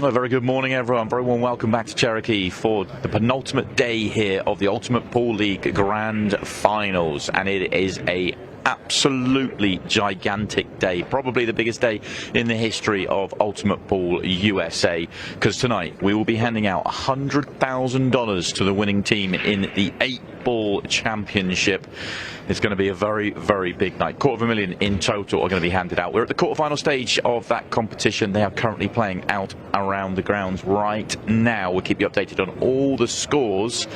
A very good morning, everyone. Very warm welcome back to Cherokee for the penultimate day here of the Ultimate Pool League Grand Finals, and it is a absolutely gigantic day, probably the biggest day in the history of Ultimate Pool USA, because tonight we will be handing out $100,000 to the winning team in the 8-ball championship. It's going to be a very, very big night. $250,000 in total are going to be handed out. We're at the quarterfinal stage of that competition. They are currently playing out around the grounds right now. We'll keep you updated on all the scores.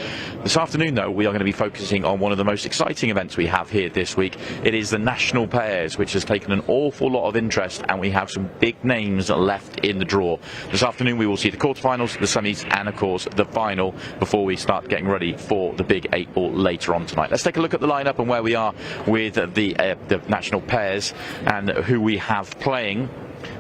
This afternoon, though, we are going to be focusing on one of the most exciting events we have here this week. It is the National Pairs, which has taken an awful lot of interest, and we have some big names left in the draw. This afternoon, we will see the quarterfinals, the semis, and, of course, the final before we start getting ready for the big 8-ball later on tonight. Let's take a look at the lineup and where we are with the National Pairs and who we have playing.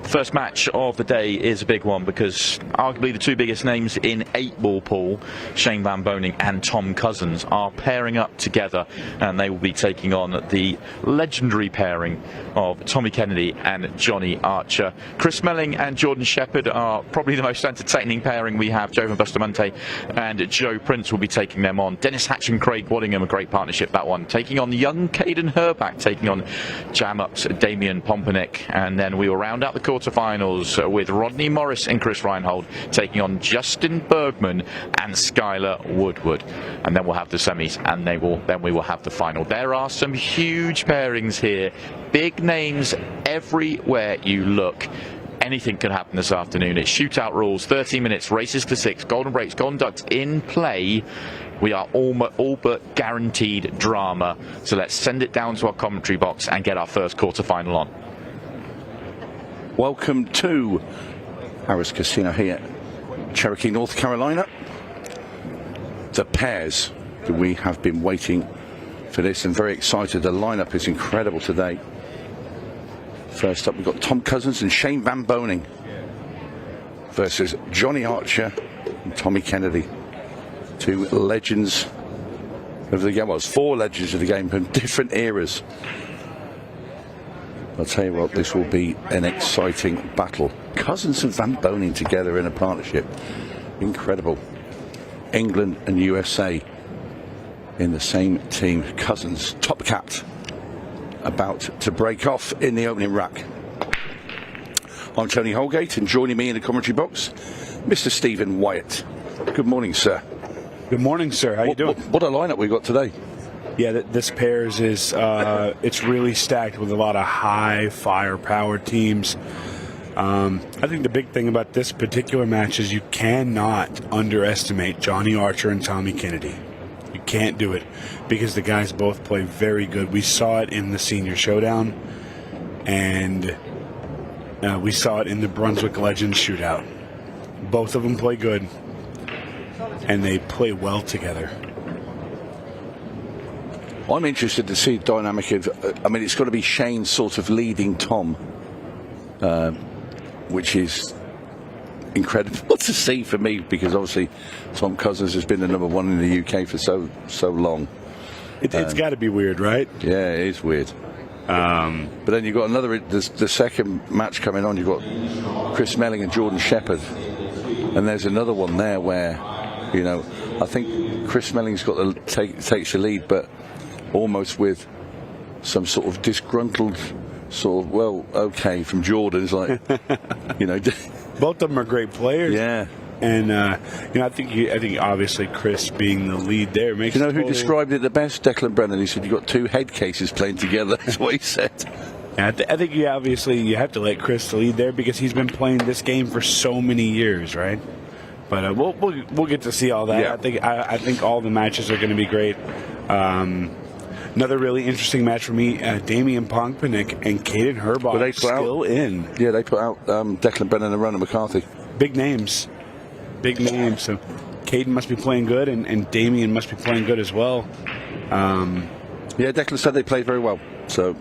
First match of the day is a big one because arguably the two biggest names in 8-ball pool, Shane Van Boening and Tom Cousins, are pairing up together, and they will be taking on the legendary pairing of Tommy Kennedy and Johnny Archer. Chris Melling and Jordan Shepherd are probably the most entertaining pairing we have. Joe Van Bustamante and Joe Prince will be taking them on. Dennis Hatch and Craig Waddingham, a great partnership, that one, taking on young Caden HERRBACH, taking on Jam-Up's Damian Pompanuk, and then we will round out the quarterfinals with Rodney Morris and Chris Reinhold taking on Justin Bergman and Skylar Woodward, and then we'll have the semis, and then we will have the final. There are some huge pairings here, big names everywhere you look. Anything can happen this afternoon. It's shootout rules, 30 minutes, races to 6, golden breaks, golden ducks in play. We are all but guaranteed drama, so let's send it down to our commentary box and get our first quarterfinal on. Welcome to Harrah's Casino here, Cherokee, North Carolina. The pairs that we have been waiting for this and very excited. The lineup is incredible today. First up, we've got Tom Cousins and Shane Van Boening versus Johnny Archer and Tommy Kennedy. Two legends of the game. Well, it's four legends of the game from different eras. I'll tell you what, this will be an exciting battle. Cousins and Van Boening together in a partnership. Incredible. England and USA in the same team. Cousins, top cat, about to break off in the opening rack. I'm Tony Holgate, and joining me in the commentary box, Mr. Stephen Wyatt. Good morning, sir. Good morning, sir. How you doing? What a lineup we got today. Yeah, this pairs is it's really stacked with a lot of high firepower teams. I think the big thing about this particular match is you cannot underestimate Johnny Archer and Tommy Kennedy. You can't do it because the guys both play very good. We saw it in the Senior Showdown, and we saw it in the Brunswick Legends Shootout. Both of them play good, and they play well together. I'm interested to see the dynamic of, I mean, it's got to be Shane sort of leading Tom, which is incredible to see for me, because obviously Tom Cousins has been the #1 in the UK for so long. It's got to be weird, right? Yeah, it is weird. But then you've got the second match coming on, you've got Chris Melling and Jordan Shepherd, and there's another one there where, you know, I think Chris Melling's got the takes the lead, but almost with some sort of disgruntled sort of, well, okay, from Jordan. It's like, you know. Both of them are great players. Yeah. And, you know, I think obviously Chris being the lead there makes you know who described it the best? Declan Brennan. He said, you've got two head cases playing together. That's what he said. I think you have to let Chris lead there because he's been playing this game for so many years, right? But we'll get to see all that. Yeah. I think all the matches are going to be great. Another really interesting match for me, Damian Pompanuk and Caden HERRBACH still in. Yeah, they put out Declan Brennan and Ronan McCarthy. Big names. Big names. So Caden must be playing good, and Damian must be playing good as well. Yeah, Declan said they played very well. So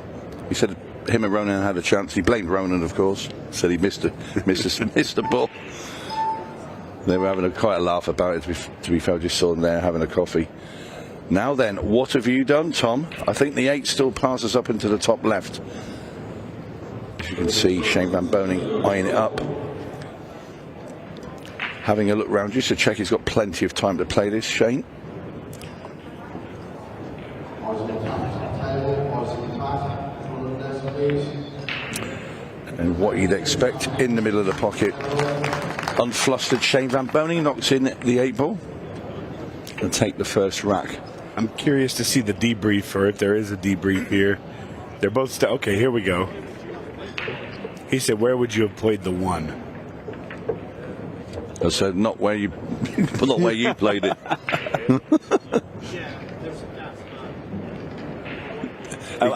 he said him and Ronan had a chance. He blamed Ronan, of course. Said he missed the ball. They were having quite a laugh about it, to be fair. Just saw them there having a coffee. Now then, what have you done, Tom? I think the 8 still passes up into the top left. As you can see, Shane Van Boening eyeing it up. having a look round just to check he's got plenty of time to play this, Shane. And what you'd expect in the middle of the pocket, unflustered Shane Van Boening knocks in the 8-ball and take the first rack. I'm curious to see the debrief, or if there is a debrief here. They're both okay, here we go. He said, where would you have played the 1? I said, not where you played it.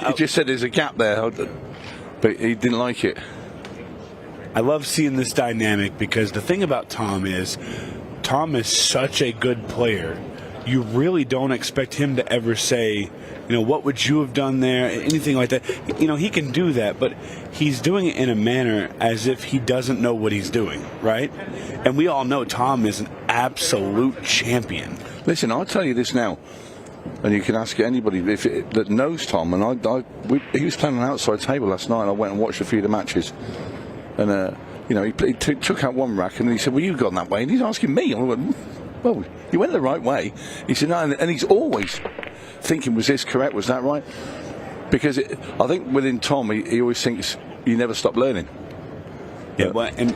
He just said there's a gap there, but he didn't like it. I love seeing this dynamic because the thing about Tom is such a good player. You really don't expect him to ever say, what would you have done there? Anything like that. He can do that, but he's doing it in a manner as if he doesn't know what he's doing, right? And we all know Tom is an absolute champion. Listen, I'll tell you this now, and you can ask anybody that knows Tom. And he was playing on an outside table last night, and I went and watched a few of the matches. And, he took out one rack, and he said, well, you've gone that way. And he's asking me. I went, well, you went the right way. He said, no, and he's always thinking, was this correct? Was that right? Because I think within Tom, he always thinks you never stop learning. Yeah, well, and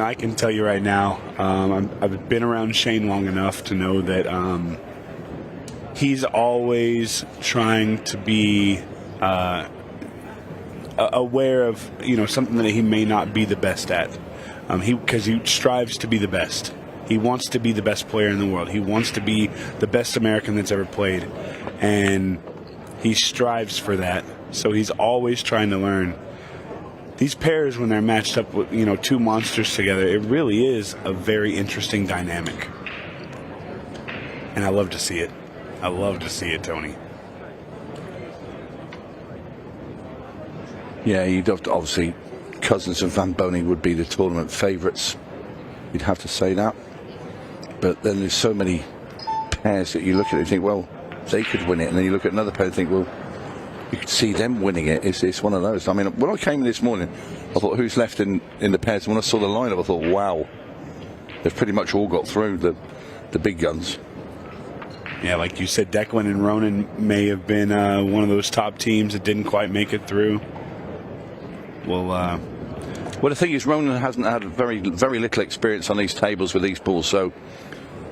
I can tell you right now, I've been around Shane long enough to know that he's always trying to be aware of something that he may not be the best at. Because he strives to be the best. He wants to be the best player in the world. He wants to be the best American that's ever played. And he strives for that. So he's always trying to learn. These pairs, when they're matched up with, two monsters together, it really is a very interesting dynamic. And I love to see it. I love to see it, Tony. Yeah, obviously, Cousins and Van Boening would be the tournament favourites. You'd have to say that. But then there's so many pairs that you look at and think, well, they could win it. And then you look at another pair and think, well, you could see them winning it. It's one of those. I mean, when I came in this morning, I thought, who's left in the pairs? And when I saw the lineup, I thought, wow, they've pretty much all got through, the big guns. Yeah, like you said, Declan and Ronan may have been one of those top teams that didn't quite make it through. Well, the thing is, Ronan hasn't had very little experience on these tables with these balls, so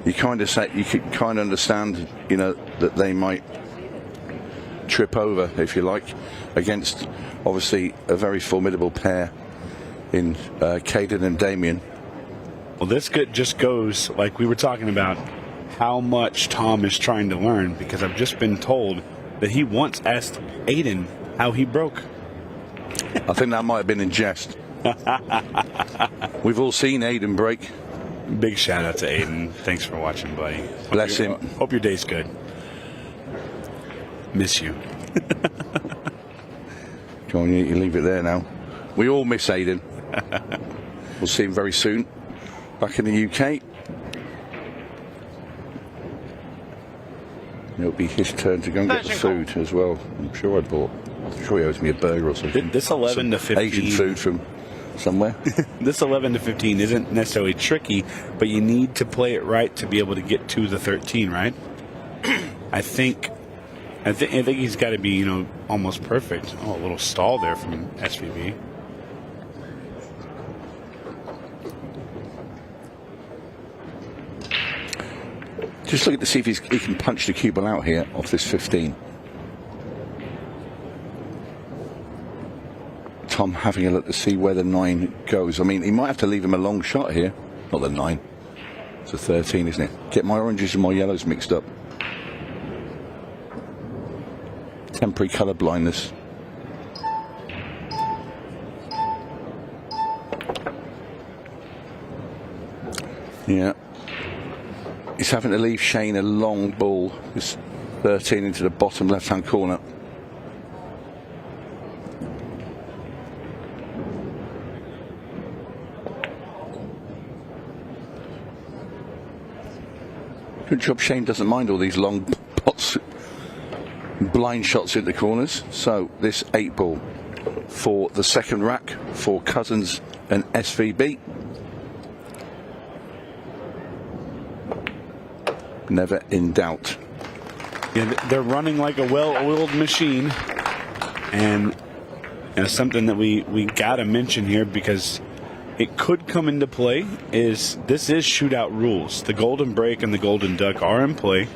you kind of understand, that they might trip over, if you like, against obviously a very formidable pair in Caden and Damien. Well, this just goes, like we were talking about, how much Tom is trying to learn, because I've just been told that he once asked Aiden how he broke. I think that might have been in jest. We've all seen Aiden break. Big shout out to Aiden. Thanks for watching, buddy. Bless him. Hope your day's good. Miss you. Go on, you leave it there now. We all miss Aiden. We'll see him very soon. Back in the UK. It'll be his turn to go and get the food as well. I'm sure he owes me a burger or something. This 11 to 15. Asian food from somewhere. This 11 to 15 isn't necessarily tricky, but you need to play it right to be able to get to the 13, right? I think he's got to be, almost perfect. Oh, a little stall there from SVB. Just looking to see if he can punch the cue ball out here off this 15. Tom having a look to see where the 9 goes. I mean, he might have to leave him a long shot here. Not the 9. It's a 13, isn't it? Get my oranges and my yellows mixed up. Temporary colour blindness. Yeah. He's having to leave Shane a long ball. This 13 into the bottom left-hand corner. Good job Shane doesn't mind all these long pots, blind shots into corners. So this 8 ball for the second rack for Cousins and SVB. never in doubt. Yeah, they're running like a well-oiled machine, and something that we gotta mention here, because it could come into play, is this is shootout rules. The golden break and the golden duck are in play,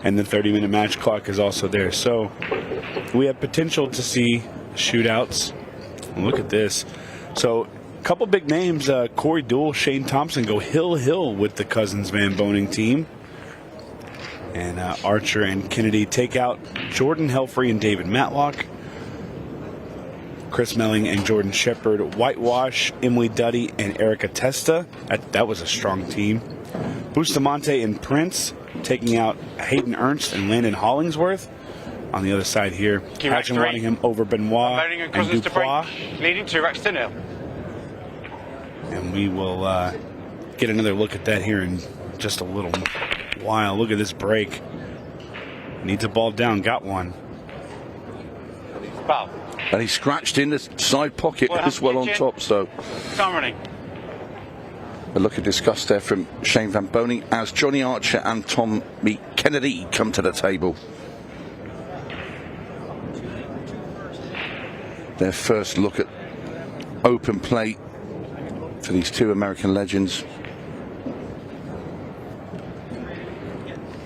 and the 30-minute match clock is also there. So we have potential to see shootouts. Look at this. So a couple big names, Corey Deuel, Shane Thompson go hill with the Cousins Van Boening team. And Archer and Kennedy take out Jordan Helfrey and David Matlock. Chris Melling and Jordan Shepard whitewash Emily Duddy and Erica Testa. That was a strong team. Bustamante and Prince taking out Hayden Ernst and Landon Hollingsworth. On the other side here, Hatch and Waddingham over Benoit and Dupois. Leading 2-0. And we will get another look at that here in just a little while. Look at this break. Needs a ball down. Got one. Foul. And he scratched in the side pocket as well on top. So Time running. a look at disgust there from Shane Van Boening as Johnny Archer and Tommy Kennedy come to the table. Their first look at open play for these two American legends.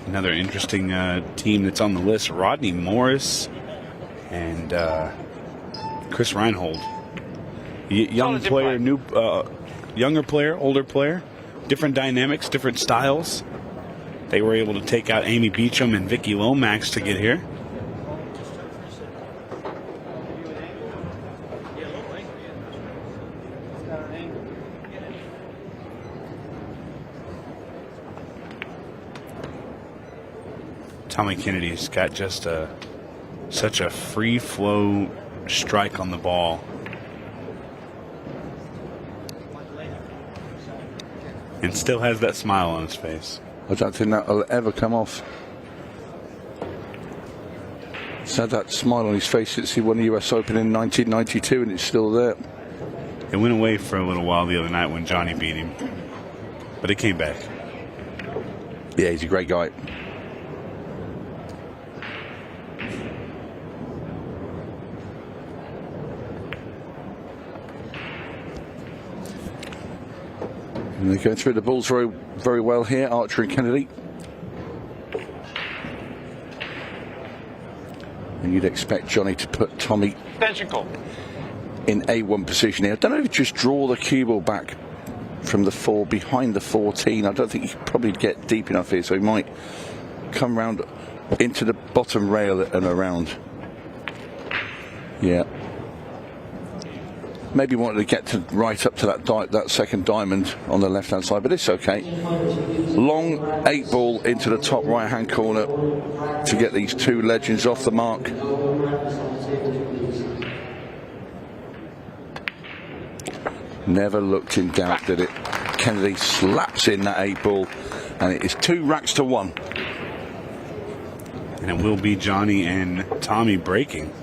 Another interesting team that's on the list, Rodney Morris and Chris Reinhold. Young player, younger player, older player, different dynamics, different styles. They were able to take out Amy Beecham and Vicky Lomax to get here. Tommy Kennedy's got just such a free flow strike on the ball. And still has that smile on his face. I don't think that'll ever come off. He's had that smile on his face since he won the US Open in 1992, and it's still there. It went away for a little while the other night when Johnny beat him, but it came back. Yeah, he's a great guy. And they're going through the balls very, very well here, Archer and Kennedy. And you'd expect Johnny to put Tommy in A1 position here. I don't know if he'd just draw the cue ball back from the 4 behind the 14. I don't think he could probably get deep enough here, so he might come round into the bottom rail and around. Yeah. Maybe wanted to get to right up to that second diamond on the left-hand side, but it's okay. Long 8 ball into the top right-hand corner to get these two legends off the mark. Never looked in doubt, did it? Kennedy slaps in that 8 ball, and it is 2 racks to 1. And it will be Johnny and Tommy breaking.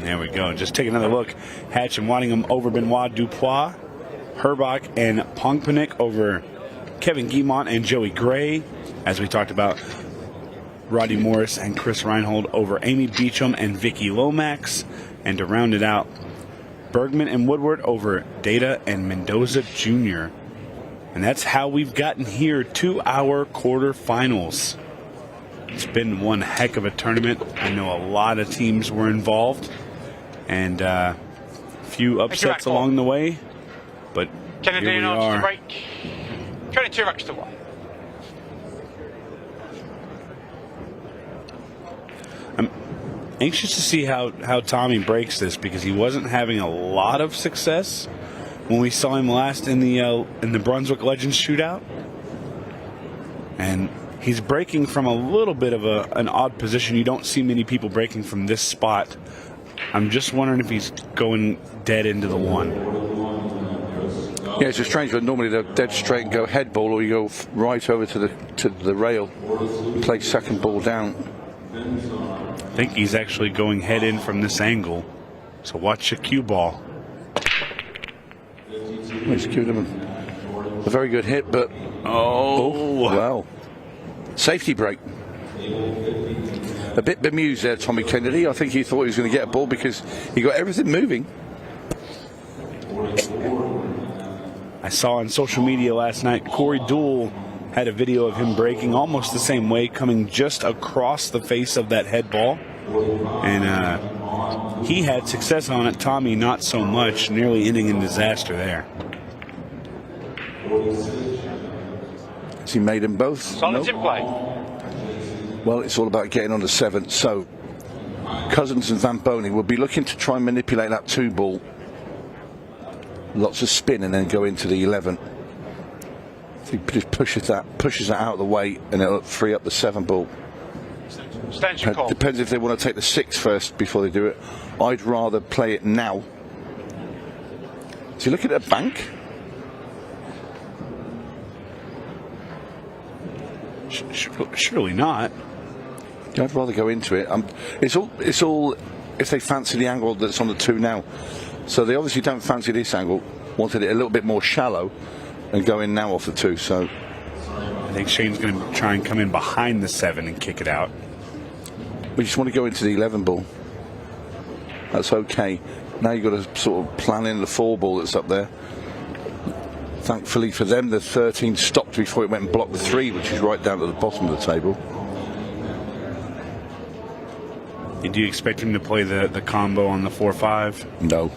There we go. Just take another look. Hatch and Waddingham over Benoit Dupois. HERRBACH and PONGPANIK over Kevin Guimont and Joey Gray. As we talked about, Rodney Morris and Chris Reinhold over Amy Beecham and Vicky Lomax. And to round it out, Bergman and Woodward over Data and Mendoza Jr. And that's how we've gotten here to our quarterfinals. It's been one heck of a tournament. I know a lot of teams were involved, and a few upsets along the way, but here we are. 22 racks to 1. I'm anxious to see how Tommy breaks this, because he wasn't having a lot of success when we saw him last in the Brunswick Legends shootout, and he's breaking from a little bit of an odd position. You don't see many people breaking from this spot. I'm just wondering if he's going dead into the 1. Yeah, it's a strange one. Normally they're dead straight and go head ball, or you go right over to the rail, play second ball down. I think he's actually going head in from this angle. So watch the cue ball. He's cued him A very good hit, but well, safety break. A bit bemused there, Tommy Kennedy. I think he thought he was going to get a ball because he got everything moving. I saw on social media last night, Corey Deuel had a video of him breaking almost the same way, coming just across the face of that head ball. And he had success on it. Tommy, not so much, nearly ending in disaster there. Has he made them both? Solid in play. Well, it's all about getting on the 7th. So Cousins and Van Boening will be looking to try and manipulate that 2 ball. Lots of spin and then go into the 11. He just pushes that out of the way, and it'll free up the 7 ball. Extension call. Depends if they want to take the 6 first before they do it. I'd rather play it now. Is he looking at a bank? Surely not. I'd rather go into it. It's all if they fancy the angle that's on the 2 now. So they obviously don't fancy this angle. Wanted it a little bit more shallow and go in now off the 2. So I think Shane's going to try and come in behind the 7 and kick it out. we just want to go into the 11 ball. That's okay. Now you've got to sort of plan in the 4 ball that's up there. Thankfully for them, the 13 stopped before it went and blocked the 3, which is right down at the bottom of the table. Do you expect him to play the combo on the 4-5? No.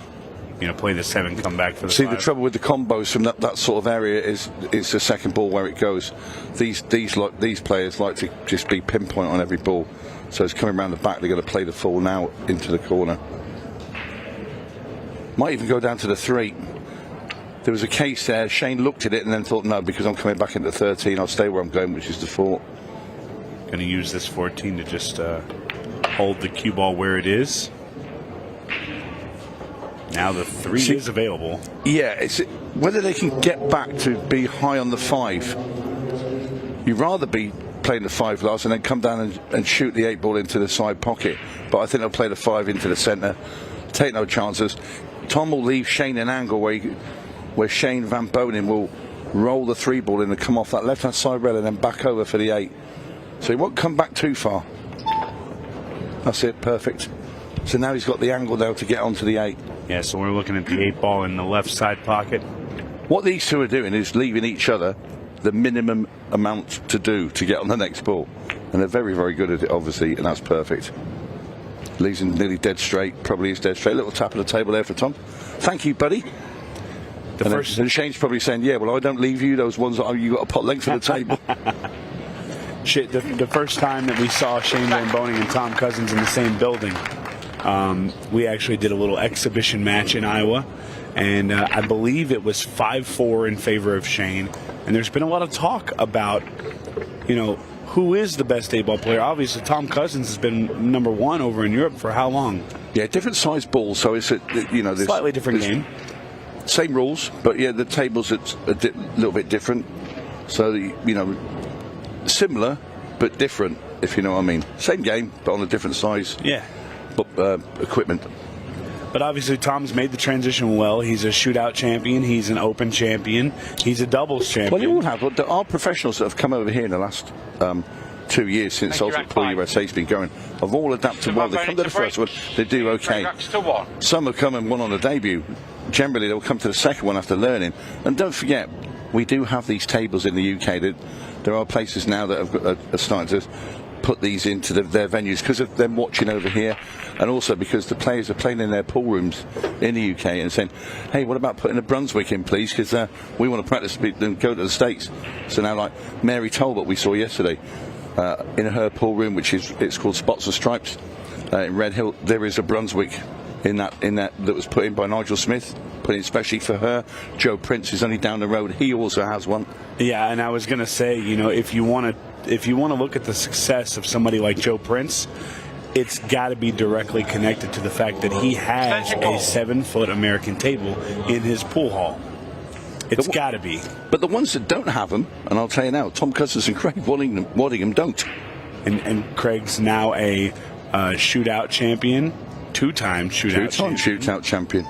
You know, play the 7, come back for the See, 5. the trouble with the combos from that sort of area is the second ball where it goes. These players like to just be pinpoint on every ball. So it's coming around the back. They're going to play the 4 now into the corner. Might even go down to the 3. There was a case there. Shane looked at it and then thought, no, because I'm coming back into 13, I'll stay where I'm going, which is the 4. Going to use this 14 to just hold the cue ball where it is. Now the 3 is available. Yeah, it's whether they can get back to be high on the 5. You'd rather be playing the 5 last and then come down and shoot the 8 ball into the side pocket. But I think they'll play the 5 into the centre. Take no chances. Tom will leave Shane an angle where Shane Van Boening will roll the 3 ball in and come off that left-hand side rail and then back over for the 8. So he won't come back too far. That's it, perfect. So now he's got the angle now to get onto the 8. Yeah, so we're looking at the 8 ball in the left side pocket. What these two are doing is leaving each other the minimum amount to do to get on the next ball. And they're very, very good at it, obviously, and that's perfect. Leaves him nearly dead straight, probably is dead straight. Little tap on the table there for Tom. Thank you, buddy. And Shane's probably saying, yeah, well, I don't leave you those ones that you got a pot length of the table. The first time that we saw Shane Van Boening and Tom Cousins in the same building, we actually did a little exhibition match in Iowa, and I believe it was 5-4 in favor of Shane. And there's been a lot of talk about, you know, who is the best 8-ball player. Obviously, Tom Cousins has been #1 over in Europe for how long? Yeah, different size balls, so it's slightly different game. Same rules, but yeah, the tables it's a little bit different. So similar but different, if you know what I mean. Same game, but on a different size. Yeah. Equipment. But obviously, Tom's made the transition well. He's a shootout champion. He's an open champion. He's a doubles champion. Well, you all have. But there are professionals that have come over here in the last 2 years since Ultimate Pool USA's been going. Have all adapted well. They come to the first one, they do okay. Some have come and won on the debut. Generally, they'll come to the second one after learning. And don't forget, we do have these tables in the UK. There are places now that are starting to put these into their venues because of them watching over here, and also because the players are playing in their pool rooms in the UK and saying, hey, what about putting a Brunswick in, please, because we want to practice and go to the States. So now, like Mary Talbot we saw yesterday in her pool room, it's called Spots and Stripes in Red Hill, there is a Brunswick in that was put in by Nigel Smith, put in especially for her. Joe Prince is only down the road, he also has one. Yeah, and I was going to say, if you want to look at the success of somebody like Joe Prince, it's got to be directly connected to the fact that he has a 7-foot American table in his pool hall. It's got to be. But the ones that don't have them, and I'll tell you now, Tom Cousins and Craig Waddingham don't. And Craig's now a shootout champion, two-time shootout champion.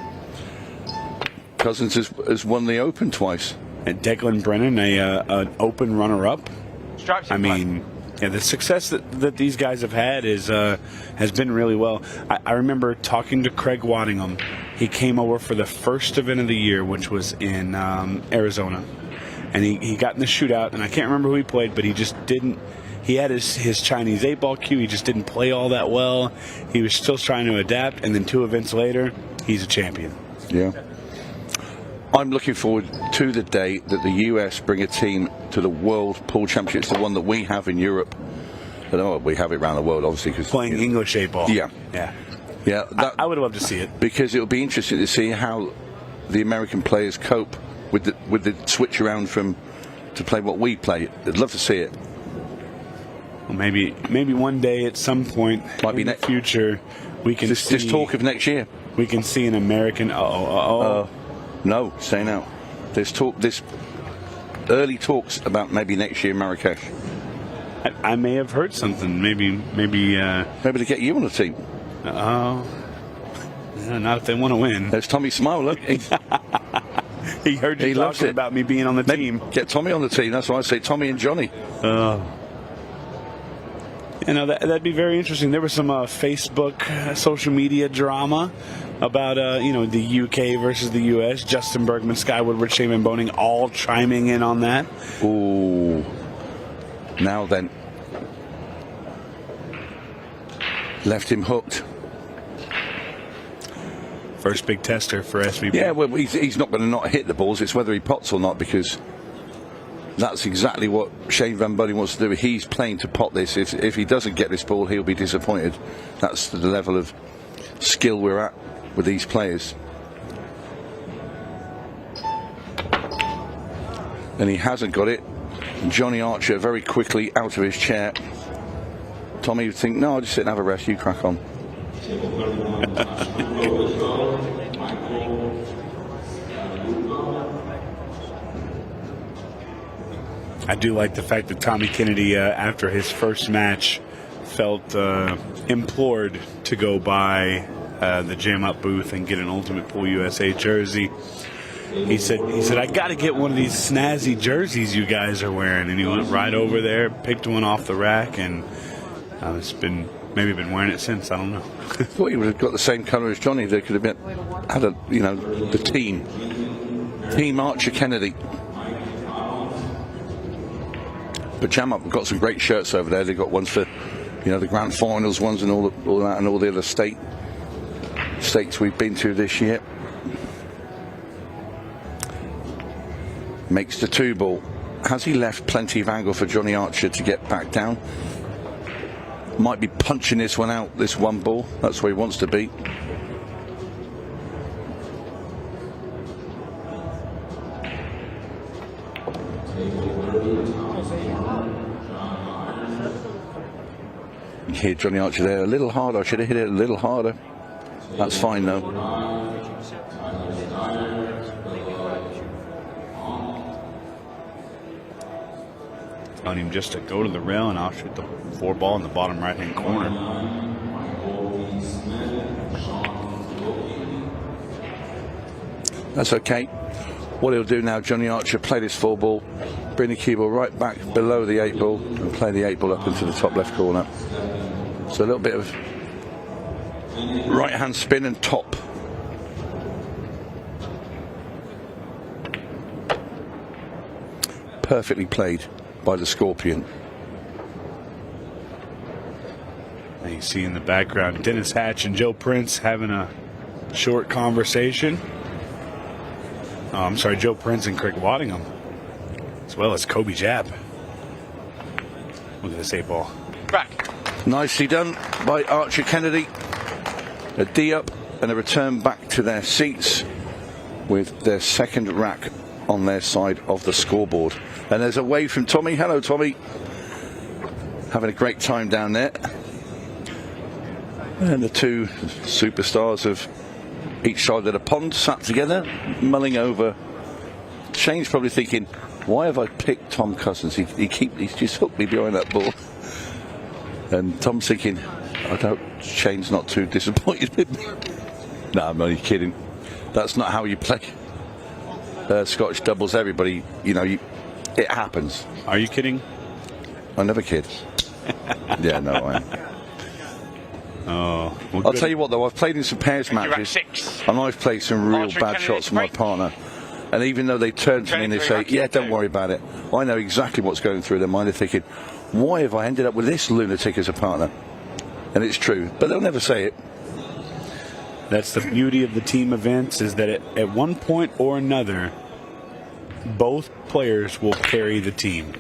Cousins has won the Open twice. And Declan Brennan, an open runner-up. Stripes I in play. mean, yeah, the success that these guys have had has been really well. I remember talking to Craig Waddingham. He came over for the first event of the year, which was in Arizona. And he got in the shootout, and I can't remember who he played, but he just didn't. He had his Chinese 8-ball cue. He just didn't play all that well. He was still trying to adapt, and then 2 events later, he's a champion. Yeah. I'm looking forward to the day that the US bring a team to the World Pool Championships, the one that we have in Europe. I know we have it around the world, obviously. Cause, Playing English 8-ball. Yeah. Yeah. Yeah. That, I would love to see it. because it'll be interesting to see how the American players cope with the switch around to play what we play. I'd love to see it. Well, maybe one day at some point Might be in the next- future we can see. Just talk of next year. We can see an American. No, say now. There's early talks about maybe next year Marrakesh. I may have heard something. Maybe. Maybe to get you on the team. Yeah, not if they want to win. There's Tommy Smile. Look, He heard you He loves talking it. about me being on the team. Get Tommy on the team. That's why I say Tommy and Johnny. That'd be very interesting. There was some Facebook, social media drama about the UK versus the US. Justin Bergman, Sky Woodward, Shaman Boning, all chiming in on that. Ooh. Now then. Left him hooked. First big tester for SVP. Yeah, well, he's not going to not hit the balls. It's whether he pots or not, because that's exactly what Shane Van Boening wants to do. He's playing to pot this. If he doesn't get this ball, he'll be disappointed. That's the level of skill we're at with these players. And he hasn't got it. Johnny Archer very quickly out of his chair. Tommy would think, no, I'll just sit and have a rest. You crack on. I do like the fact that Tommy Kennedy, after his first match, felt implored to go by the Jam Up booth and get an Ultimate Pool USA jersey. He said, I got to get one of these snazzy jerseys you guys are wearing. And he went right over there, picked one off the rack, and it's been wearing it since. I don't know. I thought he would have got the same colour as Johnny. They could have had the team Archer Kennedy. But Jam Up have got some great shirts over there. They've got ones for the grand finals ones and all that, and all the other stakes we've been to this year. Makes the 2-ball. Has he left plenty of angle for Johnny Archer to get back down? Might be punching this one out, this 1 ball. That's where he wants to be. You hear Johnny Archer there a little harder. I should have hit it a little harder. That's fine though. On him just to go to the rail, and I'll shoot the 4-ball in the bottom right-hand corner. That's okay. What he'll do now, Johnny Archer, play this 4-ball, bring the cue ball right back below the 8-ball, and play the 8-ball up into the top left corner. So a little bit of right-hand spin and top. Perfectly played by the Scorpion. And you see in the background Dennis Hatch and Joe Prince having a short conversation. Joe Prince and Craig Waddingham, as well as Kobe Jab. Look at this 8-ball. Back. Nicely done by Archer Kennedy. A D up and a return back to their seats with their second rack on their side of the scoreboard. And there's a wave from Tommy. Hello, Tommy. Having a great time down there. And the 2 superstars of each side of the pond sat together, mulling over. Shane's probably thinking, why have I picked Tom Cousins? He's just hooked me behind that ball. And Tom's thinking, Shane's not too disappointed with me. No, I'm only kidding. That's not how you play. Scottish doubles, everybody, you know, it happens. Are you kidding? I never kid. Yeah, no, I am. Oh, well, I'll tell you what, though, I've played in some pairs matches, 6. and I've played some real bad shots with my partner. And even though they turn to me and they say, yeah, don't worry about it, I know exactly what's going through their mind. They're thinking, why have I ended up with this lunatic as a partner? And it's true, but they'll never say it. That's the beauty of the team events, is that at one point or another, both players will carry the team.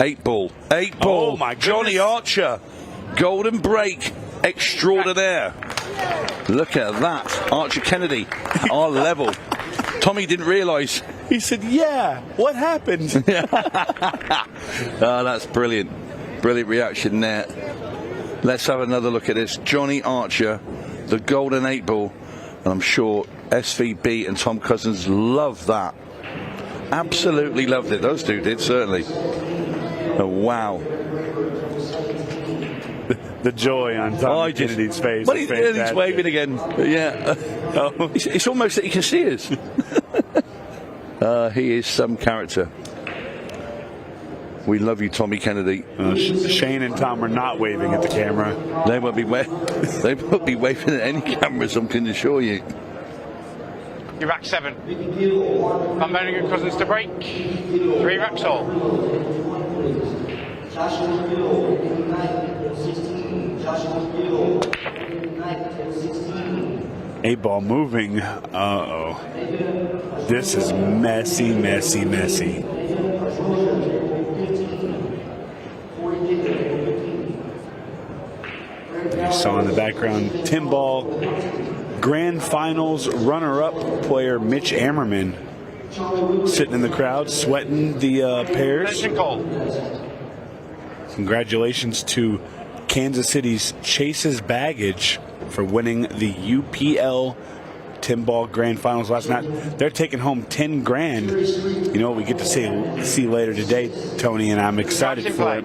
8 ball. 8 ball. Oh, my goodness. Johnny Archer. Golden break. Extraordinaire. Look at that. Archer Kennedy at our level. Tommy didn't realise. He said, yeah, what happened? Oh, that's brilliant. Brilliant reaction there. Let's have another look at this. Johnny Archer, the golden 8 ball. And I'm sure SVB and Tom Cousins loved that. Absolutely loved it. Those two did, certainly. Oh, wow. The joy on Tom Kennedy's face. But he's waving again. Yeah. Oh. It's almost that he can see us. He is some character. We love you, Tommy Kennedy. Shane and Tom are not waving at the camera. They won't be waving at any cameras, I can assure you. You're back 7. Van Meningen Cousins to break. 3 racks all. 8 ball moving. Uh-oh. This is messy, messy, messy. You saw in the background, Tim Ball, Grand Finals runner-up player Mitch Ammerman sitting in the crowd, sweating the pairs. Congratulations to Kansas City's Chase's Baggage for winning the UPL Tim Ball Grand Finals last night. They're taking home 10 grand. You know what we get to see later today, Tony, and I'm excited for it.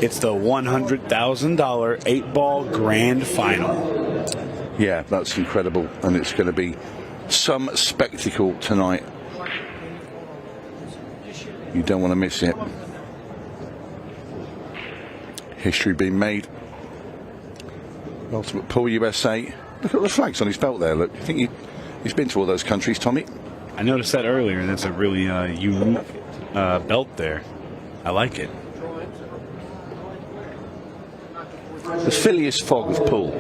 It's the $100,000 8-ball Grand Final. Yeah, that's incredible, and it's going to be some spectacle tonight. You don't want to miss it. History being made. Ultimate Pool USA. Look at the flags on his belt there. Look, I think he's been to all those countries, Tommy. I noticed that earlier. That's a really unique belt there. I like it. The Phileas Fogg of pool,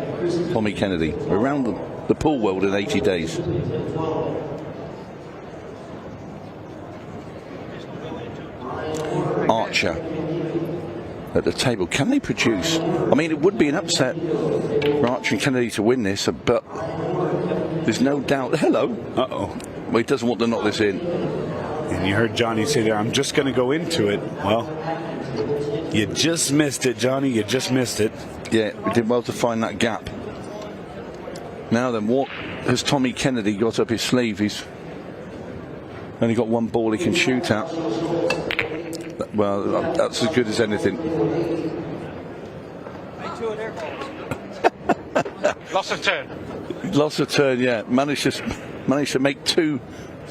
Tommy Kennedy. Around the pool world in 80 days. Archer at the table. Can they produce? I mean, it would be an upset for Archer and Kennedy to win this, but there's no doubt. Hello. Uh-oh. Well, he doesn't want to knock this in. And you heard Johnny say there, I'm just going to go into it. Well, you just missed it, Johnny. You just missed it. Yeah, we did well to find that gap. Now then, what has Tommy Kennedy got up his sleeve? He's only got 1 ball he can shoot at. Well, that's as good as anything. Loss of turn. Loss of turn, yeah. Managed to make 2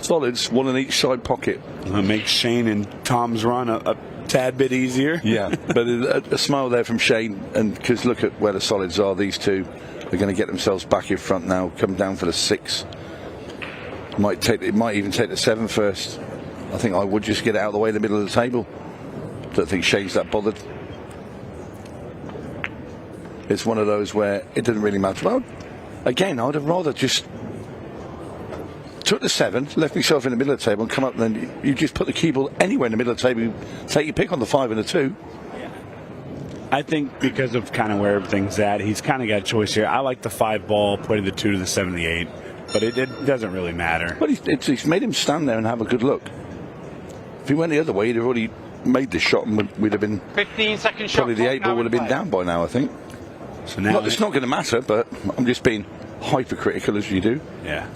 solids, 1 in each side pocket. It makes Shane and Tom's run a tad bit easier. Yeah, but a smile there from Shane, and because look at where the solids are. These two are going to get themselves back in front now. Come down for the 6. It might even take the 7 first. I think I would just get it out of the way in the middle of the table. Don't think Shane's that bothered. It's one of those where it doesn't really matter. Well, again, I'd have rather just took the 7, left myself in the middle of the table, and come up, and then you just put the cue ball anywhere in the middle of the table. You take your pick on the 5 and the 2. I think because of kind of where everything's at, he's kind of got a choice here. I like the 5 ball, putting the 2 to the 7 and the 8, but it doesn't really matter. But it's made him stand there and have a good look. If he went the other way, he'd have already made the shot, and we'd have been 15-second shot. Probably the 8 ball would have been down by now, I think. So now it's not going to matter, but I'm just being hypercritical as you do. Yeah.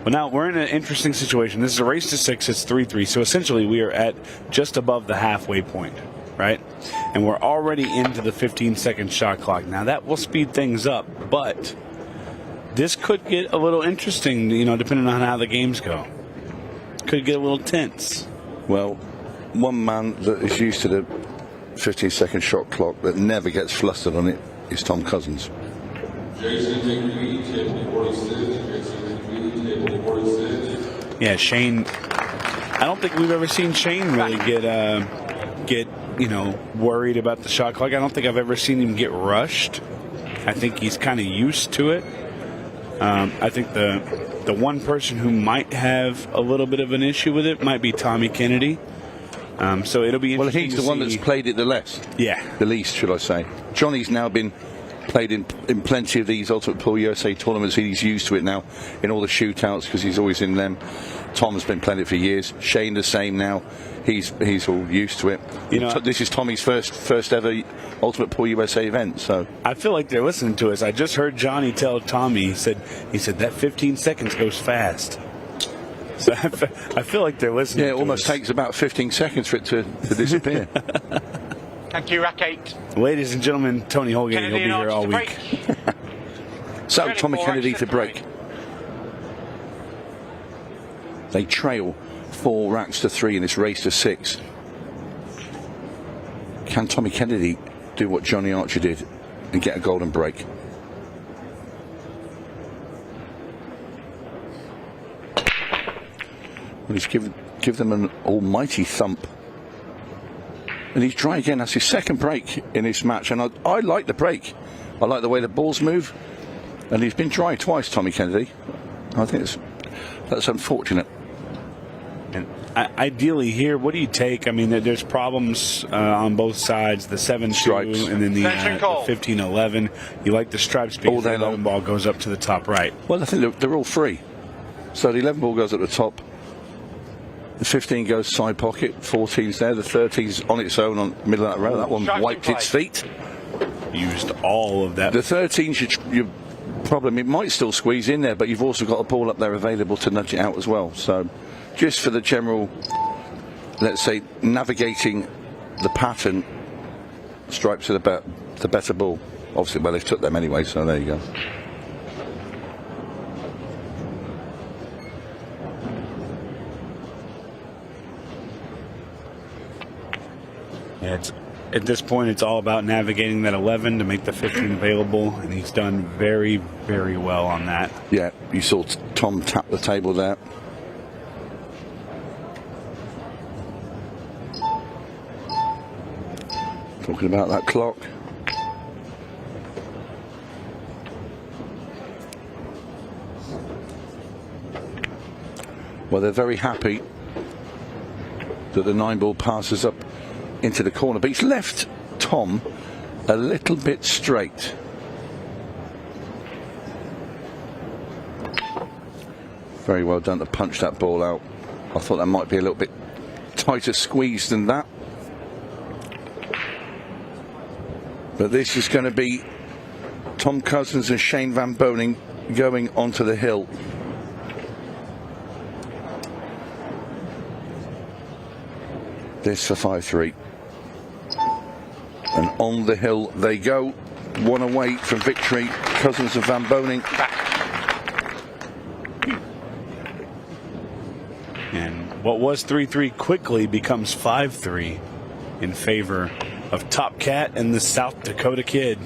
Well, now we're in an interesting situation. This is a race to 6. It's 3-3. So essentially, we are at just above the halfway point, right? And we're already into the 15-second shot clock. Now that will speed things up, but this could get a little interesting, you know, depending on how the games go. Could get a little tense. Well, one man that is used to the 15-second shot clock that never gets flustered on it is Tom Cousins. Yeah, Shane. I don't think we've ever seen Shane really get you know, worried about the shot clock. I don't think I've ever seen him get rushed. I think he's kind of used to it. I think the one person who might have a little bit of an issue with it might be Tommy Kennedy. So it'll be interesting. Well, he's the one that's played it the least. Yeah. The least, should I say. Johnny's now been played in plenty of these Ultimate Pool USA tournaments. He's used to it now in all the shootouts because he's always in them. Tom's been playing it for years. Shane the same now. He's all used to it. You know, this is Tommy's first ever Ultimate Pool USA event. So I feel like they're listening to us. I just heard Johnny tell Tommy. He said that 15 seconds goes fast. So I feel like they're listening. Yeah, it almost takes about 15 seconds for it to disappear. Thank you, rack 8. Ladies and gentlemen, Tony Holgate will be here all week. So Tommy Kennedy to break. They trail 4 racks to 3 in this race to 6. Can Tommy Kennedy do what Johnny Archer did and get a golden break? Well, he's give them an almighty thump. And he's dry again. That's his second break in this match. And I like the break. I like the way the balls move. And he's been dry twice, Tommy Kennedy. I think that's unfortunate. And ideally here, what do you take? I mean, there's problems on both sides. The 7-2 and then the 15-11. You like the stripes because the 11 ball goes up to the top right. Well, I think they're all free. So the 11 ball goes at the top. The 15 goes side pocket. 14's there. The 13's on its own on the middle of that row. That one wiped its feet. Used all of that. The 13's your problem. It might still squeeze in there, but you've also got a ball up there available to nudge it out as well. So just for the general, let's say, navigating the pattern, stripes are the better ball. Obviously, well, they've took them anyway, so there you go. Yeah, at this point, it's all about navigating that 11 to make the 15 available, and he's done very, very well on that. Yeah, you saw Tom tap the table there. Talking about that clock. Well, they're very happy that the 9 ball passes up into the corner, but he's left Tom a little bit straight. Very well done to punch that ball out. I thought that might be a little bit tighter squeeze than that. But this is going to be Tom Cousins and Shane Van Boening going onto the hill. This for 5-3. And on the hill they go. One away from victory. Cousins and Van Boening. And what was 3-3 quickly becomes 5-3 in favor of Top Cat and the South Dakota Kid.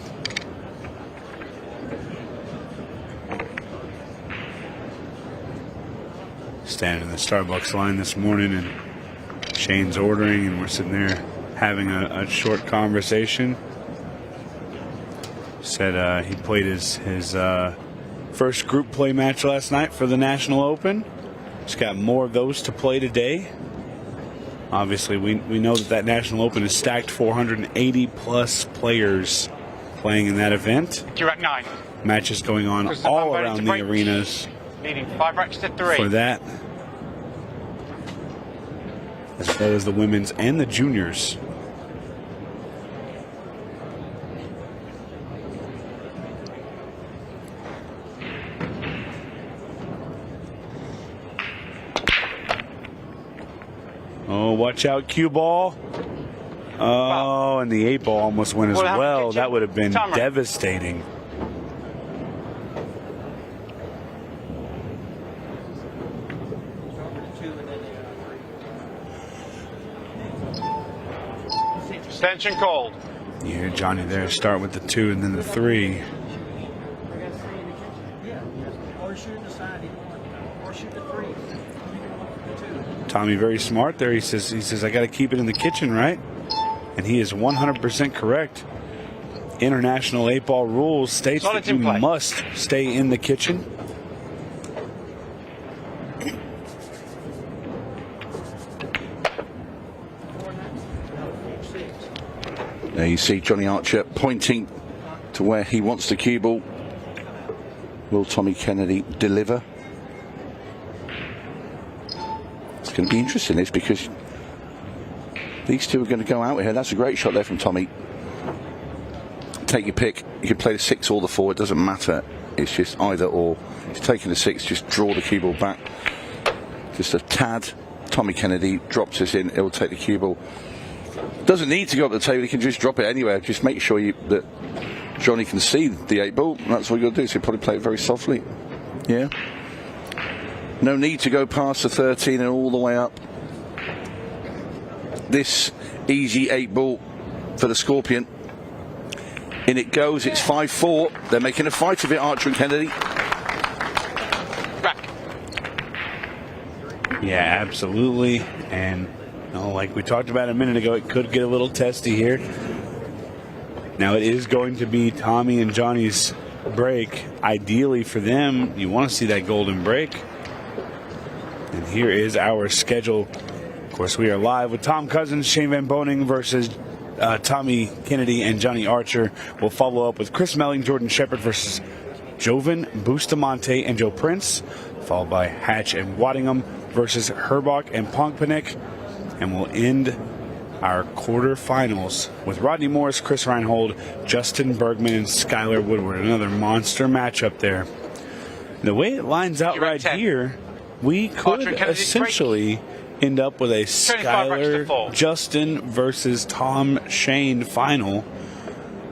Standing in the Starbucks line this morning, and Shane's ordering, and we're sitting there having a short conversation. Said he played his first group play match last night for the National Open. He's got more of those to play today. Obviously, we know that National Open is stacked 480 plus players playing in that event. You're at 9. Matches going on all around the arenas. Leading 5 racks to 3. For that, as well as the women's and the juniors. Oh, watch out, cue ball. Oh, and the 8 ball almost went as well. That would have been devastating. Extension called. You hear Johnny there start with the 2 and then the 3. Tommy very smart there. He says I got to keep it in the kitchen, right? And he is 100% correct. International 8-ball rules states that you must stay in the kitchen. There you see Johnny Archer pointing to where he wants the cue ball. Will Tommy Kennedy deliver? It's going to be interesting, this, because these two are going to go out here. That's a great shot there from Tommy. Take your pick. You can play the 6 or the 4. It doesn't matter. It's just either or. He's taking the 6. Just draw the cue ball back. Just a tad. Tommy Kennedy drops this in. He'll take the cue ball. Doesn't need to go up the table. He can just drop it anywhere. Just make sure that Johnny can see the 8 ball. That's what you'll do. So you probably play it very softly. Yeah. No need to go past the 13 and all the way up. This easy 8 ball for the Scorpion. In it goes. It's 5-4. They're making a fight of it, Archer and Kennedy. Back. Yeah, absolutely. And like we talked about a minute ago, it could get a little testy here. Now it is going to be Tommy and Johnny's break. Ideally for them, you want to see that golden break. And here is our schedule. Of course, we are live with Tom Cousins, Shane Van Boening versus Tommy Kennedy and Johnny Archer. We'll follow up with Chris Melling, Jordan Shepard versus Jovan Bustamante and Joe Prince, followed by Hatch and Waddingham versus HERRBACH and PONGPANIK. And we'll end our quarterfinals with Rodney Morris, Chris Reinhold, Justin Bergman, and Skylar Woodward. Another monster matchup there. The way it lines out right here, we could essentially end up with a Skylar, Justin versus Tom Shane final,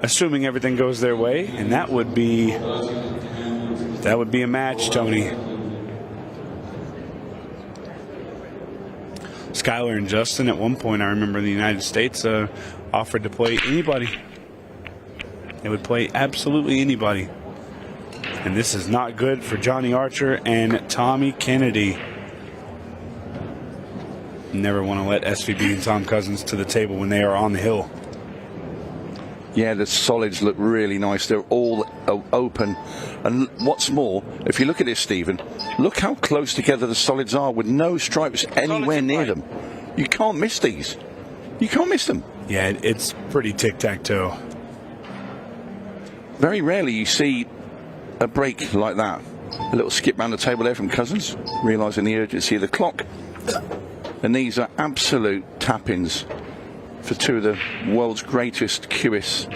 assuming everything goes their way, and that would be a match, Tony. Skylar and Justin, at one point, I remember in the United States, offered to play anybody. They would play absolutely anybody. And this is not good for Johnny Archer and Tommy Kennedy. Never want to let SVB and Tom Cousins to the table when they are on the hill. Yeah, the solids look really nice. They're all open. And what's more, if you look at this, Stephen, look how close together the solids are with no stripes anywhere near them. You can't miss these. You can't miss them. Yeah, it's pretty tic-tac-toe. Very rarely you see a break like that. A little skip round the table there from Cousins, realising the urgency of the clock. And these are absolute tap-ins for two of the world's greatest cueists.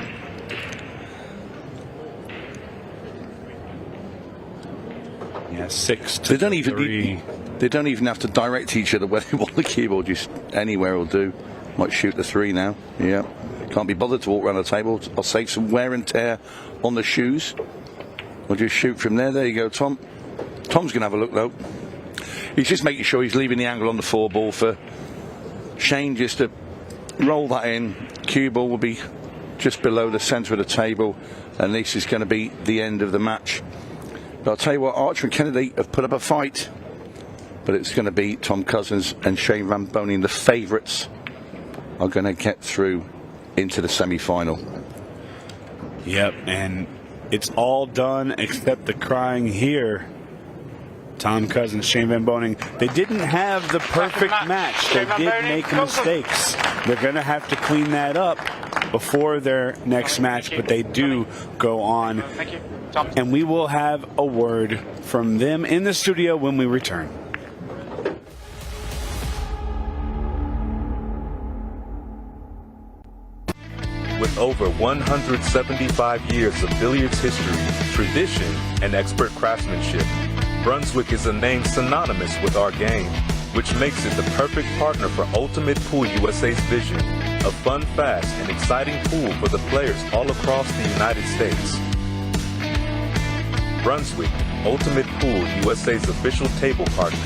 Yeah, 6 to 3. They don't even have to direct each other where they want the keyboard. Just anywhere will do. Might shoot the 3 now. Yeah. Can't be bothered to walk around the table. I'll save some wear and tear on the shoes. I'll just shoot from there. There you go, Tom. Tom's going to have a look, though. He's just making sure he's leaving the angle on the 4 ball for Shane just to roll that in. Cue ball will be just below the centre of the table, and this is going to be the end of the match. But I'll tell you what, Archer and Kennedy have put up a fight, but it's going to be Tom Cousins and Shane Van Boening, the favourites, are going to get through into the semi-final. Yep, and it's all done except the crying here. Tom Cousins, Shane Van Boening. They didn't have the perfect match. They did make mistakes. They're going to have to clean that up before their next match, but they do go on. Thank you, Tom. And we will have a word from them in the studio when we return. With over 175 years of billiards history, tradition, and expert craftsmanship, Brunswick is a name synonymous with our game, which makes it the perfect partner for Ultimate Pool USA's vision, a fun, fast, and exciting pool for the players all across the United States. Brunswick, Ultimate Pool USA's official table partner.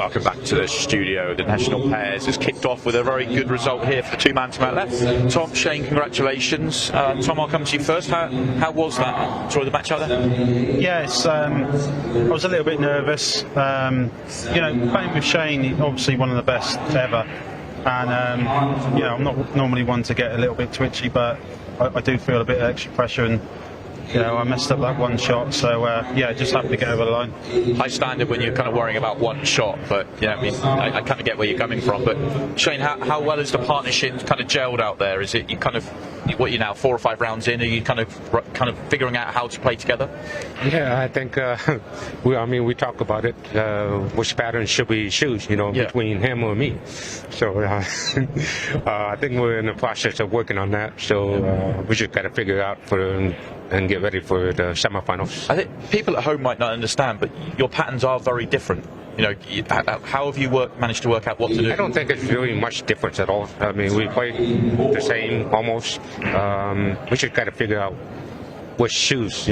welcome back to the studio. The National Pairs has kicked off with a very good result here for the two-man to my left. Tom, Shane, congratulations. Tom, I'll come to you first. How was that? Enjoy the match out there? Yes, I was a little bit nervous. Playing with Shane, obviously one of the best ever. And, I'm not normally one to get a little bit twitchy, but I do feel a bit of extra pressure, and I messed up that one shot, so just have to get over the line. High standard when you're kind of worrying about one shot, but I kind of get where you're coming from. But Shane, how well is the partnership kind of gelled out there? Is it you kind of, what, you're now 4 or 5 rounds in? Are you kind of figuring out how to play together? Yeah, I think we talk about it. Which pattern should we choose? Between him or me. So I think we're in the process of working on that. So we just got to figure out and get ready for the semifinals. I think people at home might not understand, but your patterns are very different. How have you managed to work out what to do? I don't think it's really much difference at all. I mean, we play the same almost. We just got to figure out which shoes,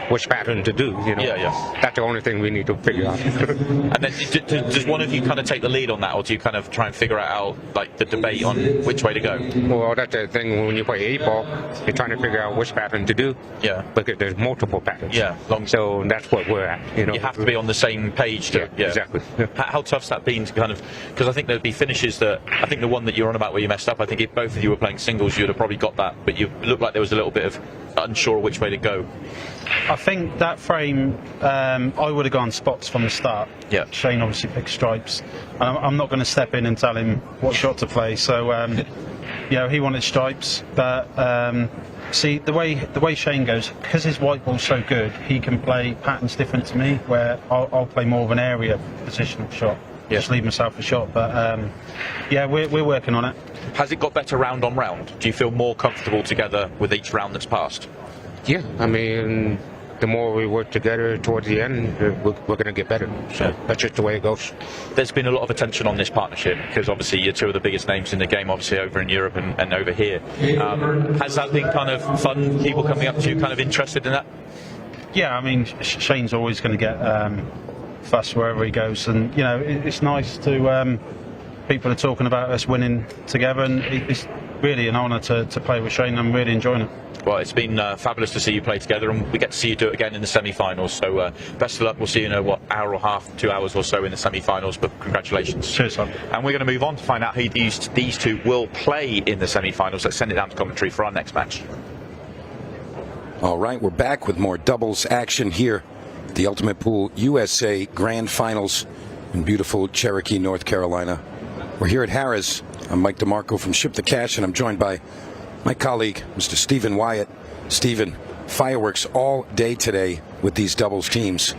which pattern to do. That's the only thing we need to figure out. And then does one of you kind of take the lead on that, or do you kind of try and figure out like the debate on which way to go? Well, that's the thing when you play 8-ball, you're trying to figure out which pattern to do. Yeah. Because there's multiple patterns. Yeah. So that's what we're at. You have to be on the same page. Yeah. Exactly. Yeah. How tough's that been to kind of? Because I think there'd be finishes that I think the one that you're on about where you messed up. I think if both of you were playing singles, you'd have probably got that. But you looked like there was a little bit of unsure which way to go. I think that frame, I would have gone spots from the start. Yeah. Shane obviously picked stripes. I'm not going to step in and tell him what shot to play. So, he wanted stripes, but see the way Shane goes, because his white ball's so good, he can play patterns different to me, where I'll play more of an area positional shot. Yeah. Just leave myself a shot, but we're working on it. Has it got better round on round? Do you feel more comfortable together with each round that's passed? Yeah, I mean, the more we work together towards the end, we're going to get better. So that's just the way it goes. There's been a lot of attention on this partnership because obviously you're two of the biggest names in the game, obviously over in Europe and over here. Has that been kind of fun? People coming up to you kind of interested in that? Yeah, I mean, Shane's always going to get fuss wherever he goes, and it's nice to people are talking about us winning together, and it's really an honour to play with Shane. I'm really enjoying it. Well, it's been fabulous to see you play together, and we get to see you do it again in the semi-finals. So best of luck. We'll see you in hour or half, 2 hours or so in the semi-finals. But congratulations. Cheers, son. And we're going to move on to find out who these two will play in the semi-finals. Let's send it down to commentary for our next match. All right, we're back with more doubles action here. The Ultimate Pool USA Grand Finals in beautiful Cherokee, North Carolina. We're here at Harrah's. I'm Mike DeMarco from Ship the Cash, and I'm joined by my colleague, Mr. Stephen Wyatt. Stephen, fireworks all day today with these doubles teams.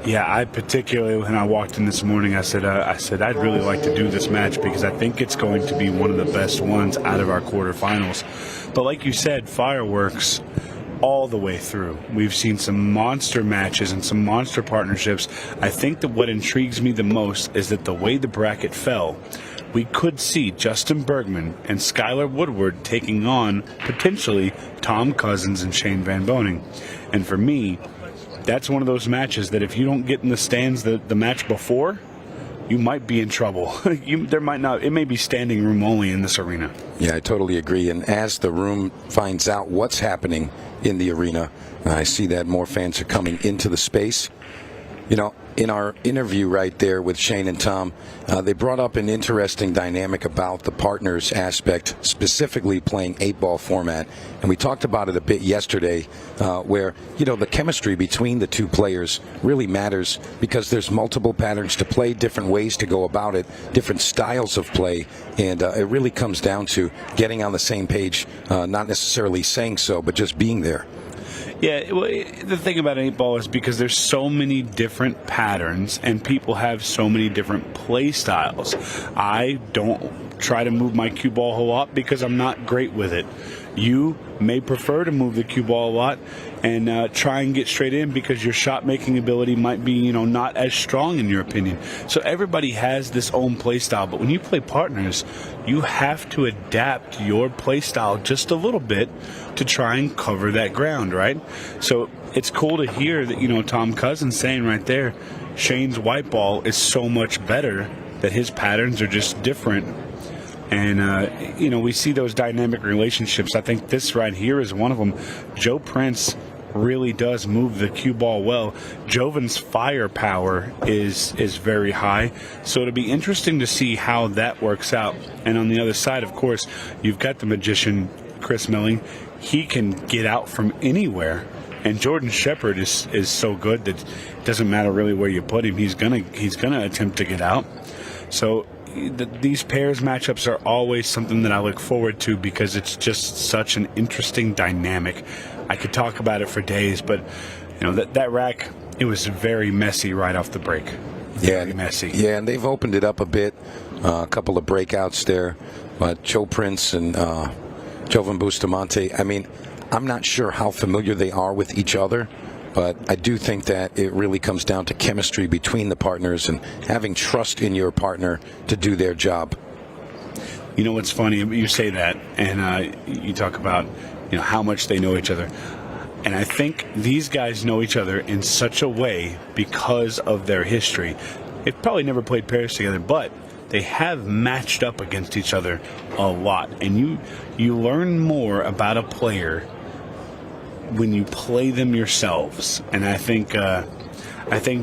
Yeah, I particularly, when I walked in this morning, I said I'd really like to do this match because I think it's going to be one of the best ones out of our quarterfinals. But like you said, fireworks all the way through. We've seen some monster matches and some monster partnerships. I think that what intrigues me the most is that the way the bracket fell, we could see Justin Bergman and Skylar Woodward taking on, potentially, Tom Cousins and Shane Van Boening. And for me, that's one of those matches that if you don't get in the stands the match before, you might be in trouble. It may be standing room only in this arena. Yeah, I totally agree. And as the room finds out what's happening in the arena, I see that more fans are coming into the space. In our interview right there with Shane and Tom, they brought up an interesting dynamic about the partners aspect, specifically playing 8-ball format. And we talked about it a bit yesterday, where, the chemistry between the two players really matters because there's multiple patterns to play, different ways to go about it, different styles of play. And it really comes down to getting on the same page, not necessarily saying so, but just being there. Yeah, well, the thing about 8-ball is because there's so many different patterns and people have so many different play styles. I don't try to move my cue ball a lot because I'm not great with it. You may prefer to move the cue ball a lot and try and get straight in because your shot making ability might be, not as strong in your opinion. So everybody has this own play style, but when you play partners, you have to adapt your play style just a little bit to try and cover that ground, right? So it's cool to hear that, Tom Cousins saying right there, Shane's white ball is so much better, that his patterns are just different. And, we see those dynamic relationships. I think this right here is one of them. Joe Prince really does move the cue ball well. Jovan's firepower is very high. So it'll be interesting to see how that works out. And on the other side, of course, you've got the magician, Chris Melling. He can get out from anywhere. And Jordan Shepard is so good that it doesn't matter really where you put him. He's gonna attempt to get out. So these pairs matchups are always something that I look forward to because it's just such an interesting dynamic. I could talk about it for days, but that rack, it was very messy right off the break. Very messy. Yeah, and they've opened it up a bit. A couple of breakouts there, but Joe Prince and Jovan Bustamante. I mean, I'm not sure how familiar they are with each other, but I do think that it really comes down to chemistry between the partners and having trust in your partner to do their job. You know what's funny? You say that, and you talk about how much they know each other. And I think these guys know each other in such a way because of their history. They've probably never played pairs together, but they have matched up against each other a lot. And you learn more about a player when you play them yourselves. And I think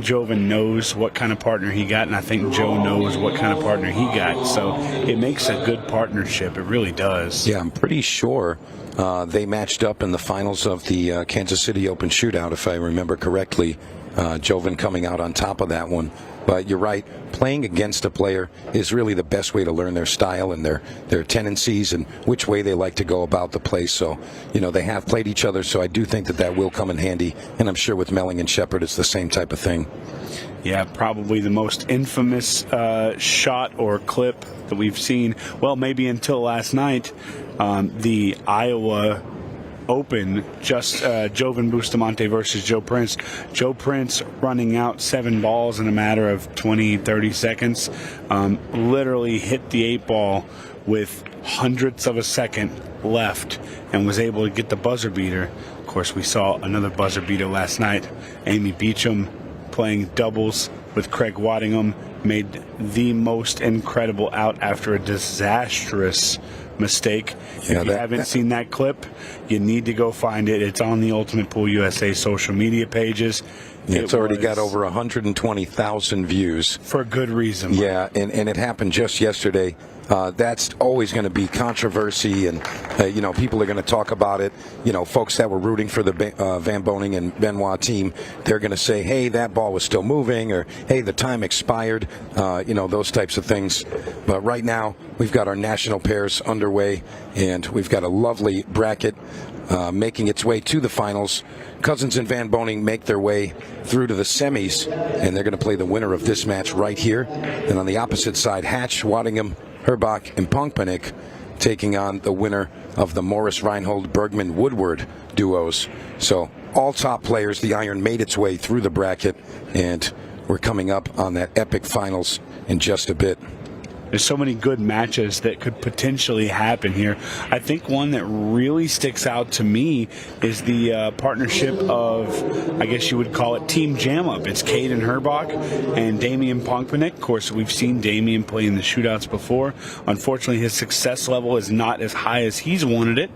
Jovan knows what kind of partner he got, and I think Joe knows what kind of partner he got. So it makes a good partnership. It really does. Yeah, I'm pretty sure they matched up in the finals of the Kansas City Open Shootout, if I remember correctly. Jovan coming out on top of that one. But you're right, playing against a player is really the best way to learn their style and their tendencies and which way they like to go about the play. So, they have played each other, so I do think that will come in handy. And I'm sure with Melling and Shepard, it's the same type of thing. Yeah, probably the most infamous shot or clip that we've seen, well, maybe until last night, the Iowa Open, just Jovan Bustamante versus Joe Prince. Joe Prince running out 7 balls in a matter of 20, 30 seconds. Literally hit the 8 ball with hundredths of a second left and was able to get the buzzer beater. Of course, we saw another buzzer beater last night. Amy Beecham playing doubles with Craig Waddingham made the most incredible out after a disastrous mistake. If you haven't seen that clip, you need to go find it. It's on the Ultimate Pool USA social media pages. It's already got over 120,000 views. For good reason. Yeah, and it happened just yesterday. That's always going to be controversy, and people are going to talk about it. Folks that were rooting for the Van Boening and Benoit team, they're going to say, hey, that ball was still moving, or hey, the time expired, those types of things. But right now, we've got our national pairs underway, and we've got a lovely bracket making its way to the finals. Cousins and Van Boening make their way through to the semis, and they're going to play the winner of this match right here. And on the opposite side, Hatch, Waddingham, HERRBACH, and PONGPANIK taking on the winner of the Morris, Reinhold, Bergman, Woodward duos. So all top players. The iron made its way through the bracket, and we're coming up on that epic finals in just a bit. There's so many good matches that could potentially happen here. I think one that really sticks out to me is the partnership of, I guess you would call it Team Jam Up. It's Caden HERRBACH and Damian PONGPANIK. Of course, we've seen Damian play in the shootouts before. Unfortunately, his success level is not as high as he's wanted it.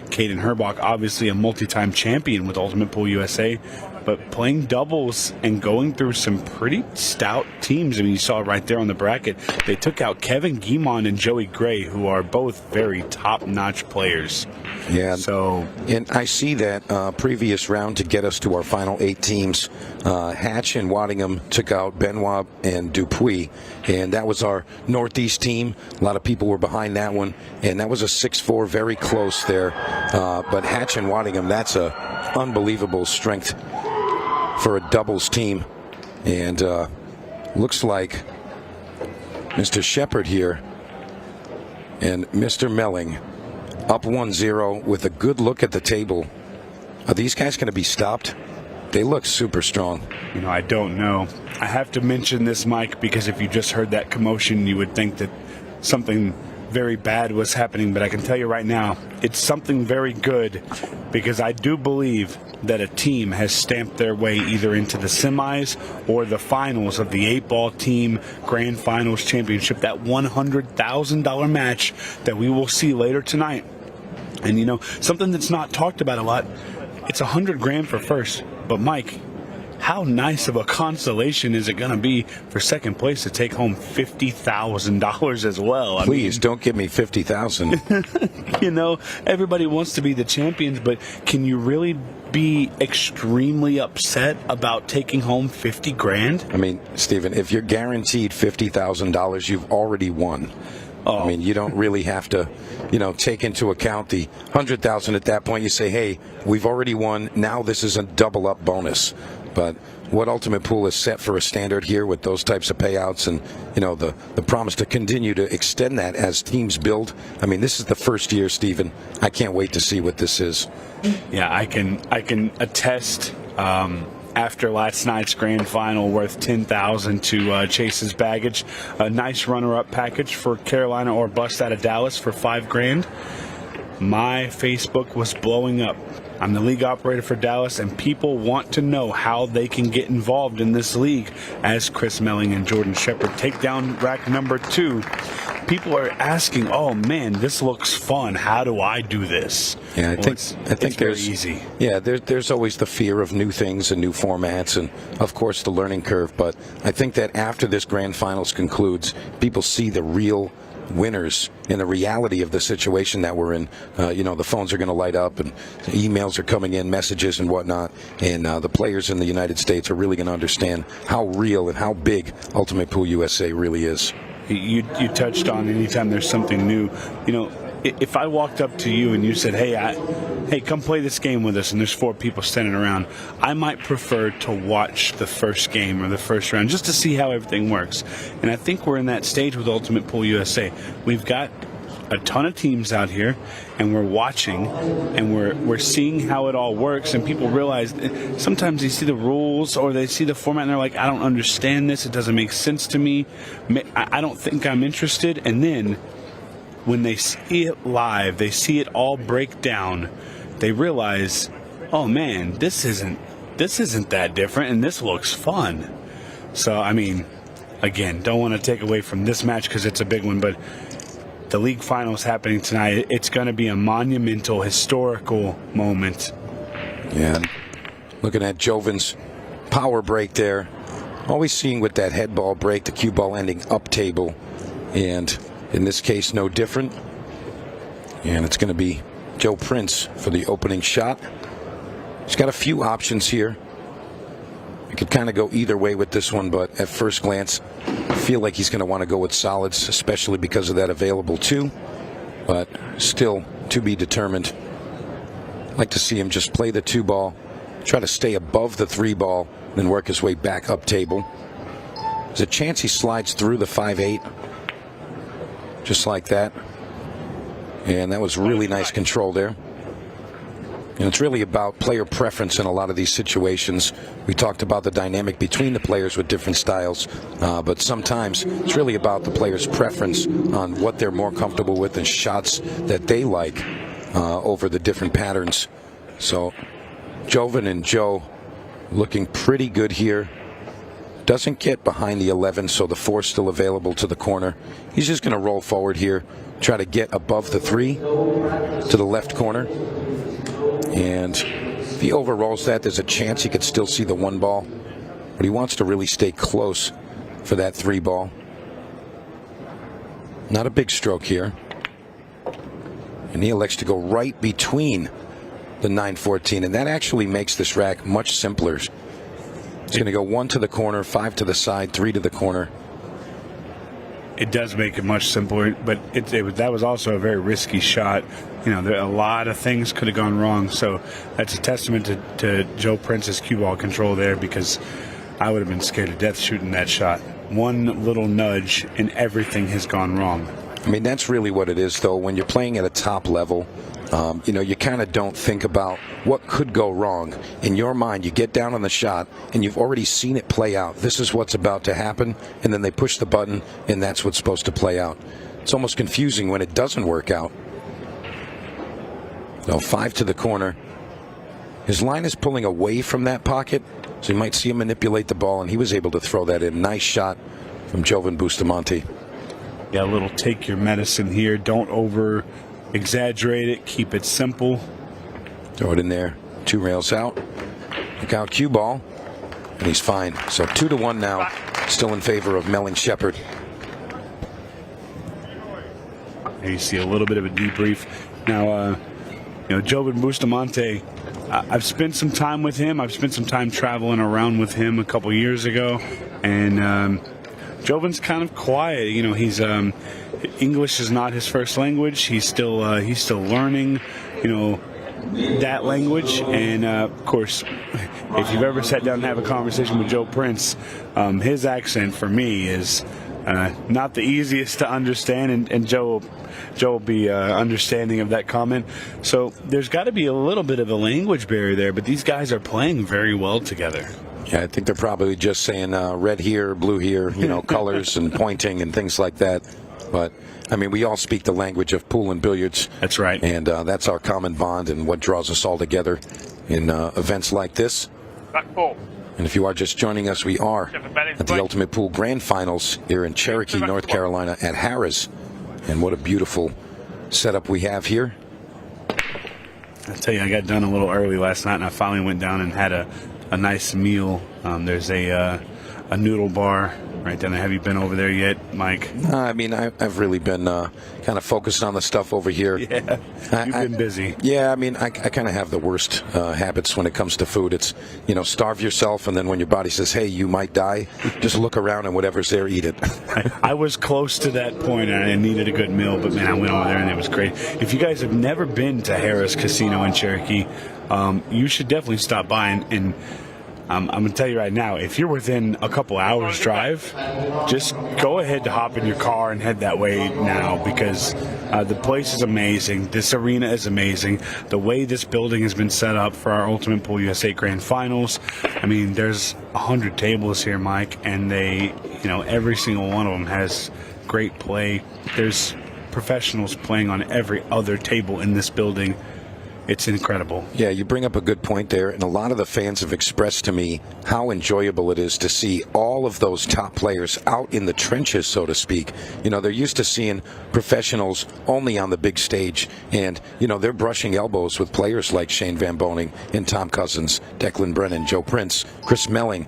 Caden HERRBACH, obviously a multi-time champion with Ultimate Pool USA, but playing doubles and going through some pretty stout teams. I mean, you saw right there on the bracket, they took out Kevin Guimond and Joey Gray, who are both very top-notch players. Yeah. So, and I see that previous round to get us to our final 8 teams. Hatch and Waddingham took out Benoit and Dupuis, and that was our Northeast team. A lot of people were behind that one, and that was a 6-4, very close there. But Hatch and Waddingham, that's a unbelievable strength for a doubles team. And looks like Mr. Shepard here And Mr. Melling up 1-0 with a good look at the table. Are these guys going to be stopped? They look super strong. You know, I don't know. I have to mention this, Mike, because if you just heard that commotion, you would think that something very bad was happening. But I can tell you right now, it's something very good, because I do believe that a team has stamped their way either into the semis or the finals of the 8-ball team grand finals championship, that $100,000 match that we will see later tonight. And, you know, something that's not talked about a lot, it's $100,000 for first. But, Mike, how nice of a consolation is it going to be for second place to take home $50,000 as well? Please don't give me $50,000. You know, everybody wants to be the champions, but can you really be extremely upset about taking home $50,000? I mean, Stephen, if you're guaranteed $50,000, you've already won. Oh. I mean, you don't really have to, you know, take into account the $100,000 at that point. You say, hey, we've already won. Now this is a double-up bonus. But what Ultimate Pool is set for a standard here with those types of payouts, and, you know, the promise to continue to extend that as teams build. I mean, this is the first year, Stephen. I can't wait to see what this is. Yeah, I can attest. After last night's grand final, worth $10,000 to Chase's baggage, a nice runner-up package for Carolina or bust out of Dallas for $5,000. My Facebook was blowing up. I'm the league operator for Dallas, and people want to know how they can get involved in this league as Chris Melling and Jordan Shepard take down rack number 2. People are asking, oh man, this looks fun. How do I do this? Yeah, I think it's very easy. Yeah, there's always the fear of new things and new formats, and of course the learning curve. But I think that after this grand finals concludes, people see the real winners in the reality of the situation that we're in. You know, the phones are going to light up, and emails are coming in, messages and whatnot, and the players in the United States are really going to understand how real and how big Ultimate Pool USA really is. You touched on anytime there's something new. You know, if I walked up to you and you said, hey, come play this game with us, and there's 4 people standing around, I might prefer to watch the first game or the first round just to see how everything works. And I think we're in that stage with Ultimate Pool USA. We've got a ton of teams out here, and we're watching, and we're seeing how it all works, and people realize sometimes they see the rules or they see the format and they're like, I don't understand this, it doesn't make sense to me, I don't think I'm interested. And then when they see it live, they see it all break down, they realize, oh man, this isn't that different, and this looks fun. So I mean, again, don't want to take away from this match because it's a big one, but the league finals happening tonight, it's going to be a monumental, historical moment. Yeah, looking at Jovin's power break there. Always seeing with that head ball break, the cue ball ending up table. And in this case, no different. And it's going to be Joe Prince for the opening shot. He's got a few options here. You could kind of go either way with this one, but at first glance, I feel like he's going to want to go with solids, especially because of that available 2. But still to be determined. I'd like to see him just play the 2 ball, try to stay above the 3 ball, then work his way back up table. There's a chance he slides through the 5-8, just like that. And that was really nice control there. And it's really about player preference in a lot of these situations. We talked about the dynamic between the players with different styles, but sometimes it's really about the player's preference on what they're more comfortable with and shots that they like over the different patterns. So Jovin and Joe looking pretty good here. Doesn't get behind the 11, so the 4's still available to the corner. He's just going to roll forward here, try to get above the 3 to the left corner. And if he overrolls that, there's a chance he could still see the 1 ball. But he wants to really stay close for that 3 ball. Not a big stroke here. And he elects to go right between the 9-14. And that actually makes this rack much simpler. It's going to go 1 to the corner, 5 to the side, 3 to the corner. It does make it much simpler, but that was also a very risky shot. You know, a lot of things could have gone wrong. So that's a testament to Joe Prince's cue ball control there, because I would have been scared to death shooting that shot. One little nudge and everything has gone wrong. I mean, that's really what it is, though. When you're playing at a top level, you know, you kind of don't think about what could go wrong. In your mind, you get down on the shot, and you've already seen it play out. This is what's about to happen, and then they push the button, and that's what's supposed to play out. It's almost confusing when it doesn't work out. So 5 to the corner. His line is pulling away from that pocket, so you might see him manipulate the ball, and he was able to throw that in. Nice shot from Jovan Bustamante. Yeah, a little take your medicine here. Don't over exaggerate it. Keep it simple. Throw it in there. 2 rails out. Look out, cue ball. And he's fine. So 2-1 now. Still in favor of Melling Shepherd. There you see a little bit of a debrief. Now, you know, Jovan Bustamante, I've spent some time with him. I've spent some time traveling around with him a couple years ago. And Jovan's kind of quiet. You know, he's English is not his first language. He's still learning, you know, that language. And of course, if you've ever sat down and have a conversation with Joe Prince, his accent for me is not the easiest to understand, and Joe will be understanding of that comment. So there's got to be a little bit of a language barrier there, but these guys are playing very well together. Yeah, I think they're probably just saying red here, blue here, you know, colors and pointing and things like that. But, I mean, we all speak the language of pool and billiards. That's right. And that's our common bond and what draws us all together in events like this. Back 4. And if you are just joining us, we are at the Ultimate Pool Grand Finals here in Cherokee, North Carolina at Harrah's. And what a beautiful setup we have here. I tell you, I got done a little early last night, and I finally went down and had a nice meal. There's a noodle bar right down there. Have you been over there yet, Mike? I mean, I've really been kind of focused on the stuff over here. Yeah, you've been busy. Yeah, I mean, I kind of have the worst habits when it comes to food. It's, you know, starve yourself, and then when your body says, hey, you might die, just look around and whatever's there, eat it. I was close to that point, and I needed a good meal, but, man, I went over there, and it was great. If you guys have never been to Harrah's Casino in Cherokee, you should definitely stop by, and I'm going to tell you right now, if you're within a couple hours drive, just go ahead to hop in your car and head that way now, because the place is amazing. This arena is amazing. The way this building has been set up for our Ultimate Pool USA Grand Finals, I mean, there's 100 tables here, Mike, and they, you know, every single one of them has great play. There's professionals playing on every other table in this building. It's incredible. Yeah, you bring up a good point there, and a lot of the fans have expressed to me how enjoyable it is to see all of those top players out in the trenches, so to speak. You know, they're used to seeing professionals only on the big stage, and, you know, they're brushing elbows with players like Shane Van Boening and Tom Cousins, Declan Brennan, Joe Prince, Chris Melling,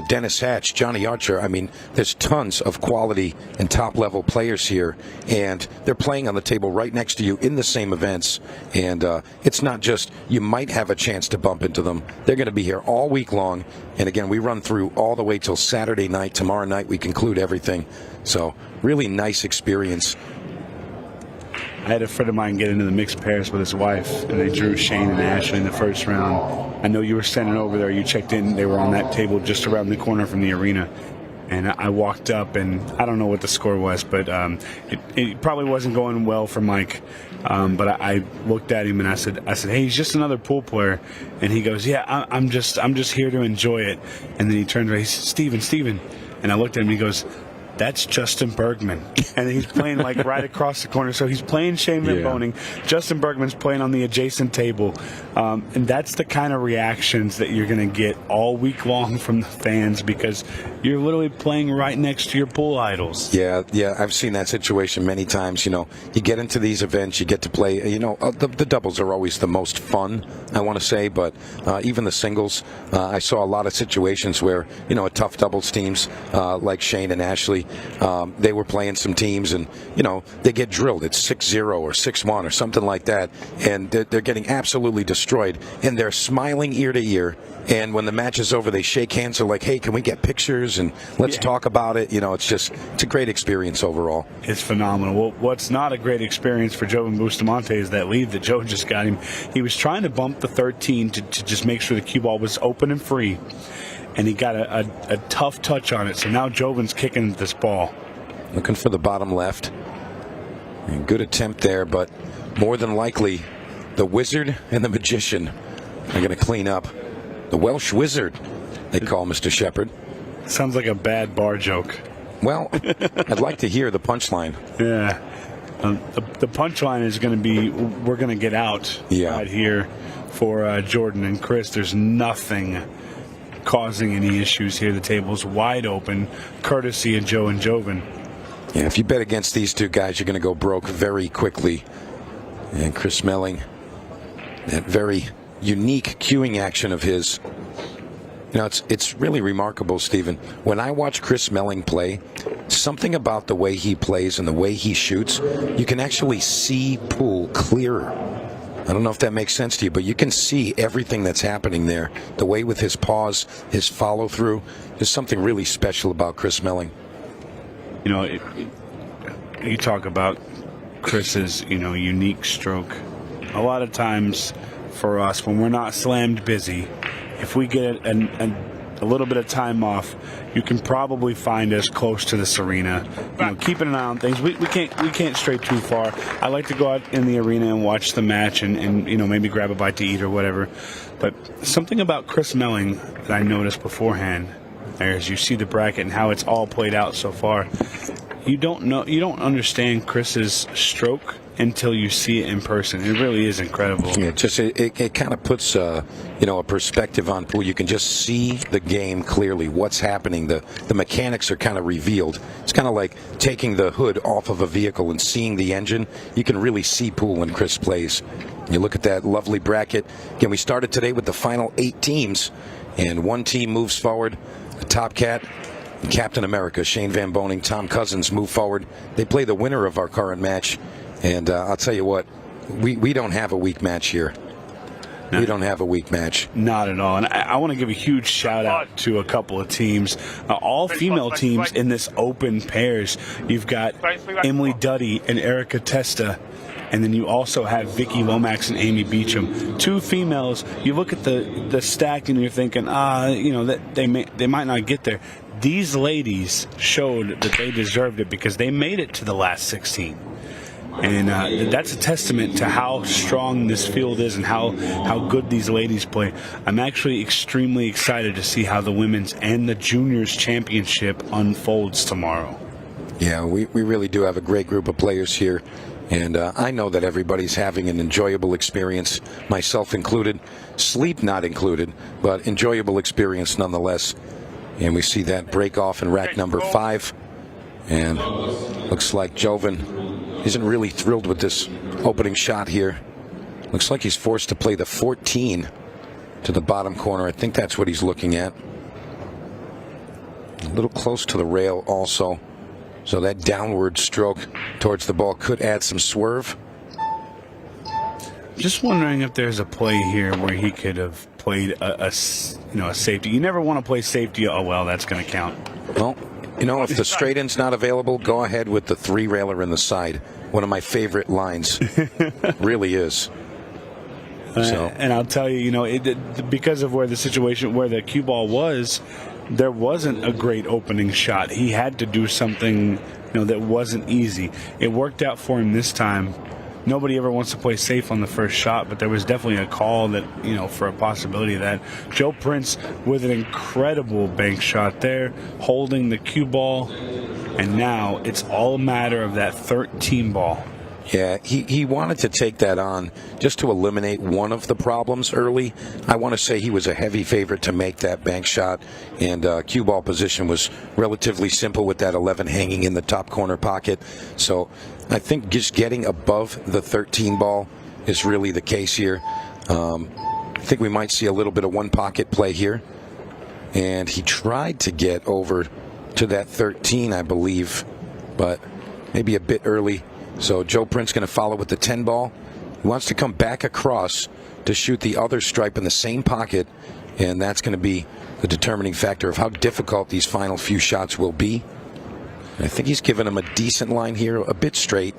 Dennis Hatch, Johnny Archer. I mean, there's tons of quality and top-level players here, and they're playing on the table right next to you in the same events, and it's not just you might have a chance to bump into them. They're going to be here all week long. And again, we run through all the way till Saturday night. Tomorrow night we conclude everything. So really nice experience. I had a friend of mine get into the mixed pairs with his wife, and they drew Shane and Ashley in the first round. I know you were standing over there. You checked in. They were on that table just around the corner from the arena. And I walked up, and I don't know what the score was, but it probably wasn't going well for Mike. But I looked at him and I said, hey, he's just another pool player. And he goes, yeah, I'm just here to enjoy it. And then he turned around, he said, Steven. And I looked at him and he goes, that's Justin Bergman. And he's playing like right across the corner. So he's playing Shane Van Boening. Justin Bergman's playing on the adjacent table. And that's the kind of reactions that you're going to get all week long from the fans, because you're literally playing right next to your pool idols. Yeah, I've seen that situation many times. You know, you get into these events, you get to play, you know, the doubles are always the most fun, I want to say, but even the singles, I saw a lot of situations where, you know, a tough doubles teams like Shane and Ashley, they were playing some teams, and, you know, they get drilled. It's 6-0 or 6-1 or something like that, and they're getting absolutely destroyed, and they're smiling ear to ear. And when the match is over, they shake hands. They're like, hey, can we get pictures and let's talk about it? You know, it's a great experience overall. It's phenomenal. Well, what's not a great experience for Jovan Bustamante is that lead that Joe just got him. He was trying to bump the 13 to just make sure the cue ball was open and free, and he got a tough touch on it. So now Jovan's kicking this ball. Looking for the bottom left. And good attempt there, but more than likely, the wizard and the magician are going to clean up. The Welsh wizard, they call Mr. Shepard. Sounds like a bad bar joke. Well, I'd like to hear the punchline. Yeah. The punchline is going to be, we're going to get out right here for Jordan and Chris. There's nothing causing any issues here. The table's wide open, courtesy of Joe and Joven. Yeah, if you bet against these two guys, you're going to go broke very quickly. And Chris Melling, that very unique cueing action of his. You know, it's really remarkable, Stephen. When I watch Chris Melling play, something about the way he plays and the way he shoots, you can actually see pool clearer. I don't know if that makes sense to you, but you can see everything that's happening there. The way with his pause, his follow-through. There's something really special about Chris Melling. You know, you talk about Chris's, unique stroke. A lot of times for us, when we're not slammed busy, if we get a little bit of time off, you can probably find us close to this arena. Keeping an eye on things. We can't stray too far. I like to go out in the arena and watch the match and maybe grab a bite to eat or whatever. But something about Chris Melling that I noticed beforehand, as you see the bracket and how it's all played out so far, you don't understand Chris's stroke until you see it in person. It really is incredible. Yeah, it kind of puts a perspective on pool. You can just see the game clearly. What's happening? The mechanics are kind of revealed. It's kind of like taking the hood off of a vehicle and seeing the engine. You can really see pool when Chris plays. You look at that lovely bracket. Again, we started today with the final 8 teams, and one team moves forward. The Top Cat, Captain America, Shane Van Boening, Tom Cousins move forward. They play the winner of our current match. And I'll tell you what, we don't have a weak match here. No. We don't have a weak match. Not at all. And I want to give a huge shout out to a couple of teams. All female teams in this open pairs. You've got Emily Duddy and Erica Testa. And then you also have Vicky Lomax and Amy Beecham. 2 females. You look at the stack and you're thinking, that they might not get there. These ladies showed that they deserved it because they made it to the last 16. And that's a testament to how strong this field is and how good these ladies play. I'm actually extremely excited to see how the women's and the juniors championship unfolds tomorrow. Yeah, we really do have a great group of players here. And I know that everybody's having an enjoyable experience, myself included. Sleep not included, but enjoyable experience nonetheless. And we see that break off in rack number 5. And looks like Joven isn't really thrilled with this opening shot here. Looks like he's forced to play the 14 to the bottom corner. I think that's what he's looking at. A little close to the rail also. So that downward stroke towards the ball could add some swerve. Just wondering if there's a play here where he could have played a safety. You never want to play safety. Oh, well, that's going to count. Well, if the straight end's not available, go ahead with the 3-railer in the side. One of my favorite lines. Really is. And I'll tell you, because of where the cue ball was, there wasn't a great opening shot. He had to do something, that wasn't easy. It worked out for him this time. Nobody ever wants to play safe on the first shot, but there was definitely a call that, for a possibility of that. Joe Prince with an incredible bank shot there, holding the cue ball, and now it's all a matter of that 13 ball. Yeah, he wanted to take that on just to eliminate one of the problems early. I want to say he was a heavy favorite to make that bank shot, and cue ball position was relatively simple with that 11 hanging in the top corner pocket. So I think just getting above the 13 ball is really the case here. I think we might see a little bit of one pocket play here. And he tried to get over to that 13, I believe, but maybe a bit early. So Joe Prince going to follow with the 10 ball. He wants to come back across to shoot the other stripe in the same pocket, and that's going to be the determining factor of how difficult these final few shots will be. And I think he's given him a decent line here, a bit straight,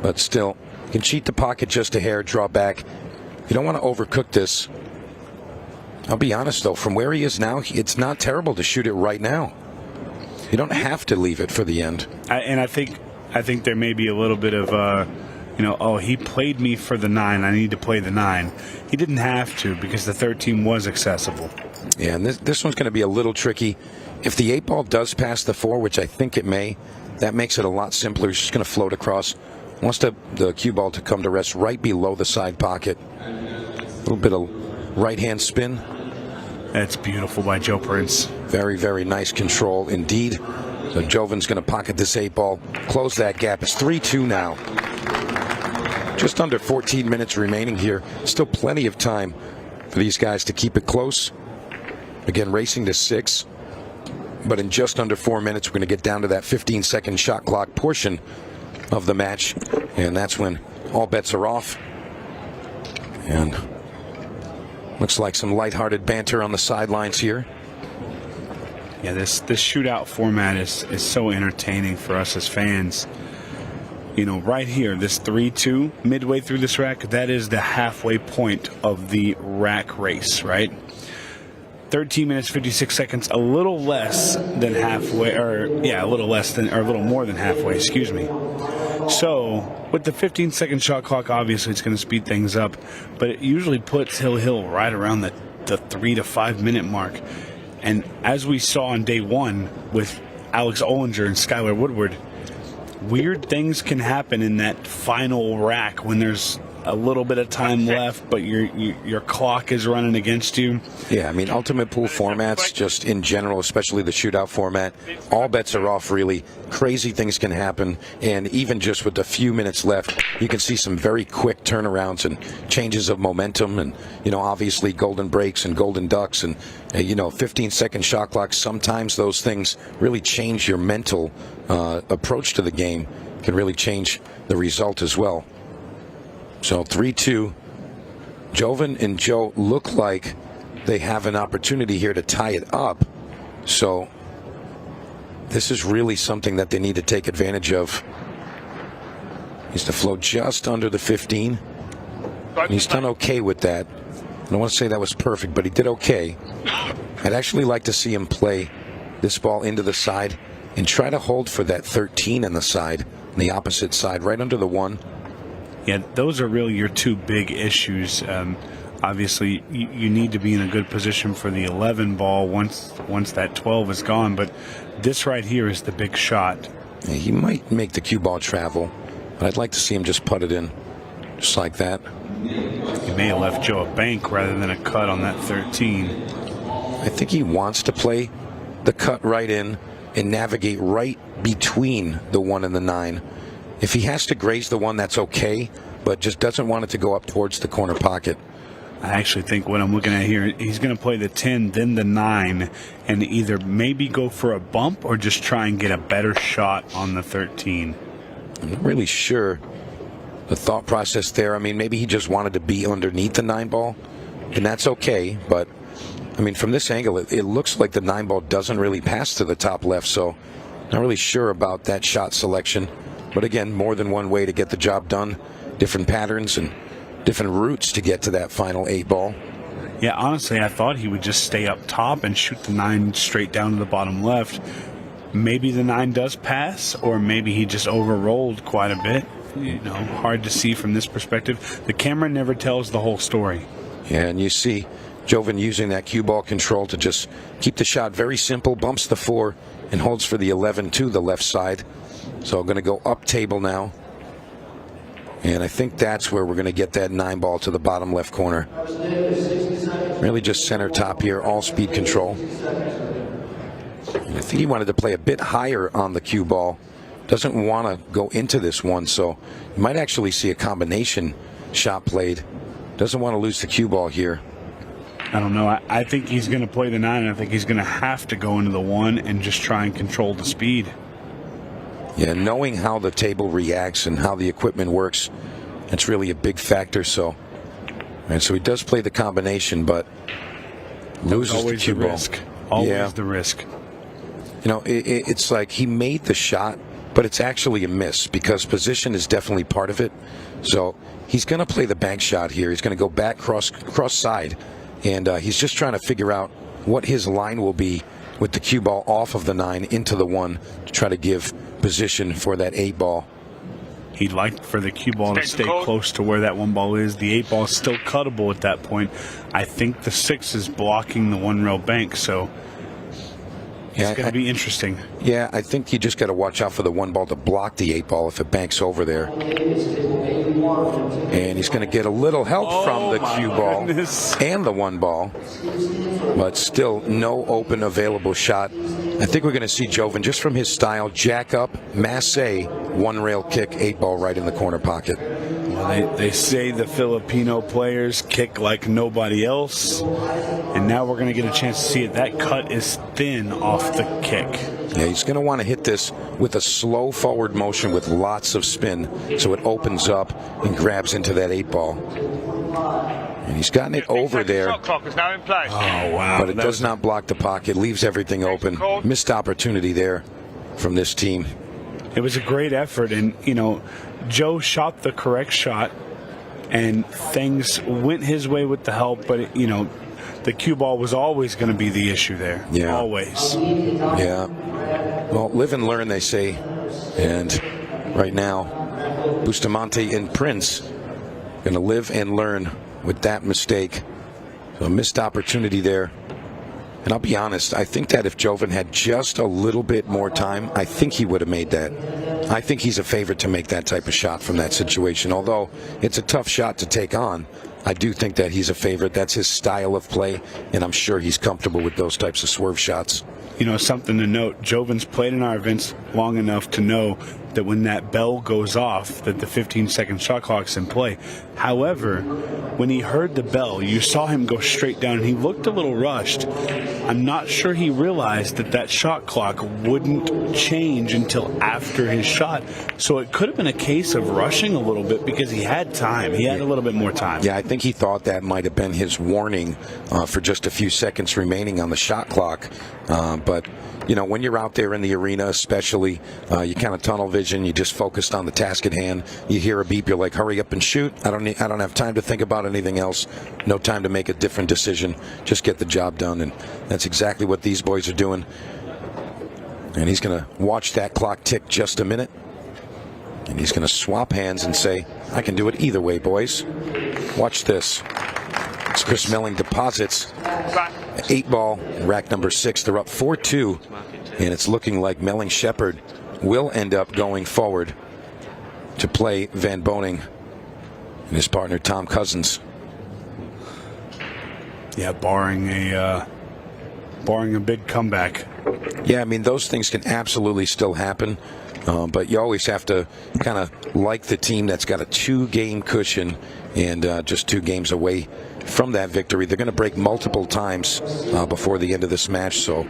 but still, you can cheat the pocket just a hair, draw back. You don't want to overcook this. I'll be honest, though, from where he is now, it's not terrible to shoot it right now. You don't have to leave it for the end. I think I think there may be a little bit of, oh, he played me for the 9. I need to play the 9. He didn't have to because the 13 was accessible. Yeah, and this one's going to be a little tricky. If the 8 ball does pass the 4, which I think it may, that makes it a lot simpler. It's just going to float across. Wants the cue ball to come to rest right below the side pocket. A little bit of right-hand spin. That's beautiful by Joe Prince. Very, very nice control indeed. So Jovin's going to pocket this 8 ball, close that gap. It's 3-2 now. Just under 14 minutes remaining here. Still plenty of time for these guys to keep it close. Again, racing to 6. But in just under 4 minutes, we're going to get down to that 15-second shot clock portion of the match. And that's when all bets are off. And looks like some lighthearted banter on the sidelines here. Yeah, this shootout format is so entertaining for us as fans. Right here, this 3-2, midway through this rack, that is the halfway point of the rack race, right? 13 minutes, 56 seconds, a little less than halfway, a little more than halfway, excuse me. So, with the 15-second shot clock, obviously it's going to speed things up, but it usually puts Hill right around the 3 to 5 minute mark. And as we saw on day 1 with Alex Ollinger and Skylar Woodward, weird things can happen in that final rack when there's a little bit of time left, but your clock is running against you. Yeah, I mean, Ultimate Pool formats, just in general, especially the shootout format, all bets are off, really. Crazy things can happen, and even just with a few minutes left, you can see some very quick turnarounds and changes of momentum, and, obviously golden breaks and golden ducks, and, 15-second shot clocks. Sometimes those things really change your mental approach to the game, can really change the result as well. So 3-2. Joven and Joe look like they have an opportunity here to tie it up. So this is really something that they need to take advantage of. He's to float just under the 15. And he's done okay with that. I don't want to say that was perfect, but he did okay. I'd actually like to see him play this ball into the side and try to hold for that 13 on the side, on the opposite side, right under the 1. Yeah, those are really your two big issues. Obviously, you need to be in a good position for the 11 ball once that 12 is gone. But this right here is the big shot. Yeah, he might make the cue ball travel, but I'd like to see him just put it in, just like that. He may have left Joe a bank rather than a cut on that 13. I think he wants to play the cut right in and navigate right between the 1 and the 9. If he has to graze the 1, that's okay, but just doesn't want it to go up towards the corner pocket. I actually think what I'm looking at here, he's going to play the 10, then the 9, and either maybe go for a bump or just try and get a better shot on the 13. I'm not really sure the thought process there. I mean, maybe he just wanted to be underneath the 9 ball, and that's okay, but I mean, from this angle, it looks like the 9 ball doesn't really pass to the top left, so not really sure about that shot selection. But again, more than one way to get the job done. Different patterns and different routes to get to that final 8 ball. Yeah, honestly, I thought he would just stay up top and shoot the 9 straight down to the bottom left. Maybe the 9 does pass, or maybe he just overrolled quite a bit. Hard to see from this perspective. The camera never tells the whole story. Yeah, and you see Joven using that cue ball control to just keep the shot very simple, bumps the 4, and holds for the 11 to the left side. So I'm going to go up table now. And I think that's where we're going to get that 9 ball to the bottom left corner. Really just center top here, all speed control. And I think he wanted to play a bit higher on the cue ball. Doesn't want to go into this one, so you might actually see a combination shot played. Doesn't want to lose the cue ball here. I don't know. I think he's going to play the 9, and I think he's going to have to go into the 1 and just try and control the speed. Yeah, knowing how the table reacts and how the equipment works, that's really a big factor. So he does play the combination, but loses the cue ball. Risk. Always the risk. It's like he made the shot, but it's actually a miss because position is definitely part of it. So he's going to play the bank shot here. He's going to go back cross side, and he's just trying to figure out what his line will be with the cue ball off of the 9 into the 1 to try to give position for that 8 ball. He'd like for the cue ball to stay close to where that 1 ball is. The 8 ball is still cuttable at that point. I think the 6 is blocking the 1 rail bank, so it's going to be interesting. Yeah, I think you just got to watch out for the 1 ball to block the 8 ball if it banks over there. And he's going to get a little help from the cue ball and the 1 ball, but still no open available shot. I think we're going to see Jovan, just from his style, jack up, masse, 1 rail kick, 8 ball right in the corner pocket. Well, they say the Filipino players kick like nobody else, and now we're going to get a chance to see it. That cut is thin off the kick. Yeah, he's going to want to hit this with a slow forward motion with lots of spin, so it opens up and grabs into that 8 ball. And he's gotten it over there. Shot clock is now in place. Oh, wow. But it does not block the pocket, leaves everything open. Missed opportunity there from this team. It was a great effort, and, you know, Joe shot the correct shot, and things went his way with the help, but, you know, the cue ball was always going to be the issue there. Yeah. Always. Yeah. Well, live and learn, they say. And right now, Bustamante and Prince going to live and learn with that mistake. So a missed opportunity there. And I'll be honest, I think that if Jovan had just a little bit more time, I think he would have made that. I think he's a favorite to make that type of shot from that situation. Although it's a tough shot to take on, I do think that he's a favorite. That's his style of play, and I'm sure he's comfortable with those types of swerve shots. You know, something to note, Jovan's played in our events long enough to know that when that bell goes off, that the 15-second shot clock's in play. However, when he heard the bell, you saw him go straight down, and he looked a little rushed. I'm not sure he realized that that shot clock wouldn't change until after his shot. So it could have been a case of rushing a little bit because he had time. He had a little bit more time. Yeah, I think he thought that might have been his warning for just a few seconds remaining on the shot clock. But, you know, when you're out there in the arena especially, you kind of tunnel vision, you just focused on the task at hand. You hear a beep, you're like, hurry up and shoot. I don't have time to think about anything else. No time to make a different decision. Just get the job done, and that's exactly what these boys are doing. And he's going to watch that clock tick just a minute, and he's going to swap hands and say, I can do it either way, boys. Watch this. It's Chris Melling deposits 8 ball in rack number 6. They're up 4-2, and it's looking like Melling Shepherd will end up going forward to play Van Boening and his partner Tom Cousins. Yeah, barring a big comeback. Yeah, I mean, those things can absolutely still happen, but you always have to kind of like the team that's got a 2-game cushion and just 2 games away from that victory. They're going to break multiple times before the end of this match, so,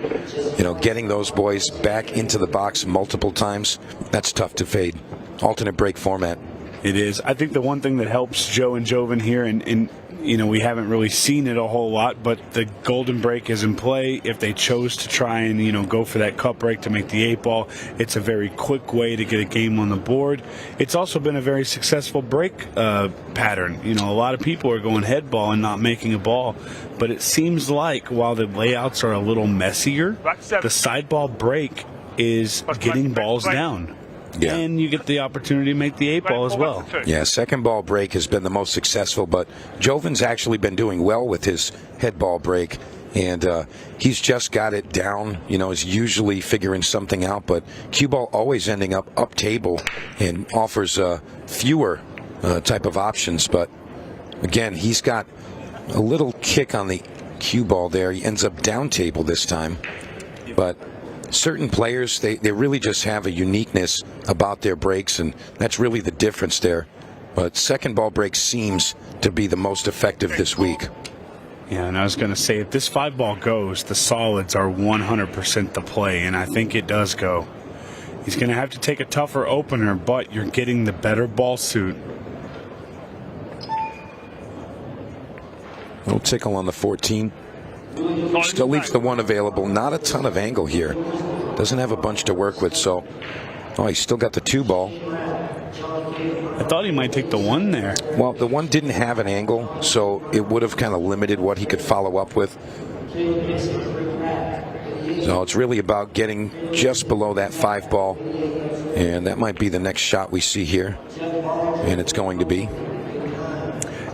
you know, getting those boys back into the box multiple times, that's tough to fade. Alternate break format. It is. I think the one thing that helps Joe and Jovan here, and you know, we haven't really seen it a whole lot, but the golden break is in play. If they chose to try and, you know, go for that cut break to make the 8 ball, it's a very quick way to get a game on the board. It's also been a very successful break pattern. You know, a lot of people are going head ball and not making a ball, but it seems like while the layouts are a little messier, the side ball break is getting balls down. Yeah. And you get the opportunity to make the 8 ball as well. Yeah, second ball break has been the most successful, but Jovan's actually been doing well with his head ball break, and he's just got it down. You know, is usually figuring something out, but cue ball always ending up table and offers fewer type of options. But again, he's got a little kick on the cue ball there. He ends up down table this time, but certain players, they really just have a uniqueness about their breaks, and that's really the difference there. But second ball break seems to be the most effective this week. Yeah, and I was going to say, if this 5 ball goes, the solids are 100% the play, and I think it does go. He's going to have to take a tougher opener, but you're getting the better ball suit. Little tickle on the 14. Still leaves the 1 available. Not a ton of angle here. Doesn't have a bunch to work with, so... Oh, he's still got the 2 ball. I thought he might take the 1 there. Well, the 1 didn't have an angle, so it would have kind of limited what he could follow up with. So it's really about getting just below that 5 ball, and that might be the next shot we see here, and it's going to be.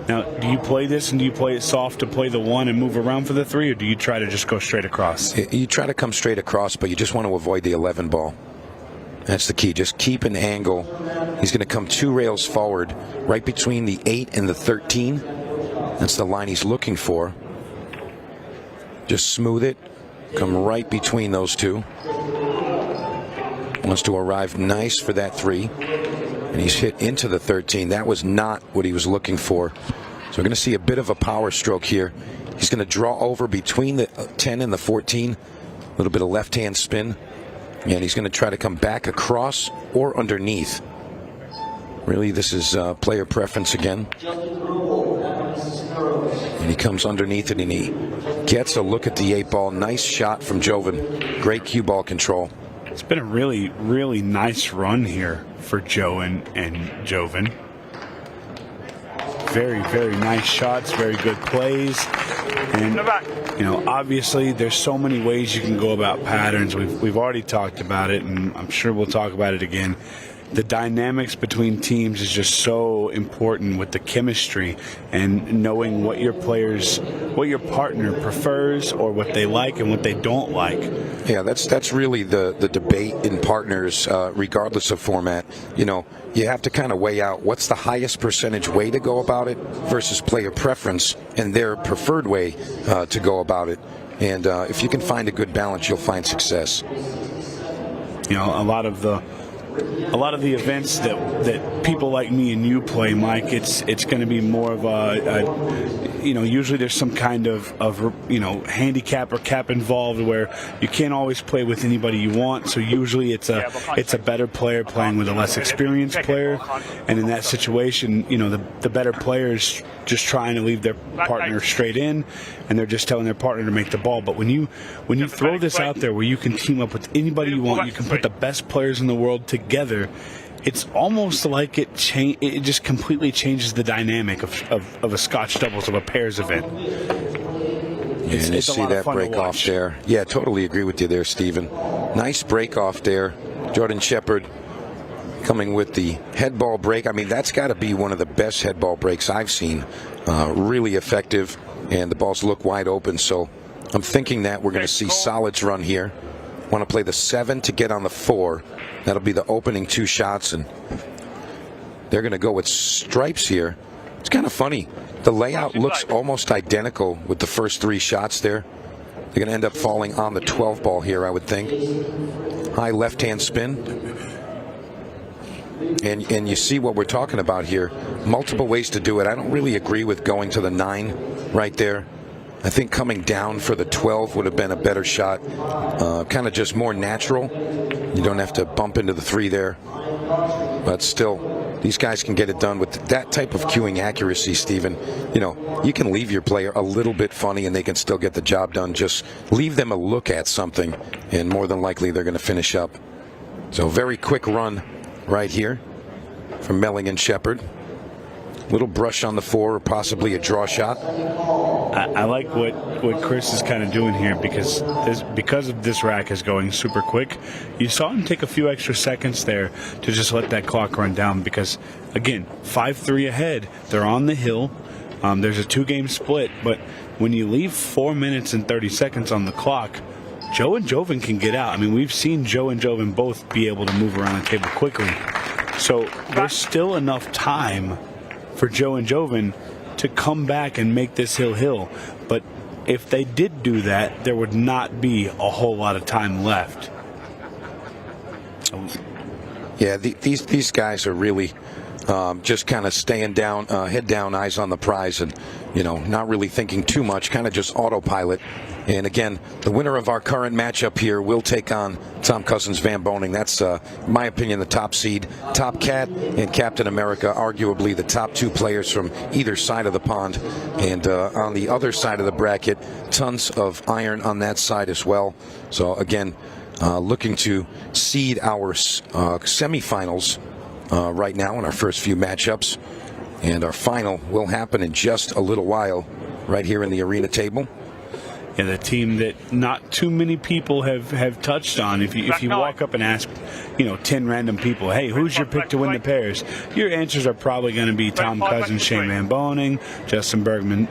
Now, do you play this and do you play it soft to play the 1 and move around for the 3, or do you try to just go straight across? You try to come straight across, but you just want to avoid the 11 ball. That's the key. Just keep an angle. He's going to come 2 rails forward, right between the 8 and the 13. That's the line he's looking for. Just smooth it. Come right between those 2. Wants to arrive nice for that 3. And he's hit into the 13. That was not what he was looking for. So we're going to see a bit of a power stroke here. He's going to draw over between the 10 and the 14. A little bit of left-hand spin. And he's going to try to come back across or underneath. Really, this is player preference again. And he comes underneath it, and he gets a look at the 8 ball. Nice shot from Joven. Great cue ball control. It's been a really, really nice run here for Joe and Joven. Very, very nice shots, very good plays. And, you know, obviously there's so many ways you can go about patterns. We've already talked about it, and I'm sure we'll talk about it again. The dynamics between teams is just so important with the chemistry and knowing what your partner prefers or what they like and what they don't like. Yeah, that's really the debate in partners, regardless of format. You know, you have to kind of weigh out what's the highest percentage way to go about it versus player preference and their preferred way to go about it. And if you can find a good balance, you'll find success. You know, a lot of the events that people like me and you play, Mike, it's going to be more of a you know, usually there's some kind of you know, handicap or cap involved where you can't always play with anybody you want. So usually it's a better player playing with a less experienced player, and in that situation, you know, the better players just trying to leave their partner straight in, and they're just telling their partner to make the ball. But when you throw this out there where you can team up with anybody you want, you can put the best players in the world together, it's almost like it just completely changes the dynamic of a Scotch doubles, of a pairs event. And you see that break off there. Yeah, totally agree with you there, Stephen. Nice break off there. Jordan Shepherd coming with the head ball break. I mean, that's got to be one of the best head ball breaks I've seen. Really effective, and the balls look wide open. So I'm thinking that we're going to see solids run here. Want to play the 7 to get on the 4. That'll be the opening 2 shots, and they're going to go with stripes here. It's kind of funny. The layout looks almost identical with the first 3 shots there. They're going to end up falling on the 12 ball here, I would think. High left-hand spin. And you see what we're talking about here. Multiple ways to do it. I don't really agree with going to the 9 right there. I think coming down for the 12 would have been a better shot. Kind of just more natural. You don't have to bump into the 3 there. But still, these guys can get it done with that type of cueing accuracy, Stephen. You know, you can leave your player a little bit funny and they can still get the job done. Just leave them a look at something, and more than likely they're going to finish up. So very quick run right here from Melling and Shepherd. Little brush on the 4, or possibly a draw shot. I like what Chris is kind of doing here, because of this rack is going super quick. You saw him take a few extra seconds there to just let that clock run down, because again, 5-3 ahead. They're on the hill. There's a 2-game split, but when you leave 4 minutes and 30 seconds on the clock, Joe and Joven can get out. I mean, we've seen Joe and Joven both be able to move around the table quickly. So there's still enough time for Joe and Joven to come back and make this hill. But if they did do that, there would not be a whole lot of time left. Yeah, these guys are really just kind of staying down, head down, eyes on the prize, and not really thinking too much, kind of just autopilot. And again, the winner of our current matchup here will take on Tom Cousins Van Boening. That's, in my opinion, the top seed. Top Cat and Captain America, arguably the top 2 players from either side of the pond. And on the other side of the bracket, tons of iron on that side as well. So again, looking to seed our semifinals right now in our first few matchups. And our final will happen in just a little while right here in the arena table. the team that not too many people have touched on. If you walk up and ask, 10 random people, hey, who's your pick to win the pairs? Your answers are probably going to be Tom Cousins, Shane Van Boening, Justin Bergman,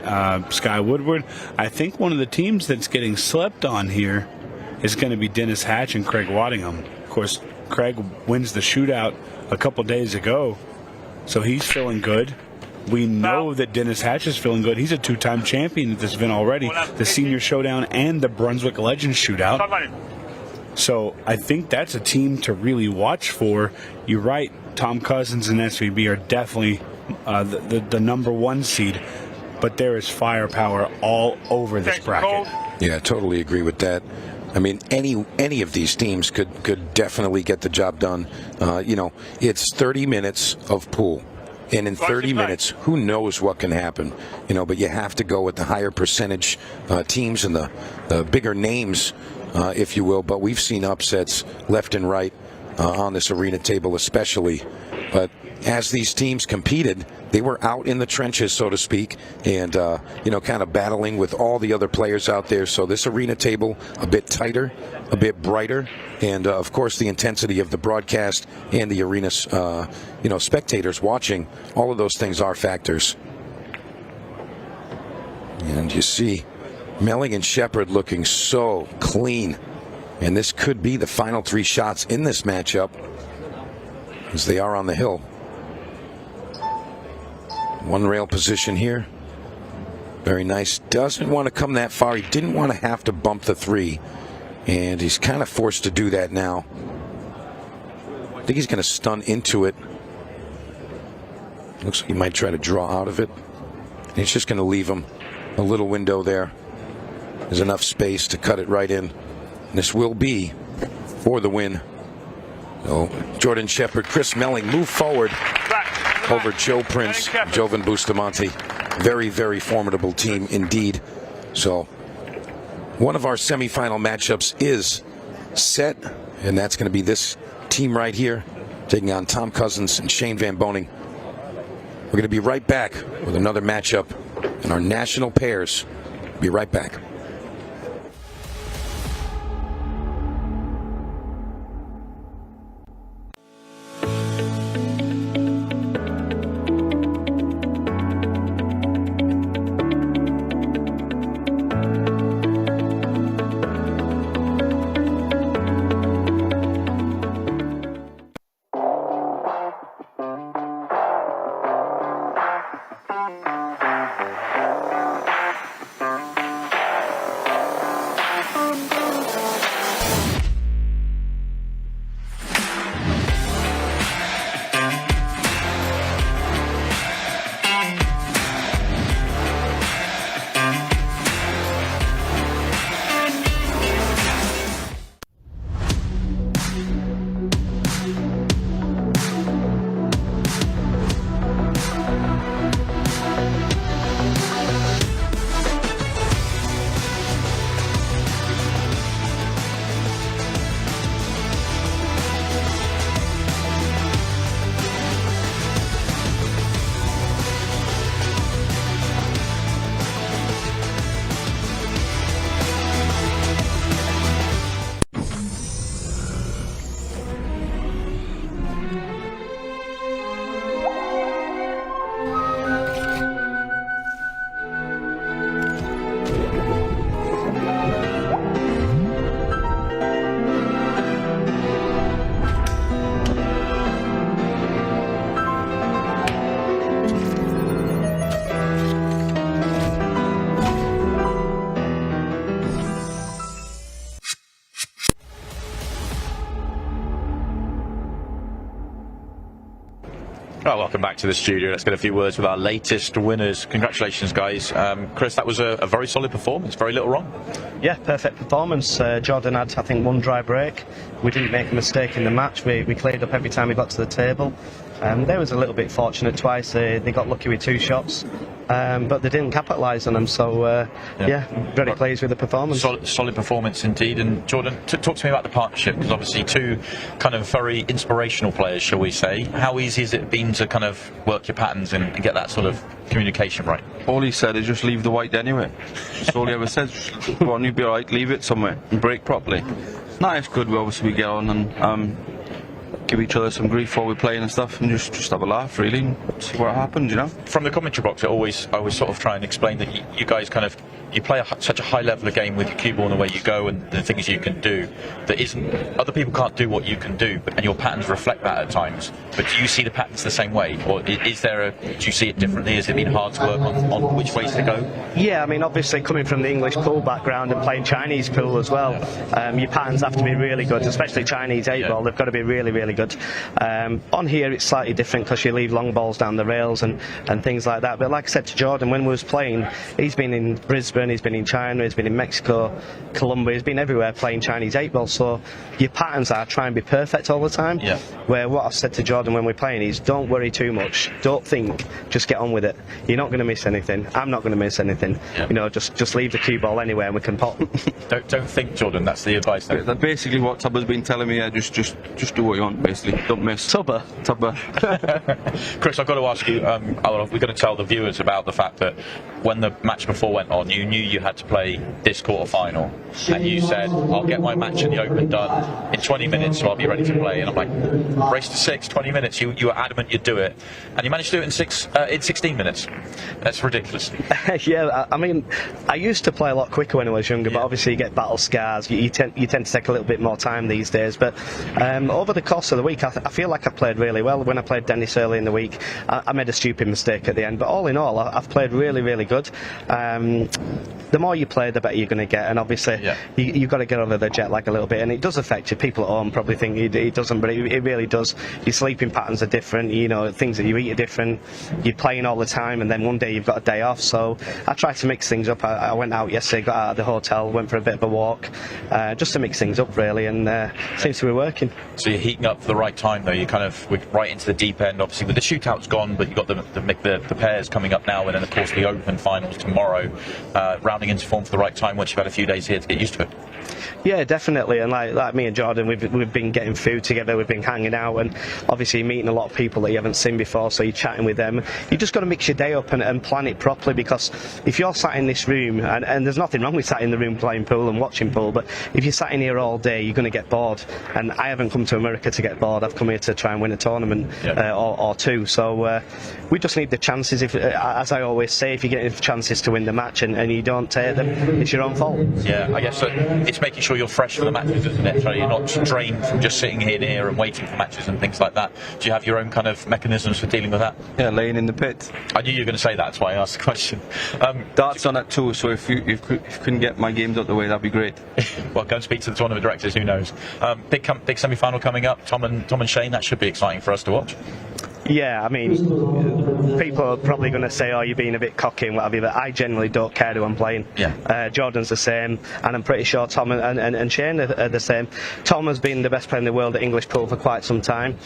Sky Woodward. I think one of the teams that's getting slept on here is going to be Dennis Hatch and Craig Waddingham. Of course, Craig wins the shootout a couple days ago, so he's feeling good. We know that Dennis Hatch is feeling good. He's a 2-time champion at this event already, the Senior Showdown and the Brunswick Legends Shootout. So I think that's a team to really watch for. You're right, Tom Cousins and SVB are definitely the number 1 seed, but there is firepower all over this bracket. Yeah, I totally agree with that. I mean, any of these teams could definitely get the job done. It's 30 minutes of pool. And in 30 minutes, who knows what can happen, but you have to go with the higher percentage teams and the bigger names, if you will. But we've seen upsets left and right on this arena table especially. But as these teams competed, they were out in the trenches, so to speak, and, kind of battling with all the other players out there. So this arena table, a bit tighter, a bit brighter, and, of course, the intensity of the broadcast and the arena, spectators watching, all of those things are factors. And you see Melling and Shepard looking so clean. And this could be the final 3 shots in this matchup as they are on the hill. 1 rail position here. Very nice. Doesn't want to come that far. He didn't want to have to bump the 3. And he's kind of forced to do that now. I think he's going to stun into it. Looks like he might try to draw out of it. And he's just going to leave him a little window there. There's enough space to cut it right in. And this will be for the win. So Jordan Shepard, Chris Melling move forward over Joe Prince, Jovan Bustamante. Very, very formidable team indeed. So one of our semifinal matchups is set, and that's going to be this team right here taking on Tom Cousins and Shane Van Boening. We're going to be right back with another matchup in our national pairs. Be right back. Well, welcome back to the studio. Let's get a few words with our latest winners. Congratulations, guys. Chris, that was a very solid performance. Very little wrong. Yeah, perfect performance. Jordan had, I think, 1 dry break. We didn't make a mistake in the match. We cleared up every time we got to the table. They was a little bit fortunate twice. They got lucky with 2 shots, but they didn't capitalise on them. So very pleased with the performance. Solid performance indeed. And Jordan, talk to me about the partnership, because obviously 2 kind of very inspirational players, shall we say. How easy has it been to kind of work your patterns and get that sort of communication right? All he said is just leave the white anywhere. That's all he ever says. Just go on, you'll be alright, leave it somewhere and break properly. Nah, it's good. We get on and give each other some grief while we're playing and stuff, and just have a laugh, really, and see what happens, you know. From the commentary box, I always sort of try and explain that you guys kind of, you play such a high level of game with your cue ball and the way you go and the things you can do that other people can't do what you can do, and your patterns reflect that at times. But do you see the patterns the same way, or do you see it differently? Has it been hard to work on which ways to go? Yeah, I mean, obviously coming from the English pool background and playing Chinese pool as well, your patterns have to be really good, especially Chinese 8-ball. They've got to be really, really good. On here it's slightly different because you leave long balls down the rails and things like that. But like I said to Jordan, when we was playing, he's been in Brisbane, he's been in China, he's been in Mexico, Colombia, he's been everywhere playing Chinese 8-ball. So your patterns are try and be perfect all the time. Yeah. Where what I've said to Jordan when we're playing is don't worry too much, don't think, just get on with it. You're not going to miss anything. I'm not going to miss anything. Yeah. You know, just leave the cue ball anywhere and we can pop. don't think, Jordan. That's the advice. That's basically what Tubber's been telling me. Just do what you want, basically. Don't miss. Tubber. Chris, I've got to ask you, we're going to tell the viewers about the fact that when the match before went on, you knew you had to play this quarter-final, and you said, I'll get my match in the Open done in 20 minutes, so I'll be ready to play. And I'm like, race to 6, 20 minutes, you were adamant you'd do it, and you managed to do it in 16 minutes. That's ridiculous. Yeah, I mean, I used to play a lot quicker when I was younger, but obviously you get battle scars, you tend to take a little bit more time these days. But over the course of the week, I feel like I played really well. When I played Dennis early in the week, I made a stupid mistake at the end, but all in all, I've played really, really good. The more you play, the better you're going to get, and obviously you've got to get over the jet lag a little bit, and it does affect you. People at home probably think it doesn't, but it really does. Your sleeping patterns are different, you know, things that you eat are different, you're playing all the time, and then one day you've got a day off. So I try to mix things up. I went out yesterday, got out of the hotel, went for a bit of a walk, just to mix things up really, and seems to be working. So you're heating up for the right time though. You kind of we're right into the deep end, obviously with the shootout's gone, but you've got the pairs coming up now, and then of course the Open finals tomorrow, rounding into form for the right time once you've had a few days here to get used to it. Yeah, definitely, and like me and Jordan, we've been getting food together, we've been hanging out, and obviously meeting a lot of people that you haven't seen before, so you're chatting with them. You just got to mix your day up and plan it properly, because if you're sat in this room, and there's nothing wrong with sat in the room playing pool and watching pool, but if you're sat in here all day, you're going to get bored, and I haven't come to America to get bored. I've come here to try and win a tournament or two, so we just need the chances. As I always say, if you get chances to win the match and you don't take them, it's your own fault. Yeah, I guess it's making sure you're fresh for the matches, isn't it? So you're not drained from just sitting here and waiting for matches and things like that. Do you have your own kind of mechanisms for dealing with that? Yeah, laying in the pit. I knew you were going to say that, that's why I asked the question. Darts on it too, so if you couldn't get my games out the way, that'd be great. Well, go and speak to the tournament directors, who knows. Big semi-final coming up, Tom and Shane, that should be exciting for us to watch. Yeah, I mean, people are probably going to say, oh, you're being a bit cocky and what have you, but I generally don't care who I'm playing. Yeah. Jordan's the same, and I'm pretty sure Tom and Shane are the same. Tom has been the best player in the world at English pool for quite some time.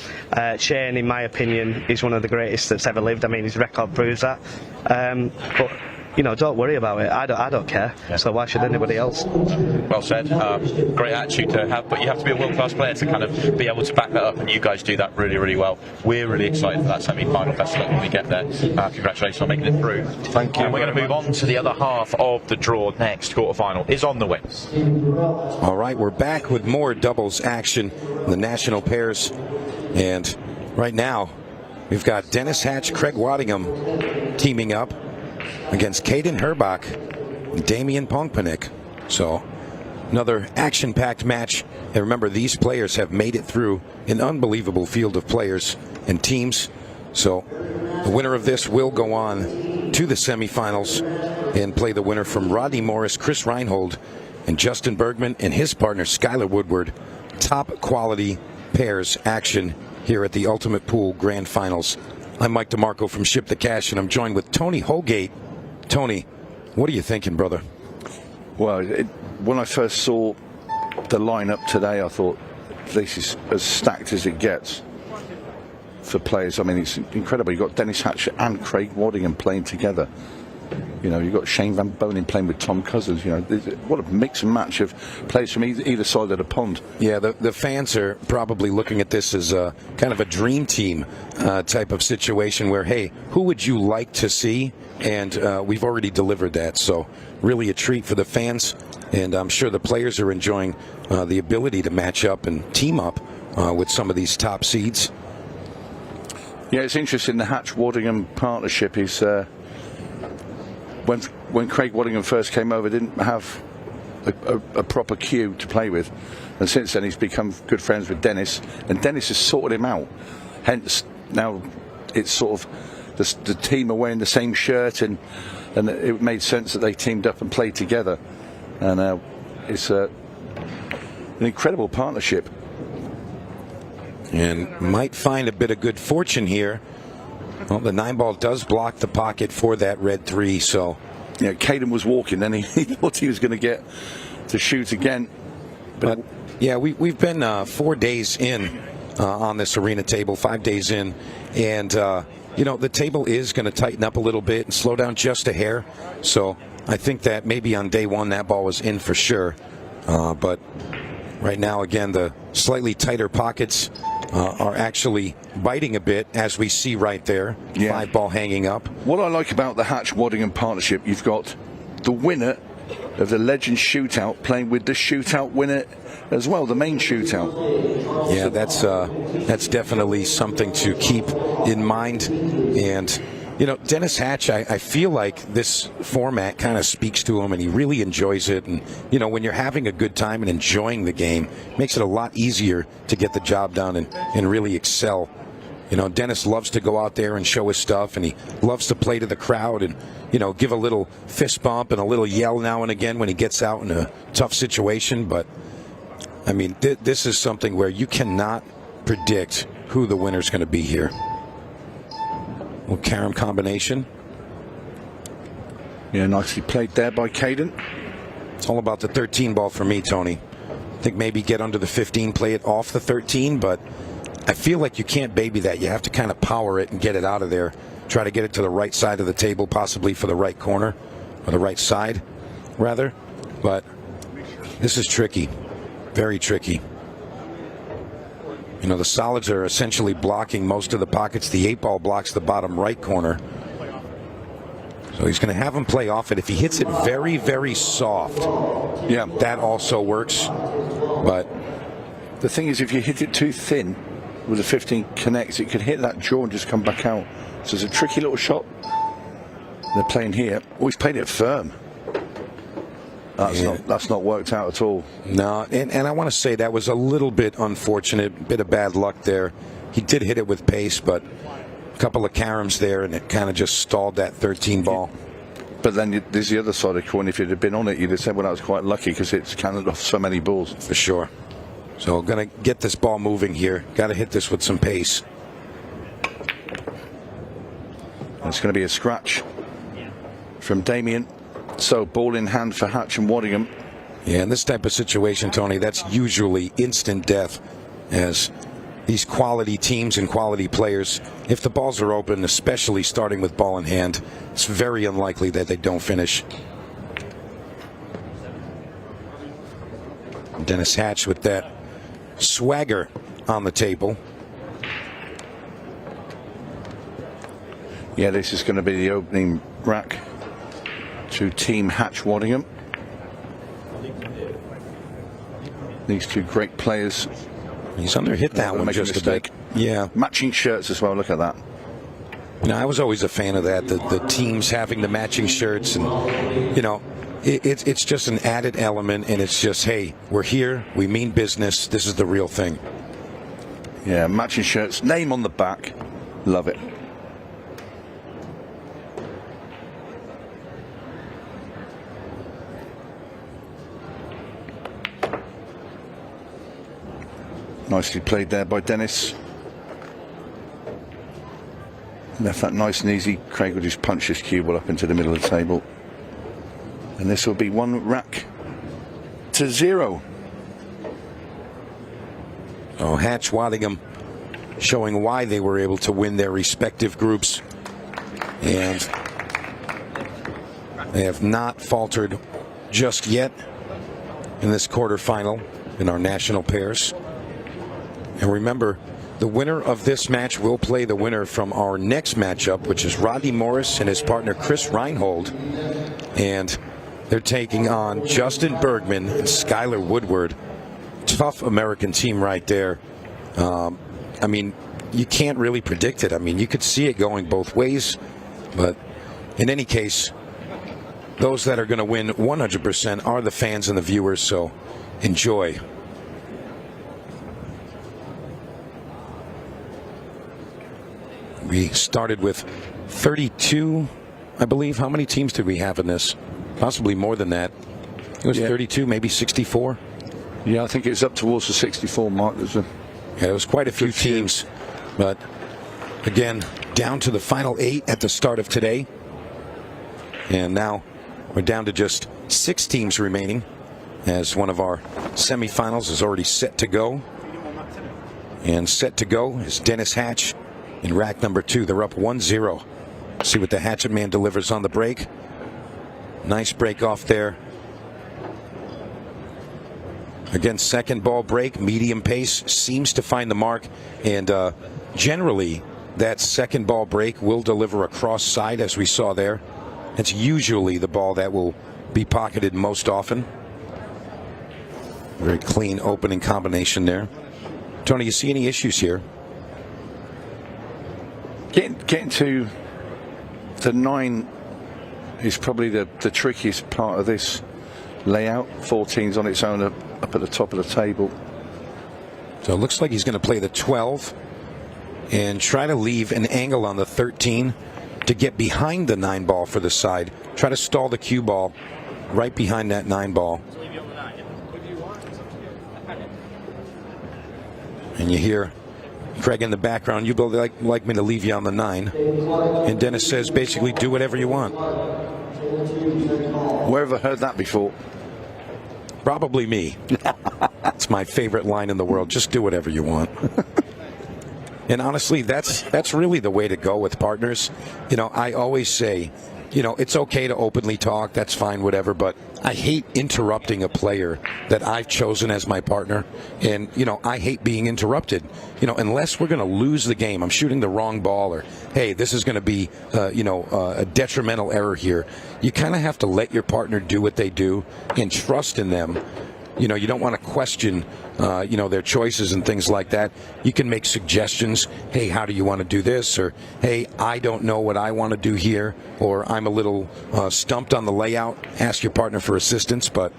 Shane, in my opinion, is one of the greatest that's ever lived. I mean, his record proves that. But you know, don't worry about it. I don't care. Yeah. So why should anybody else? Well said. Great attitude to have, but you have to be a world-class player to kind of be able to back that up, and you guys do that really, really well. We're really excited for that semi-final. Best of luck when we get there. Congratulations on making it through. Thank you. And we're going to move on to the other half of the draw. Next quarter-final is on the way. All right, we're back with more doubles action in the national pairs, and right now we've got Dennis Hatch, Craig Waddingham teaming up against Caden HERRBACH and Damian PONGPANIK. So another action-packed match. And remember, these players have made it through an unbelievable field of players and teams. So the winner of this will go on to the semifinals and play the winner from Rodney Morris, Chris Reinhold, and Justin Bergman and his partner Skylar Woodward. Top quality pairs action here at the Ultimate Pool Grand Finals. I'm Mike DeMarco from Ship the Cash, and I'm joined with Tony Holgate. Tony, what are you thinking, brother? Well, when I first saw the lineup today, I thought this is as stacked as it gets. for players. I mean, it's incredible. You've got Dennis Hatch and Craig Waddingham playing together. You know, you've got Shane Van Boening playing with Tom Cousins. You know, what a mix and match of players from either side of the pond. Yeah, the fans are probably looking at this as a kind of a dream team type of situation where, hey, who would you like to see? And we've already delivered that. So really a treat for the fans. And I'm sure the players are enjoying the ability to match up and team up with some of these top seeds. Yeah, it's interesting. The Hatch-Waddingham partnership is... When Craig Waddingham first came over, didn't have a proper cue to play with, and since then he's become good friends with Dennis, and Dennis has sorted him out. Hence, now it's sort of the team are wearing the same shirt, and it made sense that they teamed up and played together, and it's an incredible partnership. And might find a bit of good fortune here. Well, the 9-ball does block the pocket for that red 3, so... Yeah, Caden was walking, then he thought he was going to get to shoot again. But yeah, we've been 4 days in on this arena table, 5 days in, and you know, the table is going to tighten up a little bit and slow down just a hair. So I think that maybe on day 1 that ball was in for sure. But right now, again, the slightly tighter pockets are actually biting a bit, as we see right there. Yeah. 5-ball hanging up. What I like about the Hatch-Waddingham partnership, you've got the winner of the Legends Shootout playing with the shootout winner as well, the main shootout. Yeah, that's definitely something to keep in mind. And you know, Dennis Hatch, I feel like this format kind of speaks to him, and he really enjoys it. And you know, when you're having a good time and enjoying the game, it makes it a lot easier to get the job done and really excel. You know, Dennis loves to go out there and show his stuff, and he loves to play to the crowd and, you know, give a little fist bump and a little yell now and again when he gets out in a tough situation. But I mean, this is something where you cannot predict who the winner's going to be here. Little carom combination. Yeah, nicely played there by Caden. It's all about the 13 ball for me, Tony. I think maybe get under the 15, play it off the 13, but I feel like you can't baby that. You have to kind of power it and get it out of there. Try to get it to the right side of the table, possibly for the right corner, or the right side, rather. But this is tricky. Very tricky. You know, the solids are essentially blocking most of the pockets. The 8-ball blocks the bottom right corner. So he's going to have him play off it. If he hits it very, very soft, yeah, that also works. But the thing is, if you hit it too thin, with the 15 connects, it could hit that jaw and just come back out. So it's a tricky little shot they're playing here. Oh, he's played it firm. That's not worked out at all. No, and I want to say that was a little bit unfortunate, bit of bad luck there. He did hit it with pace, but a couple of caroms there, and it kind of just stalled that 13 ball. But then there's the other side of the coin. If you'd have been on it, you'd have said, well, that was quite lucky because it's cannoned off so many balls. For sure. So going to get this ball moving here. Got to hit this with some pace. It's going to be a scratch from Damien. So ball in hand for Hatch and Waddingham. Yeah, in this type of situation, Tony, that's usually instant death, as these quality teams and quality players, if the balls are open, especially starting with ball in hand, it's very unlikely that they don't finish. Dennis Hatch with that swagger on the table. Yeah, this is going to be the opening rack to Team Hatch-Waddingham. These two great players. He's underhit that one just a bit. Yeah. Matching shirts as well, look at that. You know, I was always a fan of that, the teams having the matching shirts, and, you know, it's just an added element, and it's just, hey, we're here, we mean business, this is the real thing. Yeah, matching shirts, name on the back, love it. Nicely played there by Dennis. Left that nice and easy. Craig will just punch this cue ball up into the middle of the table. And this will be 1 rack to 0. Oh, Hatch-Waddingham showing why they were able to win their respective groups. And they have not faltered just yet in this quarterfinal in our national pairs. And remember, the winner of this match will play the winner from our next matchup, which is Rodney Morris and his partner Chris Reinhold. And they're taking on Justin Bergman and Skylar Woodward. Tough American team right there. I mean, you can't really predict it. I mean, you could see it going both ways. But in any case, those that are going to win 100% are the fans and the viewers, so enjoy. We started with 32, I believe. How many teams did we have in this? Possibly more than that. It was 32, maybe 64. Yeah, I think it's up towards the 64 mark. Yeah, there was quite a few teams. But again, down to the final 8 at the start of today. And now we're down to just 6 teams remaining, as one of our semifinals is already set to go. And set to go is Dennis Hatch in rack number 2. They're up 1-0. See what the Hatchet Man delivers on the break. Nice break off there. Again, second ball break, medium pace, seems to find the mark. And generally, that second ball break will deliver a cross side, as we saw there. It's usually the ball that will be pocketed most often. Very clean opening combination there. Tony, you see any issues here? Getting to the 9 is probably the trickiest part of this layout. 14's on its own up at the top of the table. So it looks like he's going to play the 12 and try to leave an angle on the 13 to get behind the 9 ball for the side. Try to stall the cue ball right behind that 9 ball. And you hear Craig in the background, you both like me to leave you on the 9. And Dennis says, basically, do whatever you want. Where have I heard that before? Probably me. It's my favorite line in the world. Just do whatever you want. And honestly, that's really the way to go with partners. You know, I always say, you know, it's okay to openly talk. That's fine, whatever. But I hate interrupting a player that I've chosen as my partner. And, you know, I hate being interrupted. You know, unless we're going to lose the game, I'm shooting the wrong ball, or, hey, this is going to be, a detrimental error here. You kind of have to let your partner do what they do and trust in them. You know, you don't want to question, their choices and things like that. You can make suggestions. Hey, how do you want to do this? Or, hey, I don't know what I want to do here. Or, I'm a little stumped on the layout. Ask your partner for assistance. But,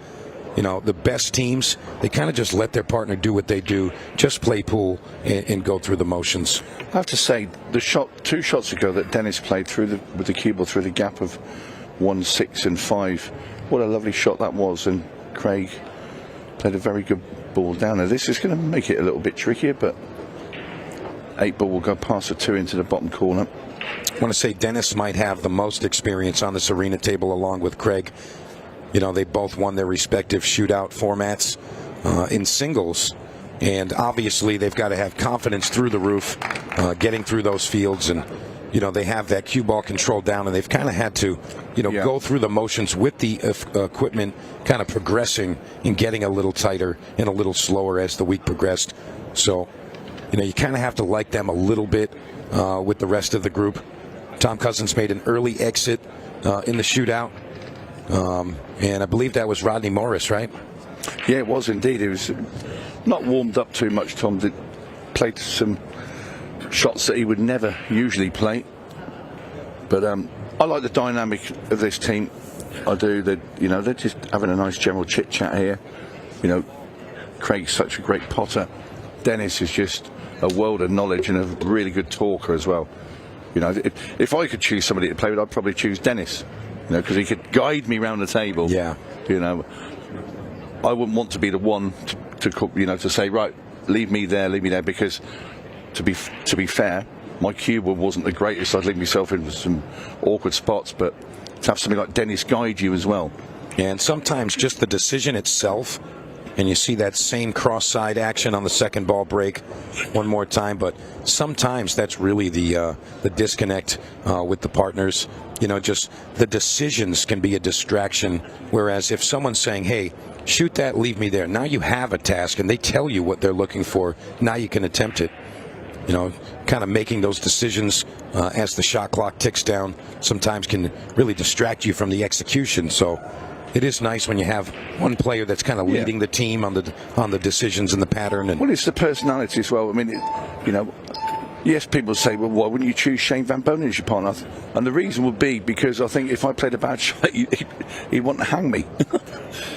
you know, the best teams, they kind of just let their partner do what they do. Just play pool and go through the motions. I have to say, the 2 shots ago that Dennis played with the cue ball through the gap of 1, 6 and 5. What a lovely shot that was. And Craig played a very good ball down there. This is going to make it a little bit trickier, but 8 ball will go past the 2 into the bottom corner. I want to say Dennis might have the most experience on this arena table along with Craig. You know, they both won their respective shootout formats in singles. And obviously they've got to have confidence through the roof, getting through those fields. And, you know, they have that cue ball controlled down, and they've kind of had to, go through the motions with the equipment kind of progressing and getting a little tighter and a little slower as the week progressed. So, you kind of have to like them a little bit with the rest of the group. Tom Cousins made an early exit in the shootout. And I believe that was Rodney Morris, right? Yeah, it was indeed. It was not warmed up too much. Tom did played some shots that he would never usually play. But I like the dynamic of this team. I do. They're just having a nice general chit chat here. Craig's such a great potter. Dennis is just a world of knowledge and a really good talker as well. If I could choose somebody to play with, I'd probably choose Dennis. Because he could guide me around the table. Yeah. I wouldn't want to be the one to say, right, leave me there, because to be fair, my cue wasn't the greatest. I'd leave myself in some awkward spots, but to have something like Dennis guide you as well. And sometimes just the decision itself and you see that same cross-side action on the second ball break one more time. But sometimes that's really the disconnect with the partners. You know, just the decisions can be a distraction. Whereas if someone's saying, hey, shoot that, leave me there. Now you have a task, and they tell you what they're looking for. Now you can attempt it. You know, kind of making those decisions as the shot clock ticks down sometimes can really distract you from the execution. So it is nice when you have one player that's kind of leading the team on the decisions and the pattern. And well, it's the personality as well. I mean, you know, yes, people say, well, why wouldn't you choose Shane Van Boening as your partner? And the reason would be because I think if I played a bad shot, he'd want to hang me.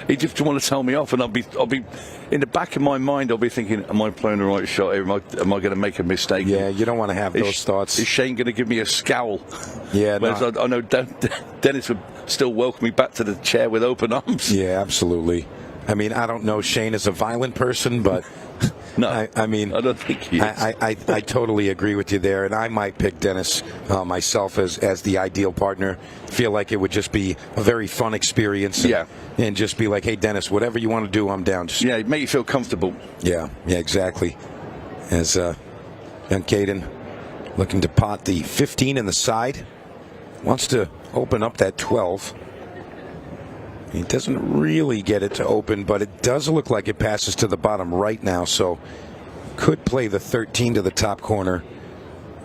He'd just want to tell me off, and I'll be in the back of my mind, I'll be thinking, am I playing the right shot here? Am I going to make a mistake? Yeah, you don't want to have those thoughts. Is Shane going to give me a scowl? Yeah, whereas I know Dennis would still welcome me back to the chair with open arms. Yeah, absolutely. I mean, I don't know Shane is a violent person, but no, I mean, I don't think he is. I totally agree with you there, and I might pick Dennis myself as the ideal partner. Feel like it would just be a very fun experience. And just be like, hey, Dennis, whatever you want to do, I'm down. Just, make you feel comfortable. Yeah, exactly. As young Caden looking to pot the 15 in the side, wants to open up that 12. He doesn't really get it to open, but it does look like it passes to the bottom right now, so could play the 13 to the top corner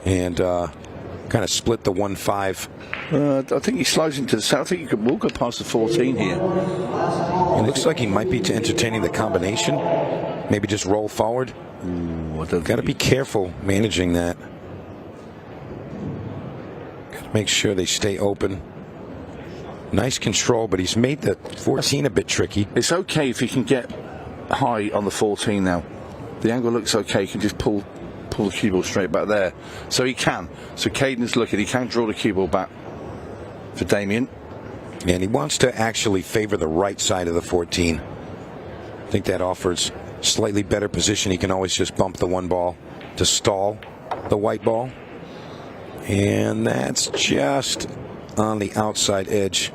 and kind of split the 1-5. I think he slides into the south. I think he will go past the 14 here. It looks like he might be entertaining the combination. Maybe just roll forward. Got to be careful managing that. Got to make sure they stay open. Nice control, but he's made the 14 a bit tricky. It's okay if he can get high on the 14 now. The angle looks okay. He can just pull the cue ball straight back there. So he can. So Caden's looking. He can draw the cue ball back for Damien. And he wants to actually favor the right side of the 14. I think that offers slightly better position. He can always just bump the one ball to stall the white ball. And that's just on the outside edge.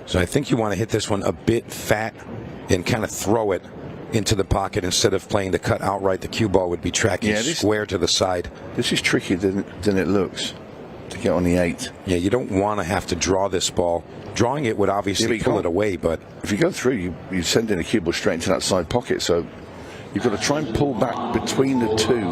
So I think you want to hit this one a bit fat and kind of throw it into the pocket instead of playing the cut outright. The cue ball would be tracking square to the side. This is trickier than it looks to get on the 8. Yeah, you don't want to have to draw this ball. Drawing it would obviously pull it away, but if you go through, you send in a cue ball straight into that side pocket. So you've got to try and pull back between the two.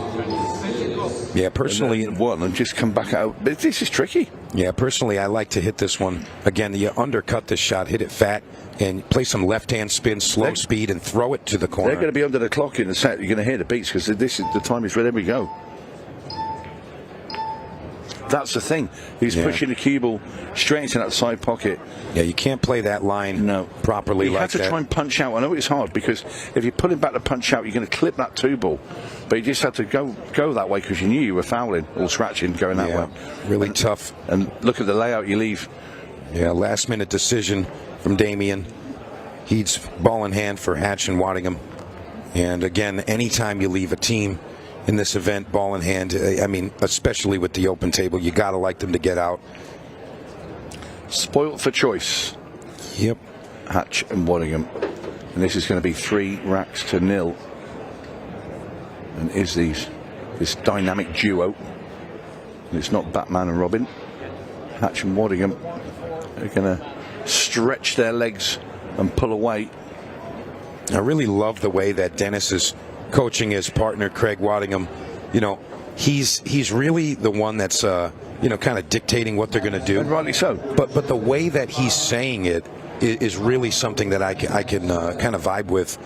Yeah, personally, and just come back out. But this is tricky. Yeah, personally, I like to hit this one. Again, you undercut this shot, hit it fat, and play some left-hand spin, slow speed, and throw it to the corner. They're going to be under the clock in the set. You're going to hear the beats because this is the time is ready. There we go. That's the thing. He's pushing the cue ball straight into that side pocket. Yeah, you can't play that line properly like that. You have to try and punch out. I know it's hard because if you put him back to punch out, you're going to clip that 2 ball. But you just had to go that way because you knew you were fouling or scratching going that way. Really tough. And look at the layout you leave. Yeah, last-minute decision from Damien. He's ball in hand for Hatch and Waddingham. And again, anytime you leave a team in this event, ball in hand, I mean, especially with the open table, you got to like them to get out. Spoilt for choice. Yep. Hatch and Waddingham. And this is going to be 3 racks to 0. And is this dynamic duo. And it's not Batman and Robin. Hatch and Waddingham are going to stretch their legs and pull away. I really love the way that Dennis is coaching his partner Craig Waddingham. You know, he's really the one that's kind of dictating what they're going to do. And rightly so. But the way that he's saying it is really something that I can kind of vibe with.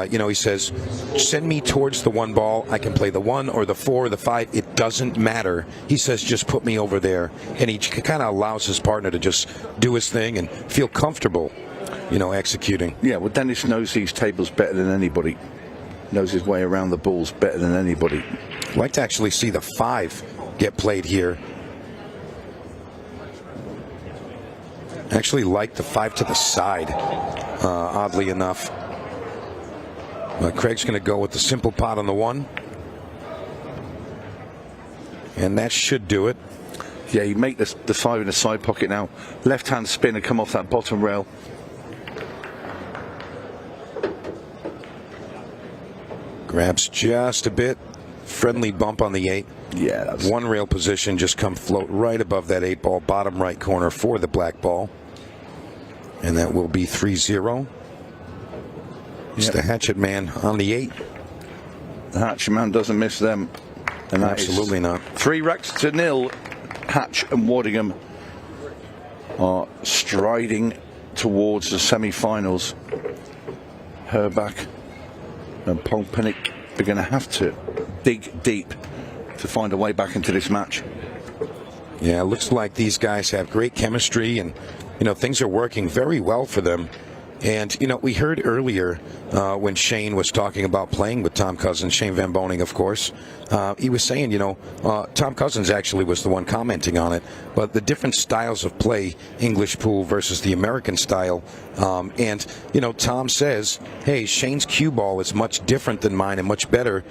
He says, send me towards the 1 ball. I can play the 1 or the 4 or the 5. It doesn't matter. He says, just put me over there. And he kind of allows his partner to just do his thing and feel comfortable, executing. Yeah, well, Dennis knows these tables better than anybody. Knows his way around the balls better than anybody. I'd like to actually see the 5 get played here. Actually like the 5 to the side, oddly enough. Craig's going to go with the simple pot on the 1. And that should do it. Yeah, you make the 5 in the side pocket now. Left-hand spin and come off that bottom rail. Grabs just a bit. Friendly bump on the 8. Yeah, that's one rail position, just come float right above that 8 ball, bottom right corner for the black ball. And that will be 3-0. It's the hatchet man on the 8. The hatchet man doesn't miss them. And absolutely not. 3-0. Hatch and Waddingham are striding towards the semi-finals. HERRBACH and PONGPANIK are going to have to dig deep to find a way back into this match. Yeah, it looks like these guys have great chemistry, and things are working very well for them. And we heard earlier when Shane was talking about playing with Tom Cousins, Shane Van Boening, of course, he was saying, Tom Cousins actually was the one commenting on it, but the different styles of play, English pool versus the American style. And Tom says, hey, Shane's cue ball is much different than mine and much better,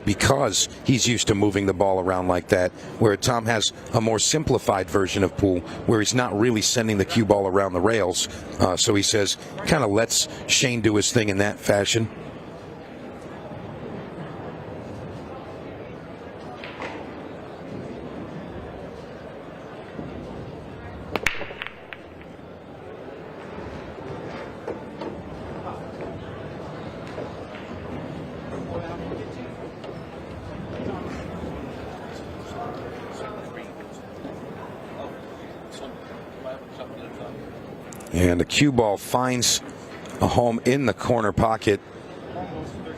because he's used to moving the ball around like that, where Tom has a more simplified version of pool where he's not really sending the cue ball around the rails. So he says, kind of lets Shane do his thing in that fashion. And the cue ball finds a home in the corner pocket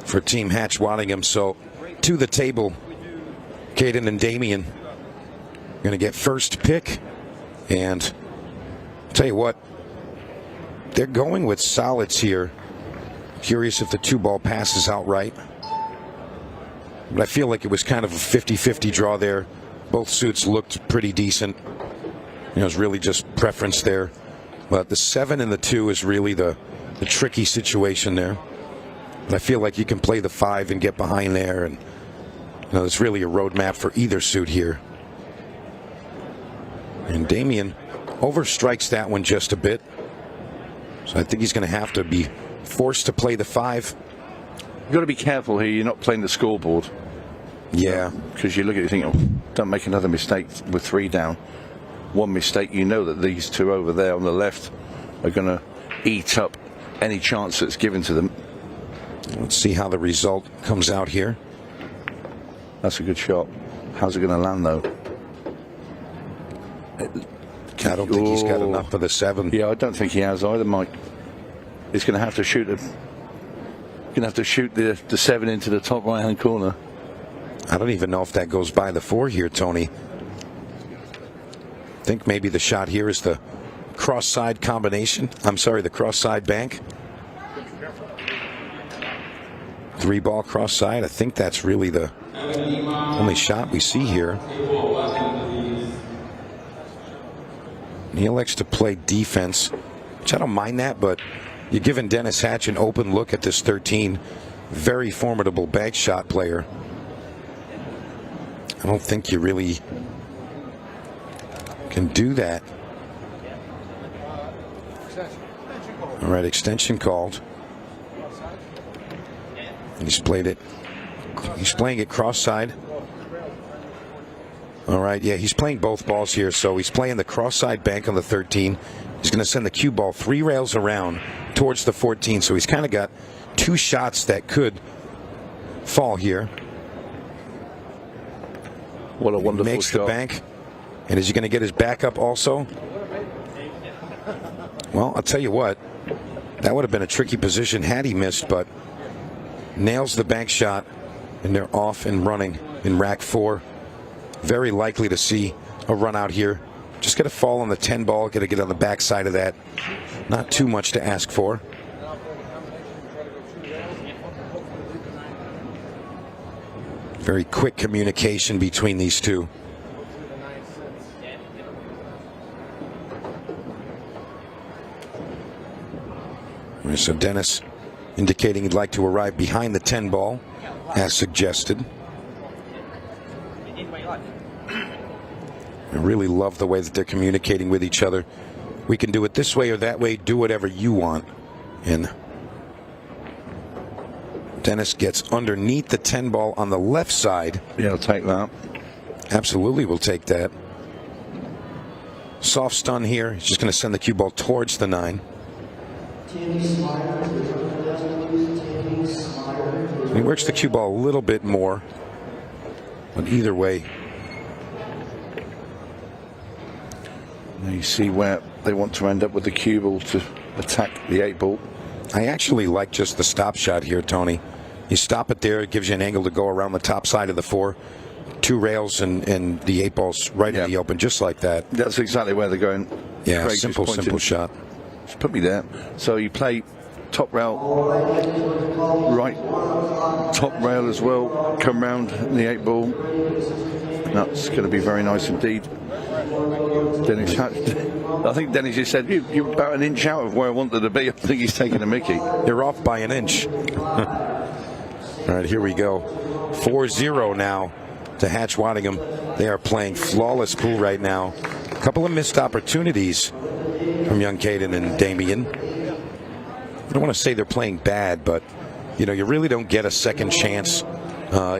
for Team Hatch Waddingham. So to the table, Caden and Damien going to get first pick. And I'll tell you what, they're going with solids here. Curious if the 2-ball passes outright. But I feel like it was kind of a 50-50 draw there. Both suits looked pretty decent. It was really just preference there. But the 7 and the 2 is really the tricky situation there. But I feel like you can play the 5 and get behind there. And there's really a roadmap for either suit here. And Damien overstrikes that one just a bit. So I think he's going to have to be forced to play the 5. You've got to be careful here. You're not playing the scoreboard. Yeah. Because you look at it and think, oh, don't make another mistake with 3 down. One mistake, that these 2 over there on the left are going to eat up any chance that's given to them. Let's see how the result comes out here. That's a good shot. How's it going to land, though? I don't think he's got enough for the 7. Yeah, I don't think he has either, Mike. He's going to have to shoot the 7 into the top right-hand corner. I don't even know if that goes by the 4 here, Tony. I think maybe the shot here is the cross-side combination. I'm sorry, the cross-side bank. 3-ball cross-side. I think that's really the only shot we see here. He elects to play defense, which I don't mind that, but you're giving Dennis Hatch an open look at this 13. Very formidable bank shot player. I don't think you really can do that. All right, extension called. And he's played it. He's playing it cross-side. All right, yeah, he's playing both balls here. So he's playing the cross-side bank on the 13. He's going to send the cue ball 3 rails around towards the 14. So he's kind of got 2 shots that could fall here. What a wonderful shot. He makes the bank. And is he going to get his back up also? Well, I'll tell you what. That would have been a tricky position had he missed, but nails the bank shot, and they're off and running in rack 4. Very likely to see a run out here. Just got to fall on the 10 ball, got to get on the back side of that. Not too much to ask for. Very quick communication between these two. So Dennis indicating he'd like to arrive behind the 10 ball, as suggested. I really love the way that they're communicating with each other. We can do it this way or that way, do whatever you want. And Dennis gets underneath the 10 ball on the left side. Yeah, I'll take that. Absolutely, we'll take that. Soft stun here. He's just going to send the cue ball towards the 9. He works the cue ball a little bit more, but either way. Now you see where they want to end up with the cue ball to attack the 8 ball. I actually like just the stop shot here, Tony. You stop it there, it gives you an angle to go around the top side of the 4. 2 rails and the 8 ball's right in the open, just like that. That's exactly where they're going. Yeah, Craig simple shot. Just put me there. So you play top rail, right top rail as well, come round in the 8 ball. That's going to be very nice indeed. Dennis, I think Dennis just said, you're about an inch out of where I wanted to be. I think he's taking a mickey. You're off by an inch. All right, here we go. 4-0 now to Hatch Waddingham. They are playing flawless pool right now. A couple of missed opportunities from young Caden and Damien. I don't want to say they're playing bad, but you know, you really don't get a second chance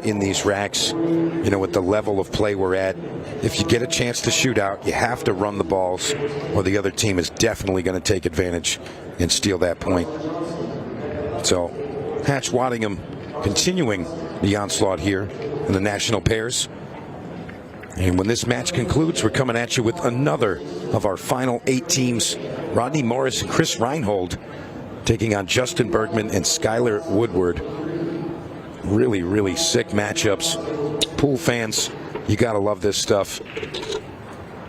in these racks, you know, with the level of play we're at. If you get a chance to shoot out, you have to run the balls, or the other team is definitely going to take advantage and steal that point. So Hatch Waddingham continuing the onslaught here in the national pairs. And when this match concludes, we're coming at you with another of our final 8 teams. Rodney Morris and Chris Reinhold taking on Justin Bergman and Skylar Woodward. Really, really sick matchups. Pool fans, you got to love this stuff.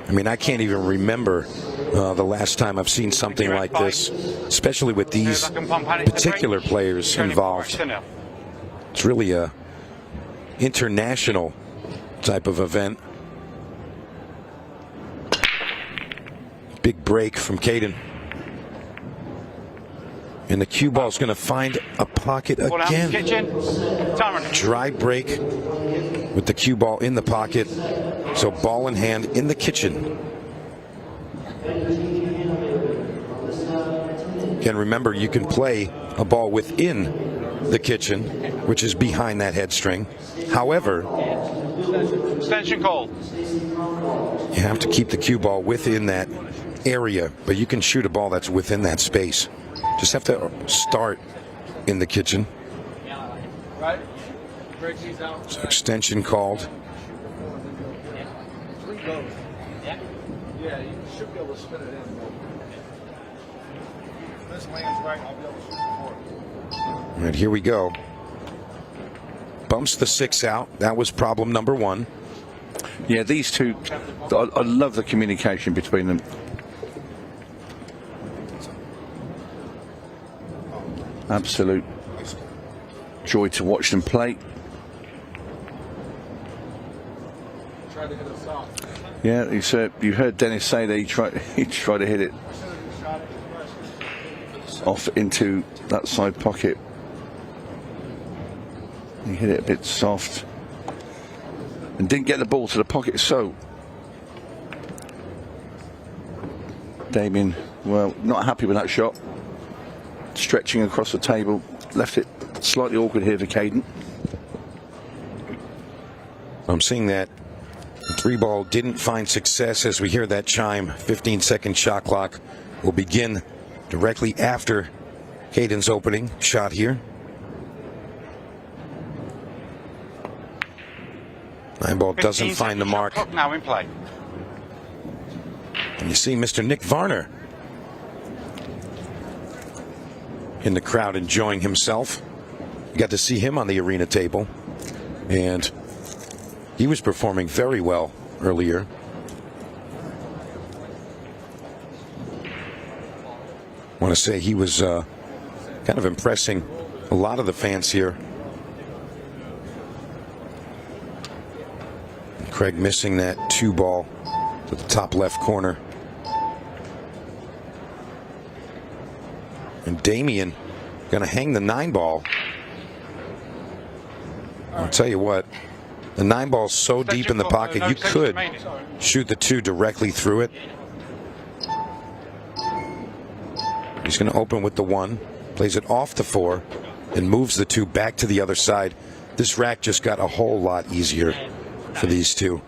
I mean, I can't even remember the last time I've seen something like this, especially with these particular players involved. It's really a international type of event. Big break from Caden. And the cue ball is going to find a pocket again. Dry break with the cue ball in the pocket. So ball in hand in the kitchen. Again, remember, you can play a ball within the kitchen, which is behind that head string. However, extension call. You have to keep the cue ball within that area, but you can shoot a ball that's within that space. Just have to start in the kitchen. So extension called. Yeah, you should be able to spin it in. This lands right, I'll be able to shoot it forward. All right, here we go. Bumps the 6 out. That was problem number 1. Yeah, these two, I love the communication between them. Absolute joy to watch them play. Yeah, you heard Dennis say that he tried to hit it off into that side pocket. He hit it a bit soft and didn't get the ball to the pocket. So Damien, well, not happy with that shot. Stretching across the table, left it slightly awkward here for Caden. I'm seeing that 3 ball didn't find success as we hear that chime. 15-second shot clock will begin directly after Caden's opening shot here. 9 ball doesn't find the mark. Now in play. And you see Mr. Nick Varner in the crowd enjoying himself. You got to see him on the arena table, and he was performing very well earlier. I want to say he was kind of impressing a lot of the fans here. Craig missing that 2 ball to the top left corner. And Damien going to hang the 9 ball. I'll tell you what, the 9 ball's so deep in the pocket, you could shoot the 2 directly through it. He's going to open with the 1, plays it off the 4, and moves the two back to the other side. This rack just got a whole lot easier for these two.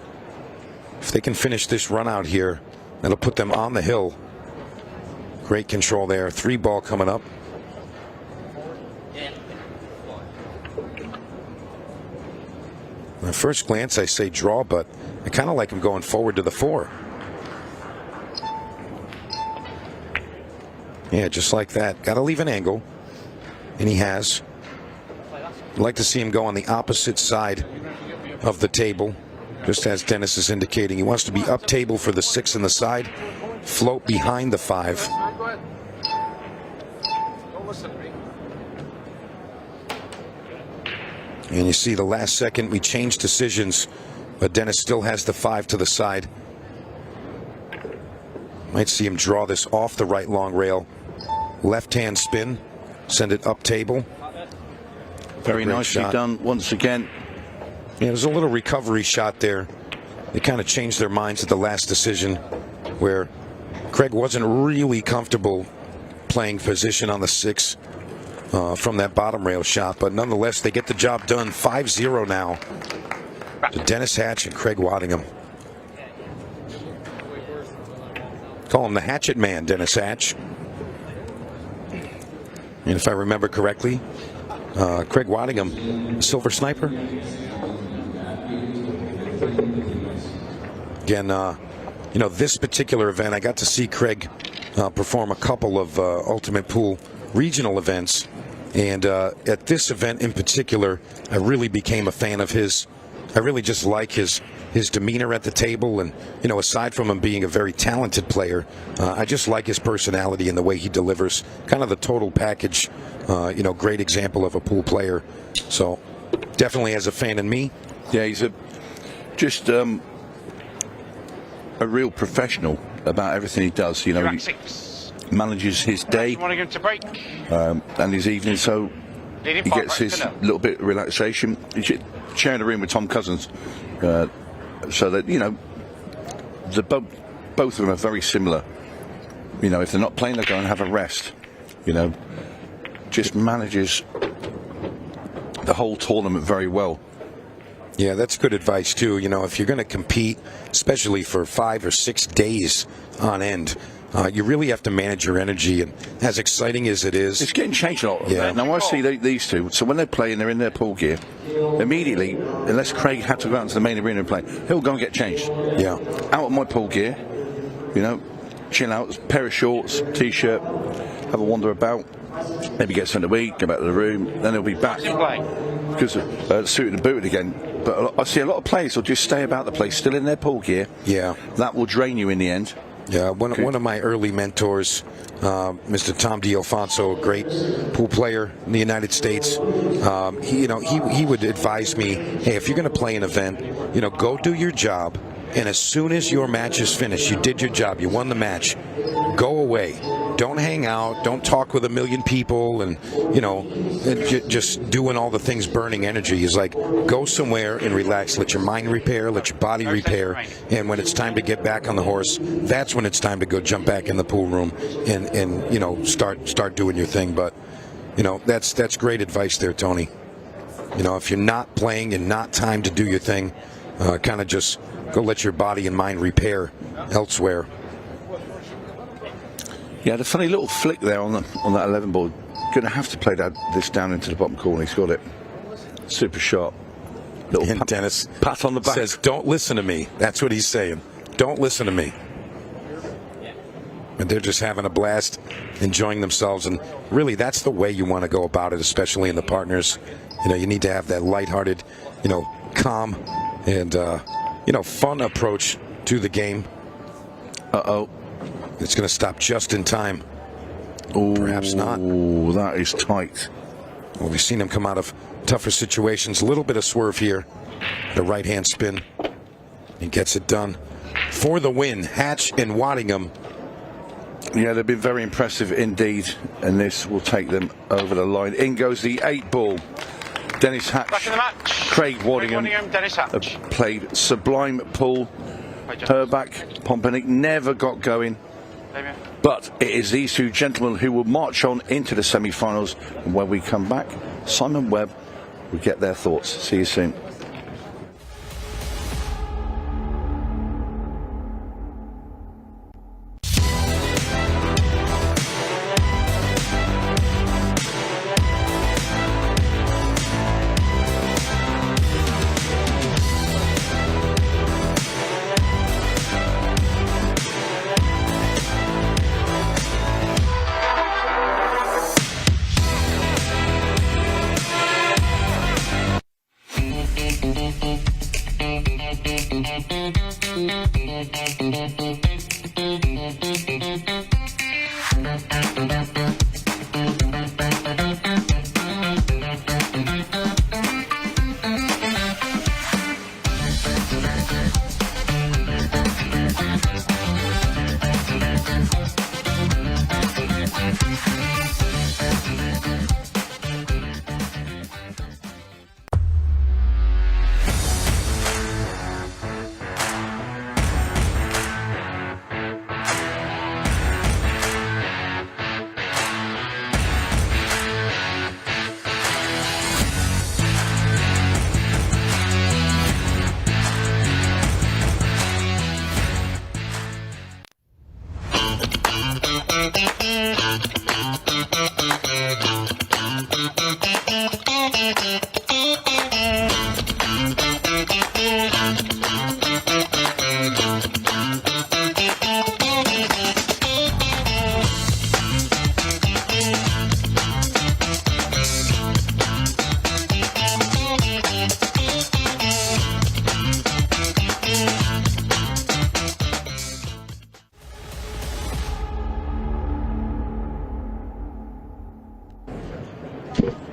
If they can finish this run out here, that'll put them on the hill. Great control there. 3-ball coming up. At first glance, I say draw, but I kind of like him going forward to the 4. Yeah, just like that. Got to leave an angle, and he has. I'd like to see him go on the opposite side of the table, just as Dennis is indicating. He wants to be up table for the 6 in the side, float behind the 5. And you see the last second we changed decisions, but Dennis still has the 5 to the side. Might see him draw this off the right long rail. Left hand spin, send it up table. Very nicely done once again. Yeah, there's a little recovery shot there. They kind of changed their minds at the last decision, where Craig wasn't really comfortable playing position on the 6 from that bottom rail shot, but nonetheless they get the job done. 5-0 now to Dennis Hatch and Craig Waddingham. Call him the hatchet man, Dennis Hatch. And if I remember correctly, Craig Waddingham, silver sniper. Again, you know, this particular event, I got to see Craig perform a couple of Ultimate Pool regional events. And at this event in particular, I really became a fan of his. I really just like his demeanor at the table, and you know, aside from him being a very talented player, I just like his personality and the way he delivers, kind of the total package. You know, great example of a pool player. So definitely as a fan in me. Yeah, he's just a real professional about everything he does. You know, he manages his day and his evening, so he gets his little bit of relaxation. He's sharing a room with Tom Cousins, so that, you know, both of them are very similar. You know, if they're not playing, they go and have a rest. You know, just manages the whole tournament very well. Yeah, that's good advice too. You know, if you're going to compete, especially for 5 or 6 days on end, you really have to manage your energy. And as exciting as it is, it's getting changed a lot. Yeah. Now I see these two. So when they play and they're in their pool gear, immediately, unless Craig had to go out to the main arena and play, he'll go and get changed. Yeah. Out of my pool gear, you know, chill out, pair of shorts, t-shirt, have a wander about, maybe get sent away, go back to the room, then he'll be back because suited and booted again. But I see a lot of players will just stay about the place, still in their pool gear. Yeah. That will drain you in the end. Yeah, one of my early mentors, Mr. Tom D'Alfonso, a great pool player in the United States. He would advise me, hey, if you're going to play an event, you know, go do your job, and as soon as your match is finished, you did your job, you won the match, go away. Don't hang out. Don't talk with a million people, and you know, just doing all the things burning energy. Is like, go somewhere and relax. Let your mind repair. Let your body repair. And when it's time to get back on the horse, that's when it's time to go jump back in the pool room and you know, start doing your thing. But you know, that's great advice there, Tony. You know, if you're not playing and not time to do your thing, kind of just go let your body and mind repair elsewhere. Yeah, the funny little flick there on that 11 board. Going to have to play this down into the bottom corner. He's got it. Super sharp. Little Dennis pat on the back. Says, "Don't listen to me." That's what he's saying. Don't listen to me. And they're just having a blast, enjoying themselves, and really, that's the way you want to go about it, especially in the partners. You know, you need to have that lighthearted, you know, calm, and you know, fun approach to the game. Uh-oh. It's going to stop just in time. Ooh, perhaps not. Oh, that is tight. Well, we've seen him come out of tougher situations. A little bit of swerve here. The right-hand spin. He gets it done for the win. Hatch and Waddingham. Yeah, they've been very impressive indeed, and this will take them over the line. In goes the 8 ball. Dennis Hatch, Back in the match. Craig Waddingham, Dennis Hatch. have played sublime pool. HERRBACH, PONGPANIK never got going. But it is these two gentlemen who will march on into the semi-finals. And when we come back, Simon Webb will get their thoughts. See you soon.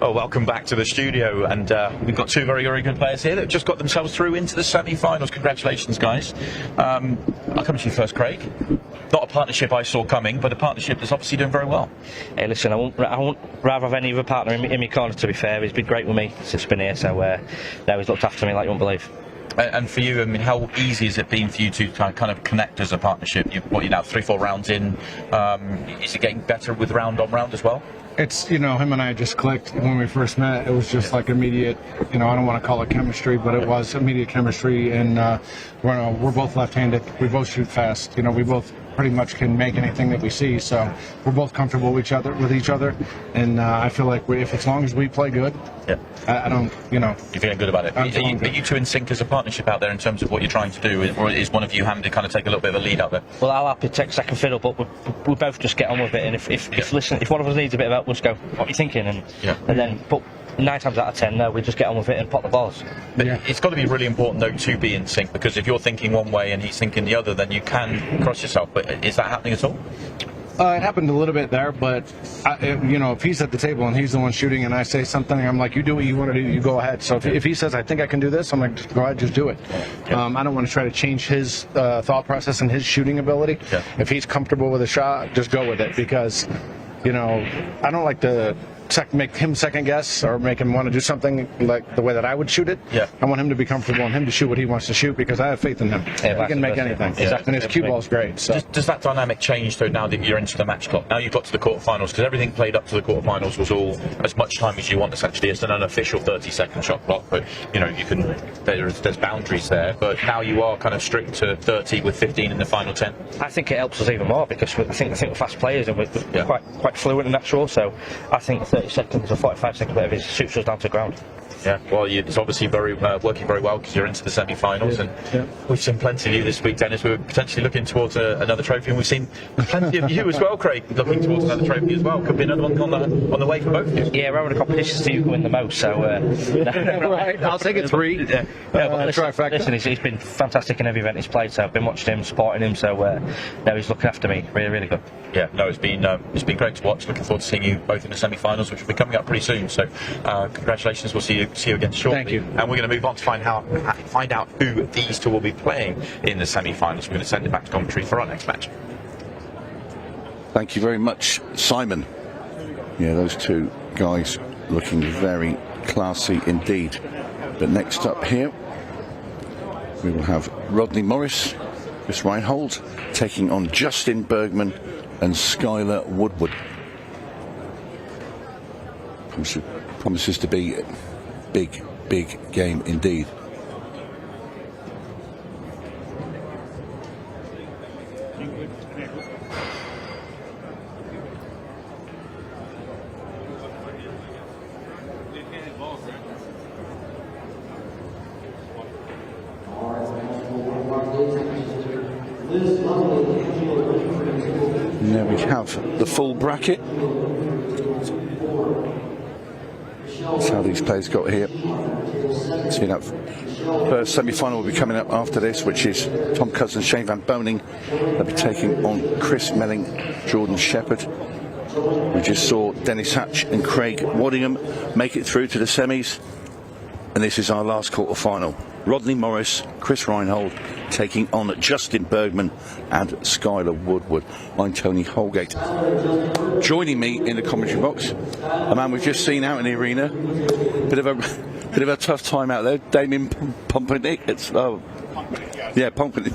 Well, welcome back to the studio, and we've got two very, very good players here that just got themselves through into the semi-finals. Congratulations, guys. I'll come to you first, Craig. Not a partnership I saw coming, but a partnership that's obviously doing very well. Hey, listen, I won't rather have any other partner in my corner, to be fair. He's been great with me since I've been here, so now he's looked after me like you won't believe. And for you, I mean, how easy has it been for you to kind of connect as a partnership? You're now 3-4 rounds in. Is it getting better with round on round as well? It's, you know, him and I just clicked when we first met. It was just like immediate, you know, I don't want to call it chemistry, but it was immediate chemistry. And we're both left-handed. We both shoot fast. You know, we both pretty much can make anything that we see. So we're both comfortable with each other. And I feel like as long as we play good, yeah. I don't, you know. You're feeling good about it. Are you two in sync as a partnership out there in terms of what you're trying to do, or is one of you having to kind of take a little bit of a lead out there? Well, I'll happy to take second fiddle, but we both just get on with it. And if one of us needs a bit of help, we'll just go, what are you thinking? And then, but 9 times out of 10, we just get on with it and pop the balls. But it's got to be really important, though, to be in sync, because if you're thinking one way and he's thinking the other, then you can cross yourself. But is that happening at all? It happened a little bit there, but you know, if he's at the table and he's the one shooting and I say something, I'm like, you do what you want to do, you go ahead. So if he says, I think I can do this, I'm like, just go ahead, just do it. I don't want to try to change his thought process and his shooting ability. If he's comfortable with a shot, just go with it, because, you know, I don't like to make him second guess or make him want to do something like the way that I would shoot it. I want him to be comfortable and him to shoot what he wants to shoot, because I have faith in him. He can make anything. And his cue ball's great. So. Does that dynamic change, though, now that you're into the match clock? Now you've got to the quarterfinals, because everything played up to the quarterfinals was all as much time as you want, essentially. It's an unofficial 30-second shot clock, but, you know, you can. There's boundaries there, but now you are kind of strict to 30 with 15 in the final 10. I think it helps us even more, because I think we're fast players and we're quite fluent and natural, so I think 30 seconds or 45 seconds later, it shoots us down to the ground. Yeah, well, it's obviously working very well, because you're into the semi-finals, and we've seen plenty of you this week, Dennis. We're potentially looking towards another trophy, and we've seen plenty of you as well, Craig, looking towards another trophy as well. Could be another one on the way for both of you. Yeah, we're having a competition to see who can win the most, so... right, I'll take it 3. Listen, he's been fantastic in every event he's played, so I've been watching him, supporting him, so now he's looking after me. Really, really good. Yeah, no, it's been great to watch. Looking forward to seeing you both in the semi-finals, which will be coming up pretty soon. So, congratulations. We'll see you again shortly. Thank you. And we're going to move on to find out who these two will be playing in the semi-finals. We're going to send it back to commentary for our next match. Thank you very much, Simon. Yeah, those two guys looking very classy indeed. But next up here, we will have Rodney Morris, Chris Reinhold, taking on Justin Bergman and Skylar Woodward. Promises to be big, big game indeed. And there we have the full bracket. That's how these players got here. See that first semi-final will be coming up after this, which is Tom Cousins, Shane Van Boening. They'll be taking on Chris Melling, Jordan Shepherd. We just saw Dennis Hatch and Craig Waddingham make it through to the semis. And this is our last quarter-final. Rodney Morris, Chris Reinhold taking on Justin Bergman and Skylar Woodward. I'm Tony Holgate. Joining me in the commentary box, a man we've just seen out in the arena. Bit of a tough time out there, Damien PONGPANIK. PONGPANIK.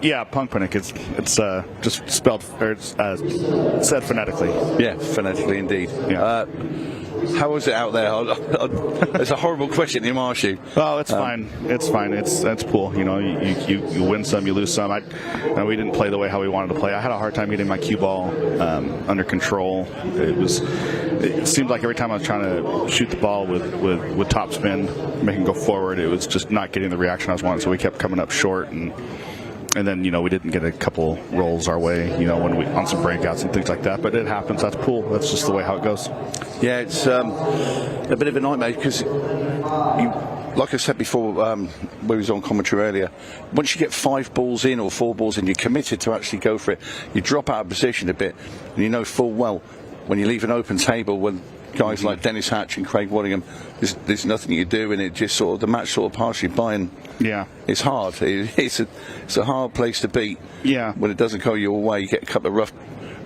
Yeah, PONGPANIK. It's just spelled, or it's said phonetically. Yeah, phonetically indeed. Yeah. How was it out there? It's a horrible question to ask you. Oh, it's fine. It's fine. It's cool. You know, you win some, you lose some. We didn't play the way how we wanted to play. I had a hard time getting my cue ball under control. It seemed like every time I was trying to shoot the ball with top spin, making it go forward, it was just not getting the reaction I was wanting. So we kept coming up short and then, we didn't get a couple rolls our way, when we on some breakouts and things like that. But it happens. That's cool. That's just the way how it goes. Yeah, it's a bit of a nightmare because, like I said before, we was on commentary earlier, once you get 5 balls in or 4 balls in, you're committed to actually go for it. You drop out of position a bit, and you know full well when you leave an open table when guys like Dennis Hatch and Craig Waddingham, there's nothing you do, and it just the match sort of passes you by, and yeah, it's hard. It's a hard place to beat. Yeah, when it doesn't go your way, you get a couple of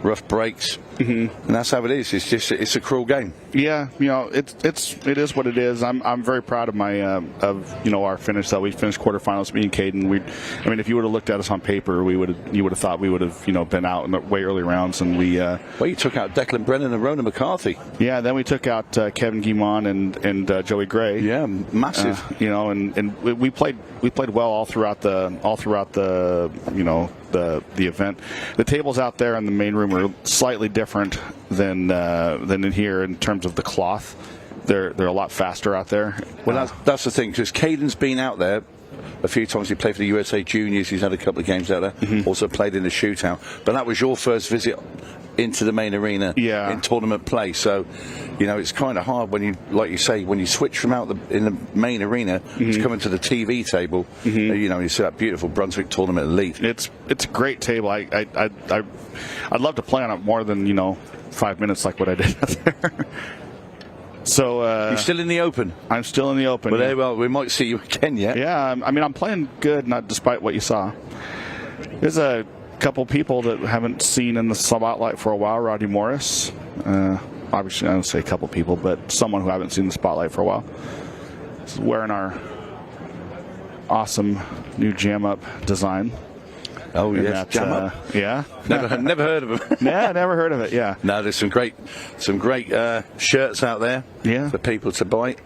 rough breaks, and that's how it is. It's a cruel game. Yeah, it is what it is. I'm very proud of our finish. That we finished quarterfinals. Me and Caden. If you would have looked at us on paper, you would have thought we would have been out in the way early rounds, and we. Well, you took out Declan Brennan and Rona McCarthy. Yeah, then we took out Kevin Guimond and Joey Gray. Yeah, massive. And we played well all throughout the event. The tables out there in the main room are slightly different than in here in terms of the cloth. They're a lot faster out there. Well, that's the thing, because Caden's been out there a few times. He played for the USA Juniors. He's had a couple of games out there. Also played in the shootout. But that was your first visit into the main arena in tournament play. So, it's kind of hard when you, like you say, when you switch from in the main arena to come into the TV table. You see that beautiful Brunswick Tournament Elite. It's a great table. I'd love to play on it more than 5 minutes like what I did out there. So you're still in the Open. I'm still in the Open. Well, we might see you again. Yeah. I'm playing good, not despite what you saw. There's a couple people that haven't seen in the spotlight for a while. Rodney Morris. Obviously, I don't say a couple people, but someone who I haven't seen in the spotlight for a while. This is wearing our awesome new Jam Up design. Oh, yes, Jam Up. Yeah. Never heard of it. Yeah, never heard of it, yeah. No, there's some great shirts out there for people to buy.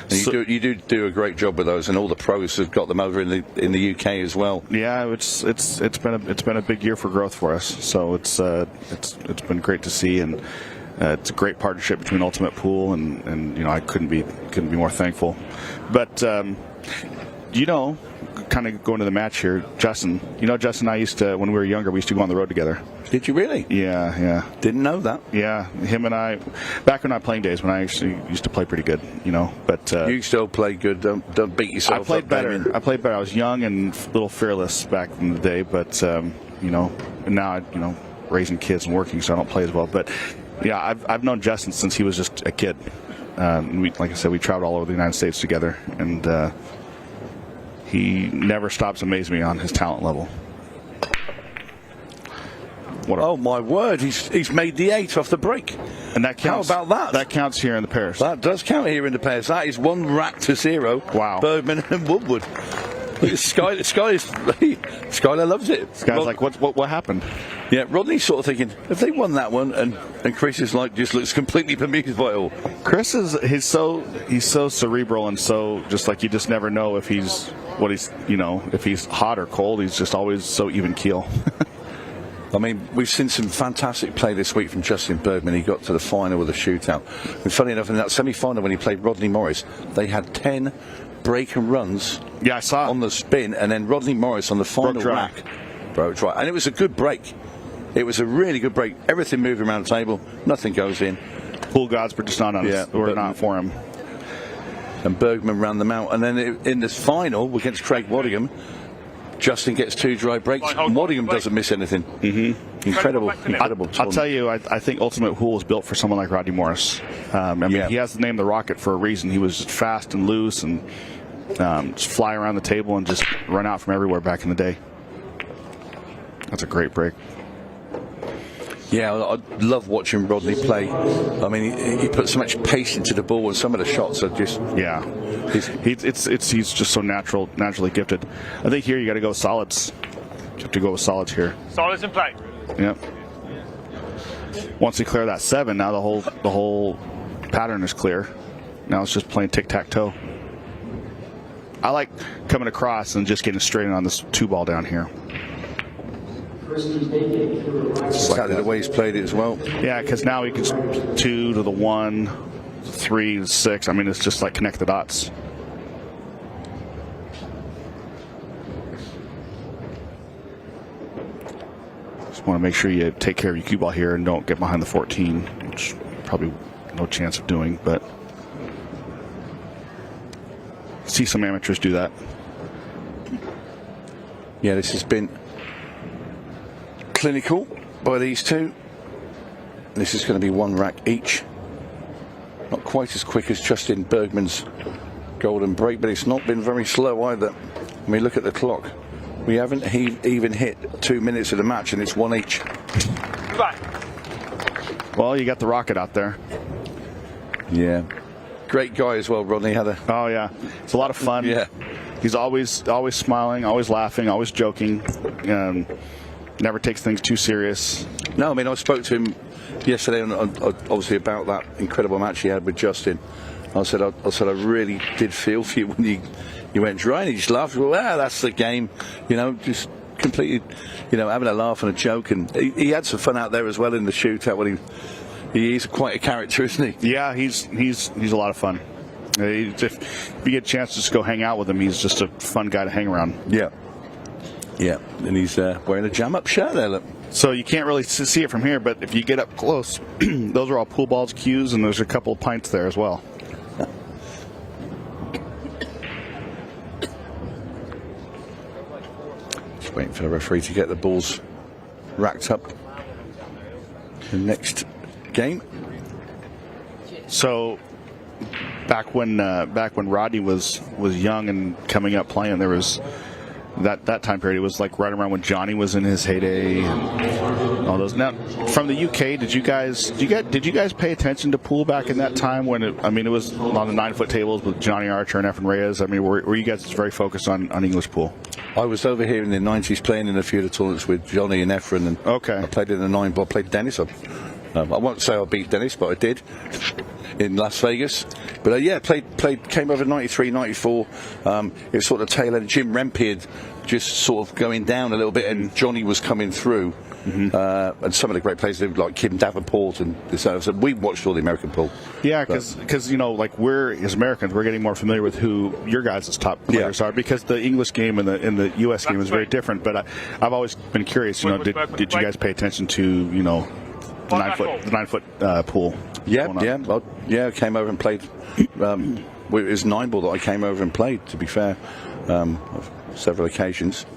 And you do a great job with those, and all the pros have got them over in the UK as well. Yeah, it's been a big year for growth for us. So it's been great to see, and it's a great partnership between Ultimate Pool and I couldn't be more thankful. But kind of going to the match here, Justin. Justin and I used to, when we were younger, we used to go on the road together. Did you really? Yeah. Didn't know that. Yeah, him and I, back in our playing days when I actually used to play pretty good, but... you still play good, don't beat yourself up. I played better. I was young and a little fearless back in the day, but, now, raising kids and working, so I don't play as well. But, yeah, I've known Justin since he was just a kid. Like I said, we traveled all over the United States together, and... he never stops amazing me on his talent level. Oh my word! He's made the 8 off the break, and that counts. How about that? That counts here in the pairs. That does count here in the pairs. That is 1 rack to 0. Wow! Bergman and Woodward. Skylar loves it. Skylar's like, what happened? Yeah, Rodney's sort of thinking, have they won that one? And Chris is like, just looks completely bemused by it all. Chris he's so cerebral and so just like you just never know if he's if he's hot or cold. He's just always so even keel. I mean, we've seen some fantastic play this week from Justin Bergman. He got to the final with a shootout. And funny enough, in that semi-final when he played Rodney Morris, they had 10 break and runs. Yeah, I saw on the spin, and then Rodney Morris on the final rack broke dry. And it was a good break. It was a really good break. Everything moved around the table. Nothing goes in. Pool gods were just not on were not for him. And Bergman ran them out. And then in this final against Craig Waddingham, Justin gets 2 dry breaks, and Waddingham doesn't miss anything. Mm-hmm. Incredible. I'll tell you, I think Ultimate Pool is built for someone like Rodney Morris. I mean, he has the name the Rocket for a reason. He was just fast and loose and just fly around the table and just run out from everywhere back in the day. That's a great break. Yeah, I love watching Rodney play. I mean, he puts so much pace into the ball, and some of the shots are just he's just so naturally gifted. I think here you got to go solids. You have to go with solids here. Solids in play. Yep. Once you clear that 7, now the whole pattern is clear. Now it's just playing tic-tac-toe. I like coming across and just getting straight in on this 2-ball down here. Exactly the way he's played it as well. Yeah, because now he can 2 to the 1, 3 to 6. I mean, it's just like connect the dots. Just want to make sure you take care of your cue ball here and don't get behind the 14, which probably no chance of doing, but see some amateurs do that. Yeah, this has been clinical by these two. This is going to be 1 rack each. Not quite as quick as Justin Bergman's golden break, but it's not been very slow either. I mean, look at the clock. We haven't even hit 2 minutes of the match, and it's 1 each. Well, you got the Rocket out there. Yeah. Great guy as well, Rodney. Oh, yeah. It's a lot of fun. Yeah. He's always smiling, always laughing, always joking. Never takes things too serious. No, I mean, I spoke to him yesterday, obviously, about that incredible match he had with Justin. I said, I really did feel for you when you went dry, and he just laughed. Well, that's the game, just completely, having a laugh and a joke. And he had some fun out there as well in the shootout when he's quite a character, isn't he? Yeah, he's a lot of fun. If you get a chance to just go hang out with him, he's just a fun guy to hang around. Yeah. Yeah, and he's wearing a jam-up shirt there, look. So you can't really see it from here, but if you get up close, those are all pool balls, cues, and there's a couple of pints there as well. Just waiting for the referee to get the balls racked up. The next game. So back when Rodney was young and coming up playing, there was that time period. It was like right around when Johnny was in his heyday and all those. Now, from the UK, did you guys pay attention to pool back in that time when it was on the 9-foot tables with Johnny Archer and Efren Reyes? I mean, were you guys very focused on English pool? I was over here in the 90s playing in a few of the tournaments with Johnny and Efren, and I played in the 9-ball. I played Dennis. I won't say I beat Dennis, but I did in Las Vegas. But came over 93, 94. It was sort of tail end. Jim Rempe had just sort of going down a little bit, and Johnny was coming through. And some of the great players like Kim Davenport and so we watched all the American pool. Yeah, because like we're as Americans, we're getting more familiar with who your guys' top players are, because the English game and the U.S. game is very different. But I've always been curious. Did you guys pay attention to the 9-foot pool? Yeah. I came over and played. It was 9-ball that I came over and played. To be fair, on several occasions.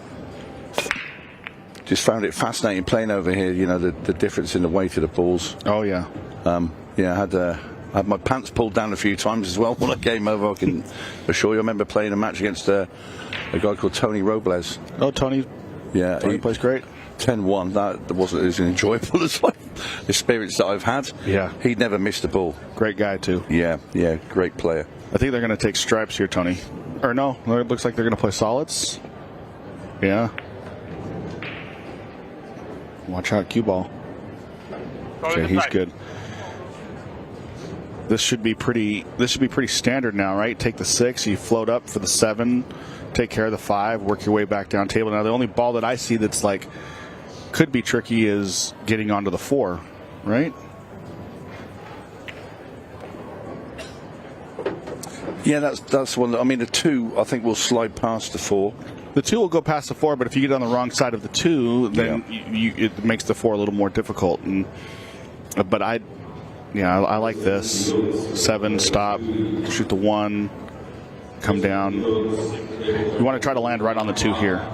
Just found it fascinating playing over here. The difference in the weight of the balls. Oh yeah. I had my pants pulled down a few times as well when I came over. I can assure you. I remember playing a match against a guy called Tony Robles. Oh, Tony. Yeah, Tony plays great. 10-1. That wasn't as enjoyable as experience that I've had. Yeah. He'd never missed a ball. Great guy too. Yeah, great player. I think they're going to take stripes here, Tony. Or no, it looks like they're going to play solids. Yeah. Watch out, cue ball. Okay, he's good. This should be pretty standard now, right? Take the 6, you float up for the 7, take care of the 5, work your way back down table. Now the only ball that I see that's like could be tricky is getting onto the 4, right? Yeah, that's one. I mean, the 2 I think will slide past the 4. The 2 will go past the 4, but if you get on the wrong side of the 2, then it makes the 4 a little more difficult. And but I like this 7, stop, shoot the 1, come down. You want to try to land right on the 2 here,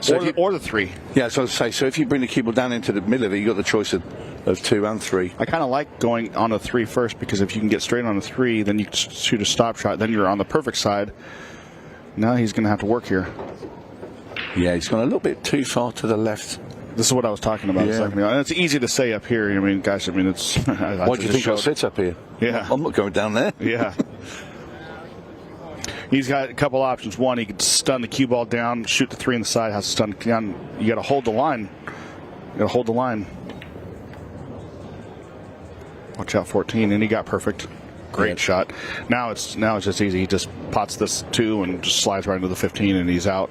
so or the 3. Yeah, so I say. So if you bring the cue ball down into the middle of it, you got the choice of 2 and 3. I kind of like going on a 3 first, because if you can get straight on a 3, then you shoot a stop shot. Then you're on the perfect side. Now he's going to have to work here. Yeah, he's gone a little bit too far to the left. This is what I was talking about a second ago. And it's easy to say up here. I mean, gosh, I mean, it's... Why do you think I'll sit up here? Yeah. I'm not going down there. Yeah. He's got a couple options. One, he could stun the cue ball down, shoot the 3 in the side, has to stun down. You got to hold the line. You got to hold the line. Watch out, 14, and he got perfect. Great shot. Now it's just easy. He just pots this 2 and just slides right into the 15, and he's out.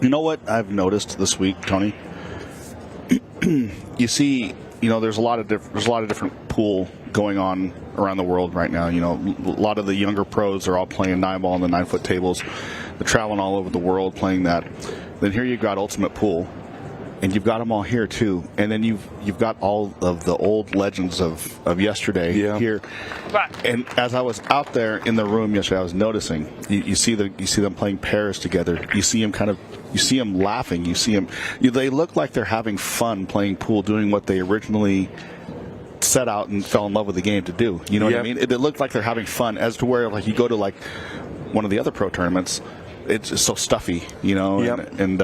You know what I've noticed this week, Tony? You see, there's a lot of different pool going on around the world right now. A lot of the younger pros are all playing 9-ball on the 9-foot tables. They're traveling all over the world playing that. Then here you've got Ultimate Pool, and you've got them all here too. And then you've got all of the old legends of yesterday here. And as I was out there in the room yesterday, I was noticing you see them playing pairs together. You see them laughing. You see them. They look like they're having fun playing pool, doing what they originally set out and fell in love with the game to do. You know what I mean? It looked like they're having fun, as to where like you go to like one of the other pro tournaments. It's just so stuffy, and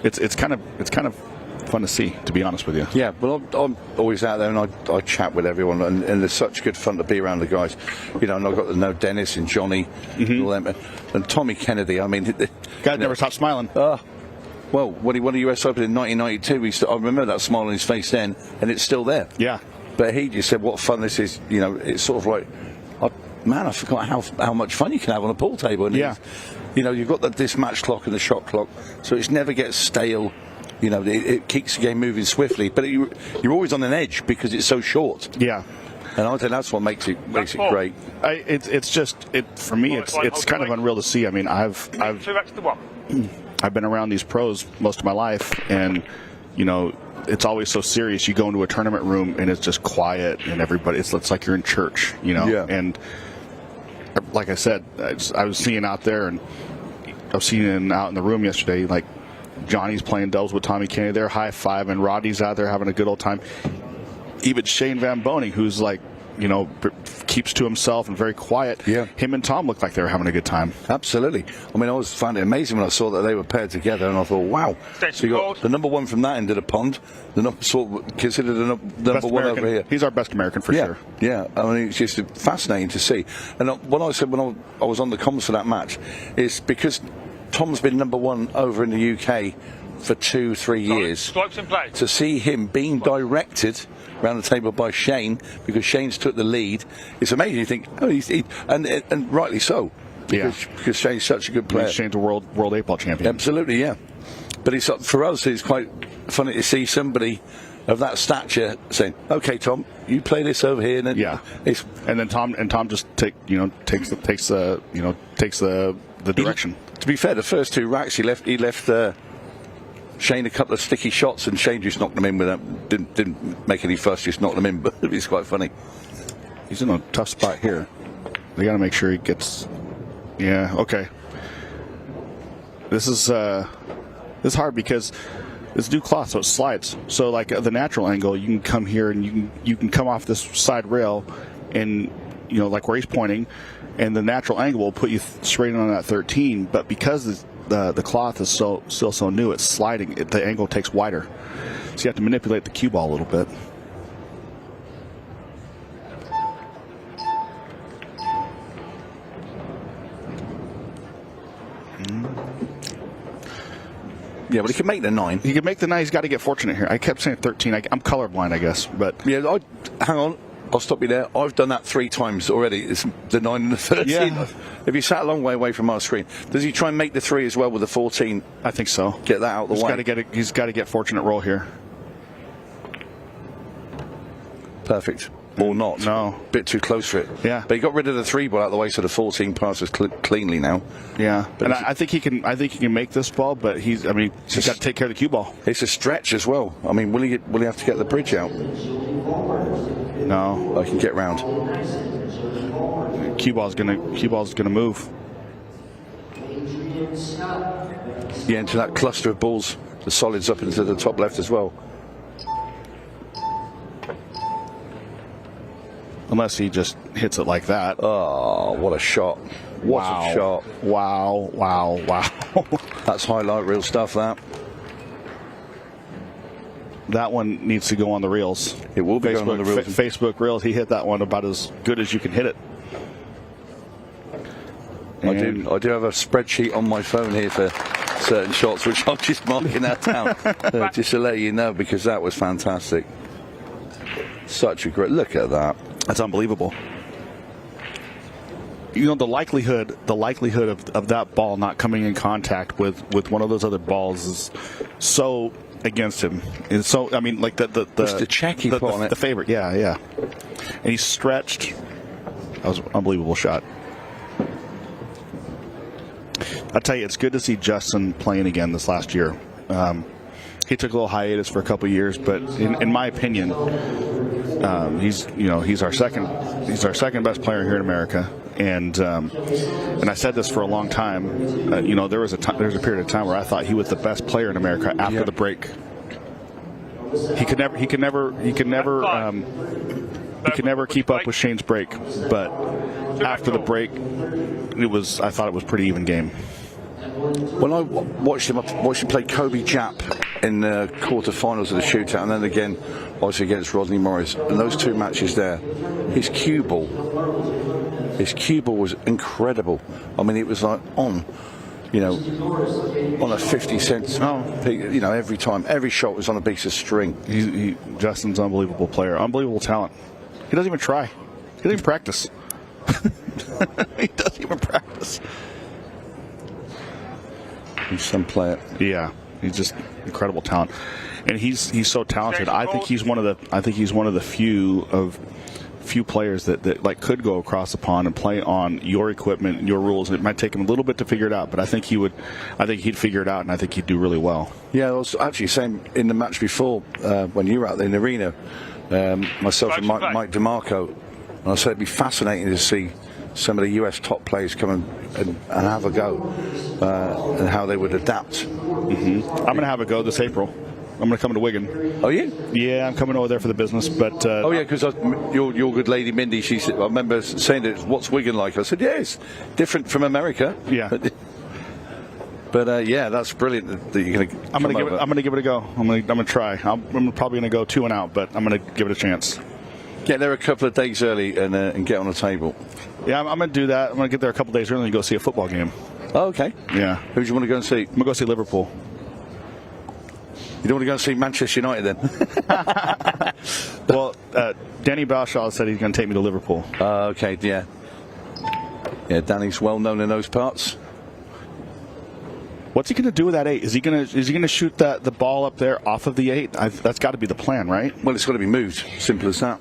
it's kind of fun to see, to be honest with you. Yeah, well, I'm always out there, and I chat with everyone, and it's such good fun to be around the guys. And I've got to know Dennis and Johnny, and all them, and Tommy Kennedy. I mean, guy never stopped smiling. Well, when he won the US Open in 1992, I remember that smile on his face then, and it's still there. Yeah. But he just said, "What fun this is!" It's sort of like, man, I forgot how much fun you can have on a pool table. And you've got this match clock and the shot clock, so it never gets stale. It keeps the game moving swiftly, but you're always on an edge because it's so short. Yeah. And I think that's what makes it great. For me, it's kind of unreal to see. I mean, I've been around these pros most of my life, and it's always so serious. You go into a tournament room and it's just quiet, and everybody, it's like you're in church, Yeah. And like I said, I was seeing out there, and I was seeing out in the room yesterday, like Johnny's playing doubles with Tommy Kennedy. They're high-fiving, and Roddy's out there having a good old time. Even Shane Van Boening, who's like, keeps to himself and very quiet. Yeah. Him and Tom looked like they were having a good time. Absolutely. I mean, I found it amazing when I saw that they were paired together, and I thought, wow. So you got the number 1 from that end of the pond, considered the number 1 over here. He's our best American for sure. Yeah, I mean, it's just fascinating to see. And what I said when I was on the comms for that match is because Tom's been number 1 over in the UK for 2-3 years. To see him being directed around the table by Shane, because Shane's took the lead, it's amazing. You think, and rightly so, because Shane's such a good player. Shane's a world 8-ball champion. Absolutely, yeah. But for us, it's quite funny to see somebody of that stature saying, "Okay, Tom, you play this over here." And then Tom just takes the direction. To be fair, the first 2 racks he left Shane a couple of sticky shots, and Shane just knocked them in without didn't make any fuss, just knocked them in. But it's quite funny. He's in a tough spot here. They got to make sure he gets. Yeah. Okay. This is hard because it's new cloth, so it slides. So like the natural angle, you can come here and you can come off this side rail, and like where he's pointing, and the natural angle will put you straight on that 13. But because the cloth is still so new, it's sliding. The angle takes wider. So you have to manipulate the cue ball a little bit. Yeah, but he can make the 9. He can make the 9. He's got to get fortunate here. I kept saying 13. I'm colorblind, I guess. But yeah, hang on. I'll stop you there. I've done that 3 times already. It's the 9 and the 13. Yeah. If you sat a long way away from our screen, does he try and make the 3 as well with the 14? I think so. Get that out of the way. He's got to get fortunate roll here. Perfect. Or not. No. Bit too close for it. Yeah. But he got rid of the 3 ball out of the way, so the 14 passes cleanly now. Yeah. But I think he can. I think he can make this ball, but he's got to take care of the cue ball. It's a stretch as well. I mean, will he have to get the bridge out? No. I can get round. Cue ball's gonna move. Yeah, into that cluster of balls. The solids up into the top left as well. Unless he just hits it like that. Oh, what a shot. What a shot. Wow, wow, wow. That's highlight reel stuff, that. That one needs to go on the reels. It will be going on the reels. Facebook reels, he hit that one about as good as you can hit it. I do have a spreadsheet on my phone here for certain shots, which I'm just marking that down. Just to let you know, because that was fantastic. Such a great look at that. That's unbelievable. You know, the likelihood of that ball not coming in contact with one of those other balls is so against him. And so, I mean, like the check he put on it. The favorite, yeah. And he stretched. That was an unbelievable shot. I tell you, it's good to see Justin playing again this last year. He took a little hiatus for a couple of years, but in my opinion, he's our second best player here in America. And I said this for a long time. There was a period of time where I thought he was the best player in America after the break. He could never keep up with Shane's break, but after the break, I thought it was pretty even game. When I watched him play Kobe Japp in the quarterfinals of the shootout, and then again, obviously against Rodney Morris, and those 2 matches there, his cue ball was incredible. I mean, it was like on a 50 cent. Every time, every shot was on a piece of string. Justin's an unbelievable player, unbelievable talent. He doesn't even try. He doesn't even practice. He doesn't even practice. He's some player. Yeah, he's just incredible talent, and he's so talented. I think he's one of the few players that like could go across the pond and play on your equipment, your rules. And it might take him a little bit to figure it out, but I think he'd figure it out, and I think he'd do really well. Yeah, I was actually saying in the match before when you were out there in the arena, myself and Mike DeMarco, and I said it'd be fascinating to see some of the US top players come and have a go and how they would adapt. I'm going to have a go this April. I'm going to come to Wigan. Oh, you? Yeah, I'm coming over there for the business. But because your good lady Mindy, she said, I remember saying that, what's Wigan like? I said, yeah, it's different from America. Yeah. But that's brilliant that you're going to. I'm going to give it a go. I'm going to try. I'm probably going to go 2 and out, but I'm going to give it a chance. Get there a couple of days early and get on the table. Yeah, I'm going to do that. I'm going to get there a couple of days early and go see a football game. Oh, okay. Yeah. Who do you want to go and see? I'm going to go see Liverpool. You don't want to go and see Manchester United then? Well, Danny Balshaw said he's going to take me to Liverpool. Okay, yeah. Yeah, Danny's well known in those parts. What's he going to do with that 8? Is he going to shoot the ball up there off of the 8? That's got to be the plan, right? Well, it's got to be moved. Simple as that.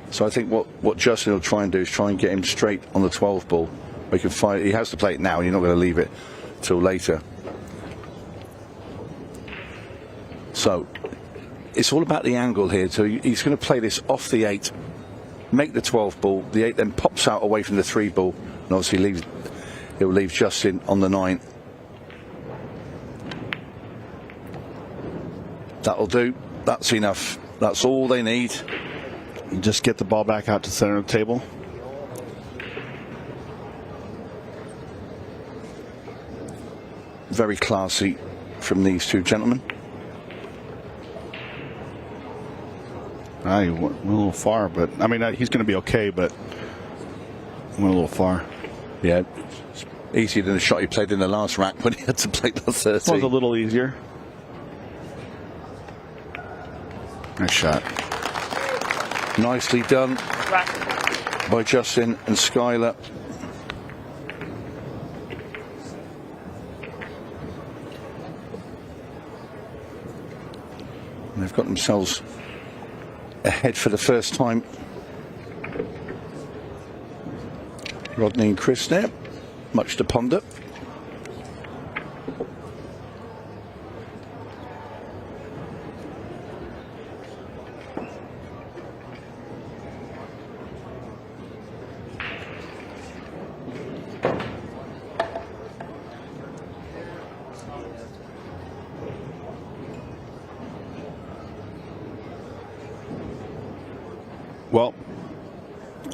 So I think what Justin will try and do is try and get him straight on the 12 ball. He can find. He has to play it now. You're not going to leave it till later. So it's all about the angle here. So he's going to play this off the 8, make the 12 ball. The 8 then pops out away from the 3 ball, and obviously it will leave Justin on the 9. That'll do. That's enough. That's all they need. Just get the ball back out to the center of the table. Very classy from these 2 gentlemen. He went a little far, but I mean, he's going to be okay, but went a little far. Yeah, it's easier than the shot he played in the last rack when he had to play the 30. It was a little easier. Nice shot. Nicely done by Justin and Skylar. And they've got themselves ahead for the first time. Rodney and Chris there, much to ponder. Well,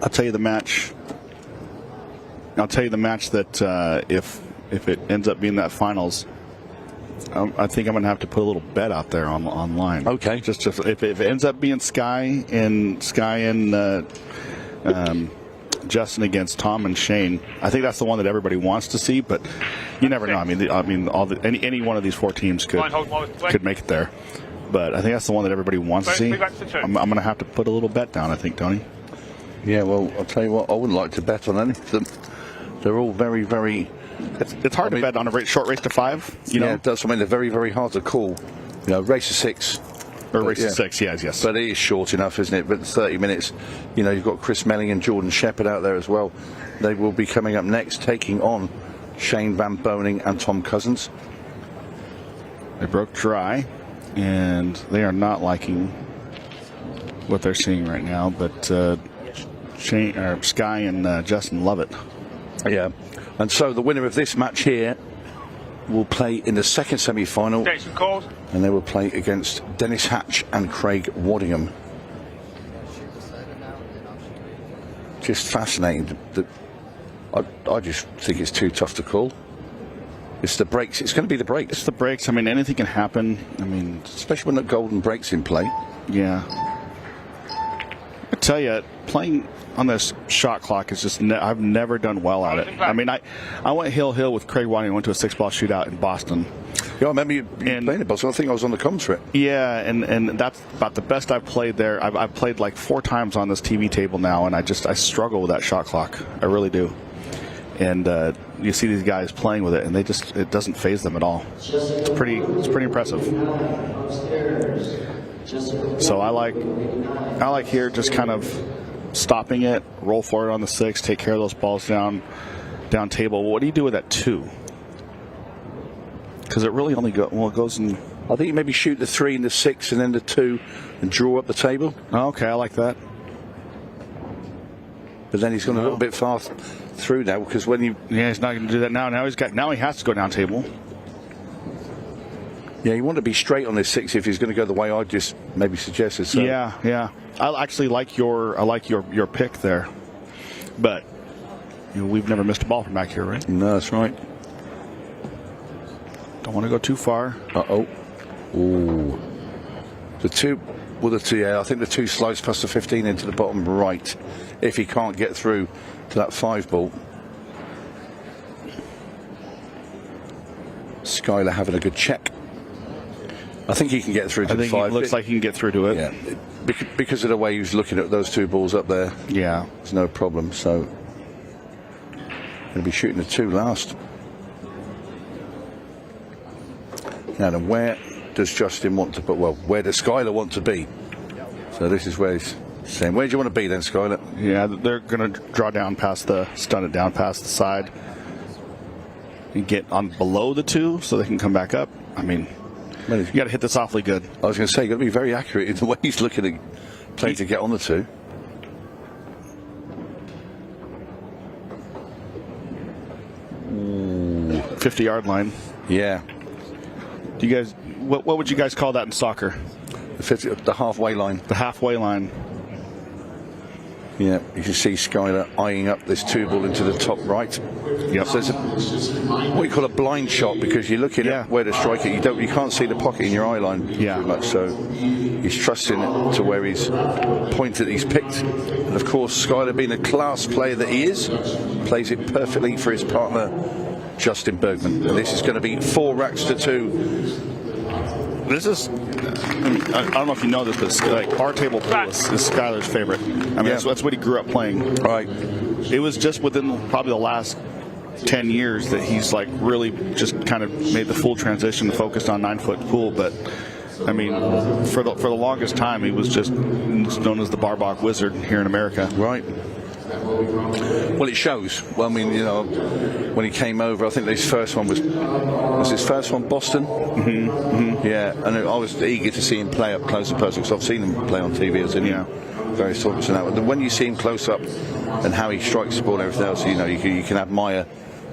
I'll tell you the match. I'll tell you the match that if it ends up being that finals, I think I'm going to have to put a little bet out there online. Okay. Just if it ends up being Sky and Justin against Tom and Shane, I think that's the one that everybody wants to see. But you never know. I mean, any one of these 4 teams could make it there. But I think that's the one that everybody wants to see. I'm going to have to put a little bet down, I think, Tony. Yeah, well, I'll tell you what, I wouldn't like to bet on any of them. They're all very, very... It's hard to bet on a short race to 5, you know? Yeah, it does. I mean, they're very, very hard to call. You know, race to 6. Or race to 6, yes. But it is short enough, isn't it? But 30 minutes, you know, you've got Chris Melling and Jordan Shepherd out there as well. They will be coming up next, taking on Shane Van Boening and Tom Cousins. They broke dry, and they are not liking what they're seeing right now. But Sky and Justin love it. Yeah. And so the winner of this match here will play in the second semi-final. And they will play against Dennis Hatch and Craig Waddingham. Just fascinating. I just think it's too tough to call. It's the breaks. It's going to be the breaks. It's the breaks. I mean, anything can happen. I mean, especially when the golden breaks in play. Yeah. I tell you, playing on this shot clock is just I've never done well at it. I mean, I went hill with Craig Waddingham, went to a 6-ball shootout in Boston. Yeah, I remember you playing in Boston. I think I was on the comms for it. Yeah, and that's about the best I've played there. I've played like 4 times on this TV table now, and I struggle with that shot clock. I really do. And you see these guys playing with it, and it doesn't faze them at all. It's pretty impressive. So I like here just kind of stopping it, roll forward on the 6, take care of those balls down table. What do you do with that 2? Because it really only goes in. I think you maybe shoot the 3 and the 6 and then the 2 and draw up the table. Okay, I like that. But then he's gone a little bit far through now because when you... Yeah, he's not going to do that now. Now he has to go down table. Yeah, you want to be straight on this 6 if he's going to go the way I just maybe suggested. So. Yeah. I actually like your pick there. But we've never missed a ball from back here, right? No, that's right. Don't want to go too far. Uh-oh. Ooh. The 2... Well, the 2, yeah, I think the 2 slides past the 15 into the bottom right if he can't get through to that 5 ball. Skylar having a good check. I think he can get through to the 5. It looks like he can get through to it. Yeah, because of the way he was looking at those 2 balls up there. Yeah. There's no problem. So he'll be shooting the 2 last. Now, then where does Justin want to put? Well, where does Skylar want to be? So this is where he's saying, where do you want to be then, Skylar? Yeah, they're going to draw down past stun it down past the side. And get on below the 2 so they can come back up. I mean, you got to hit this awfully good. I was going to say, you've got to be very accurate in the way he's looking at playing to get on the 2. Ooh, 50-yard line. Yeah. Do you guys, what would you guys call that in soccer? The halfway line. The halfway line. Yeah, you can see Skyler eyeing up this 2-ball into the top right. Yep. So it's what you call a blind shot, because you're looking at where to strike it. You can't see the pocket in your eye line too much. So he's trusting it to where he's pointed, he's picked. And of course, Skyler, being a class player that he is, plays it perfectly for his partner, Justin Bergman. And this is going to be 4 racks to 2. This is, I don't know if you know this, but like our table pool is Skyler's favorite. I mean, that's what he grew up playing. Right. It was just within probably the last 10 years that he's like really just kind of made the full transition, focused on 9-foot pool. But I mean, for the longest time, he was just known as the Barbach Wizard here in America. Right. Well, it shows. Well, I mean, you know, when he came over, I think his first one was his first one Boston? Mm-hmm. Mm-hmm. Yeah, and I was eager to see him play up close and personal, because I've seen him play on TV, as in various tournaments and that. But when you see him close up and how he strikes the ball and everything else, you know, you can admire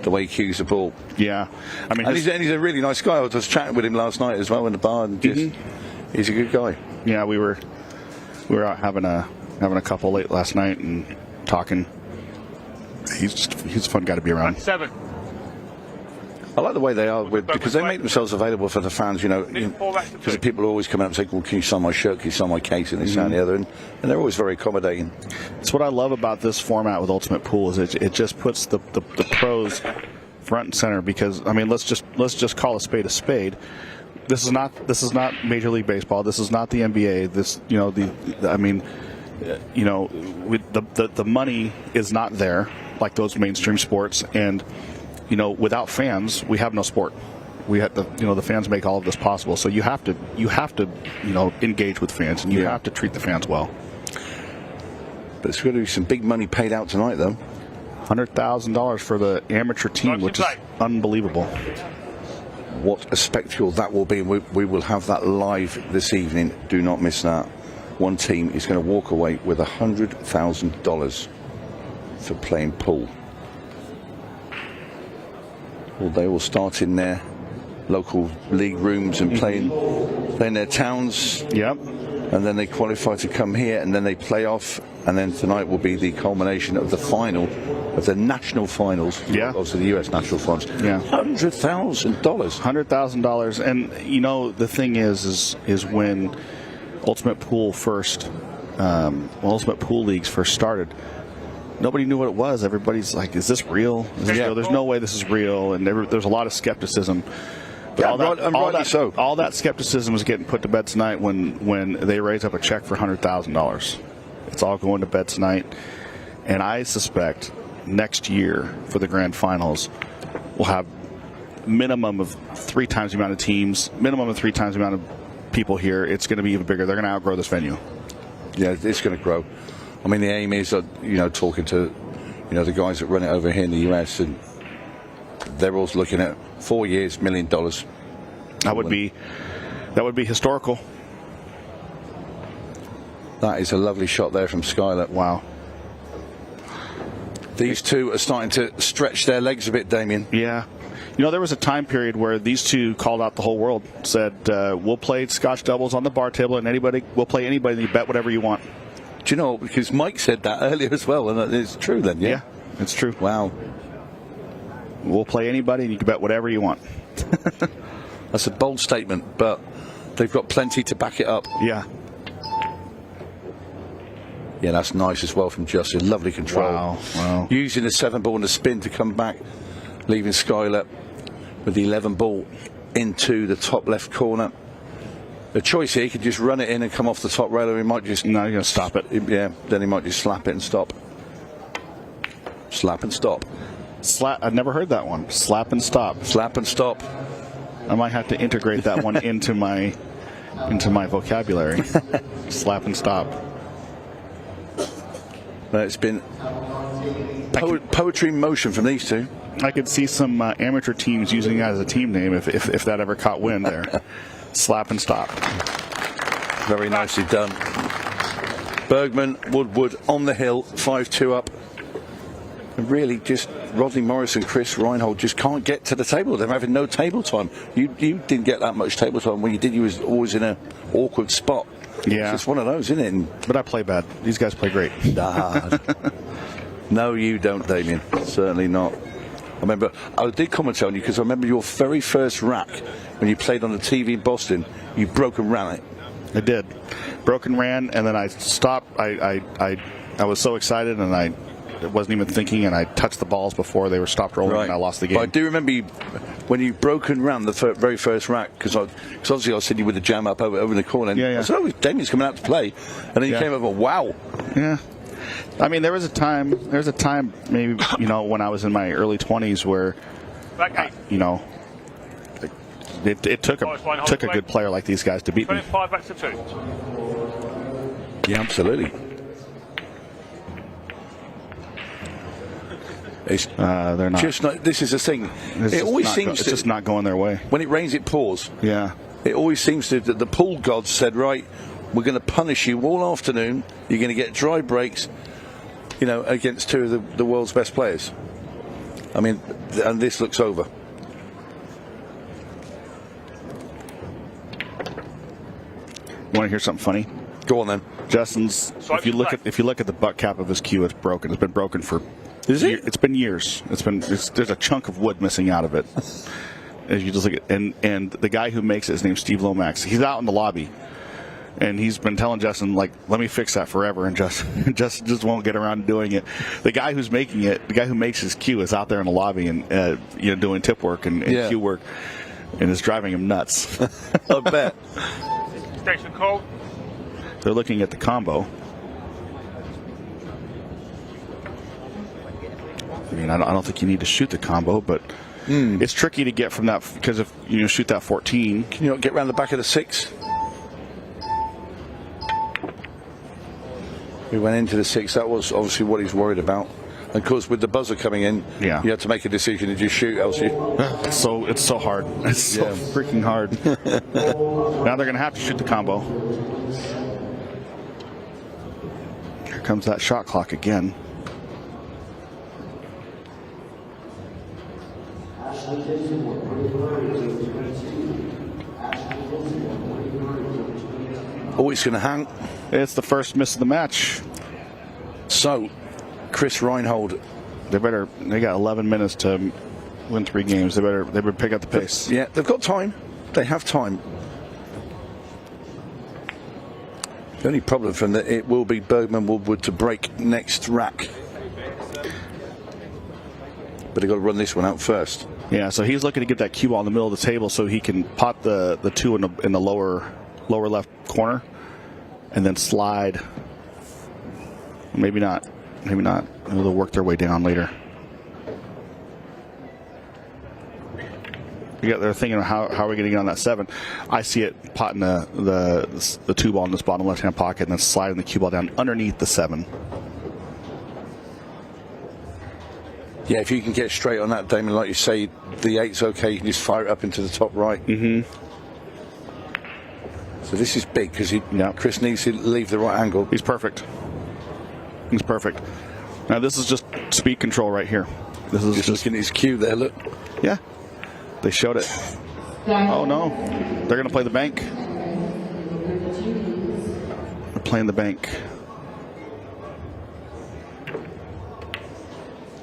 the way he cues the ball. Yeah, I mean, and he's a really nice guy. I was chatting with him last night as well in the bar, and just he's a good guy. Yeah, we were out having a couple late last night and talking. He's a fun guy to be around. 7. I like the way they are because they make themselves available for the fans, because people always come out and say, well, can you sign my shirt, can you sign my case, and this and the other, and they're always very accommodating. It's what I love about this format with Ultimate Pool, is it just puts the pros front and center, because I mean, let's just call a spade a spade. This is not Major League Baseball. This is not the NBA. The money is not there like those mainstream sports, and without fans, we have no sport. We have the fans make all of this possible. So you have to engage with fans, and you have to treat the fans well. But it's going to be some big money paid out tonight, though. $100,000 for the amateur team, which is unbelievable. What a spectacle that will be. We will have that live this evening. Do not miss that. One team is going to walk away with $100,000 for playing pool. Well, they will start in their local league rooms and playing their towns. Yep. And then they qualify to come here, and then they play off, and then tonight will be the culmination of the final of the national finals. Yeah. Also the US national finals. Yeah. $100,000. $100,000. And the thing is when Ultimate Pool Ultimate Pool leagues first started, nobody knew what it was. Everybody's like, is this real? Is this real? There's no way this is real. And there's a lot of skepticism. But all that skepticism was getting put to bed tonight when they raise up a check for $100,000. It's all going to bed tonight. And I suspect next year for the grand finals, we'll have minimum of 3 times the amount of teams, minimum of 3 times the amount of people here. It's going to be even bigger. They're going to outgrow this venue. Yeah, it's going to grow. I mean, the aim is, talking to, the guys that run it over here in the US, and they're all looking at 4 years, $1 million. That would be historical. That is a lovely shot there from Skyler. Wow. These two are starting to stretch their legs a bit, Damien. Yeah. There was a time period where these two called out the whole world, said, we'll play Scotch doubles on the bar table, and we'll play anybody, you bet whatever you want. Do you know, because Mike said that earlier as well, and it's true then, yeah? Yeah, it's true. Wow. We'll play anybody, and you can bet whatever you want. That's a bold statement, but they've got plenty to back it up. Yeah. Yeah, that's nice as well from Justin. Lovely control. Wow. Using the 7-ball and the spin to come back, leaving Skyler with the 11-ball into the top left corner. The choice here, he could just run it in and come off the top rail, or he might just... No, you're going to stop it. Yeah, then he might just slap it and stop. Slap and stop. I've never heard that one. Slap and stop. Slap and stop. I might have to integrate that one into my vocabulary. Slap and stop. But it's been poetry in motion from these two. I could see some amateur teams using that as a team name if that ever caught wind there. Slap and stop. Very nicely done. Bergman, Woodward on the hill, 5-2 up. And really just Rodney Morris and Chris Reinhold just can't get to the table. They're having no table time. You didn't get that much table time. When you did, you was always in an awkward spot. It's just one of those, isn't it? But I play bad. These guys play great. No, you don't, Damien. Certainly not. I remember, I did comment on you because I remember your very first rack when you played on the TV in Boston. You broke and ran it. I did. Broke and ran, and then I stopped. I was so excited, and I wasn't even thinking, and I touched the balls before they were stopped rolling, and I lost the game. But I do remember you, when you broke and ran the very first rack, because obviously I was sitting with the jam up over in the corner, and I said, oh, Damien's coming out to play. And then you came over, wow. Yeah. I mean, there was a time, maybe, you know, when I was in my early 20s where, you know, it took a good player like these guys to beat me. 25 back to 2. Yeah, absolutely. They're not. Just not. This is the thing. It always seems it's just not going their way. When it rains, it pours. Yeah. It always seems to that the pool gods said, right, we're going to punish you all afternoon. You're going to get dry breaks, you know, against two of the world's best players. I mean, and this looks over. Want to hear something funny? Go on then. Justin's. If you look at the butt cap of his cue, it's broken. It's been broken for. Is it? It's been years. There's a chunk of wood missing out of it. As you just look at, and the guy who makes it, his name's Steve Lomax. He's out in the lobby, and he's been telling Justin, like, let me fix that forever, and Justin just won't get around to doing it. The guy who's making it, the guy who makes his cue, is out there in the lobby and you know, doing tip work and cue work, and it's driving him nuts. I bet. Station call. They're looking at the combo. I mean, I don't think you need to shoot the combo, but it's tricky to get from that, because if you shoot that 14, can you not get around the back of the 6? We went into the 6. That was obviously what he's worried about. And of course, with the buzzer coming in, you have to make a decision. Did you shoot, else you? It's so hard. It's so freaking hard. Now they're going to have to shoot the combo. Here comes that shot clock again. Oh, it's going to hang. It's the first miss of the match. So, Chris Reinhold. They got 11 minutes to win 3 games. They better pick up the pace. Yeah, they've got time. They have time. The only problem from that, it will be Bergman Woodward to break next rack. But they've got to run this one out first. Yeah, so he's looking to get that cue ball in the middle of the table so he can pot the 2 in the lower left corner, and then slide. Maybe not. They'll work their way down later. They're thinking, how are we going to get on that 7? I see it potting the 2 ball in this bottom left-hand pocket and then sliding the cue ball down underneath the 7. Yeah, if you can get straight on that, Damon, like you say, the 8's okay. You can just fire it up into the top right. So this is big because Chris needs to leave the right angle. He's perfect. He's perfect. Now this is just speed control right here. This is just looking at his cue there. Look. Yeah. They showed it. Oh no, they're going to play the bank. They're playing the bank.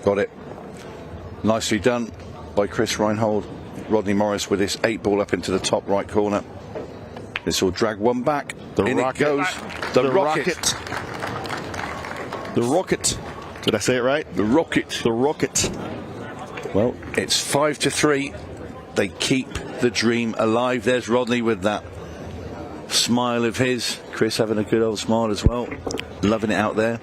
Got it. Nicely done by Chris Reinhold. Rodney Morris with this 8 ball up into the top right corner. This will drag one back. In it goes. The rocket. The rocket. Did I say it right? The rocket. The rocket. Well, it's 5-3. They keep the dream alive. There's Rodney with that smile of his. Chris having a good old smile as well. Loving it out there.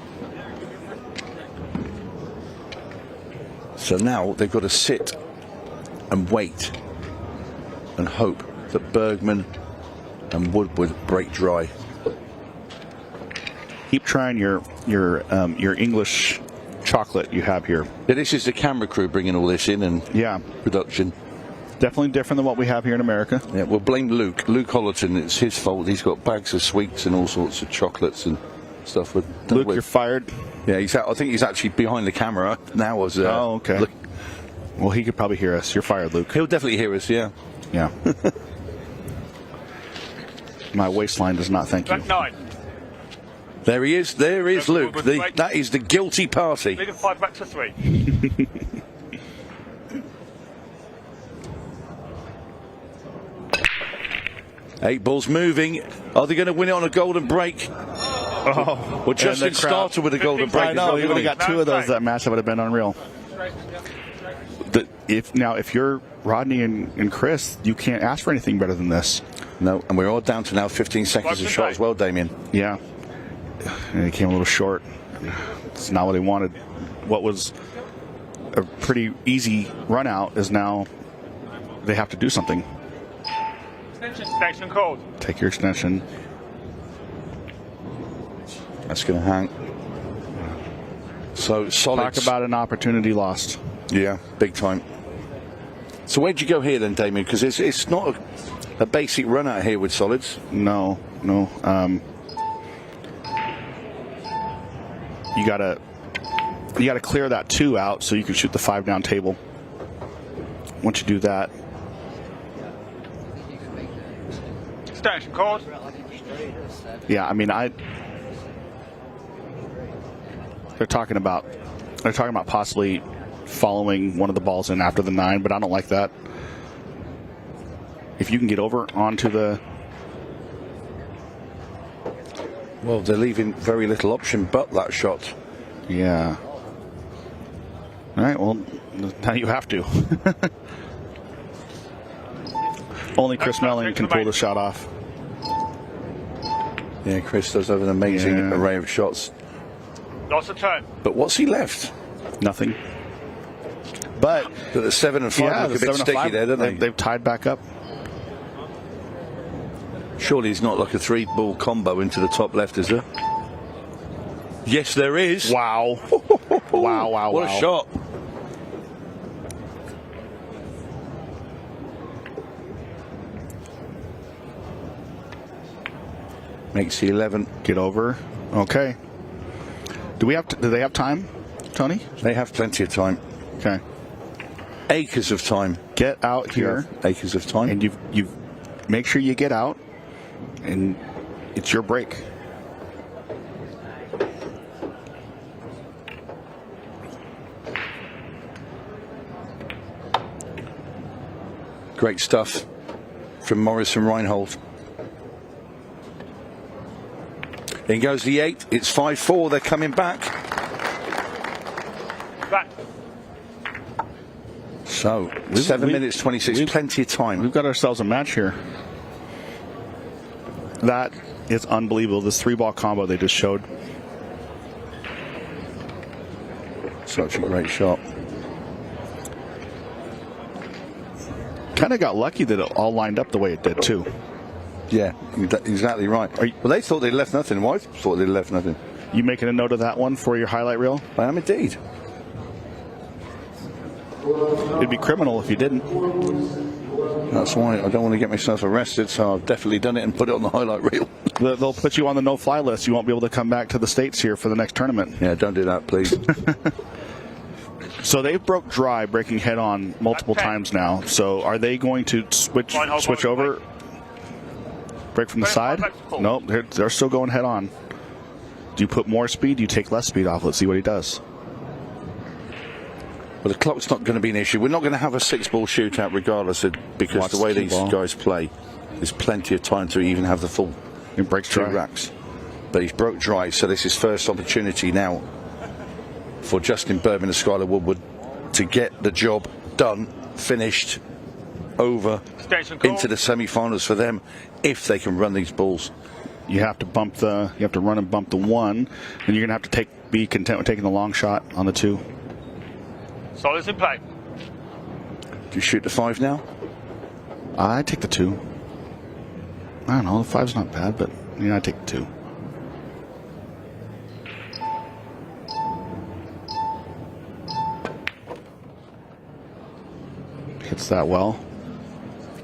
So now they've got to sit and wait and hope that Bergman and Woodward break dry. Keep trying your English chocolate you have here. Yeah, this is the camera crew bringing all this in and production. Definitely different than what we have here in America. Yeah, we'll blame Luke Hollerton. It's his fault. He's got bags of sweets and all sorts of chocolates and stuff. Luke, you're fired. Yeah, I think he's actually behind the camera now. Oh, okay. Well, he could probably hear us. You're fired, Luke. He'll definitely hear us. Yeah. Yeah. My waistline does not thank you. Black 9. There he is. There is Luke. Woodward break. That is the guilty party. Leading 5 back to 3. 8 balls moving. Are they going to win it on a golden break? Oh, well, Justin started with a golden break. I know. He would have got 2 of those that match. That would have been unreal. If you're Rodney and Chris, you can't ask for anything better than this. No, and we're all down to now 15 seconds of shot as well, Damien. Yeah, and he came a little short. It's not what they wanted. What was a pretty easy run out is now they have to do something. Extension called. Take your extension. That's going to hang. So solid. Talk about an opportunity lost. Yeah, big time. So where'd you go here then, Damien? Because it's not a basic run out here with solids. No. You gotta clear that 2 out so you can shoot the 5 down table. Once you do that, Extension called. yeah, I mean, they're talking about possibly following one of the balls in after the 9, but I don't like that. If you can get over onto the... Well, they're leaving very little option but that shot. Yeah. All right, well, now you have to. Only Chris Melling can pull the shot off. Yeah, Chris does have an amazing array of shots. Lost a turn. But what's he left? Nothing. But the 7 and 5 look a bit sticky there, don't they? They've tied back up. Surely he's not like a 3-ball combo into the top left, is there? Yes, there is. Wow. wow. What a shot. Makes the 11. Get over. Okay. Do they have time, Tony? They have plenty of time. Okay. Acres of time. Get out here. Acres of time. And you make sure you get out, and it's your break. Great stuff from Morris and Reinhold. In goes the 8. It's 5-4. They're coming back. Back. So 7 minutes 26. Plenty of time. We've got ourselves a match here. That is unbelievable. This 3-ball combo they just showed. Such a great shot. Kind of got lucky that it all lined up the way it did too. Yeah, exactly right. Well, they thought they'd left nothing. Why thought they'd left nothing? You making a note of that one for your highlight reel? I am indeed. It'd be criminal if you didn't. That's why I don't want to get myself arrested, so I've definitely done it and put it on the highlight reel. They'll put you on the no-fly list. You won't be able to come back to the States here for the next tournament. Yeah, don't do that, please. So they've broke dry, breaking head-on multiple times now. So are they going to switch over? Break from the side? Nope, they're still going head-on. Do you put more speed? Do you take less speed off? Let's see what he does. Well, the clock's not going to be an issue. We're not going to have a 6-ball shootout regardless, because the way these guys play, there's plenty of time to even have the full 2 racks. But he's broke dry, so this is first opportunity now for Justin Bergman and Skylar Woodward to get the job done, finished, over into the semi-finals for them, if they can run these balls. You have to run and bump the 1, and you're going to have to be content with taking the long shot on the 2. Solids in play. Do you shoot the 5 now? I take the 2. I don't know, the 5's not bad, but I take the 2. Hits that well.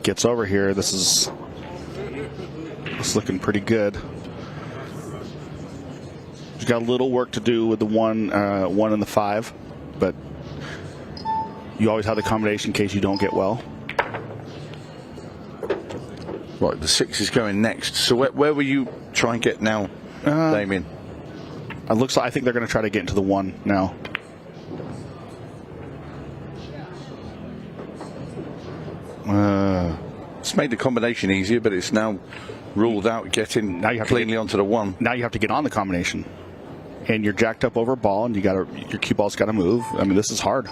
Gets over here. This is looking pretty good. He's got a little work to do with the 1 and the 5, but you always have the combination in case you don't get well. Right, the 6 is going next. So where will you try and get now, Damien? It looks like I think they're going to try to get into the 1 now. It's made the combination easier, but it's now ruled out getting cleanly onto the 1. Now you have to get on the combination, and you're jacked up over a ball, and your cue ball's got to move. I mean, this is hard.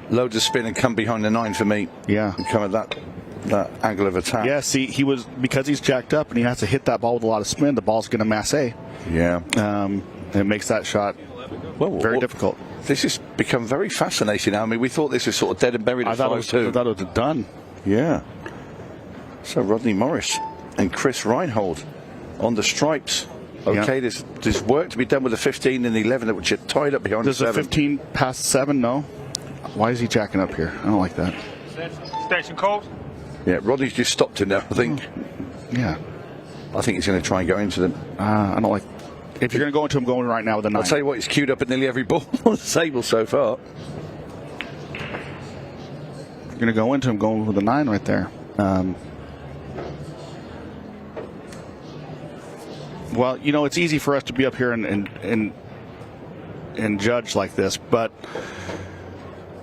Loads of spin and come behind the 9 for me. Yeah, and come at that angle of attack. Yeah, see, because he's jacked up and he has to hit that ball with a lot of spin. The ball's going to masse. Yeah, it makes that shot very difficult. This has become very fascinating. I mean, we thought this was sort of dead and buried at 5-2. I thought it was done. Yeah. So Rodney Morris and Chris Reinhold on the stripes. Okay, there's work to be done with the 15 and the 11, which are tied up behind the 7. There's a 15 past 7, no? Why is he jacking up here? I don't like that. Station called. Yeah, Rodney's just stopped him now, I think. Yeah. I think he's going to try and go into them. I don't like... If you're going to go into him, going right now with a 9. I'll tell you what, he's queued up at nearly every ball on the table so far. You're going to go into him going with a 9 right there. Well, you know, it's easy for us to be up here and judge like this, but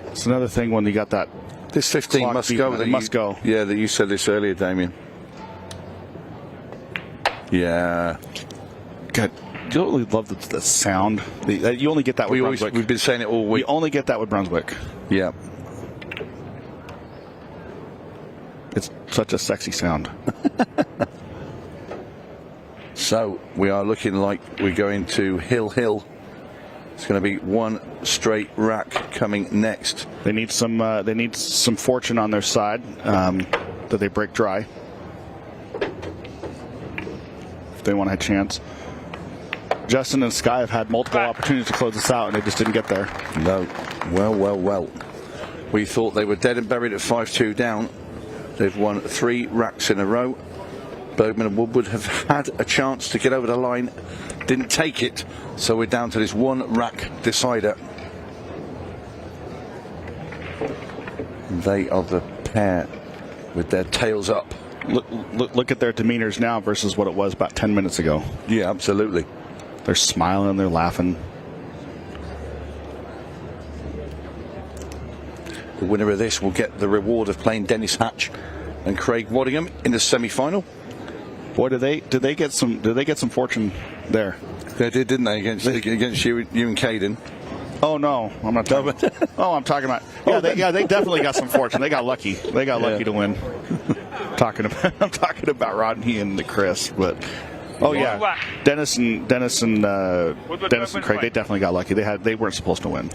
it's another thing when you got that. This 15 must go. It must go. Yeah, that you said this earlier, Damien. Yeah. God, you don't really love the sound. You only get that with Brunswick. We've been saying it all week. You only get that with Brunswick. Yeah. It's such a sexy sound. So we are looking like we're going to Hill. It's going to be 1 straight rack coming next. They need some fortune on their side that they break dry if they want to have a chance. Justin and Sky have had multiple opportunities to close this out, and they just didn't get there. No. Well. We thought they were dead and buried at 5-2 down. They've won 3 racks in a row. Bergman and Woodward have had a chance to get over the line, didn't take it, so we're down to this 1 rack decider. They are the pair with their tails up. Look at their demeanors now versus what it was about 10 minutes ago. Yeah, absolutely. They're smiling, they're laughing. The winner of this will get the reward of playing Dennis Hatch and Craig Waddingham in the semi-final. Boy, did they get some fortune there? They did, didn't they, against you and Caden? Oh no, I'm not talking about. Oh, I'm talking about. Yeah, they definitely got some fortune. They got lucky. They got lucky to win. I'm talking about Rodney and Chris, but yeah, Dennis and Craig. They definitely got lucky. They weren't supposed to win.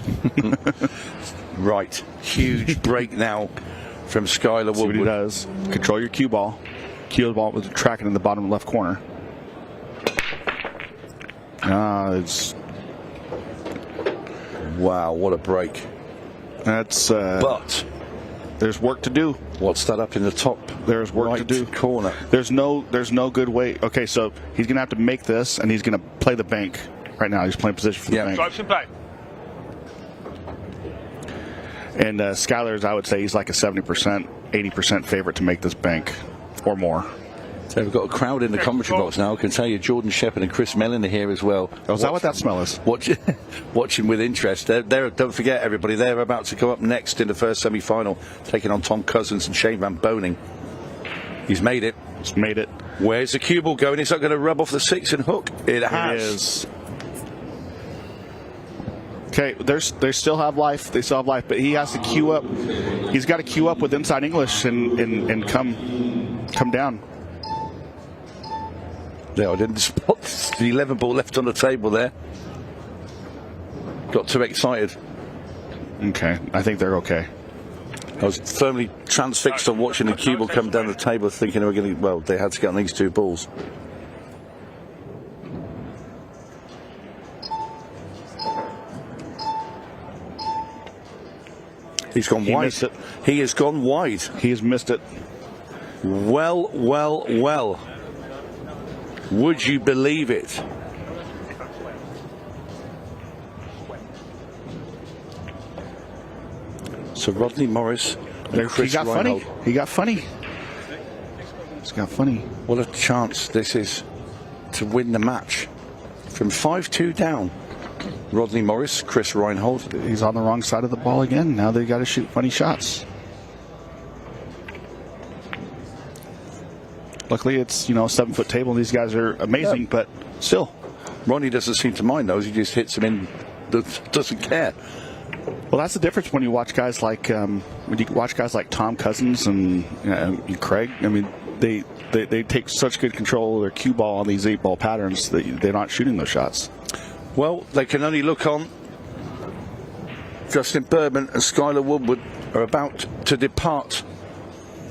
Right, huge break now from Skylar Woodward. See what he does. Control your cue ball. Cue ball with the tracking in the bottom left corner. Wow, what a break. That's but there's work to do. What's that up in the top? There's work to do. Corner. There's no good way. Okay, so he's gonna have to make this, and he's gonna play the bank right now. He's playing position for the bank. Stripes in play. And Skylar's, I would say he's like a 70%, 80% favorite to make this bank or more. So we've got a crowd in the commentary box now. I can tell you Jordan Shepard and Chris Mellin are here as well. Oh, is that what that smell is? Watching with interest. Don't forget, everybody, they're about to go up next in the first semi-final, taking on Tom Cousins and Shane Van Boening. He's made it. He's made it. Where's the cue ball going? It's not going to rub off the 6 and hook. It has. It is. Okay, they still have life. They still have life, but he has to queue up. He's got to queue up with inside English and come down. Yeah, I didn't spot the 11 ball left on the table there. Got too excited. Okay, I think they're okay. I was firmly transfixed on watching the cue ball come down the table, thinking they were going to. Well, they had to get on these 2 balls. He's gone wide. Missed it. He has gone wide. He has missed it. Well. Would you believe it? So Rodney Morris and Chris He got Reinhold. funny. He got funny. It's got funny. What a chance this is to win the match. From 5-2 down. Rodney Morris, Chris Reinhold. He's on the wrong side of the ball again. Now they got to shoot funny shots. Luckily, it's, you know, a 7-foot table. These guys are amazing, but still. Rodney doesn't seem to mind those. He just hits them in, doesn't care. Well, that's the difference when you watch guys like Tom Cousins and Craig. I mean, they take such good control of their cue ball on these 8-ball patterns that they're not shooting those shots. Well, they can only look on. Justin Bergman and Skylar Woodward are about to depart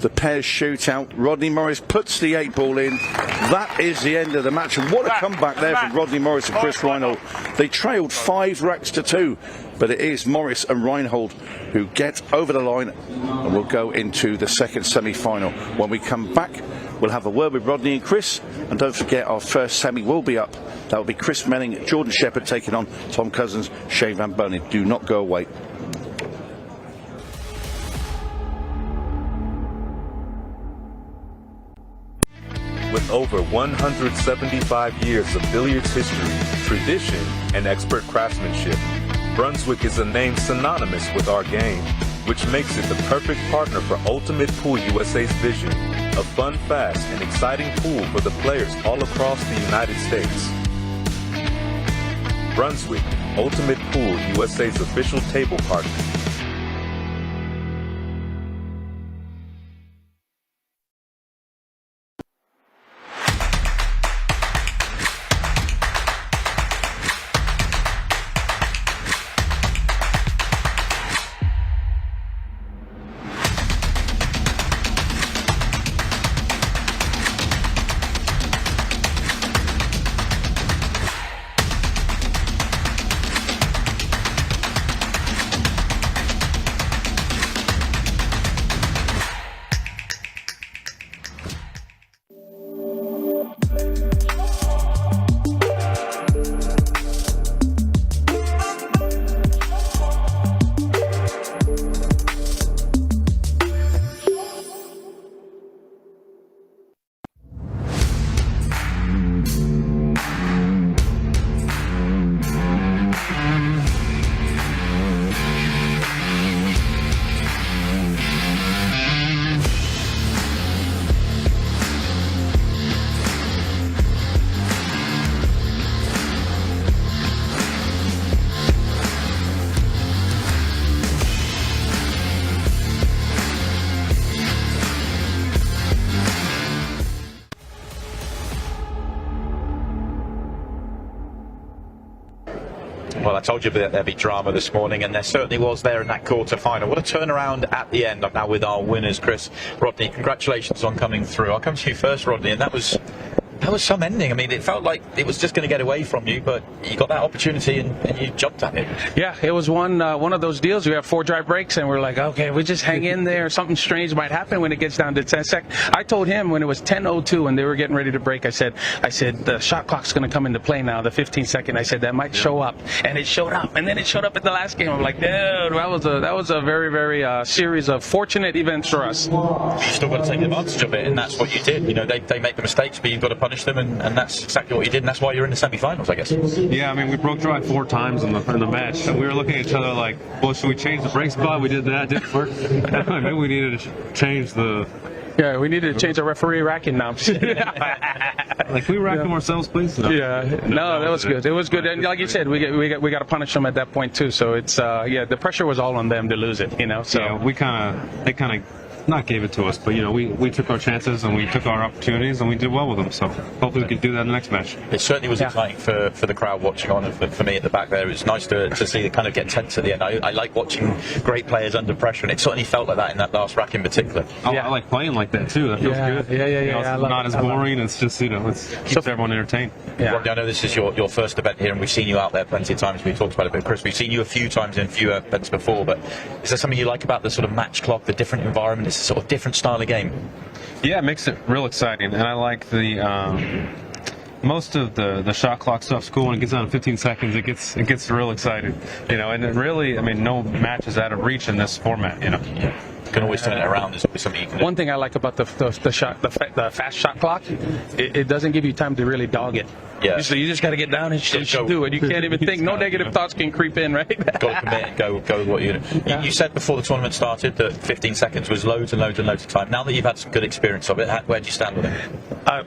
the pairs shootout. Rodney Morris puts the 8-ball in. That is the end of the match. And what a comeback there from Rodney Morris and Chris Reinhold. They trailed 5 racks to 2, but it is Morris and Reinhold who get over the line and will go into the second semi-final. When we come back, we'll have a word with Rodney and Chris. And don't forget, our first semi will be up. That will be Chris Melling, Jordan Shepherd taking on Tom Cousins, Shane Van Boening. Do not go away. With over 175 years of billiards history, tradition, and expert craftsmanship, Brunswick is a name synonymous with our game, which makes it the perfect partner for Ultimate Pool USA's vision, a fun, fast, and exciting pool for the players all across the United States. Brunswick, Ultimate Pool USA's official table partner. Well, I told you that there'd be drama this morning, and there certainly was there in that quarter-final. What a turnaround at the end. I'm now with our winners, Chris. Rodney, congratulations on coming through. I'll come to you first, Rodney, and that was some ending. I mean, it felt like it was just going to get away from you, but you got that opportunity and you jumped at it. Yeah, it was one of those deals. We have 4 dry breaks, and we're like, okay, we just hang in there. Something strange might happen when it gets down to 10 seconds. I told him when it was 10:02 and they were getting ready to break, I said, the shot clock's going to come into play now, the 15-second. I said, that might show up. And it showed up. And then it showed up at the last game. I'm like, dude, that was a very, very series of fortunate events for us. You still got to take advantage of it, and that's what you did. You know, they make the mistakes, but you've got to punish them, and that's exactly what you did, and that's why you're in the semi-finals, I guess. Yeah, I mean, we broke dry 4 times in the match, and we were looking at each other like, well, should we change the break spot? We did that, didn't work. Maybe we needed to change the... Yeah, we needed to change our referee racking now. Like, we rack them ourselves, please? No. Yeah, no, that was good. It was good, and like you said, we got to punish them at that point too. So it's yeah, the pressure was all on them to lose it, you know. So yeah, they kind of not gave it to us, but you know, we took our chances and we took our opportunities and we did well with them. So hopefully we can do that in the next match. It certainly was exciting for the crowd watching on, and for me at the back there. It was nice to see it kind of get tense at the end. I like watching great players under pressure, and it certainly felt like that in that last rack in particular. I like playing like that too. That feels good. Yeah. You know, it's not as boring. It's just, you know, it keeps everyone entertained. Yeah. Rodney, I know this is your first event here, and we've seen you out there plenty of times. We talked about it a bit, Chris. We've seen you a few times in fewer events before, but is there something you like about the sort of match clock, the different environment? It's a sort of different style of game. Yeah, it makes it real exciting, and I like the most of the shot clock stuff's cool. When it gets down to 15 seconds, it gets real exciting, you know. And it really, I mean, no match is out of reach in this format, you know. Yeah. can always turn it around. There's always something you can do. One thing I like about the fast shot clock, it doesn't give you time to really dog it. Yeah. So you just got to get down and do it. You can't even think. No negative thoughts can creep in, right? Got to commit. Go with what you do. You said before the tournament started that 15 seconds was loads and loads and loads of time. Now that you've had some good experience of it, where do you stand with it?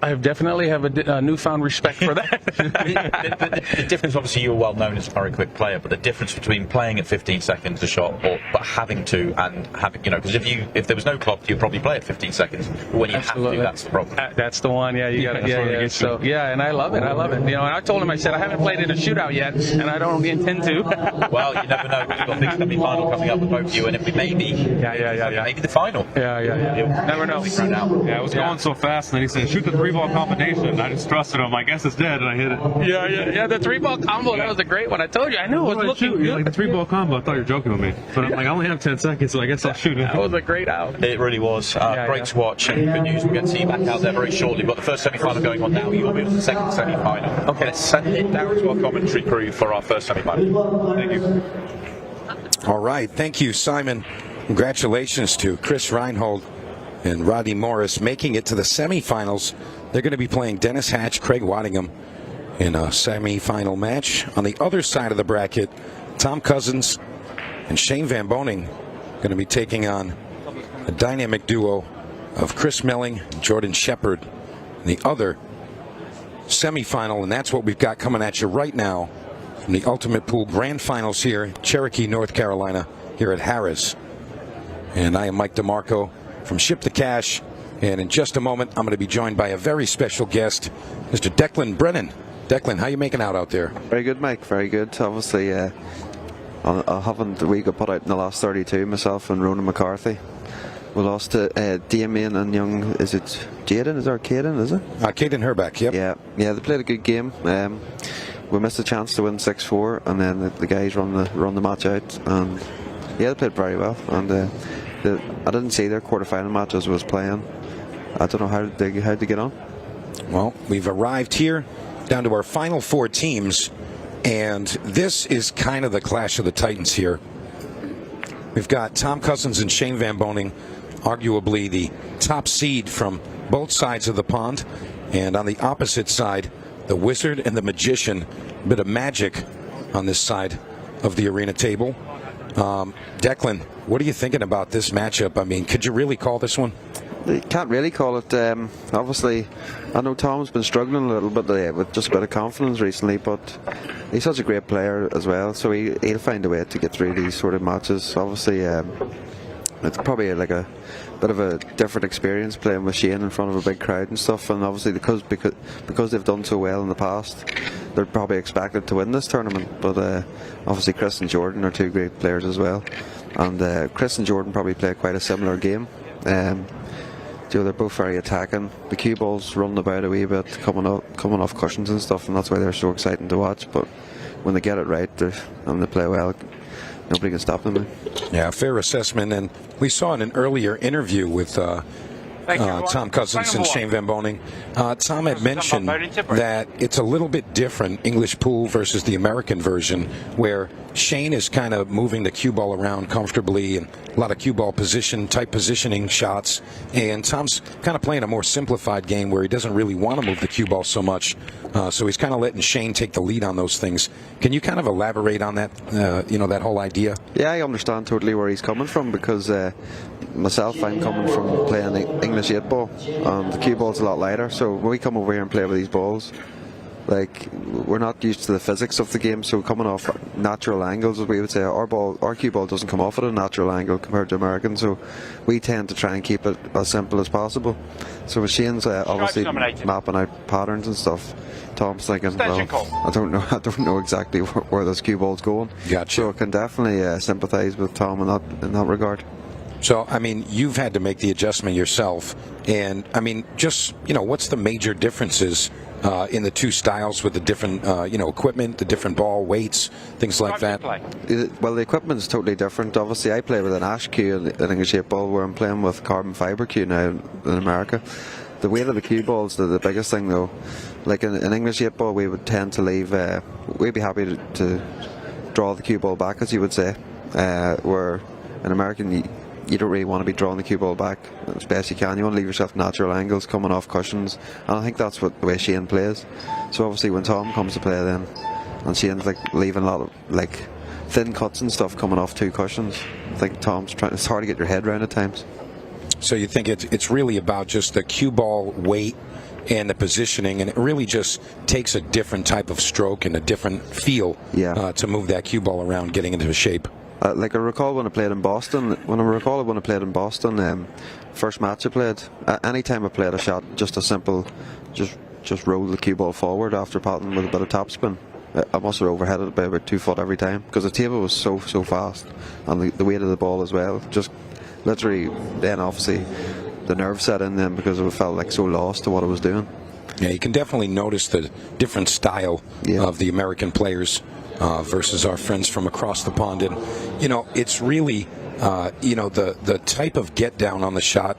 I definitely have a newfound respect for that. The difference, obviously, you're well known as a very quick player, but the difference between playing at 15 seconds a shot, but having to and having, because if there was no clock, you'd probably play at 15 seconds. But when you have to, that's the problem. That's the one. Yeah, you got it. Yeah. So and I love it. And I told him, I said, I haven't played in a shootout yet, and I don't intend to. Well, you never know. We've got the semi-final coming up with both of you, and maybe the final. Yeah. Never know. Yeah, it was going so fast, and then he said, shoot the 3-ball combination. And I just trusted him. I guess it's dead, and I hit it. Yeah. The 3-ball combo, that was a great one. I told you, I knew it was looking good. Like the 3-ball combo, I thought you were joking with me. But I'm like, I only have 10 seconds, so I guess I'll shoot it. That was a great out. It really was. Great to watch, and good news. We'll get to see you back out there very shortly. We've got the first semi-final going on now. You'll be on the second semi-final. Okay, let's send it down to our commentary crew for our first semi-final. Thank you. All right, thank you, Simon. Congratulations to Chris Reinhold and Rodney Morris making it to the semifinals. They're going to be playing Dennis Hatch, Craig Waddingham in a semifinal match. On the other side of the bracket, Tom Cousins and Shane Van Boening going to be taking on a dynamic duo of Chris Melling and Jordan Shepard in the other semifinal, and that's what we've got coming at you right now from the Ultimate Pool Grand Finals here, Cherokee, North Carolina, here at Harrah's. And I am Mike DeMarco from Ship to Cash, and in just a moment I'm going to be joined by a very special guest, Mr. Declan Brennan. Declan, how you making out there? Very good, Mike, very good. Obviously, I haven't we got put out in the last 32, myself and Ronan McCarthy. We lost to Damien and young, is it Jaden? Is it Caden, is it? Caden Herrbach, yep. Yeah, they played a good game. We missed a chance to win 6-4, and then the guys run the match out, and yeah, they played very well. And I didn't see their quarterfinal match as I was playing. I don't know how they get on. Well, we've arrived here down to our final 4 teams, and this is kind of the clash of the titans here. We've got Tom Cousins and Shane Van Boening, arguably the top seed from both sides of the pond, and on the opposite side, the Wizard and the Magician. A bit of magic on this side of the arena table. Declan, what are you thinking about this matchup? I mean, could you really call this one? You can't really call it. Obviously, I know Tom's been struggling a little bit with just a bit of confidence recently, but he's such a great player as well, so he'll find a way to get through these sort of matches. Obviously, it's probably like a bit of a different experience playing with Shane in front of a big crowd and stuff, and obviously because they've done so well in the past, they're probably expected to win this tournament. But obviously Chris and Jordan are 2 great players as well, and Chris and Jordan probably play quite a similar game. They're both very attacking. The cue balls running about a wee bit, coming off cushions and stuff, and that's why they're so exciting to watch. But when they get it right and they play well, nobody can stop them. Yeah, fair assessment. And we saw in an earlier interview with Tom Cousins and Shane Van Boening. Tom had mentioned that it's a little bit different, English pool versus the American version, where Shane is kind of moving the cue ball around comfortably and a lot of cue ball positioning shots, and Tom's kind of playing a more simplified game where he doesn't really want to move the cue ball so much, so he's kind of letting Shane take the lead on those things. Can you kind of elaborate on that, that whole idea? Yeah, I understand totally where he's coming from, because myself, I'm coming from playing English 8-ball, and the cue ball's a lot lighter, so when we come over here and play with these balls, like, we're not used to the physics of the game, so coming off natural angles, as we would say, our cue ball doesn't come off at a natural angle compared to Americans, so we tend to try and keep it as simple as possible. So with Shane's obviously mapping out patterns and stuff, Tom's thinking, well, I don't know exactly where this cue ball's going. Gotcha. So I can definitely sympathise with Tom in that regard. So, I mean, you've had to make the adjustment yourself, and I mean, just, what's the major differences in the 2 styles with the different, equipment, the different ball weights, things like that? Well, the equipment's totally different. Obviously, I play with an ash cue in English 8-ball, where I'm playing with carbon fibre cue now in America. The weight of the cue ball is the biggest thing, though. Like in English 8-ball, we would tend to leave. We'd be happy to draw the cue ball back, as you would say. Where in American, you don't really want to be drawing the cue ball back as best you can. You want to leave yourself natural angles coming off cushions, and I think that's what the way Shane plays. So obviously when Tom comes to play then, and Shane's like leaving a lot of like thin cuts and stuff coming off 2 cushions, I think Tom's trying. It's hard to get your head around at times. So you think it's really about just the cue ball weight and the positioning, and it really just takes a different type of stroke and a different feel to move that cue ball around, getting into shape. Like I recall when I played in Boston. First match I played, any time I played a shot, just a simple, just roll the cue ball forward after patting with a bit of topspin. I must have overheaded it by about 2 foot every time because the table was so fast, and the weight of the ball as well. Just literally, then obviously the nerve set in then because I felt like so lost to what I was doing. Yeah, you can definitely notice the different style of the American players versus our friends from across the pond. And, you know, it's really, you know, the type of get down on the shot.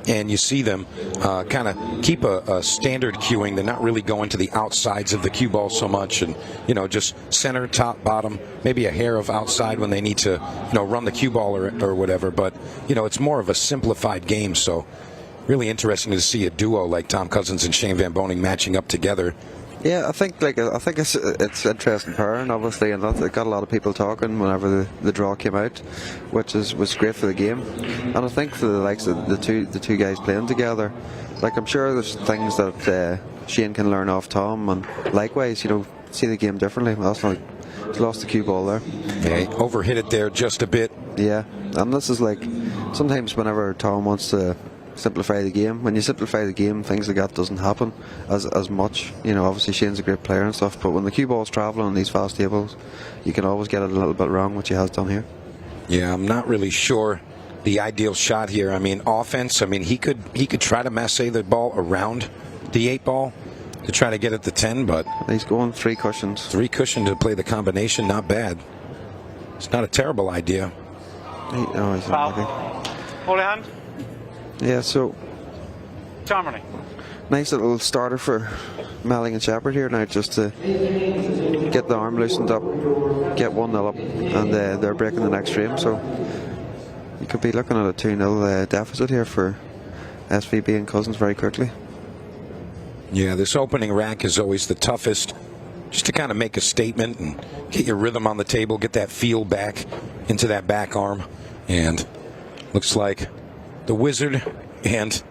And you see them kind of keep a standard cueing. They're not really going to the outsides of the cue ball so much, and you know, just center, top, bottom, maybe a hair of outside when they need to, you know, run the cue ball or whatever. But you know, it's more of a simplified game. So really interesting to see a duo like Tom Cousins and Shane Van Boening matching up together. Yeah, I think it's interesting pairing, obviously, and it got a lot of people talking whenever the draw came out, which was great for the game. And I think for the likes of the two guys playing together, like I'm sure there's things that Shane can learn off Tom, and likewise, you know, see the game differently. That's not, he's lost the cue ball there. Yeah, he overhit it there just a bit. Yeah, and this is like sometimes whenever Tom wants to simplify the game. When you simplify the game, things like that doesn't happen as much. You know, obviously Shane's a great player and stuff, but when the cue ball's travelling on these fast tables, you can always get it a little bit wrong, which he has done here. Yeah, I'm not really sure the ideal shot here. I mean, offense, I mean, he could try to massage the ball around the 8 ball to try to get it to 10, but he's going 3 cushions. 3 cushions to play the combination, not bad. It's not a terrible idea. He's unlucky. Hold your hand. Yeah, so Time running. Nice little starter for Melling and Shepard here now, just to get the arm loosened up, get 1-0 up, and they're breaking the next frame. So you could be looking at a 2-0 deficit here for SVB and Cousins very quickly. Yeah, this opening rack is always the toughest, just to kind of make a statement and get your rhythm on the table, get that feel back into that back arm. And looks like the wizard and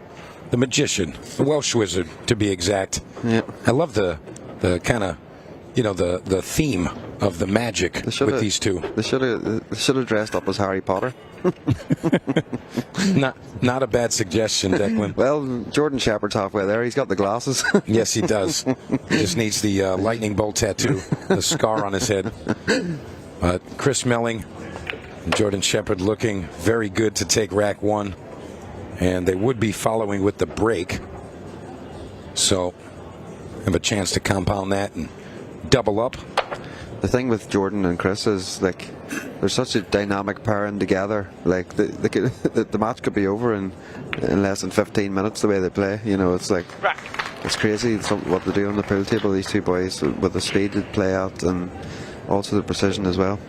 the magician, the Welsh wizard to be exact. Yeah. I love the kind of, you know, the theme of the magic with these two. They should have dressed up as Harry Potter. Not a bad suggestion, Declan. Well, Jordan Shepard's halfway there. He's got the glasses. Yes, he does. He just needs the lightning bolt tattoo, the scar on his head. But Chris Melling and Jordan Shepard looking very good to take rack 1. And they would be following with the break. So have a chance to compound that and double up. The thing with Jordan and Chris is, like, they're such a dynamic pairing together. Like, the match could be over in less than 15 minutes the way they play. You know, it's like, it's crazy what they do on the pool table, these two boys, with the speed they play at and also the precision as well.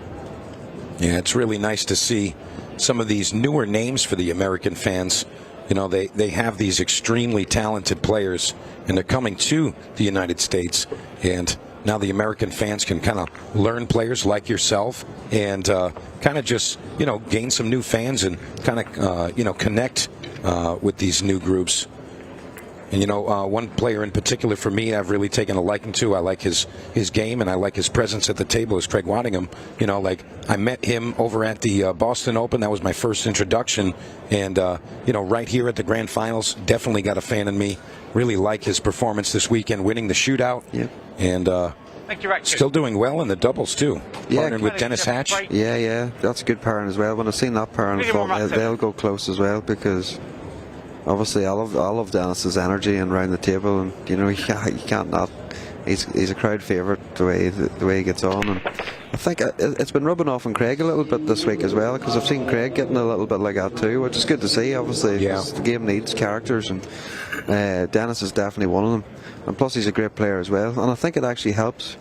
Yeah, it's really nice to see some of these newer names for the American fans. You know, they have these extremely talented players, and they're coming to the United States. And now the American fans can kind of learn players like yourself and kind of just, you know, gain some new fans and kind of, you know, connect with these new groups. And, you know, one player in particular for me I've really taken a liking to. I like his game, and I like his presence at the table, is Craig Waddingham. You know, like, I met him over at the Boston Open. That was my first introduction. And, you know, right here at the Grand Finals, definitely got a fan in me. Really like his performance this weekend, winning the shootout. Yep. And still doing well in the doubles, too. Yeah, partnering with Dennis Hatch. Yeah, that's a good pairing as well. When I've seen that pairing, I thought they'll go close as well, because obviously I love Dennis's energy and around the table, and you know, you can't not. He's a crowd favourite the way he gets on, and I think it's been rubbing off on Craig a little bit this week as well, because I've seen Craig getting a little bit like that too, which is good to see. Obviously, the game needs characters, and Dennis is definitely one of them. And plus, he's a great player as well, and I think it actually helps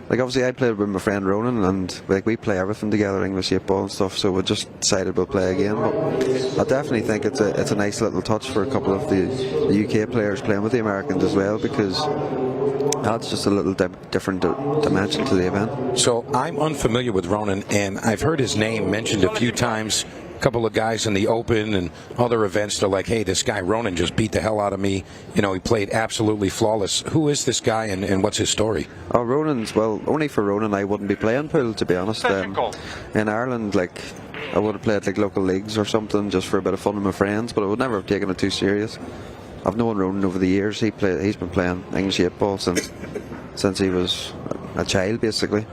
like obviously I played with my friend Ronan, and like we play everything together, English 8-ball and stuff. So we just decided we'll play again. But I definitely think it's a nice little touch for a couple of the UK players playing with the Americans as well, because that's just a little different dimension to the event. So I'm unfamiliar with Ronan, and I've heard his name mentioned a few times. A couple of guys in the Open and other events, they're like, hey, this guy Ronan just beat the hell out of me. You know, he played absolutely flawless. Who is this guy, and what's his story? Oh, Ronan's, well, only for Ronan I wouldn't be playing pool, to be honest. In Ireland, like, I would have played like local leagues or something just for a bit of fun with my friends, but I would never have taken it too serious. I've known Ronan over the years. He's been playing English 8-ball since he was a child, basically.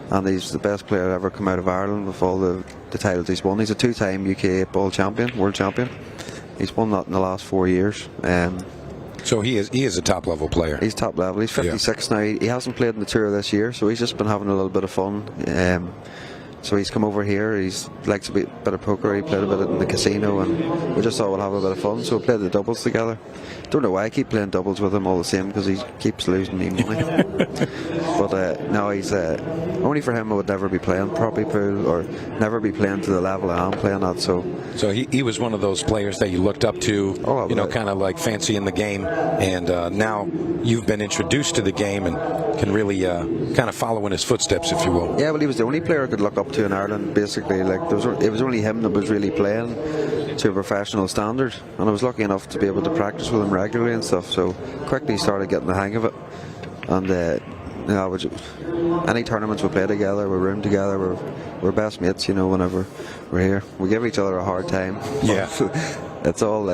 And he's the best player ever come out of Ireland with all the titles he's won. He's a 2-time UK 8-ball champion, world champion. He's won that in the last 4 years. So he is a top level player. He's top level. He's 56 now. He hasn't played in the tour this year, so he's just been having a little bit of fun. So he's come over here. He's likes a bit of poker. He played a bit in the casino, and we just thought we'll have a bit of fun. So we played the doubles together. Don't know why I keep playing doubles with him all the same, because he keeps losing me money. But no, he's only for him I would never be playing properly pool, or never be playing to the level I am playing at. So he was one of those players that you looked up to, kind of like fancy in the game, and now you've been introduced to the game and can really kind of follow in his footsteps, if you will. Yeah, well, he was the only player I could look up to in Ireland, basically. Like it was only him that was really playing to a professional standard, and I was lucky enough to be able to practice with him regularly and stuff. So quickly started getting the hang of it, and any tournaments we play together, we room together, we're best mates. You know, whenever we're here, we give each other a hard time. Yeah. It's all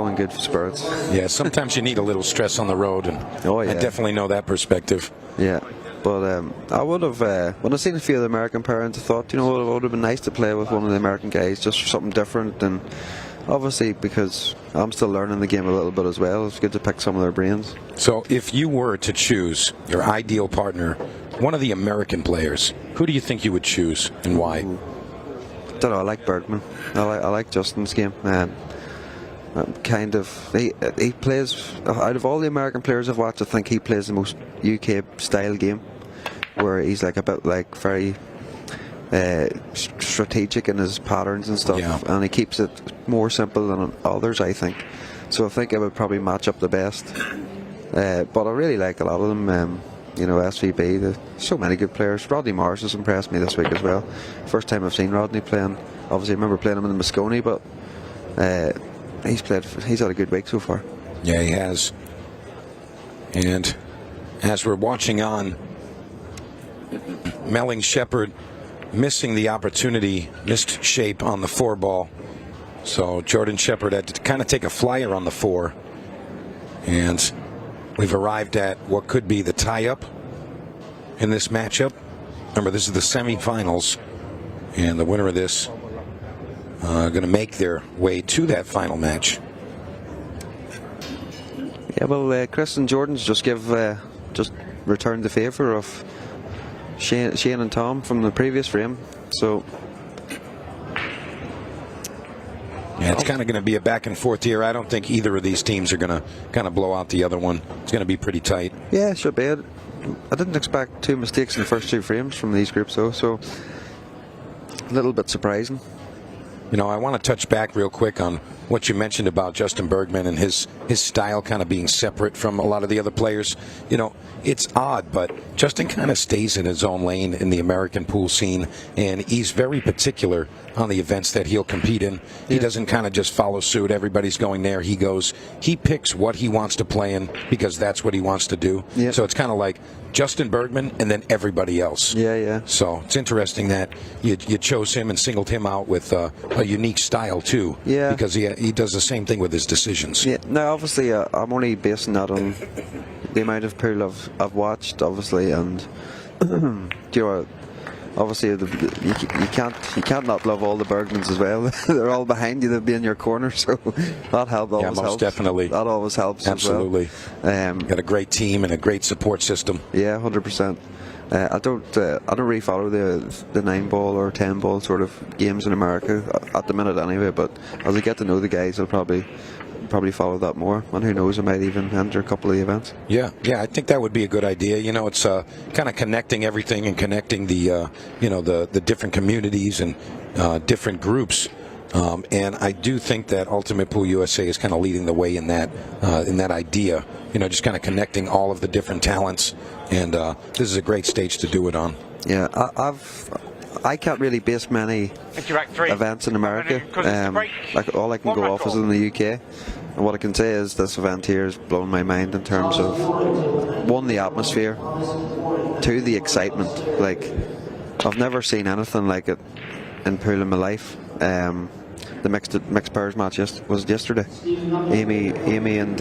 in good spirits. Yeah, sometimes you need a little stress on the road, and I definitely know that perspective. Yeah, but I would have, when I seen a few of the American parents, I thought, you know, it would have been nice to play with one of the American guys, just for something different, and obviously because I'm still learning the game a little bit as well, it's good to pick some of their brains. So if you were to choose your ideal partner, one of the American players, who do you think you would choose, and why? I don't know, I like Bergman. I like Justin's game. Kind of, he plays, out of all the American players I've watched, I think he plays the most UK style game, where he's like a bit like very strategic in his patterns and stuff, and he keeps it more simple than others, I think. So I think it would probably match up the best. But I really like a lot of them. You know, SVB, there's so many good players. Rodney Morris has impressed me this week as well. First time I've seen Rodney playing. Obviously I remember playing him in the Moscone, but he's had a good week so far. Yeah, he has. And as we're watching on, Melling Shepherd missing the opportunity, missed shape on the 4-ball. So Jordan Shepherd had to kind of take a flyer on the 4. And we've arrived at what could be the tie-up in this matchup. Remember, this is the semifinals, and the winner of this going to make their way to that final match. Yeah, well, Chris and Jordan's just returned the favour of Shane and Tom from the previous frame. So yeah, it's kind of going to be a back and forth here. I don't think either of these teams are going to kind of blow out the other one. It's going to be pretty tight. Yeah, it should be. I didn't expect 2 mistakes in the first 2 frames from these groups, though, so a little bit surprising. You know, I want to touch back real quick on what you mentioned about Justin Bergman and his style kind of being separate from a lot of the other players. You know, it's odd, but Justin kind of stays in his own lane in the American pool scene, and he's very particular on the events that he'll compete in. He doesn't kind of just follow suit. Everybody's going there. He goes. He picks what he wants to play in because that's what he wants to do. So it's kind of like Justin Bergman and then everybody else. So it's interesting that you chose him and singled him out with a unique style too. Because he does the same thing with his decisions. Now obviously I'm only basing that on the amount of pool I've watched, obviously, and you know, obviously you can't not love all the Bergmans as well. They're all behind you, they'll be in your corner, so that always helps. Most definitely. That always helps. Absolutely. As well. Got a great team and a great support system. Yeah, 100%. I don't really follow the 9-ball or 10-ball sort of games in America at the minute anyway, but as I get to know the guys, I'll probably probably follow that more, and who knows, I might even enter a couple of the events. Yeah, I think that would be a good idea. You know, it's kind of connecting everything and connecting the the different communities and different groups. And I do think that Ultimate Pool USA is kind of leading the way in that idea. You know, just kind of connecting all of the different talents, and this is a great stage to do it on. Yeah, I can't really base many events in America. Like all I can go off is in the UK. And what I can say is this event here has blown my mind in terms of, one, the atmosphere, two, the excitement. Like, I've never seen anything like it in pool in my life. The mixed pairs match was yesterday. Amy and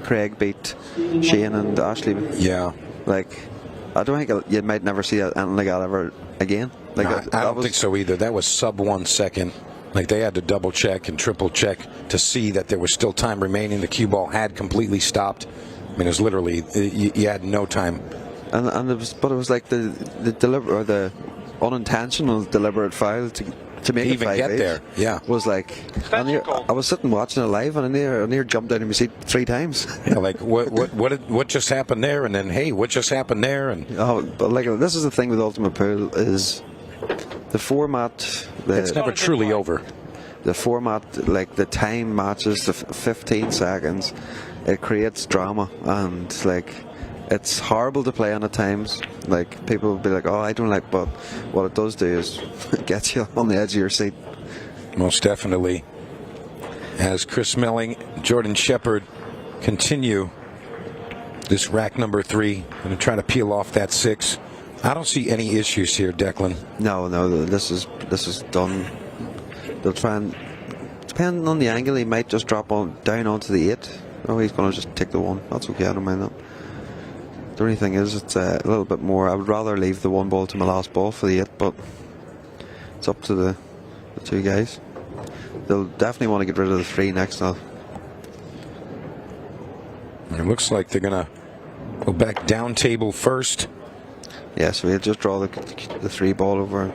Craig beat Shane and Ashley. Yeah. Like, I don't think you might never see anything like that ever again. Like, no, I don't think so either. That was sub 1 second. Like, they had to double check and triple check to see that there was still time remaining. The cue ball had completely stopped. I mean, it was literally, you had no time. And it was like the unintentional deliberate foul to make it even 5 get each there. Yeah, was like, I was sitting watching it live, and I near jumped out of my seat 3 times. Yeah, like what just happened there, and then hey, what just happened there, and but like, this is the thing with Ultimate Pool is the format. It's never truly over. The format, like the time matches, the 15 seconds, it creates drama, and like, it's horrible to play on at times. Like, people will be like, oh, I don't like, but what it does do is it gets you on the edge of your seat. Most definitely. As Chris Melling, Jordan Shepard continue this rack number 3, going to try to peel off that 6. I don't see any issues here, Declan. No, this is done. They'll try and, depending on the angle, he might just drop down onto the 8. Oh, he's going to just take the 1. That's okay, I don't mind that. The only thing is, it's a little bit more. I would rather leave the 1 ball to my last ball for the 8, but it's up to the 2 guys. They'll definitely want to get rid of the 3 next now. It looks like they're going to go back down table first. Yeah, so he'll just draw the 3 ball over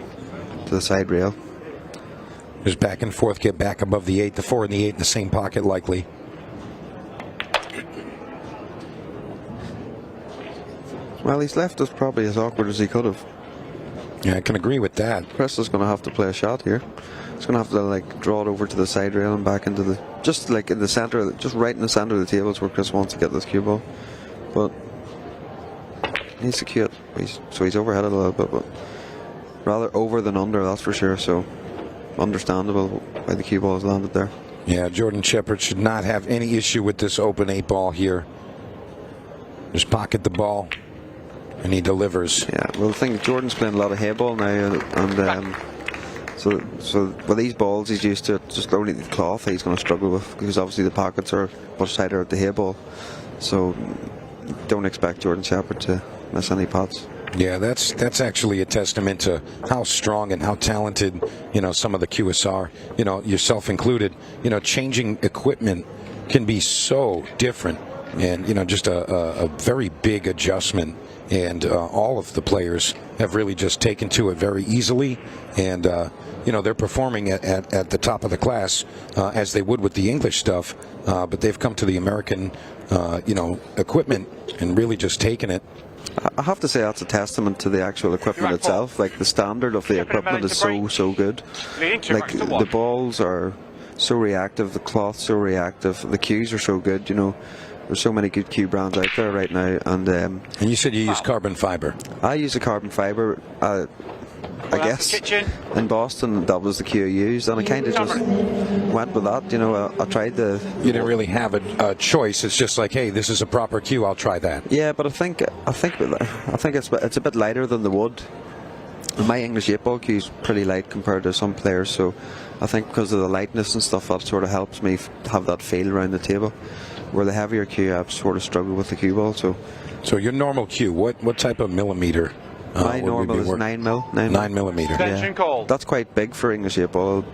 to the side rail. Just back and forth, get back above the 8. The 4 and the 8 in the same pocket, likely. Well, he's left us probably as awkward as he could have. Yeah, I can agree with that. Chris is going to have to play a shot here. He's going to have to like draw it over to the side rail and back into the, just like in the center, just right in the center of the table is where Chris wants to get this cue ball. But he needs to cue it. So he's overheaded a little bit, but rather over than under, that's for sure. So understandable why the cue ball has landed there. Yeah, Jordan Shepard should not have any issue with this open 8 ball here. Just pocket the ball, and he delivers. Yeah, well, the thing, Jordan's playing a lot of hay ball now, and so with these balls, he's used to just only the cloth he's going to struggle with, because obviously the pockets are much tighter at the hay ball. So don't expect Jordan Shepard to miss any pots. Yeah, that's actually a testament to how strong and how talented, some of the QSR, yourself included, changing equipment can be so different, and just a very big adjustment, and all of the players have really just taken to it very easily, and they're performing at the top of the class as they would with the English stuff, but they've come to the American equipment and really just taken it. I have to say that's a testament to the actual equipment itself. Like, the standard of the equipment is so good. Like, the balls are so reactive, the cloth's so reactive, the cues are so good. There's so many good cue brands out there right now, and you said you use carbon fiber. I use a carbon fiber. I guess in Boston that was the cue I used, and I kind of just went with that. I tried the. You didn't really have a choice. It's just like, hey, this is a proper cue. I'll try that. Yeah, but I think it's a bit lighter than the wood. My English 8-ball cue is pretty light compared to some players, so I think because of the lightness and stuff, that sort of helps me have that feel around the table. Where the heavier cue, I've sort of struggled with the cue ball. So your normal cue, what type of millimeter? My normal is 9 mil. 9 millimeter. Yeah. That's quite big for English 8-ball.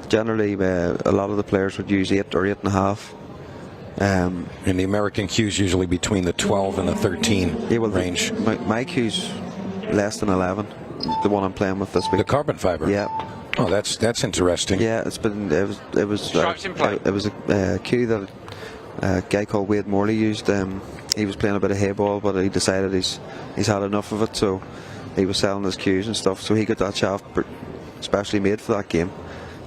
Generally, a lot of the players would use 8 or 8.5. And the American cue's usually between the 12 and the 13 range. My cue's less than 11. The one I'm playing with this week. The carbon fiber. Yeah. Oh, that's interesting. Yeah, it was Stripes in play. it was a cue that a guy called Wade Morley used. He was playing a bit of hay ball, but he decided he's had enough of it, so he was selling his cues and stuff. So he got that shaft specially made for that game.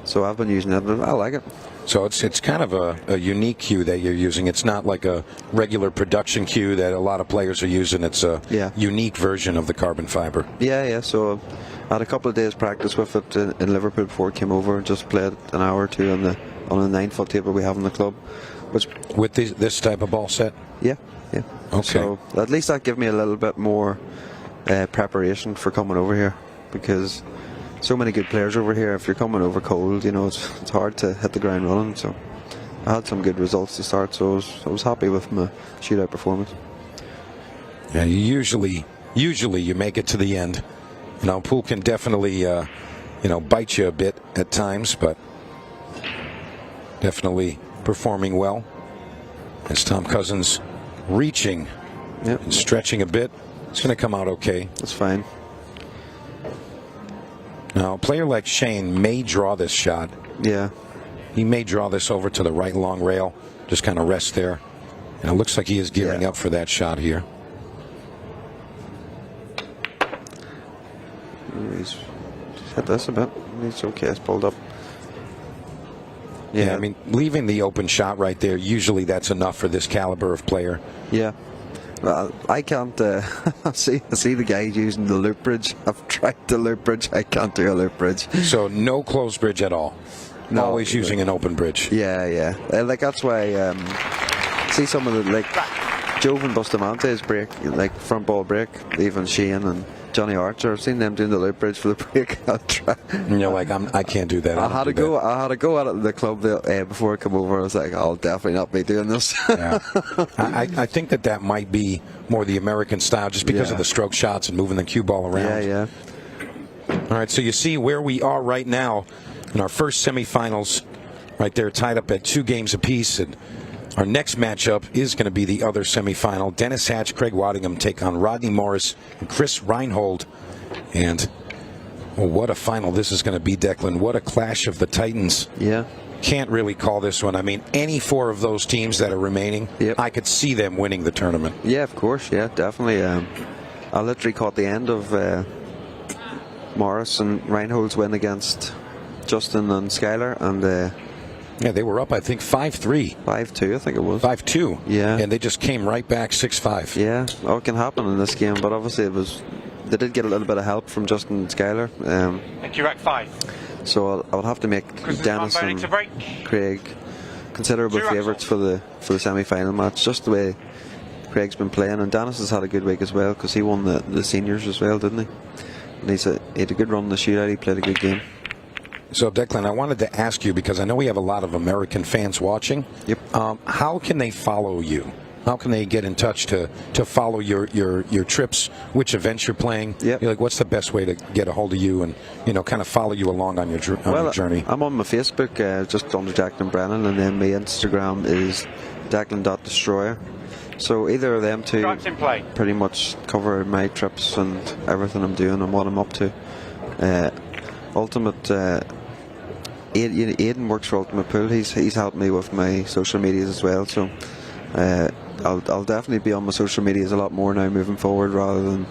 So I've been using it, and I like it. So it's kind of a unique cue that you're using. It's not like a regular production cue that a lot of players are using. It's a unique version of the carbon fiber. Yeah. So I had a couple of days practice with it in Liverpool before I came over, and just played an hour or two on the 9-foot table we have in the club. With this type of ball set? Yeah. Okay. So at least that gave me a little bit more preparation for coming over here, because so many good players over here. If you're coming over cold, it's hard to hit the ground running. So I had some good results to start, so I was happy with my shootout performance. Yeah, usually you make it to the end. Poole can definitely bite you a bit at times, but definitely performing well. As Tom Cousins reaching and stretching a bit, it's going to come out okay. That's fine. Now, a player like Shane may draw this shot. Yeah. He may draw this over to the right long rail, just kind of rest there. And it looks like he is gearing up for that shot here. He's hit this a bit. It's okay. It's pulled up. Yeah, I mean, leaving the open shot right there, usually that's enough for this caliber of player. Yeah. Well, I can't see the guys using the loop bridge. I've tried the loop bridge. I can't do a loop bridge. So no closed bridge at all. No, always using an open bridge. Yeah. Like that's why. See some of the Jove and Bustamante's break, like front ball break. Even Shane and Johnny Archer. I've seen them doing the loop bridge for the break. I'll try. I can't do that. I had a go at it at the club before I come over. I was like, I'll definitely not be doing this. Yeah. I think that might be more the American style, just because of the stroke shots and moving the cue ball around. Yeah. All right, so you see where we are right now in our first semifinals. Right there, tied up at 2 games apiece, and our next matchup is going to be the other semifinal. Dennis Hatch, Craig Waddingham take on Rodney Morris and Chris Reinhold. And what a final this is going to be, Declan. What a clash of the Titans. Yeah. Can't really call this one. I mean, any 4 of those teams that are remaining, I could see them winning the tournament. Yeah, of course. Yeah, definitely. I literally caught the end of Morris and Reinhold's win against Justin and Skylar, and yeah, they were up, I think, 5-3. 5-2, I think it was. 5-2. Yeah. And they just came right back 6-5. Yeah, it can happen in this game, but obviously they did get a little bit of help from Justin and Skylar. Thank you, rack 5. So I would have to make Dennis and Craig considerable favourites for the semi-final match, just the way Craig's been playing. And Dennis has had a good week as well, because he won the seniors as well, didn't he? And he had a good run in the shootout. He played a good game. So, Declan, I wanted to ask you, because I know we have a lot of American fans watching. Yep. How can they follow you? How can they get in touch to follow your trips, which events you're playing? Yep. What's the best way to get a hold of you and kind of follow you along on your journey? I'm on my Facebook, just under Declan Brennan, and then my Instagram is Declan.Destroyer. So either of them two pretty much cover my trips and everything I'm doing and what I'm up to. Aidan works for Ultimate Pool. He's helped me with my social medias as well. So I'll definitely be on my social medias a lot more now moving forward, rather than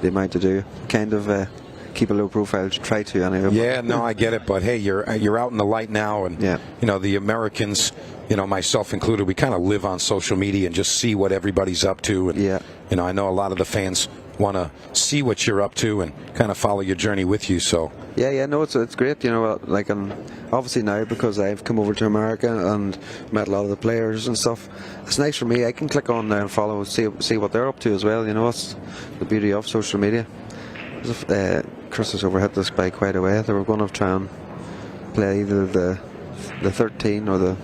the amount to do. Kind of keep a low profile, try to anyway. Yeah, no, I get it. But hey, you're out in the light now, and the Americans, myself included, we kind of live on social media and just see what everybody's up to. And I know a lot of the fans want to see what you're up to and kind of follow your journey with you. So no, it's great. Obviously now, because I've come over to America and met a lot of the players and stuff, it's nice for me. I can click on there and follow, see what they're up to as well. It's the beauty of social media. Chris has overhit this by quite a way. They were going to try and play either the 13 or is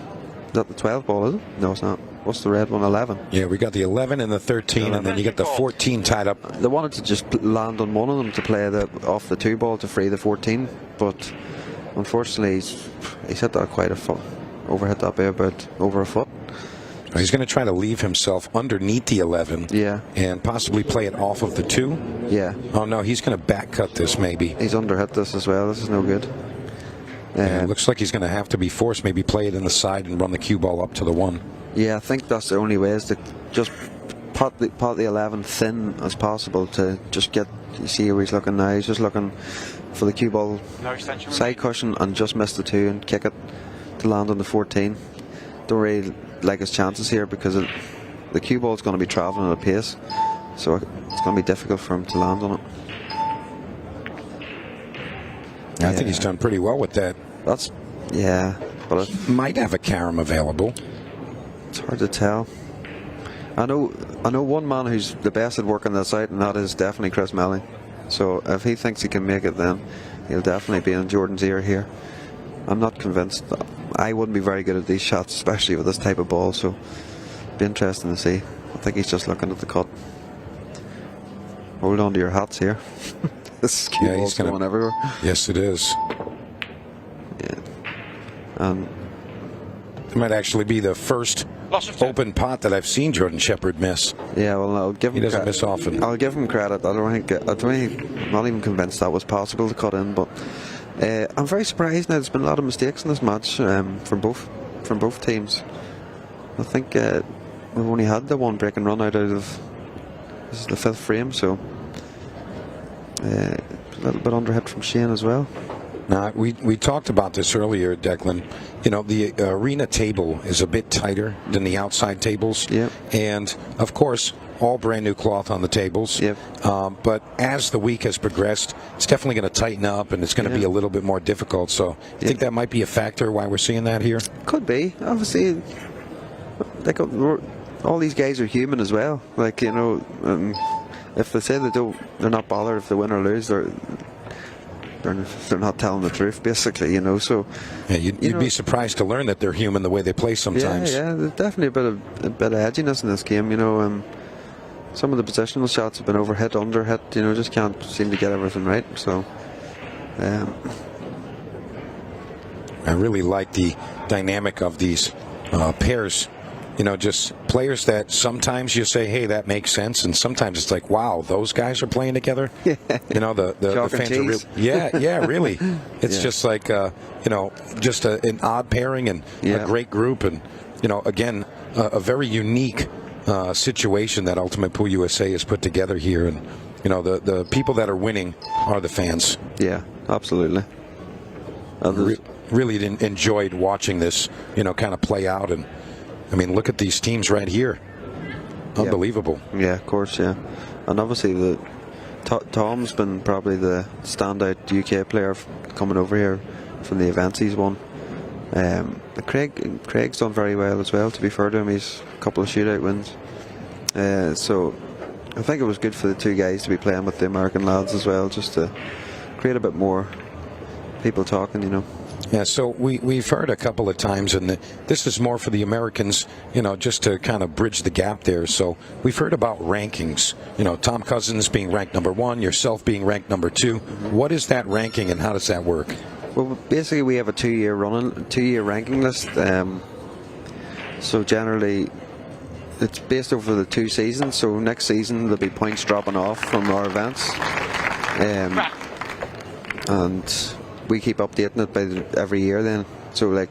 that the 12 ball, is it? No, it's not. What's the red one? 11. Yeah, we got the 11 and the 13, and then you get the 14 tied up. They wanted to just land on one of them to play off the 2 ball to free the 14, but unfortunately he's hit that quite a foot. Overhit that by about over a foot. He's going to try to leave himself underneath the 11. Yeah. And possibly play it off of the 2. Yeah. Oh no, he's going to back cut this maybe. He's underhit this as well. This is no good. It looks like he's going to have to be forced, maybe play it in the side and run the cue ball up to the 1. Yeah, I think that's the only way, is to just pot the 11 thin as possible to just get. You see how he's looking now. He's just looking for the cue ball side cushion and just miss the 2 and kick it to land on the 14. Don't really like his chances here because the cue ball is going to be travelling at a pace, so it's going to be difficult for him to land on it. I think he's done pretty well with that. But it might have a carom available. It's hard to tell. I know one man who's the best at working this out, and that is definitely Chris Melling. So if he thinks he can make it, then he'll definitely be in Jordan's ear here. I'm not convinced. I wouldn't be very good at these shots, especially with this type of ball, so it'll be interesting to see. I think he's just looking at the cut. Hold on to your hats here. This cue ball's going everywhere. Yes, it is. Yeah. It might actually be the first open pot that I've seen Jordan Shepherd miss. Yeah, well, I'll give him. He doesn't miss often. I'll give him credit. I'm not even convinced that was possible to cut in, but I'm very surprised now. There's been a lot of mistakes in this match from both teams. I think we've only had the one break and run out of this is the 5th frame, so a little bit underhit from Shane as well. Now, we talked about this earlier, Declan. You know, the arena table is a bit tighter than the outside tables. Yep. And, of course, all brand new cloth on the tables. Yep. But as the week has progressed, it's definitely going to tighten up and it's going to be a little bit more difficult. So I think that might be a factor why we're seeing that here. Could be. Obviously, like, all these guys are human as well. Like, you know, if they say they're not bothered if they win or lose, they're not telling the truth, basically, you know. So yeah, you'd be surprised to learn that they're human the way they play sometimes. Yeah, there's definitely a bit of edginess in this game, you know. Some of the positional shots have been overhit, underhit, you know, just can't seem to get everything right. So I really like the dynamic of these pairs. You know, just players that sometimes you say, hey, that makes sense, and sometimes it's like, wow, those guys are playing together. Yeah. You know, the fans are real. Yeah, really. It's just like, you know, just an odd pairing and a great group, and, you know, again, a very unique situation that Ultimate Pool USA has put together here, and, you know, the people that are winning are the fans. Yeah, absolutely. Really enjoyed watching this, you know, kind of play out. And I mean, look at these teams right here. Unbelievable. Yeah, of course, yeah. And obviously, Tom's been probably the standout UK player coming over here from the events he's won. Craig's done very well as well, to be fair to him. He's a couple of shootout wins. So I think it was good for the two guys to be playing with the American lads as well, just to create a bit more people talking, you know. Yeah, so we've heard a couple of times, and this is more for the Americans, you know, just to kind of bridge the gap there. So we've heard about rankings, you know, Tom Cousins being ranked #1, yourself being ranked #2. What is that ranking, and how does that work? Well, basically we have a two-year ranking list. So generally, it's based over the 2 seasons. So next season there'll be points dropping off from our events, and we keep updating it every year then. So like,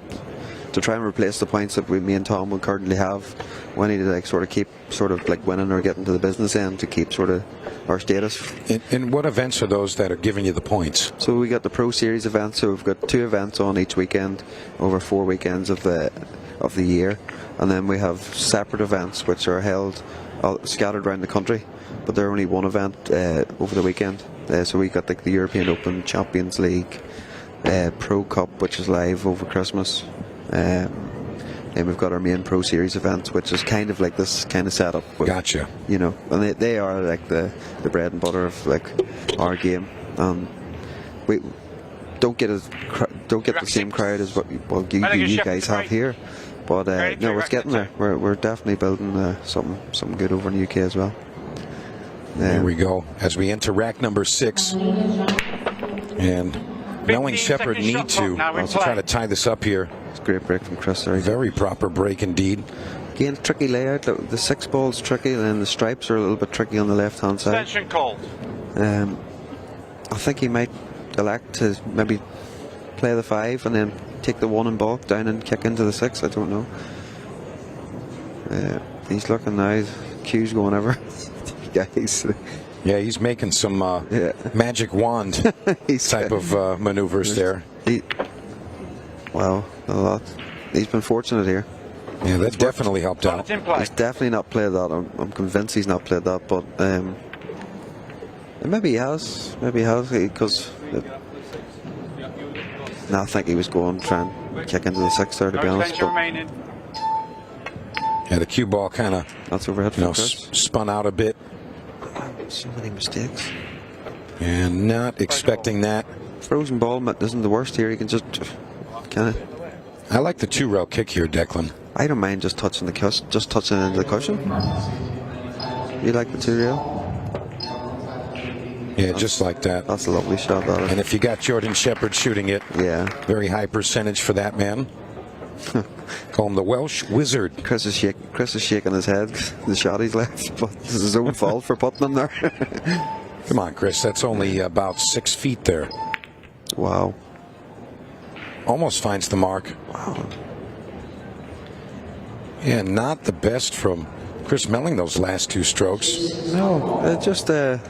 to try and replace the points that me and Tom will currently have, we need to like sort of keep sort of like winning or getting to the business end to keep sort of our status. And what events are those that are giving you the points? So we got the Pro Series events, so we've got 2 events on each weekend over 4 weekends of the year, and then we have separate events which are held scattered around the country, but they're only one event over the weekend. So we got like the European Open, Champions League, Pro Cup, which is live over Christmas, and we've got our main Pro Series events, which is kind of like this kind of setup. Gotcha. You know, and they are like the bread and butter of like our game, and we don't get the same crowd as what you guys have here, but no, it's getting there. We're definitely building something good over in the UK as well. There we go. As we enter rack #6, and Melling Shepherd need to try to tie this up here. It's a great break from Chris. Very proper break indeed. Again, tricky layout. The 6 ball's tricky, and then the stripes are a little bit tricky on the left-hand side. Extension called. I think he might elect to maybe play the 5 and then take the 1 and bulk down and kick into the 6. I don't know. He's looking now. Q's going over. Guys. Yeah, he's making some magic wand type of maneuvers there. Wow, a lot. He's been fortunate here. Yeah, that definitely helped out. He's definitely not played that. I'm convinced he's not played that, but maybe he has. Maybe he has, because I think he was going to try and kick into the 6 there, to be honest. Yeah, the cue ball kind of spun out a bit. So many mistakes. And not expecting that. Frozen ball isn't the worst here. You can just kind of. I like the 2-rail kick here, Declan. I don't mind just touching the cushion, into the cushion. You like the 2-rail? Yeah, just like that. That's a lovely shot, that is. And if you got Jordan Shepherd shooting it, very high percentage for that man. Call him the Welsh Wizard. Chris is shaking his head. The shot he's left, but this is his own fault for putting him there. Come on, Chris. That's only about 6 feet there. Wow. Almost finds the mark. Wow. Yeah, not the best from Chris Melling those last 2 strokes. No, just everyone,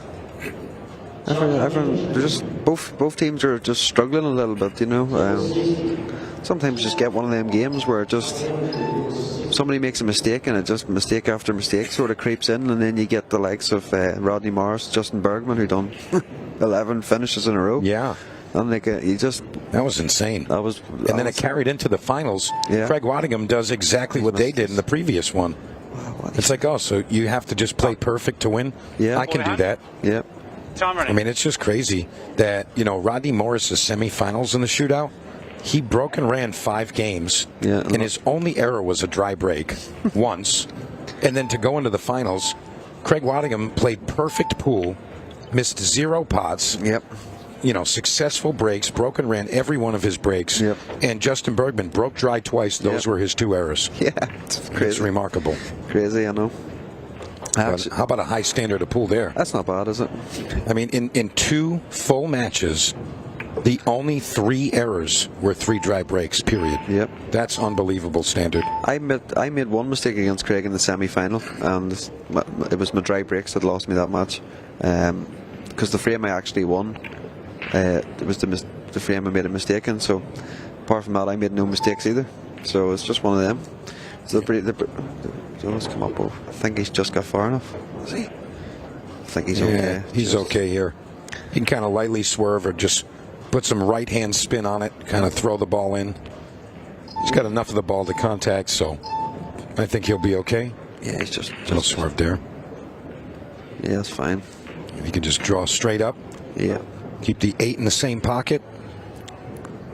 both teams are just struggling a little bit, you know. Sometimes you just get one of them games where just somebody makes a mistake and it just mistake after mistake sort of creeps in, and then you get the likes of Rodney Morris, Justin Bergman, who done 11 finishes in a row. Yeah. And that was insane. And then it carried into the finals. Yeah. Craig Waddingham does exactly what they did in the previous one. Wow, it's like, oh, so you have to just play perfect to win? Yeah. I can do that. Yeah. I mean, it's just crazy that, you know, Rodney Morris's semifinals in the shootout, he broke and ran 5 games, and his only error was a dry break once. And then to go into the finals, Craig Waddingham played perfect pool, missed 0 pots. Yep. You know, successful breaks, broke and ran every one of his breaks. Yep. And Justin Bergman broke dry twice. Those were his 2 errors. Yeah, it's crazy. It's remarkable. Crazy, I know. How about a high standard of pool there? That's not bad, is it? I mean, in 2 full matches, the only 3 errors were 3 dry breaks, period. Yep. That's unbelievable standard. I made one mistake against Craig in the semi-final, and it was my dry breaks that lost me that match. Because the frame I actually won, it was the frame I made a mistake in, so apart from that I made no mistakes either. So it's just one of them. So let's come up. I think he's just got far enough. Is he? I think he's okay. He's okay here. He can kind of lightly swerve or just put some right hand spin on it, kind of throw the ball in. He's got enough of the ball to contact, so I think he'll be okay. Yeah, he's just swerve there. Yeah, that's fine. He can just draw straight up. Yeah. Keep the 8 in the same pocket.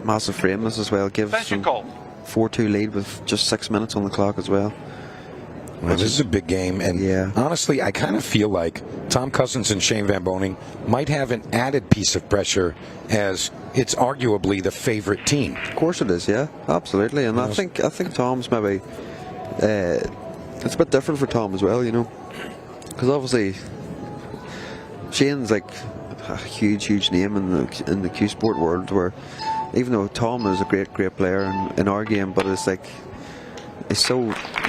Massive frameless as well. Gives some 4-2 lead with just 6 minutes on the clock as well. Well, this is a big game, and honestly, I kind of feel like Tom Cousins and Shane Van Boening might have an added piece of pressure, as it's arguably the favorite team. Of course it is, yeah, absolutely. And I think Tom's maybe it's a bit different for Tom as well, you know, because obviously Shane's like a huge name in the Q Sport world, where even though Tom is a great player in our game, but it's like, it's so,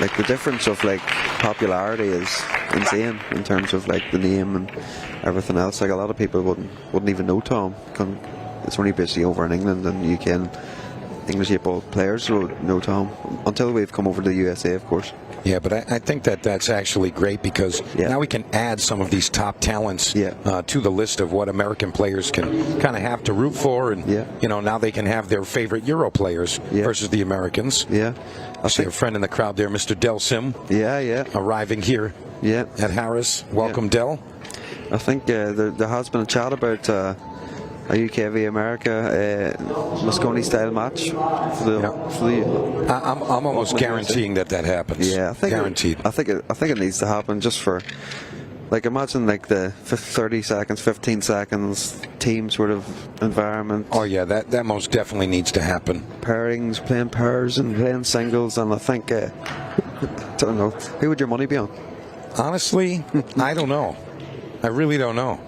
like, the difference of like popularity is insane in terms of like the name and everything else. Like, a lot of people wouldn't even know Tom. It's only basically over in England and UK, and English people players would know Tom until we've come over to the USA, of course. Yeah, but I think that's actually great, because now we can add some of these top talents to the list of what American players can kind of have to root for, and you know, now they can have their favorite Euro players versus the Americans. Yeah, I see a friend in the crowd there, Mr. Del Sim. Yeah. Arriving here. At Harris. Welcome, Del. I think there has been a chat about a UK v America Moscone style match for the I'm almost guaranteeing that happens. Yeah, I think guaranteed. I think it needs to happen, just for, like, imagine like the 30 seconds, 15 seconds team sort of environment. Oh yeah, that most definitely needs to happen. Pairings, playing pairs and playing singles, and I think I don't know, who would your money be on? Honestly, I don't know. I really don't know.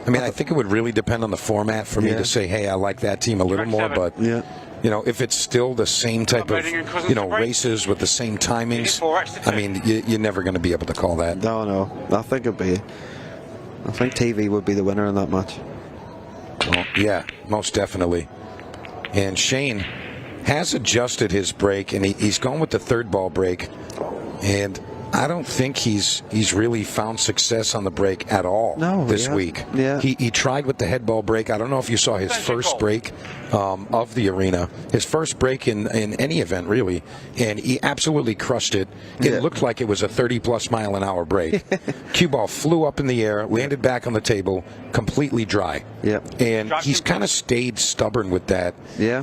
I mean, I think it would really depend on the format for me to say, hey, I like that team a little more, but you know, if it's still the same type of, you know, races with the same timings, I mean, you're never going to be able to call that. No, I think TV would be the winner in that match. Well, yeah, most definitely. And Shane has adjusted his break, and he's gone with the third ball break, and I don't think he's really found success on the break at all this week. Yeah. He tried with the head ball break. I don't know if you saw his first break of the arena, his first break in any event, really, and he absolutely crushed it. It looked like it was a 30-plus mile an hour break. Cue ball flew up in the air, landed back on the table, completely dry. And he's kind of stayed stubborn with that,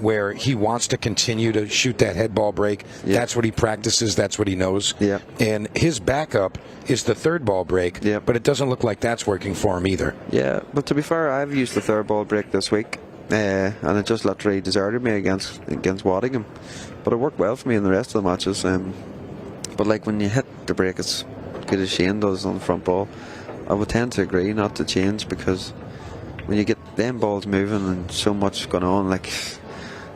where he wants to continue to shoot that head ball break. That's what he practices. That's what he knows. And his backup is the third ball break, but it doesn't look like that's working for him either. Yeah, but to be fair, I've used the third ball break this week, and it just literally deserted me against Waddingham. But it worked well for me in the rest of the matches. But like when you hit the break as good as Shane does on the front ball, I would tend to agree not to change, because when you get them balls moving and so much going on, like,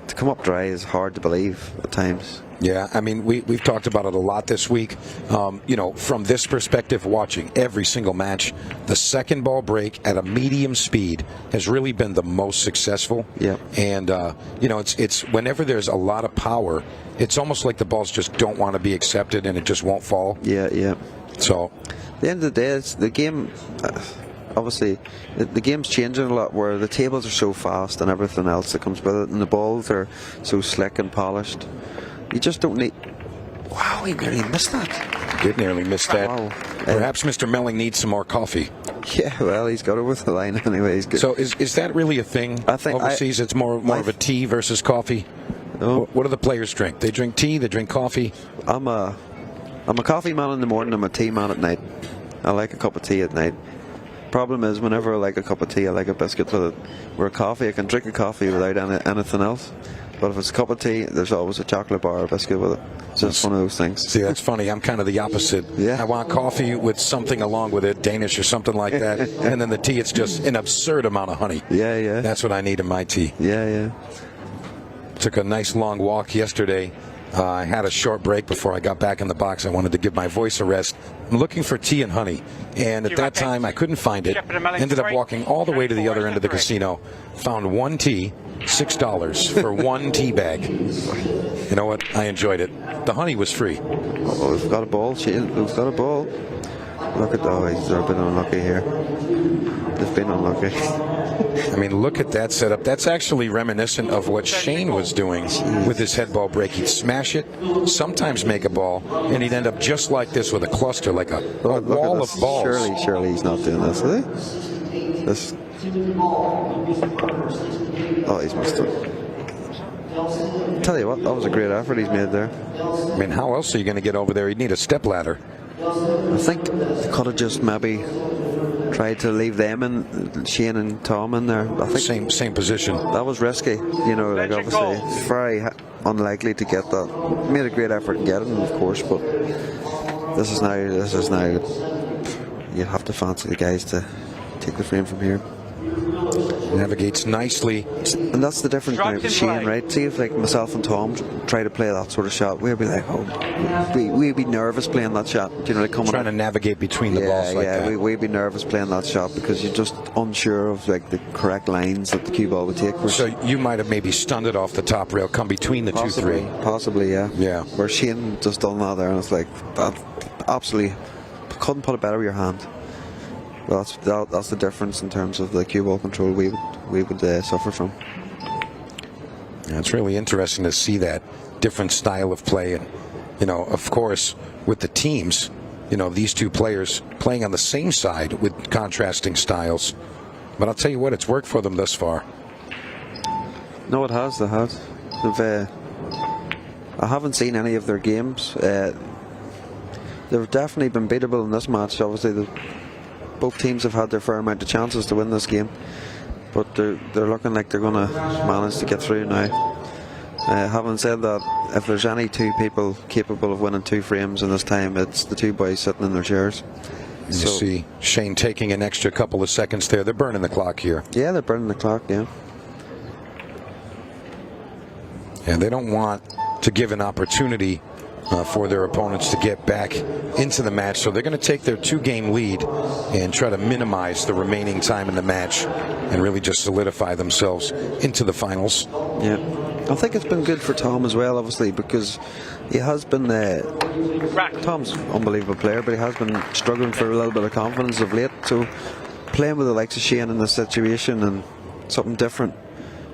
to come up dry is hard to believe at times. Yeah, I mean, we've talked about it a lot this week. You know, from this perspective, watching every single match, the second ball break at a medium speed has really been the most successful. And, you know, it's whenever there's a lot of power, it's almost like the balls just don't want to be accepted and it just won't fall. So, at the end of the day, it's the game. Obviously, the game's changing a lot, where the tables are so fast and everything else that comes with it, and the balls are so slick and polished. You just don't need. Wow, he nearly missed that. Did nearly miss that. Wow. Perhaps Mr. Melling needs some more coffee. Yeah, well, he's got it with the line anyway. He's good. So is that really a thing? I think overseas it's more of a tea versus coffee. What do the players drink? They drink tea. They drink coffee. I'm a coffee man in the morning. I'm a tea man at night. I like a cup of tea at night. Problem is, whenever I like a cup of tea, I like a biscuit with it. Where coffee, I can drink a coffee without anything else. But if it's a cup of tea, there's always a chocolate bar or a biscuit with it. So it's one of those things. See, that's funny. I'm kind of the opposite. I want coffee with something along with it, Danish or something like that. And then the tea, it's just an absurd amount of honey. That's what I need in my tea. Took a nice long walk yesterday. I had a short break before I got back in the box. I wanted to give my voice a rest. I'm looking for tea and honey, and at that time I couldn't find it. Ended up walking all the way to the other end of the casino. Found one tea, $6 for one tea bag. You know what? I enjoyed it. The honey was free. Oh, we've got a ball, Shane. We've got a ball. Look at that. They've been unlucky here. They've been unlucky. I mean, look at that setup. That's actually reminiscent of what Shane was doing with his head ball break. He'd smash it, sometimes make a ball, and he'd end up just like this with a cluster, like a wall of balls. Surely he's not doing this, is he? This. Oh, he's missed it. Tell you what, that was a great effort he's made there. I mean, how else are you going to get over there? He'd need a step ladder. I think they could have just maybe tried to leave them in, Shane and Tom in there. I think same position. That was risky, you know. Like obviously, it's very unlikely to get that. Made a great effort to get it, of course, but this is now. You have to fancy the guys to take the frame from here. Navigates nicely, and that's the difference now with Shane, right? See if like myself and Tom try to play that sort of shot, we'd be like, we'd be nervous playing that shot. You know, like trying to navigate between the balls like that. We'd be nervous playing that shot because you're just unsure of like the correct lines that the cue ball would take. So you might have maybe stunned it off the top rail, come between the possibly, 2-3. Possibly, yeah. Yeah. Where Shane just done that there, and it's like that. Absolutely, couldn't put it better with your hand. Well, that's the difference in terms of the cue ball control we would suffer from. Yeah, it's really interesting to see that different style of play, and you know, of course, with the teams, you know, these two players playing on the same side with contrasting styles. But I'll tell you what, it's worked for them thus far. No, it has. They have. I haven't seen any of their games. They've definitely been beatable in this match. Obviously, both teams have had their fair amount of chances to win this game, but they're looking like they're going to manage to get through now. Having said that, if there's any two people capable of winning two frames in this time, it's the two boys sitting in their chairs. You see Shane taking an extra couple of seconds there. They're burning the clock here. Yeah, they're burning the clock, yeah. And they don't want to give an opportunity for their opponents to get back into the match. So they're going to take their 2-game lead and try to minimize the remaining time in the match and really just solidify themselves into the finals. Yeah. I think it's been good for Tom as well, obviously, because he has been Tom's an unbelievable player, but he has been struggling for a little bit of confidence of late. So playing with the likes of Shane in this situation and something different,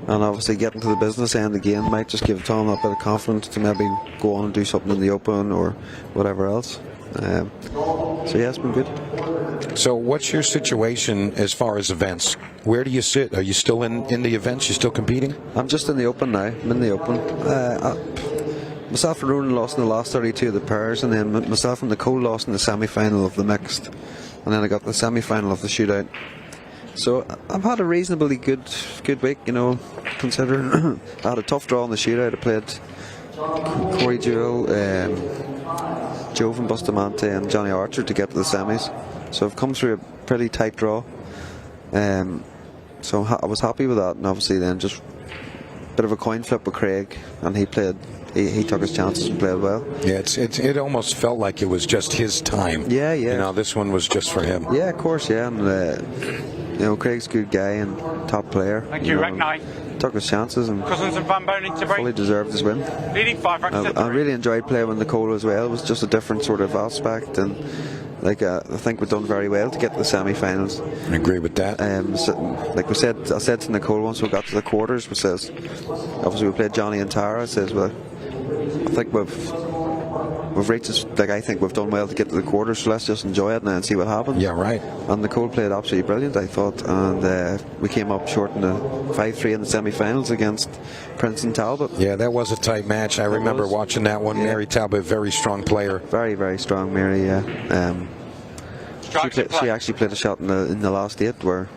and obviously getting to the business end again, might just give Tom a bit of confidence to maybe go on and do something in the Open or whatever else. So yeah, it's been good. So what's your situation as far as events? Where do you sit? Are you still in the events? You still competing? I'm just in the Open now. I'm in the Open. Myself and Ronan lost in the last 32 of the pairs, and then myself and Nicole lost in the semi-final of the mixed, and then I got the semi-final of the shootout. So I've had a reasonably good week, you know, considering I had a tough draw in the shootout. I played Corey Jewell, Joe from Bustamante and Johnny Archer to get to the semis. So I've come through a pretty tight draw. So I was happy with that, and obviously then just a bit of a coin flip with Craig, and he played. He took his chances and played well. Yeah, it almost felt like it was just his time. Yeah, yeah. You know, this one was just for him. Yeah, of course, yeah. And you know, Craig's a good guy and top player. Thank you, Rack 9. Took his chances and Cousins and Van Boening to break. fully deserved his win. Leading 5 Rack 7. I really enjoyed playing with Nicole as well. It was just a different sort of aspect, and like I think we've done very well to get to the semi-finals. I agree with that. Like we said, I said to Nicole once we got to the quarters, we says, obviously we played Johnny and Tara. I says, well, I think we've reached this, like I think we've done well to get to the quarters, so let's just enjoy it now and see what happens. Yeah, right. And Nicole played absolutely brilliant, I thought, and we came up short in the 5-3 in the semi-finals against Princeton Talbot. Yeah, that was a tight match. I remember watching that one. Yeah. Mary Talbot, very strong player. Very, very strong, Mary. Yeah. She actually played a shot in the last 8 where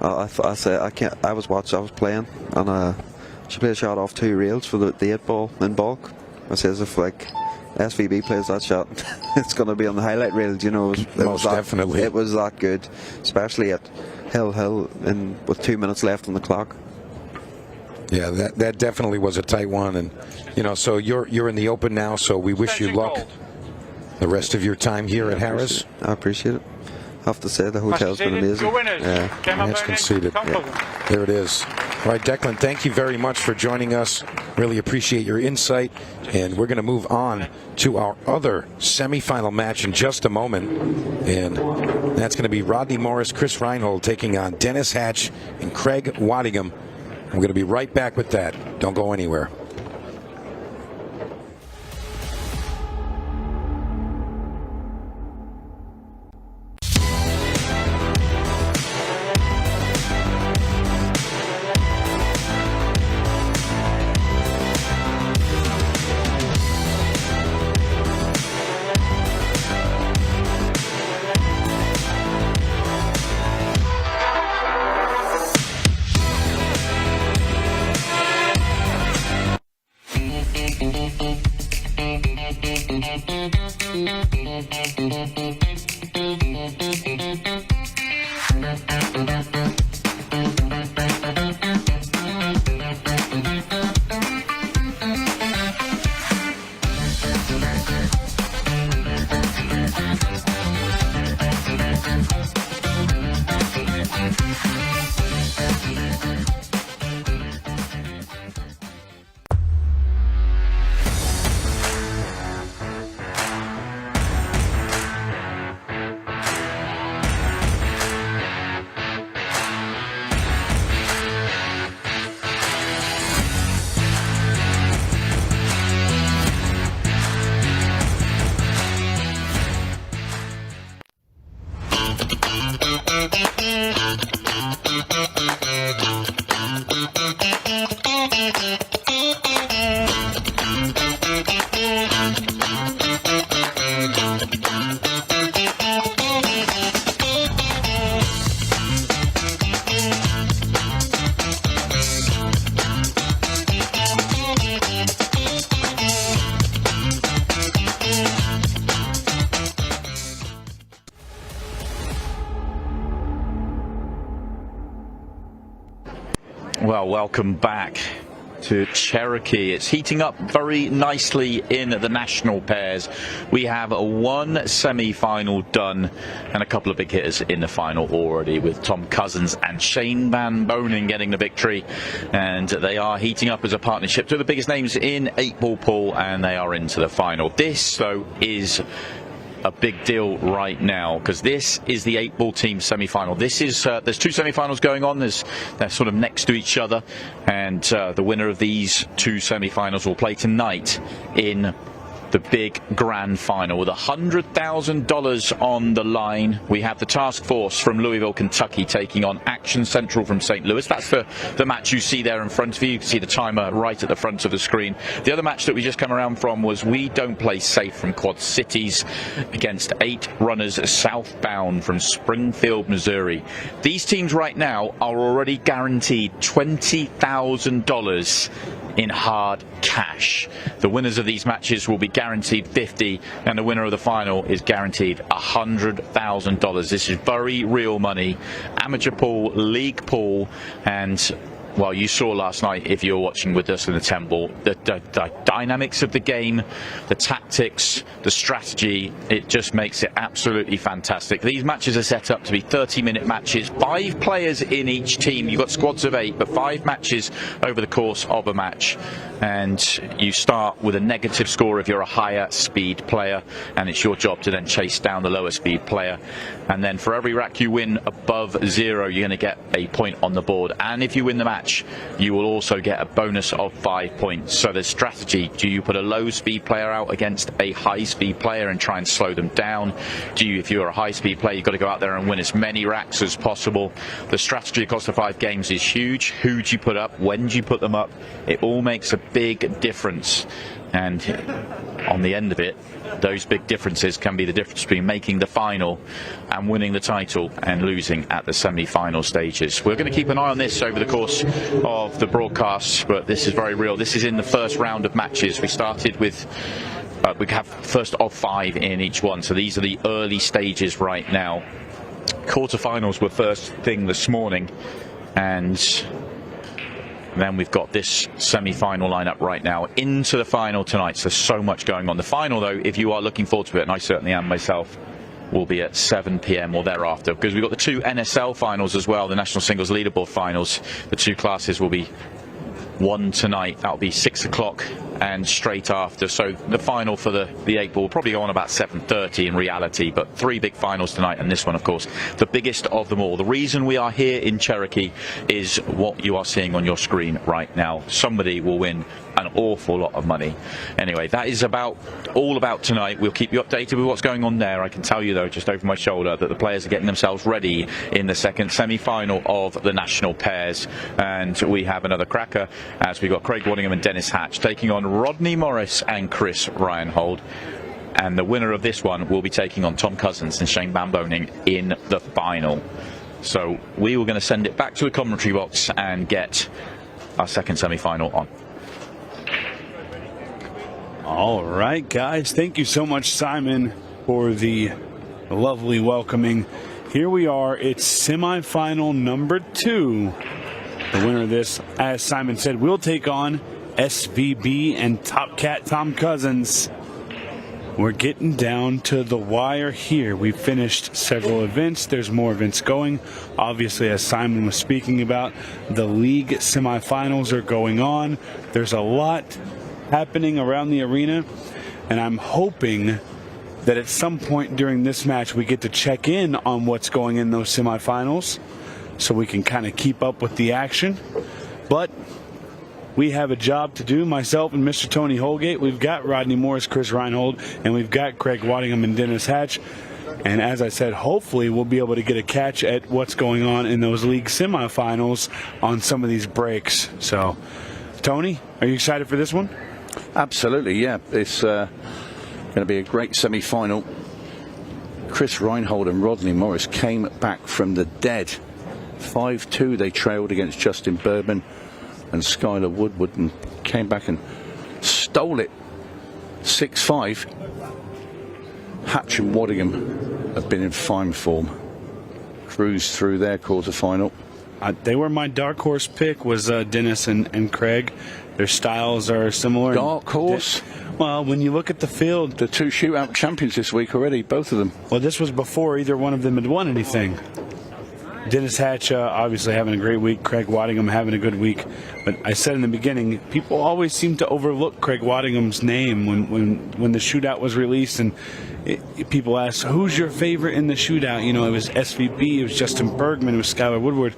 I was playing, and she played a shot off 2 rails for the 8 ball in bulk. I says if like SVB plays that shot, it's going to be on the highlight reel. You know, definitely. It was that good, especially at Hill with 2 minutes left on the clock. Yeah, that definitely was a tight one, and you know, so you're in the Open now. So we wish you luck the rest of your time here at Harris. I appreciate it. I have to say the hotel's been amazing. Match conceded. Yeah. There it is. All right, Declan, thank you very much for joining us. Really appreciate your insight. And we're going to move on to our other semifinal match in just a moment. And that's going to be Rodney Morris, Chris Reinhold taking on Dennis Hatch and Craig Waddingham. I'm going to be right back with that. Don't go anywhere. Well, welcome back to Cherokee. It's heating up very nicely in the national pairs. We have one semi-final done and a couple of big hitters in the final already, with Tom Cousins and Shane Van Boening getting the victory, and they are heating up as a partnership. Two of the biggest names in 8-ball pool, and they are into the final. This, though, is a big deal right now, because this is the 8-ball team semi-final. This is there's two semi-finals going on. They're sort of next to each other, and the winner of these two semi-finals will play tonight in the big grand final with $100,000 on the line. We have the task force from Louisville, Kentucky, taking on Action Central from St. Louis. That's the match you see there in front of you. You can see the timer right at the front of the screen. The other match that we just come around from was We Don't Play Safe from Quad Cities against 8 runners southbound from Springfield, Missouri. These teams right now are already guaranteed $20,000 in hard cash. The winners of these matches will be guaranteed $50,000, and the winner of the final is guaranteed $100,000. This is very real money. Amateur pool, league pool, and well, you saw last night, if you were watching with us in the temple, the dynamics of the game, the tactics, the strategy. It just makes it absolutely fantastic. These matches are set up to be 30-minute matches, 5 players in each team. You've got squads of 8, but 5 matches over the course of a match. And you start with a negative score if you're a higher speed player, and it's your job to then chase down the lower speed player. And then for every rack you win above 0, you're going to get a point on the board. And if you win the match, you will also get a bonus of 5 points. So there's strategy. Do you put a low speed player out against a high speed player and try and slow them down? Do you, if you're a high speed player, you've got to go out there and win as many racks as possible. The strategy across the 5 games is huge. Who do you put up? When do you put them up? It all makes a big difference. And on the end of it, those big differences can be the difference between making the final and winning the title and losing at the semi-final stages. We're going to keep an eye on this over the course of the broadcast, but this is very real. This is in the first round of matches. We started with we have first of 5 in each one, so these are the early stages right now. Quarterfinals were first thing this morning, and then we've got this semi-final lineup right now into the final tonight. So much going on. The final, though, if you are looking forward to it, and I certainly am myself, will be at 7 p.m. or thereafter, because we've got the 2 NSL finals as well, the National Singles Leaderboard finals. The 2 classes will be one tonight. That'll be 6 o'clock and straight after. So the final for the 8-ball will probably go on about 7:30 in reality, but 3 big finals tonight, and this one, of course, the biggest of them all. The reason we are here in Cherokee is what you are seeing on your screen right now. Somebody will win an awful lot of money. Anyway, that is all about tonight. We'll keep you updated with what's going on there. I can tell you, though, just over my shoulder, that the players are getting themselves ready in the second semi-final of the national pairs, and we have another cracker as we've got Craig Waddingham and Dennis Hatch taking on Rodney Morris and Chris Reinhold. And the winner of this one will be taking on Tom Cousins and Shane Van Boening in the final. So we were going to send it back to the commentary box and get our second semi-final on. All right, guys. Thank you so much, Simon, for the lovely welcoming. Here we are. It's semi-final number 2. The winner of this, as Simon said, will take on SVB and Top Cat Tom Cousins. We're getting down to the wire here. We've finished several events. There's more events going. Obviously, as Simon was speaking about, the league semifinals are going on. There's a lot happening around the arena, and I'm hoping that at some point during this match we get to check in on what's going in those semifinals so we can kind of keep up with the action. But we have a job to do, myself and Mr. Tony Holgate. We've got Rodney Morris, Chris Reinhold, and we've got Craig Waddingham and Dennis Hatch. And as I said, hopefully we'll be able to get a catch at what's going on in those league semifinals on some of these breaks. So, Tony, are you excited for this one? Absolutely, yeah. It's going to be a great semi-final. Chris Reinhold and Rodney Morris came back from the dead. 5-2 they trailed against Justin Bergman and Skylar Woodward, and came back and stole it 6-5. Hatch and Waddingham have been in fine form. Cruised through their quarter-final. They were my dark horse pick, was Dennis and Craig. Their styles are similar. Dark horse? Well, when you look at the field... The 2 shootout champions this week already, both of them. Well, this was before either one of them had won anything. Dennis Hatch obviously having a great week. Craig Waddingham having a good week. But I said in the beginning, people always seem to overlook Craig Waddingham's name when the shootout was released, and people ask, who's your favorite in the shootout? You know, it was SVB, it was Justin Bergman, it was Skylar Woodward.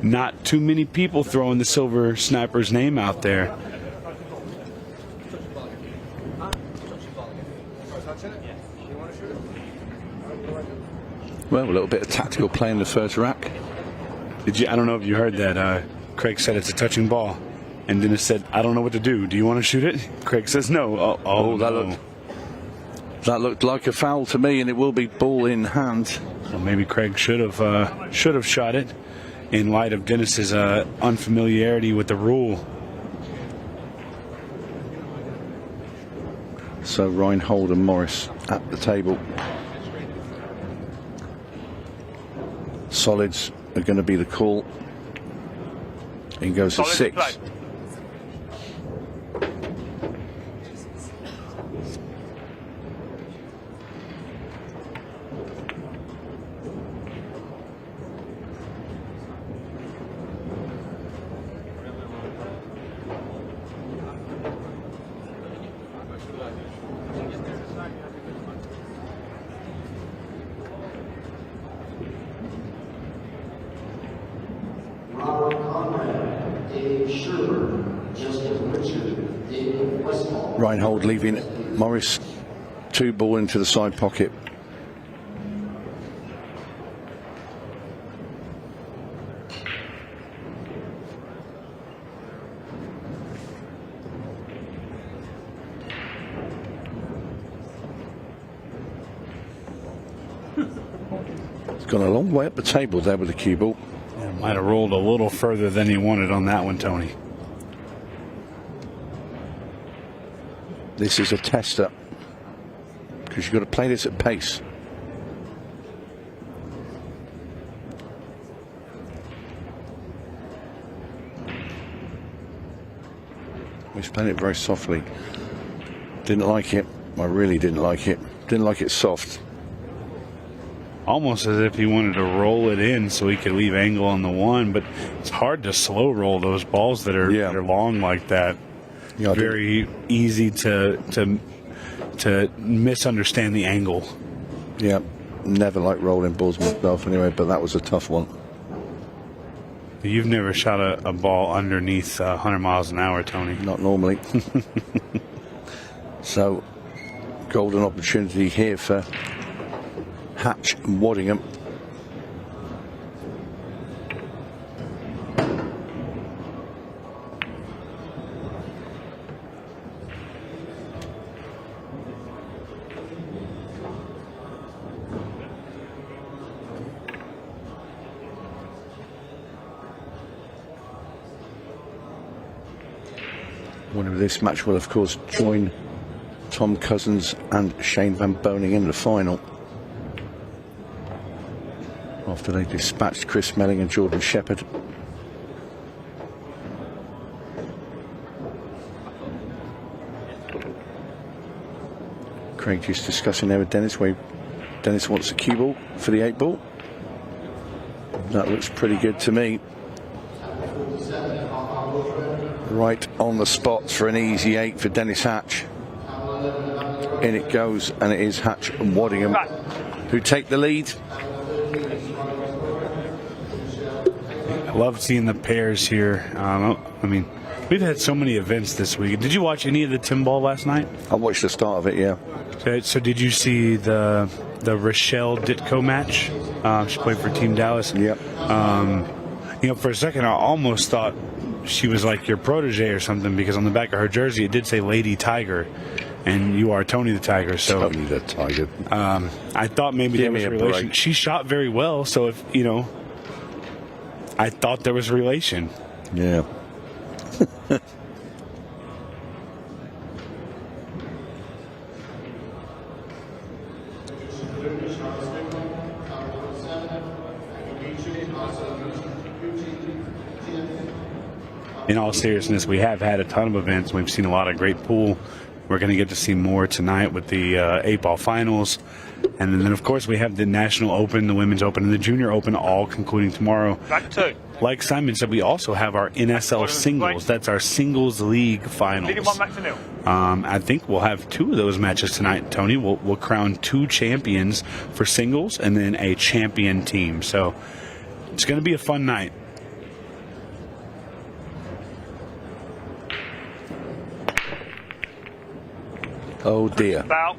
Not too many people throwing the Silver Sniper's name out there. Well, a little bit of tactical play in the first rack. I don't know if you heard that. Craig said it's a touching ball. And Dennis said, I don't know what to do. Do you want to shoot it? Craig says no. That looked like a foul to me, and it will be ball in hand. Well, maybe Craig should have shot it in light of Dennis's unfamiliarity with the rule. So Reinhold and Morris at the table. Solids are going to be the call. In goes to 6. Reinhold leaving Morris 2 ball into the side pocket. It's gone a long way up the table there with the cue ball. Yeah, might have rolled a little further than he wanted on that one, Tony. This is a tester, because you've got to play this at pace. He's playing it very softly. Didn't like it. I really didn't like it. Didn't like it soft. Almost as if he wanted to roll it in so he could leave angle on the 1, but it's hard to slow roll those balls that are long like that. Yeah, very easy to misunderstand the angle. Yeah, never liked rolling balls myself anyway, but that was a tough one. You've never shot a ball underneath 100 miles an hour, Tony. Not normally. So, golden opportunity here for Hatch and Waddingham. Winner of this match will, of course, join Tom Cousins and Shane Van Boening in the final, after they dispatched Chris Melling and Jordan Shepherd. Craig just discussing there with Dennis where Dennis wants a cue ball for the 8 ball. That looks pretty good to me. Right on the spot for an easy 8 for Dennis Hatch. In it goes, and it is Hatch and Waddingham who take the lead. I love seeing the pairs here. I mean, we've had so many events this week. Did you watch any of the Tim Ball last night? I watched the start of it, yeah. So did you see the Rochelle Ditko match? She played for Team Dallas. Yep. You know, for a second, I almost thought she was like your protege or something, because on the back of her jersey it did say Lady Tiger, and you are Tony the Tiger. So Tony the Tiger. I thought maybe there was a relation. Break. She shot very well, so if you know, I thought there was a relation. Yeah. In all seriousness, we have had a ton of events. We've seen a lot of great pool. We're going to get to see more tonight with the 8-ball finals. And then, of course, we have the National Open, the Women's Open, and the Junior Open all concluding tomorrow. Back two. Like Simon said, we also have our NSL singles. That's our singles league finals. Leading 1 back to nil. I think we'll have 2 of those matches tonight, Tony. We'll crown 2 champions for singles and then a champion team. So it's going to be a fun night. Oh dear. Foul.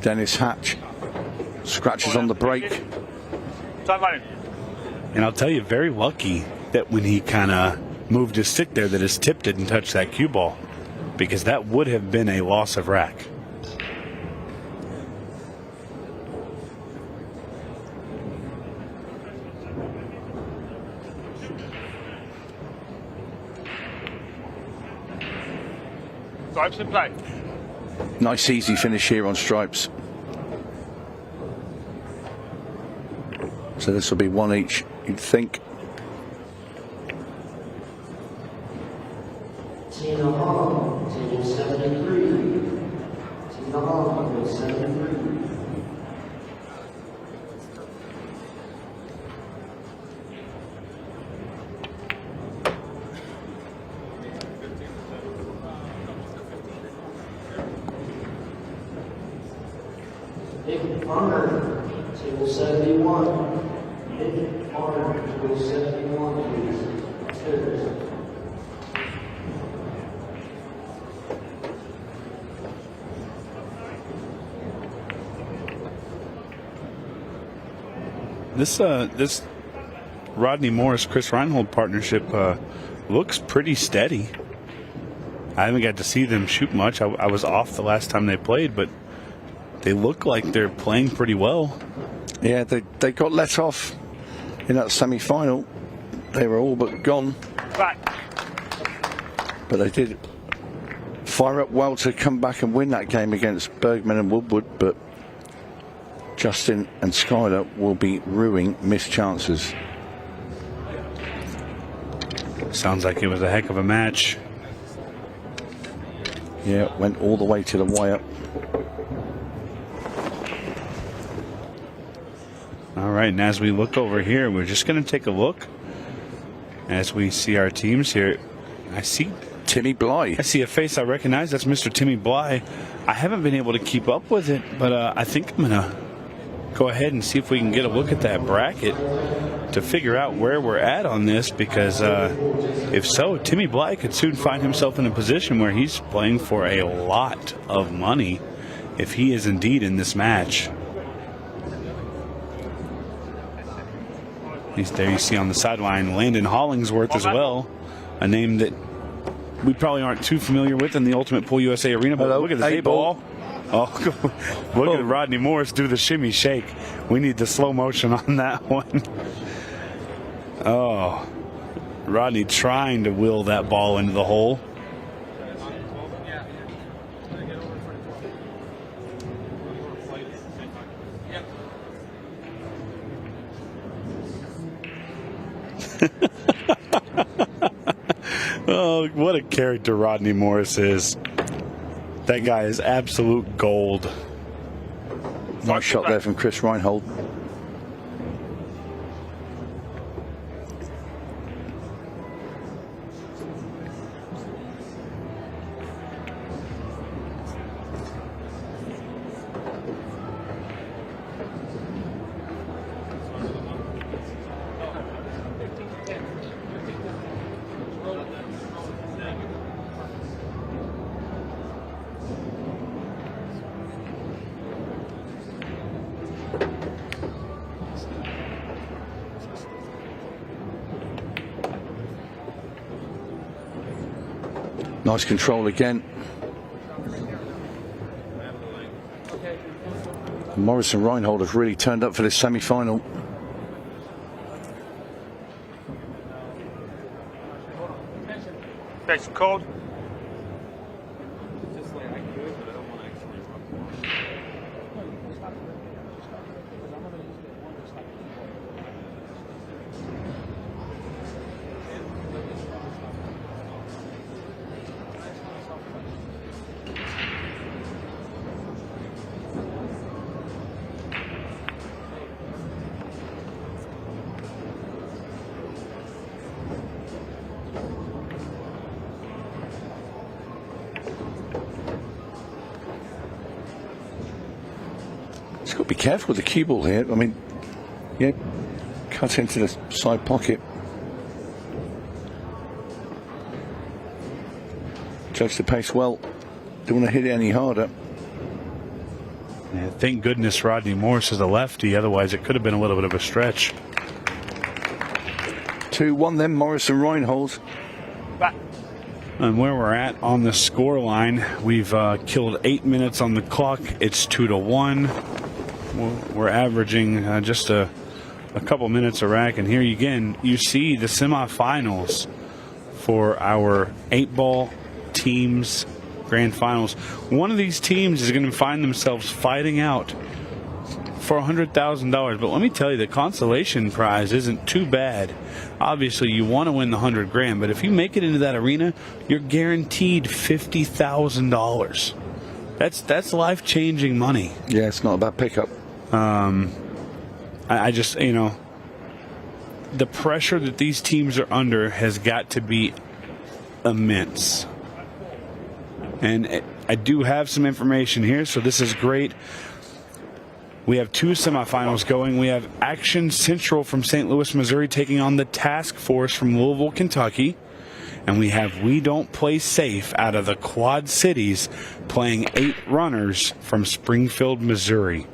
Dennis Hatch scratches on the break. Time running. And I'll tell you, very lucky that when he kind of moved his stick there, that his tip didn't touch that cue ball, because that would have been a loss of rack. Stripes in play. Nice easy finish here on Stripes. So this will be 1 each, you'd think. Tina Hall, table 73. Tina Hall, table 73. Nick Farner, table 71. Nick Farner, table 71, please. Cheers. This Rodney Morris Chris Reinhold partnership looks pretty steady. I haven't got to see them shoot much. I was off the last time they played, but they look like they're playing pretty well. Yeah, they got let off in that semi-final. They were all but gone. Back. But they did fire up well to come back and win that game against Bergman and Woodward. But Justin and Skylar will be ruining missed chances. Sounds like it was a heck of a match. Yeah, went all the way to the wire. All right, and as we look over here, we're just going to take a look as we see our teams here. I see Timmy Bly. I see a face I recognize. That's Mr. Timmy Bly. I haven't been able to keep up with it, but I think I'm going to go ahead and see if we can get a look at that bracket to figure out where we're at on this, because if so, Timmy Bly could soon find himself in a position where he's playing for a lot of money if he is indeed in this match. He's there, you see on the sideline, Landon Hollingsworth as well, a name that we probably aren't too familiar with in the Ultimate Pool USA arena. But look at this 8-ball. Oh, look at Rodney Morris do the shimmy shake. We need the slow motion on that one. Oh, Rodney trying to will that ball into the hole. Oh, what a character Rodney Morris is. That guy is absolute gold. Nice shot there from Chris Reinhold. Nice control again. Morris and Reinhold have really turned up for this semi-final. Thanks, called. He's got to be careful with the cue ball here. I mean, yeah, cut into the side pocket. Judge the pace well. Don't want to hit it any harder. Yeah, thank goodness Rodney Morris is a lefty, otherwise it could have been a little bit of a stretch. 2-1 then, Morris and Reinhold. And where we're at on the score line, we've killed 8 minutes on the clock. It's 2-1. We're averaging just a couple minutes a rack. And here again, you see the semifinals for our 8-ball teams grand finals. One of these teams is going to find themselves fighting out for $100,000. But let me tell you, the consolation prize isn't too bad. Obviously, you want to win the $100,000, but if you make it into that arena, you're guaranteed $50,000. That's life-changing money. Yeah, it's not a bad pickup. I just, you know, the pressure that these teams are under has got to be immense. And I do have some information here, so this is great. We have 2 semifinals going. We have Action Central from St. Louis, Missouri, taking on the Task Force from Louisville, Kentucky. And we have We Don't Play Safe out of the Quad Cities playing 8 runners from Springfield, Missouri.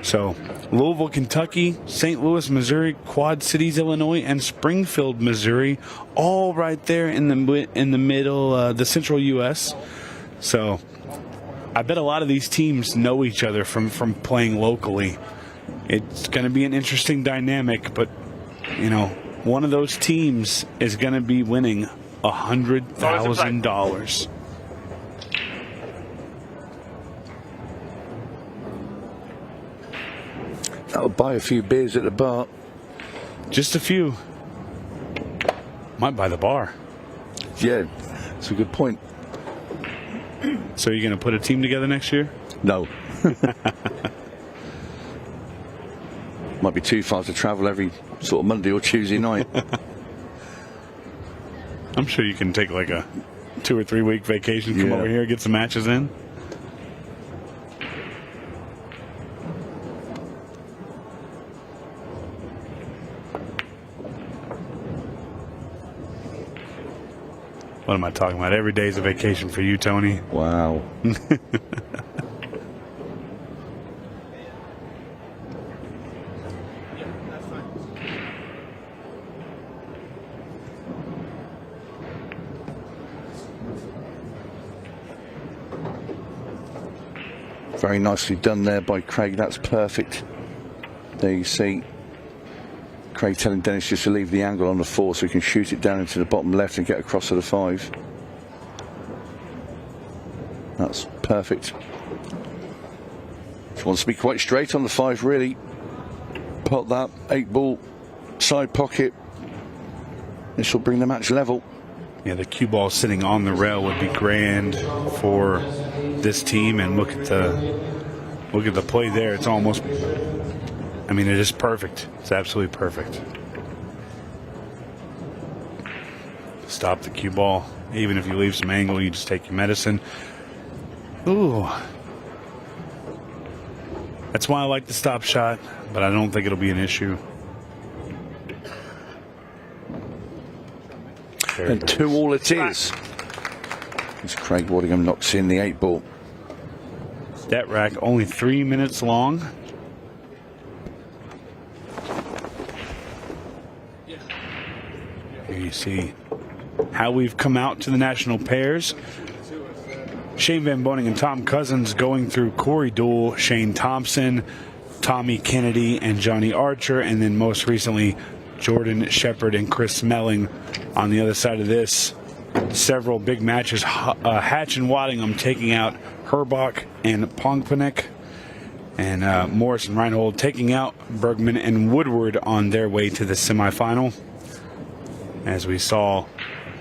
So Louisville, Kentucky, St. Louis, Missouri, Quad Cities, Illinois, and Springfield, Missouri, all right there in the middle, the central U.S. So I bet a lot of these teams know each other from playing locally. It's going to be an interesting dynamic, but, you know, one of those teams is going to be winning $100,000. That'll buy a few beers at the bar. Just a few. Might buy the bar. Yeah, that's a good point. So you're going to put a team together next year? No. Might be too far to travel every sort of Monday or Tuesday night. I'm sure you can take like a 2 or 3 week vacation, come over here, get some matches in. What am I talking about? Every day's a vacation for you, Tony. Wow. Very nicely done there by Craig. That's perfect. There you see Craig telling Dennis just to leave the angle on the 4 so he can shoot it down into the bottom left and get across to the 5. That's perfect. Just wants to be quite straight on the 5, really. Pot that 8-ball side pocket. This will bring the match level. Yeah, the cue ball sitting on the rail would be grand for this team, and look at the play there. It's almost, I mean, it is perfect. It's absolutely perfect. Stop the cue ball. Even if you leave some angle, you just take your medicine. Ooh. That's why I like the stop shot, but I don't think it'll be an issue. And 2-all it is. As Craig Waddingham knocks in the 8-ball. That rack only 3 minutes long. Here you see how we've come out to the national pairs. Shane Van Boening and Tom Cousins going through Corey Deuel, Shane Thompson, Tommy Kennedy, and Johnny Archer, and then most recently Jordan Shepard and Chris Melling on the other side of this. Several big matches. Hatch and Waddingham taking out HERRBACH and PONGPANIK, and Morris and Reinhold taking out Bergman and Woodward on their way to the semifinal. As we saw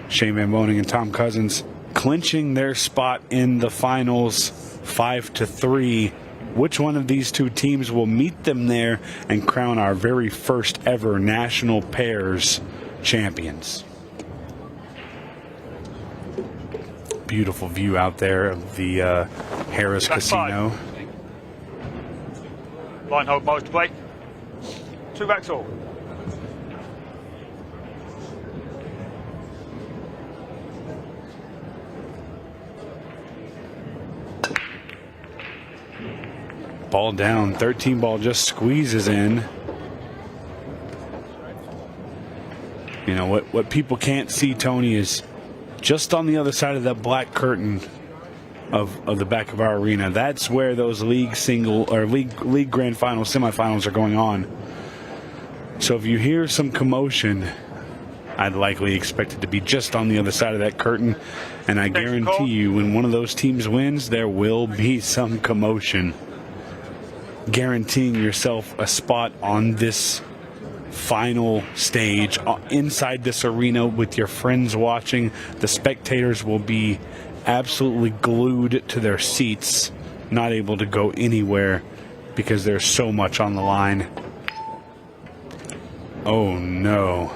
Shane Van Boening and Tom Cousins clinching their spot in the finals 5-3. Which one of these two teams will meet them there and crown our very first ever national pairs champions? Beautiful view out there of the Harris Casino. Reinhold miles to break. 2 racks all. Ball down, 13 ball just squeezes in. You know, what people can't see, Tony, is just on the other side of that black curtain of the back of our arena. That's where those league grand finals, semifinals are going on. So if you hear some commotion, I'd likely expect it to be just on the other side of that curtain. And I guarantee you, when one of those teams wins, there will be some commotion. Guaranteeing yourself a spot on this final stage inside this arena with your friends watching. The spectators will be absolutely glued to their seats, not able to go anywhere because there's so much on the line. Oh no.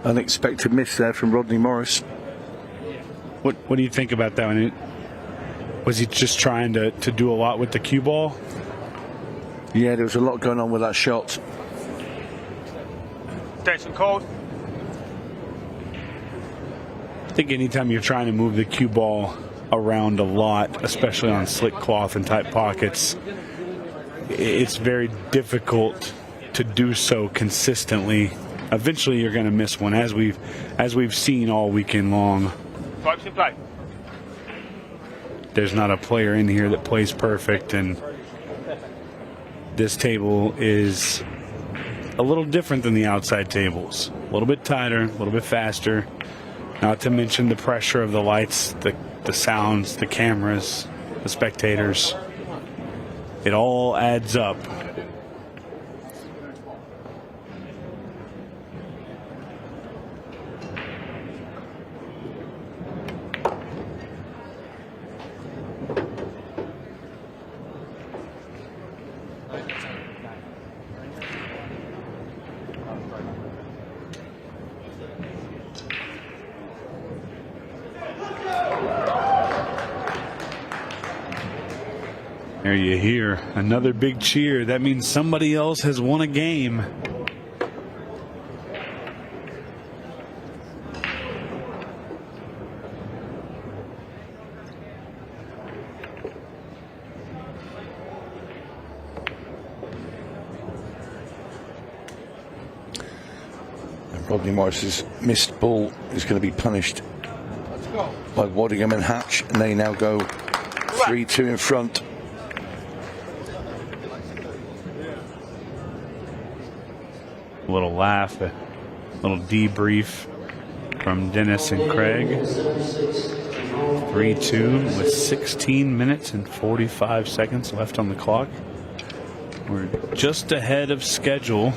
Unexpected miss there from Rodney Morris. What do you think about that one? Was he just trying to do a lot with the cue ball? Yeah, there was a lot going on with that shot. Attention called. I think anytime you're trying to move the cue ball around a lot, especially on slick cloth and tight pockets, it's very difficult to do so consistently. Eventually you're going to miss one, as we've seen all weekend long. Stripes in play. There's not a player in here that plays perfect, and this table is a little different than the outside tables. A little bit tighter, a little bit faster. Not to mention the pressure of the lights, the sounds, the cameras, the spectators. It all adds up. There you hear another big cheer. That means somebody else has won a game. And Rodney Morris's missed ball is going to be punished by Waddingham and Hatch, and they now go 3-2 in front. A little laugh, a little debrief from Dennis and Craig. 3-2 with 16 minutes and 45 seconds left on the clock. We're just ahead of schedule.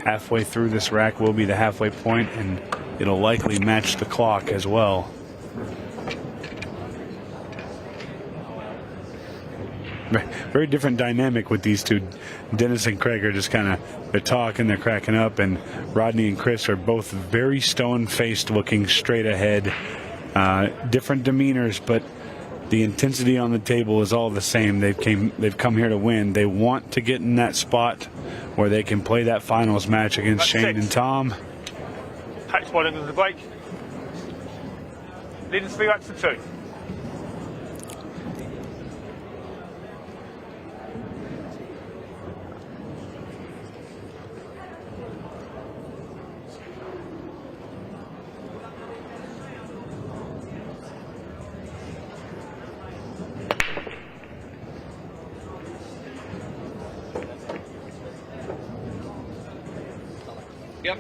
Halfway through this rack will be the halfway point, and it'll likely match the clock as well. Very different dynamic with these two. Dennis and Craig are just kind of, they're talking, they're cracking up, and Rodney and Chris are both very stone-faced, looking straight ahead. Different demeanors, but the intensity on the table is all the same. They've come here to win. They want to get in that spot where they can play that finals match against Shane and Tom. Hatch ball into the break. Leading 3 racks to 2. Yep.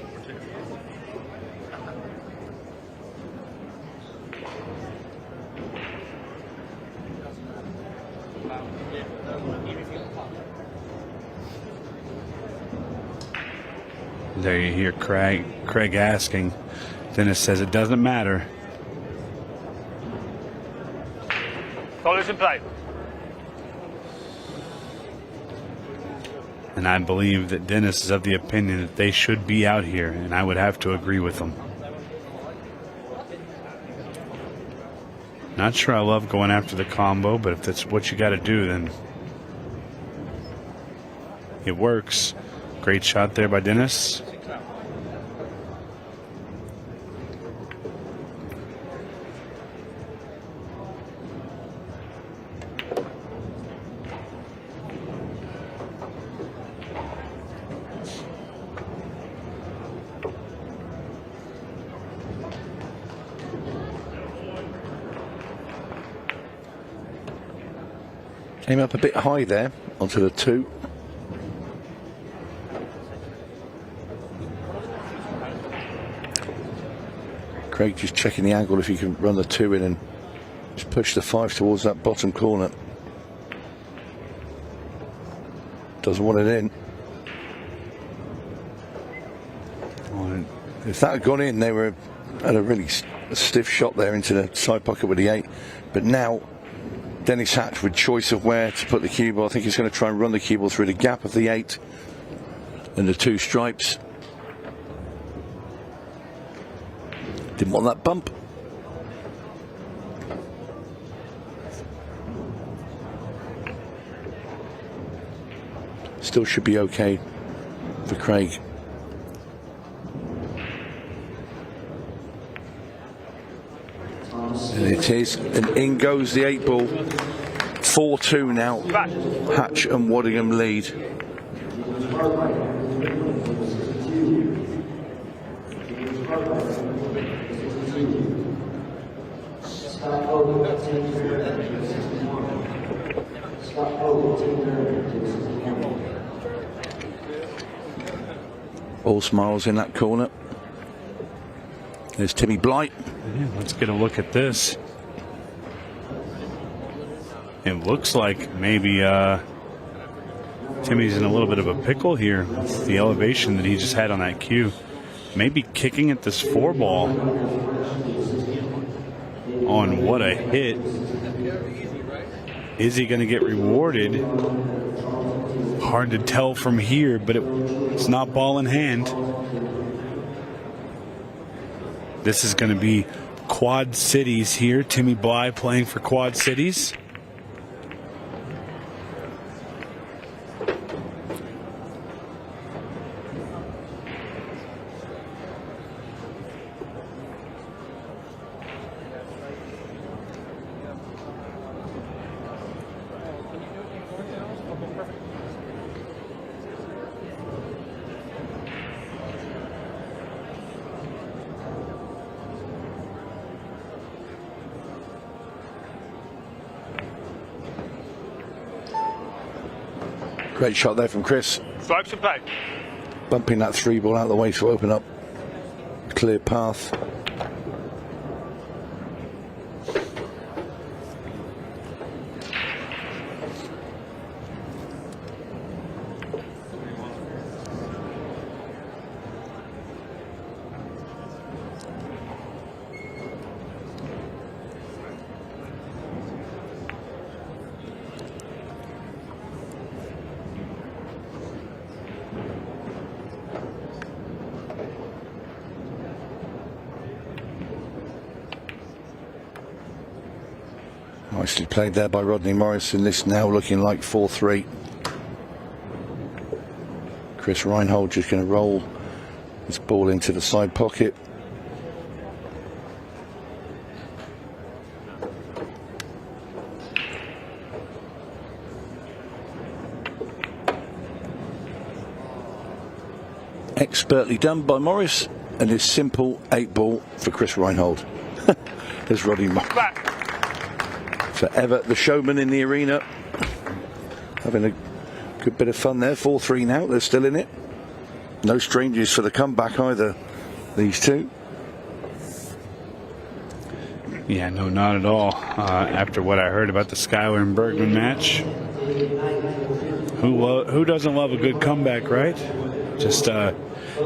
There you hear Craig asking. Dennis says it doesn't matter. Dollars in play. And I believe that Dennis is of the opinion that they should be out here, and I would have to agree with him. Not sure I love going after the combo, but if that's what you got to do, then it works. Great shot there by Dennis. Came up a bit high there onto the 2. Craig just checking the angle if he can run the 2 in and just push the 5 towards that bottom corner. Doesn't want it in. If that had gone in, they were at a really stiff shot there into the side pocket with the 8. But now Dennis Hatch with choice of where to put the cue ball. I think he's going to try and run the cue ball through the gap of the 8 and the 2 stripes. Didn't want that bump. Still should be okay for Craig. And it is, and in goes the 8 ball. 4-2 now. Hatch and Waddingham lead. All smiles in that corner. There's Timmy Blight. Yeah, let's get a look at this. It looks like maybe Timmy's in a little bit of a pickle here with the elevation that he just had on that cue. Maybe kicking at this 4 ball on what a hit. Is he going to get rewarded? Hard to tell from here, but it's not ball in hand. This is going to be Quad Cities here. Timmy Bly playing for Quad Cities. Great shot there from Chris. Stripes and play. Bumping that 3 ball out of the way to open up a clear path. Nicely played there by Rodney Morrison. This now looking like 4-3. Chris Reinhold just going to roll this ball into the side pocket. Expertly done by Morris, and his simple 8 ball for Chris Reinhold. There's Rodney Morrison. Forever the showman in the arena. Having a good bit of fun there. 4-3 now. They're still in it. No strangers for the comeback either, these two. Yeah, no, not at all. After what I heard about the Schuyler and Bergman match, who doesn't love a good comeback, right? Just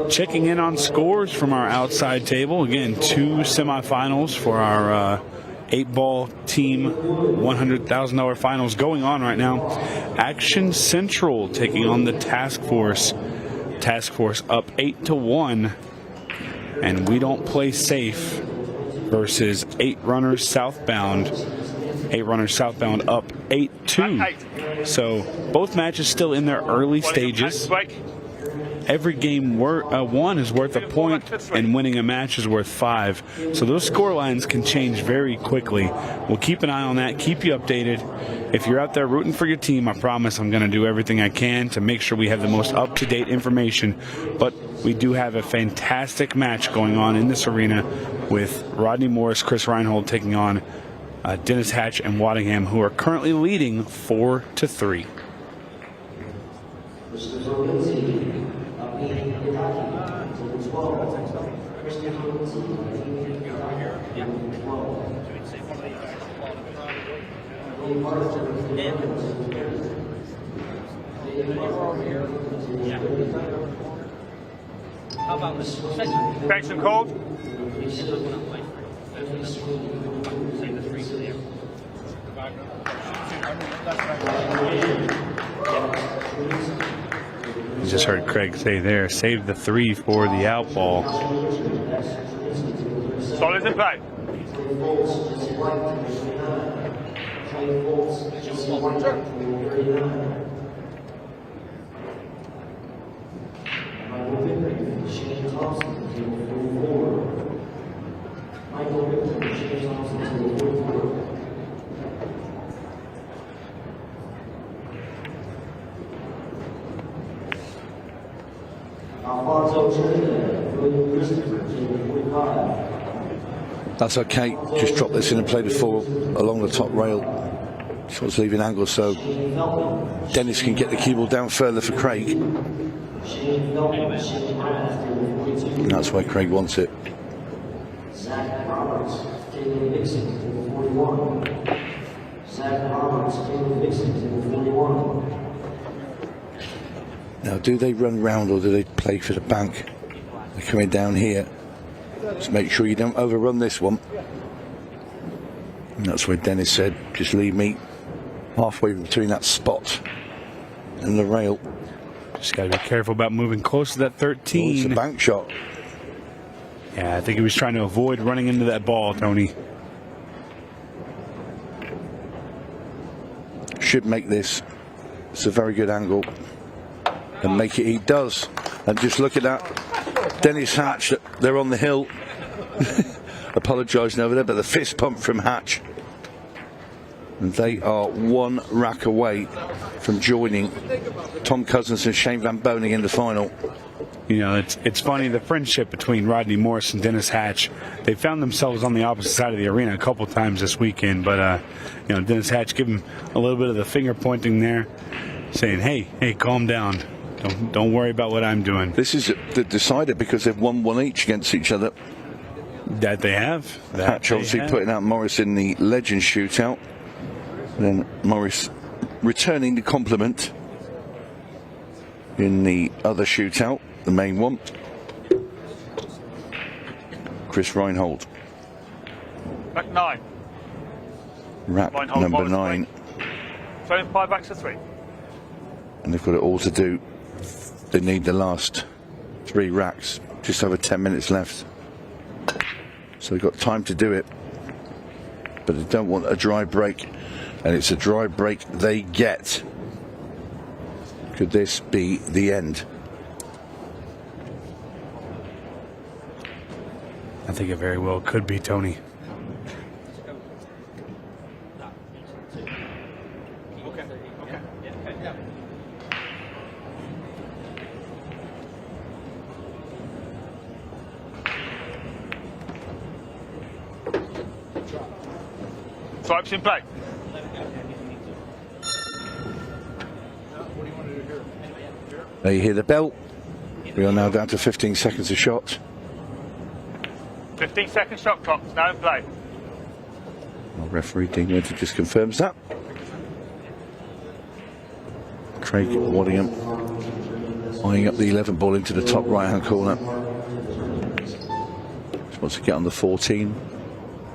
checking in on scores from our outside table. Again, 2 semifinals for our 8-ball team $100,000 finals going on right now. Action Central taking on the Task Force. Task Force up 8-1, and we don't play safe versus 8 runners southbound. 8 runners southbound up 8-2. So both matches still in their early stages. Every game won is worth a point, and winning a match is worth 5. So those score lines can change very quickly. We'll keep an eye on that, keep you updated. If you're out there rooting for your team, I promise I'm going to do everything I can to make sure we have the most up-to-date information. But we do have a fantastic match going on in this arena with Rodney Morris, Chris Reinhold taking on Dennis Hatch and Waddingham, who are currently leading 4-3. Benson called. You just heard Craig say there, save the 3 for the out ball. Solid in play. That's okay. Just drop this in and play the 4 along the top rail. Shot's leaving angle, so Dennis can get the cue ball down further for Craig. And that's why Craig wants it. Zach Roberts, Caleb Dixon, table 41. Zach Roberts, Caleb Dixon, table 41. Now, do they run round or do they play for the bank? They're coming down here. Just make sure you don't overrun this one. And that's where Dennis said, just leave me halfway between that spot and the rail. Just got to be careful about moving close to that 13. Oh, it's a bank shot. Yeah, I think he was trying to avoid running into that ball, Tony. Should make this. It's a very good angle. And make it, he does. And just look at that. Dennis Hatch, they're on the hill. Apologising over there, but the fist pump from Hatch. And they are 1 rack away from joining Tom Cousins and Shane Van Boening in the final. You know, it's funny, the friendship between Rodney Morris and Dennis Hatch. They found themselves on the opposite side of the arena a couple times this weekend, but you know, Dennis Hatch giving him a little bit of the finger pointing there, saying, "Hey, calm down. Don't worry about what I'm doing." This is the decider because they've won 1 each against each other. That they have. Hatch obviously putting out Morris in the Legends shootout. Then Morris returning the compliment in the other shootout, the main one. Chris Reinhold. Back 9. Rack Reinhold number minus 9. 3. 5 backs to 3. And they've got it all to do. They need the last 3 racks. Just over 10 minutes left. So they've got time to do it. But they don't want a dry break. And it's a dry break they get. Could this be the end? I think it very well could be, Tony. Stripes in play. There you hear the bell. We are now down to 15 seconds of shot. 15-second shot clock, now in play. Our referee Dean Winter just confirms that. Craig Waddingham eyeing up the 11 ball into the top right hand corner. Just wants to get on the 14.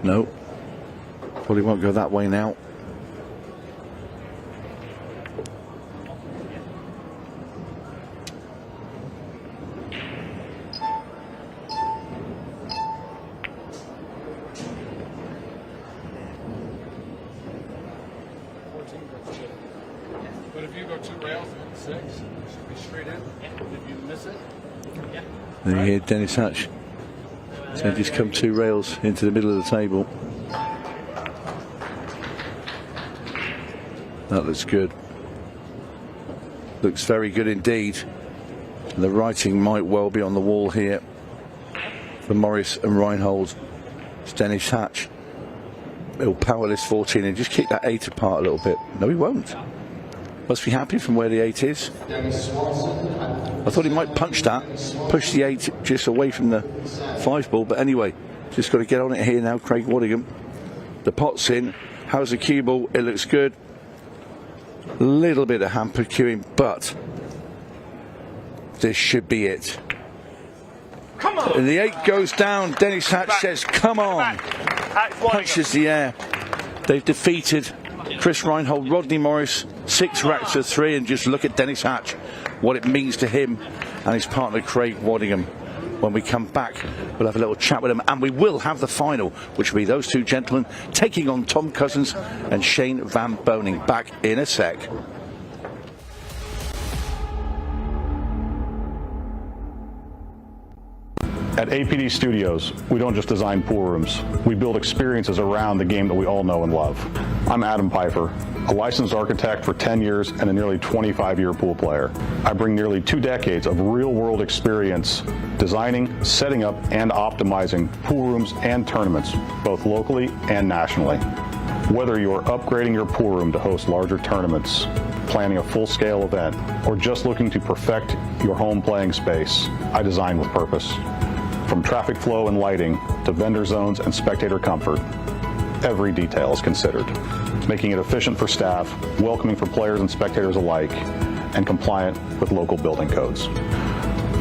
No. Probably won't go that way now. But if you go 2 rails and hit 6, it should be straight in. If you miss it, There you hear Dennis Hatch. So just come 2 rails into the middle of the table. That looks good. Looks very good indeed. The writing might well be on the wall here for Morris and Reinhold. It's Dennis Hatch. He'll power this 14 and just kick that 8 apart a little bit. No, he won't. Must be happy from where the 8 is. I thought he might punch that, push the 8 just away from the 5 ball, but anyway, just got to get on it here now. Craig Waddingham. The pot's in. How's the cue ball? It looks good. A little bit of hampered cueing, but this should be it. Come on. And the 8 goes down. Dennis Hatch says, come on. Punches the air. They've defeated Chris Reinhold, Rodney Morris, 6 racks to 3, and just look at Dennis Hatch, what it means to him and his partner Craig Waddingham. When we come back, we'll have a little chat with them, and we will have the final, which will be those 2 gentlemen taking on Tom Cousins and Shane Van Boening. Back in a sec. At APD Studios, we don't just design pool rooms. We build experiences around the game that we all know and love. I'm Adam Pfeiffer, a licensed architect for 10 years and a nearly 25-year pool player. I bring nearly 2 decades of real-world experience designing, setting up, and optimizing pool rooms and tournaments, both locally and nationally. Whether you're upgrading your pool room to host larger tournaments, planning a full-scale event, or just looking to perfect your home playing space, I design with purpose. From traffic flow and lighting to vendor zones and spectator comfort, every detail is considered, making it efficient for staff, welcoming for players and spectators alike, and compliant with local building codes.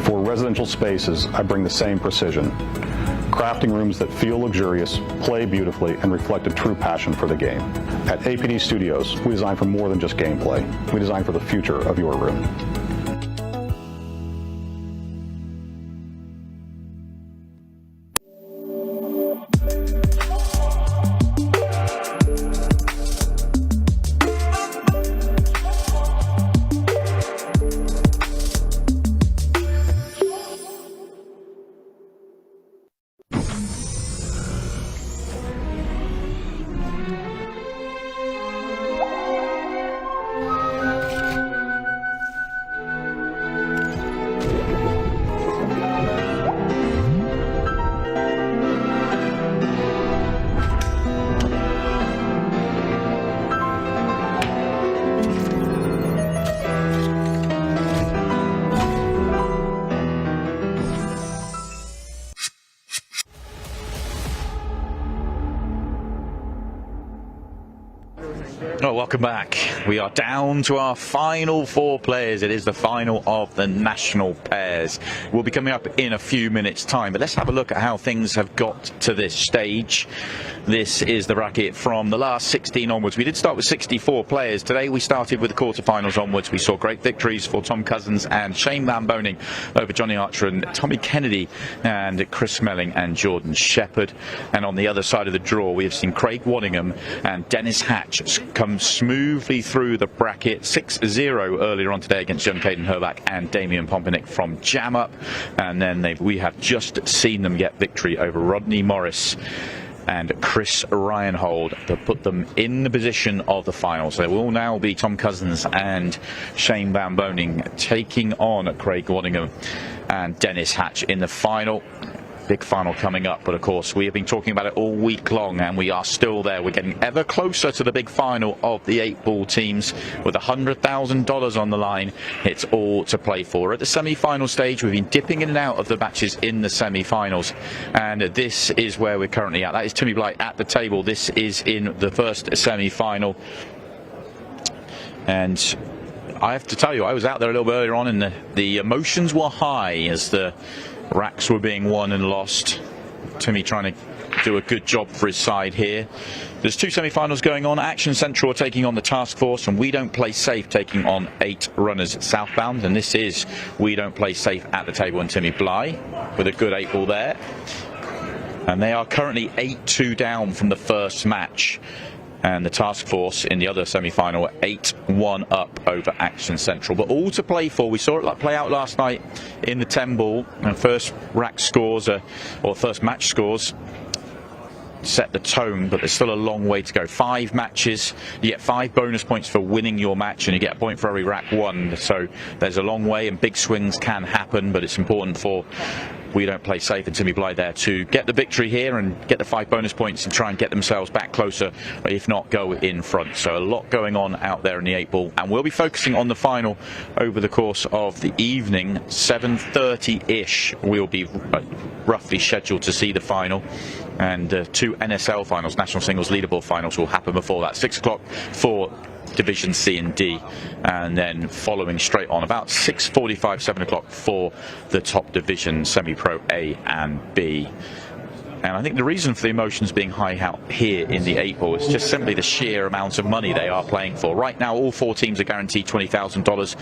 For residential spaces, I bring the same precision, crafting rooms that feel luxurious, play beautifully, and reflect a true passion for the game. At APD Studios, we design for more than just gameplay. We design for the future of your room. Oh, welcome back. We are down to our final 4 players. It is the final of the national pairs. We'll be coming up in a few minutes' time, but let's have a look at how things have got to this stage. This is the bracket from the last 16 onwards. We did start with 64 players. Today we started with the quarterfinals onwards. We saw great victories for Tom Cousins and Shane Van Boening over Johnny Archer and Tommy Kennedy and Chris Melling and Jordan Shepherd. And on the other side of the draw, we have seen Craig Waddingham and Dennis Hatch come smoothly through the bracket. 6-0 earlier on today against young Caden HERRBACH and Damien Pompinik from Jam Up. And then we have just seen them get victory over Rodney Morris and Chris Reinhold to put them in the position of the final. So it will now be Tom Cousins and Shane Van Boening taking on Craig Waddingham and Dennis Hatch in the final. Big final coming up, but of course we have been talking about it all week long, and we are still there. We're getting ever closer to the big final of the 8-ball teams with $100,000 on the line. It's all to play for. At the semi-final stage, we've been dipping in and out of the matches in the semi-finals, and this is where we're currently at. That is Timmy Blight at the table. This is in the first semi-final, and I have to tell you, I was out there a little bit earlier on, and the emotions were high as the racks were being won and lost. Timmy trying to do a good job for his side here. There's 2 semi-finals going on. Action Central are taking on the Task Force, and We Don't Play Safe taking on 8 runners southbound. And this is We Don't Play Safe at the table, and Timmy Bly with a good 8-ball there. And they are currently 8-2 down from the first match. and the Task Force in the other semi-final 8-1 up over Action Central. But all to play for. We saw it play out last night in the 10 ball, and first rack scores, or first match scores, set the tone, but there's still a long way to go. 5 matches, you get 5 bonus points for winning your match, and you get a point for every rack won. So there's a long way, and big swings can happen, but it's important for We Don't Play Safe and Timmy Blythe there to get the victory here and get the 5 bonus points and try and get themselves back closer, if not go in front. So a lot going on out there in the 8 ball, and we'll be focusing on the final over the course of the evening. 7:30-ish we'll be roughly scheduled to see the final, and 2 NSL finals, National Singles Leaderboard finals, will happen before that. 6 o'clock for Division C and D, and then following straight on about 6:45, 7 o'clock for the top division, semi-pro A and B. And I think the reason for the emotions being high out here in the 8 ball is just simply the sheer amount of money they are playing for. Right now, all 4 teams are guaranteed $20,000.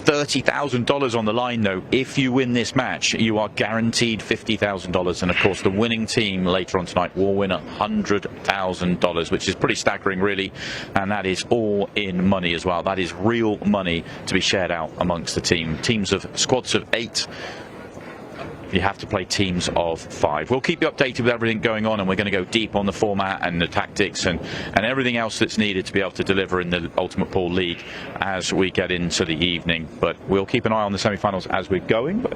$30,000 on the line, though. If you win this match, you are guaranteed $50,000, and of course the winning team later on tonight will win $100,000, which is pretty staggering, really, and that is all in money as well. That is real money to be shared out amongst the team. Teams of squads of 8. You have to play teams of 5. We'll keep you updated with everything going on, and we're going to go deep on the format and the tactics and everything else that's needed to be able to deliver in the Ultimate Pool League as we get into the evening. But we'll keep an eye on the semi-finals as we're going. But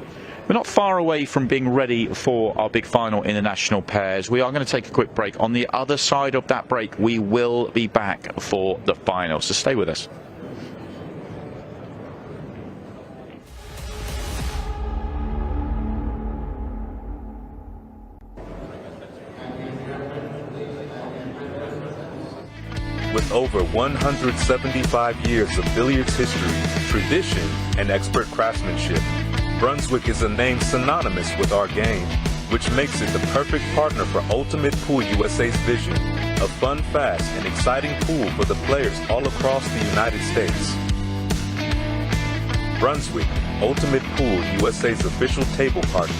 we're not far away from being ready for our big final in the national pairs. We are going to take a quick break. On the other side of that break, we will be back for the final. So stay with us. With over 175 years of billiards history, tradition, and expert craftsmanship, Brunswick is a name synonymous with our game, which makes it the perfect partner for Ultimate Pool USA's vision, a fun, fast, and exciting pool for the players all across the United States. Brunswick, Ultimate Pool USA's official table partner.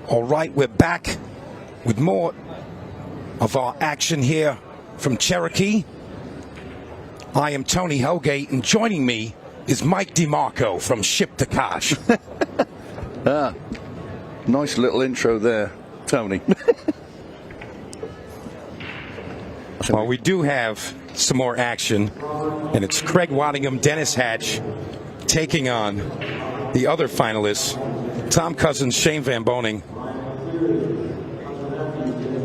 All right, we're back with more of our action here from Cherokee. I am Tony Hogate, and joining me is Mike DeMarco from Ship to Kosh. Nice little intro there, Tony. Well, we do have some more action, and it's Craig Waddingham, Dennis Hatch taking on the other finalists, Tom Cousins, Shane Van Boening.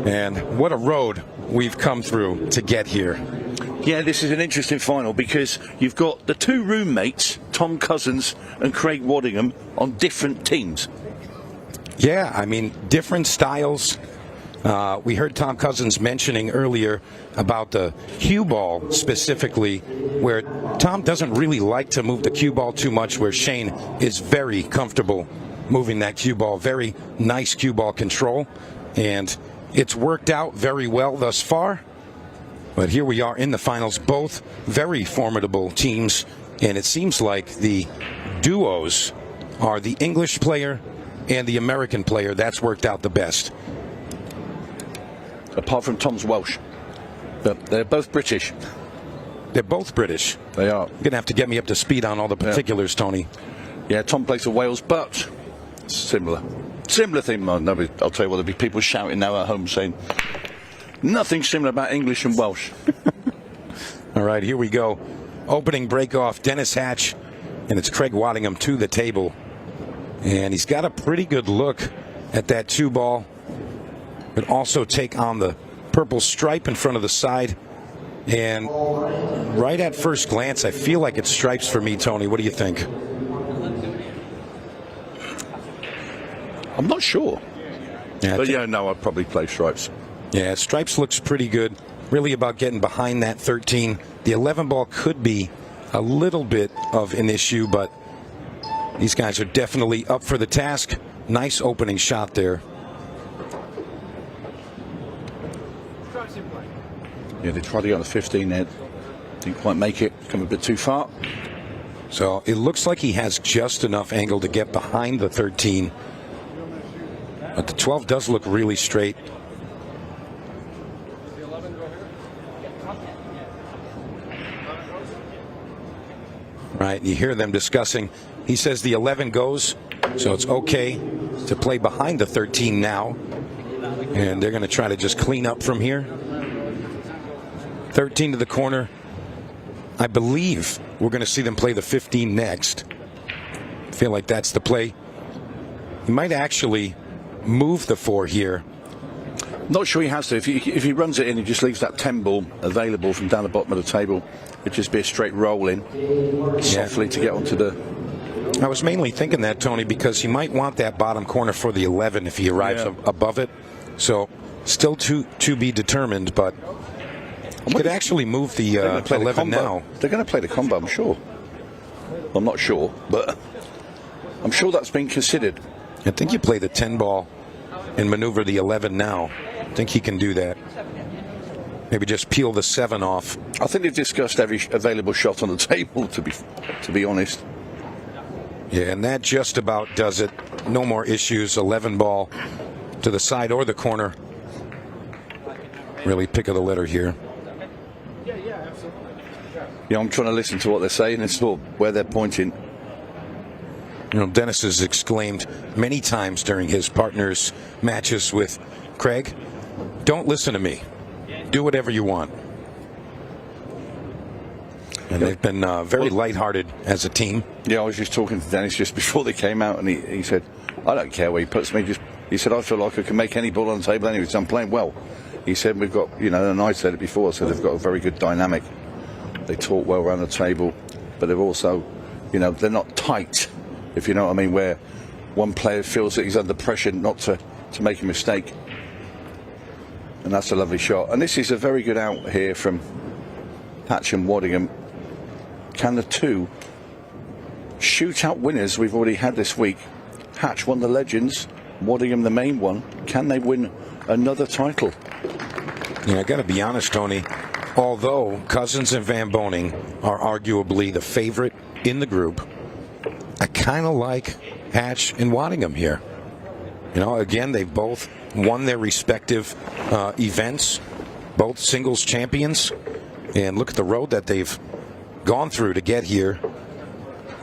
And what a road we've come through to get here. Yeah, this is an interesting final because you've got the 2 roommates, Tom Cousins and Craig Waddingham, on different teams. Yeah, I mean, different styles. We heard Tom Cousins mentioning earlier about the cue ball specifically, where Tom doesn't really like to move the cue ball too much, where Shane is very comfortable moving that cue ball. Very nice cue ball control, and it's worked out very well thus far. But here we are in the finals, both very formidable teams, and it seems like the duos are the English player and the American player. That's worked out the best. Apart from Tom's Welsh. But they're both British. They're both British. They are. You're going to have to get me up to speed on all the particulars, Tony. Yeah, Tom plays for Wales, but similar. Similar thing. I'll tell you what, there'll be people shouting now at home saying nothing similar about English and Welsh. All right, here we go. Opening break-off, Dennis Hatch, and it's Craig Waddingham to the table. And he's got a pretty good look at that 2-ball. But also take on the purple stripe in front of the side. And right at first glance, I feel like it's stripes for me, Tony. What do you think? I'm not sure. Yeah, but yeah, no, I'd probably play stripes. Yeah, stripes looks pretty good. Really about getting behind that 13. The 11 ball could be a little bit of an issue, but these guys are definitely up for the task. Nice opening shot there. Yeah, they tried to get on the 15 there. Didn't quite make it. Come a bit too far. So it looks like he has just enough angle to get behind the 13. But the 12 does look really straight. Right, you hear them discussing. He says the 11 goes, so it's okay to play behind the 13 now. And they're going to try to just clean up from here. 13 to the corner. I believe we're going to see them play the 15 next. I feel like that's the play. He might actually move the 4 here. Not sure he has to. If he runs it in, he just leaves that 10 ball available from down the bottom of the table. It'd just be a straight roll in, softly to get onto the... I was mainly thinking that, Tony, because he might want that bottom corner for the 11 if he arrives above it. So still to be determined, but he could actually move the 11 now. They're going to play the combo, I'm sure. I'm not sure, but I'm sure that's been considered. I think you play the 10 ball and maneuver the 11 now. I think he can do that. Maybe just peel the 7 off. I think they've discussed every available shot on the table, to be honest. Yeah, and that just about does it. No more issues. 11 ball to the side or the corner. Really pick of the litter here. Yeah, I'm trying to listen to what they're saying and sort of where they're pointing. You know, Dennis has exclaimed many times during his partners' matches with Craig, "Don't listen to me. Do whatever you want." And they've been very lighthearted as a team. Yeah, I was just talking to Dennis just before they came out, and he said, "I don't care where he puts me. He said, I feel like I can make any ball on the table anyway, so I'm playing well." He said, "We've got, and I said it before, so they've got a very good dynamic. They talk well around the table, but they're also, they're not tight, if you know what I mean, where one player feels that he's under pressure not to make a mistake." And that's a lovely shot. And this is a very good out here from Hatch and Waddingham. Can the two shootout winners we've already had this week, Hatch won the Legends, Waddingham the main one, can they win another title? Yeah, I got to be honest, Tony. Although Cousins and Van Boening are arguably the favorite in the group, I kind of like Hatch and Waddingham here. Again, they've both won their respective events, both singles champions, and look at the road that they've gone through to get here.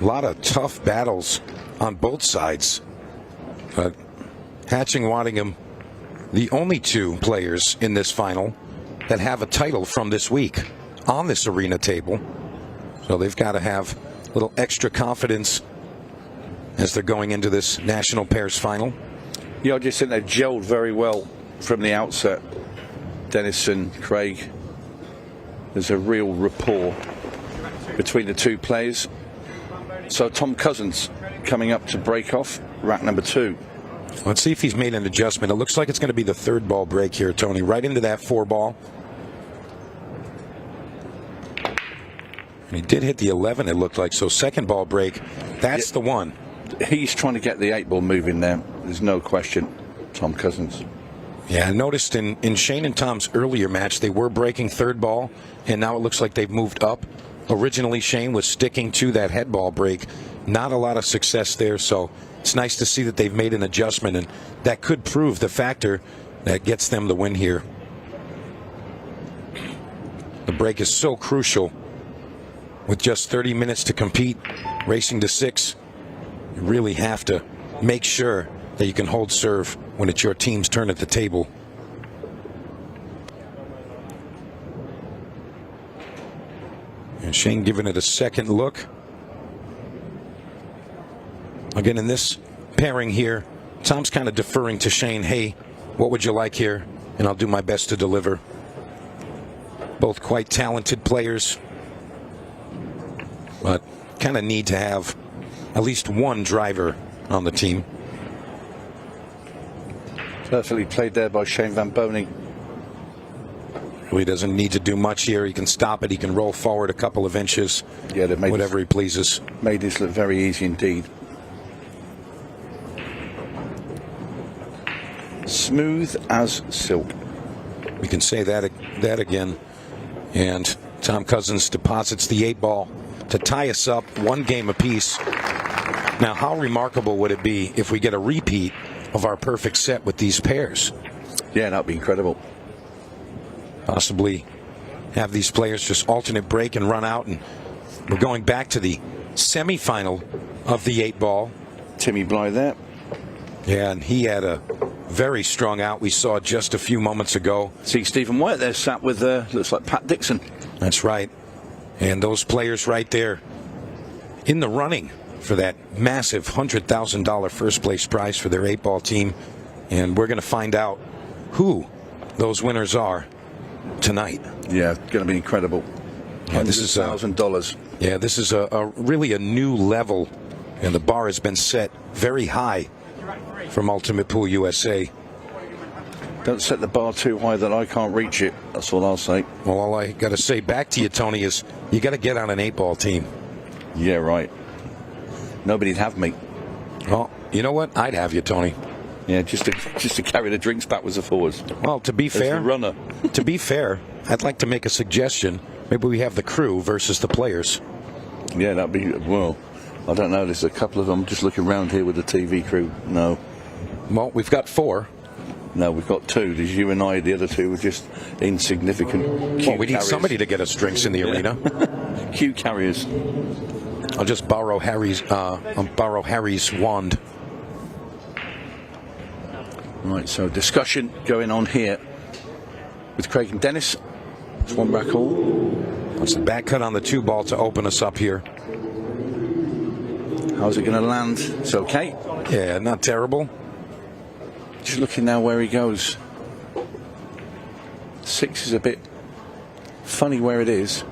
A lot of tough battles on both sides. But Hatch and Waddingham, the only 2 players in this final that have a title from this week on this arena table. So they've got to have a little extra confidence as they're going into this national pairs final. Yeah, I just think they've gelled very well from the outset. Dennis and Craig. There's a real rapport between the 2 players. So Tom Cousins coming up to break off rack number 2. Let's see if he's made an adjustment. It looks like it's going to be the 3rd ball break here, Tony, right into that 4 ball. And he did hit the 11, it looked like. So 2nd ball break, that's the one. He's trying to get the 8 ball moving there. There's no question, Tom Cousins. Yeah, I noticed in Shane and Tom's earlier match, they were breaking third ball, and now it looks like they've moved up. Originally, Shane was sticking to that head ball break. Not a lot of success there, so it's nice to see that they've made an adjustment, and that could prove the factor that gets them the win here. The break is so crucial. With just 30 minutes to compete, racing to 6, you really have to make sure that you can hold serve when it's your team's turn at the table. And Shane giving it a second look. Again, in this pairing here, Tom's kind of deferring to Shane. Hey, what would you like here? And I'll do my best to deliver. Both quite talented players, but kind of need to have at least one driver on the team. Perfectly played there by Shane Van Boening. Really doesn't need to do much here. He can stop it. He can roll forward a couple of inches. Yeah, that made whatever he pleases. Made this look very easy indeed. Smooth as silk. We can say that again. And Tom Cousins deposits the 8 ball to tie us up 1 game apiece. Now, how remarkable would it be if we get a repeat of our perfect set with these pairs? Yeah, that'd be incredible. Possibly have these players just alternate break and run out, and we're going back to the semifinal of the 8 ball. Timmy Bly there. Yeah, and he had a very strong out we saw just a few moments ago. See Stephen White there sat with, looks like Pat Dixon. That's right. And those players right there in the running for that massive $100,000 first place prize for their 8 ball team. And we're going to find out who those winners are tonight. Yeah, going to be incredible. Yeah, this is $100,000. Yeah, this is really a new level, and the bar has been set very high from Ultimate Pool USA. Don't set the bar too high that I can't reach it. That's all I'll say. Well, all I got to say back to you, Tony, is you got to get on an 8 ball team. Yeah, right. Nobody'd have me. Well, you know what? I'd have you, Tony. Yeah, just to carry the drinks backwards and forwards. Well, to be fair, the runner. To be fair, I'd like to make a suggestion. Maybe we have the crew versus the players. Yeah, that'd be, well, I don't know. There's a couple of them just looking around here with the TV crew. No. Well, we've got 4. No, we've got 2. There's you and I. The other 2 were just insignificant. Well, we need somebody to get us drinks in the arena. Cue carriers. I'll just borrow Harry's wand. Right, so discussion going on here with Craig and Dennis. It's 1 rack all. That's the back cut on the 2 ball to open us up here. How's it going to land? It's okay. Yeah, not terrible. Just looking now where he goes. 6 is a bit funny where it is.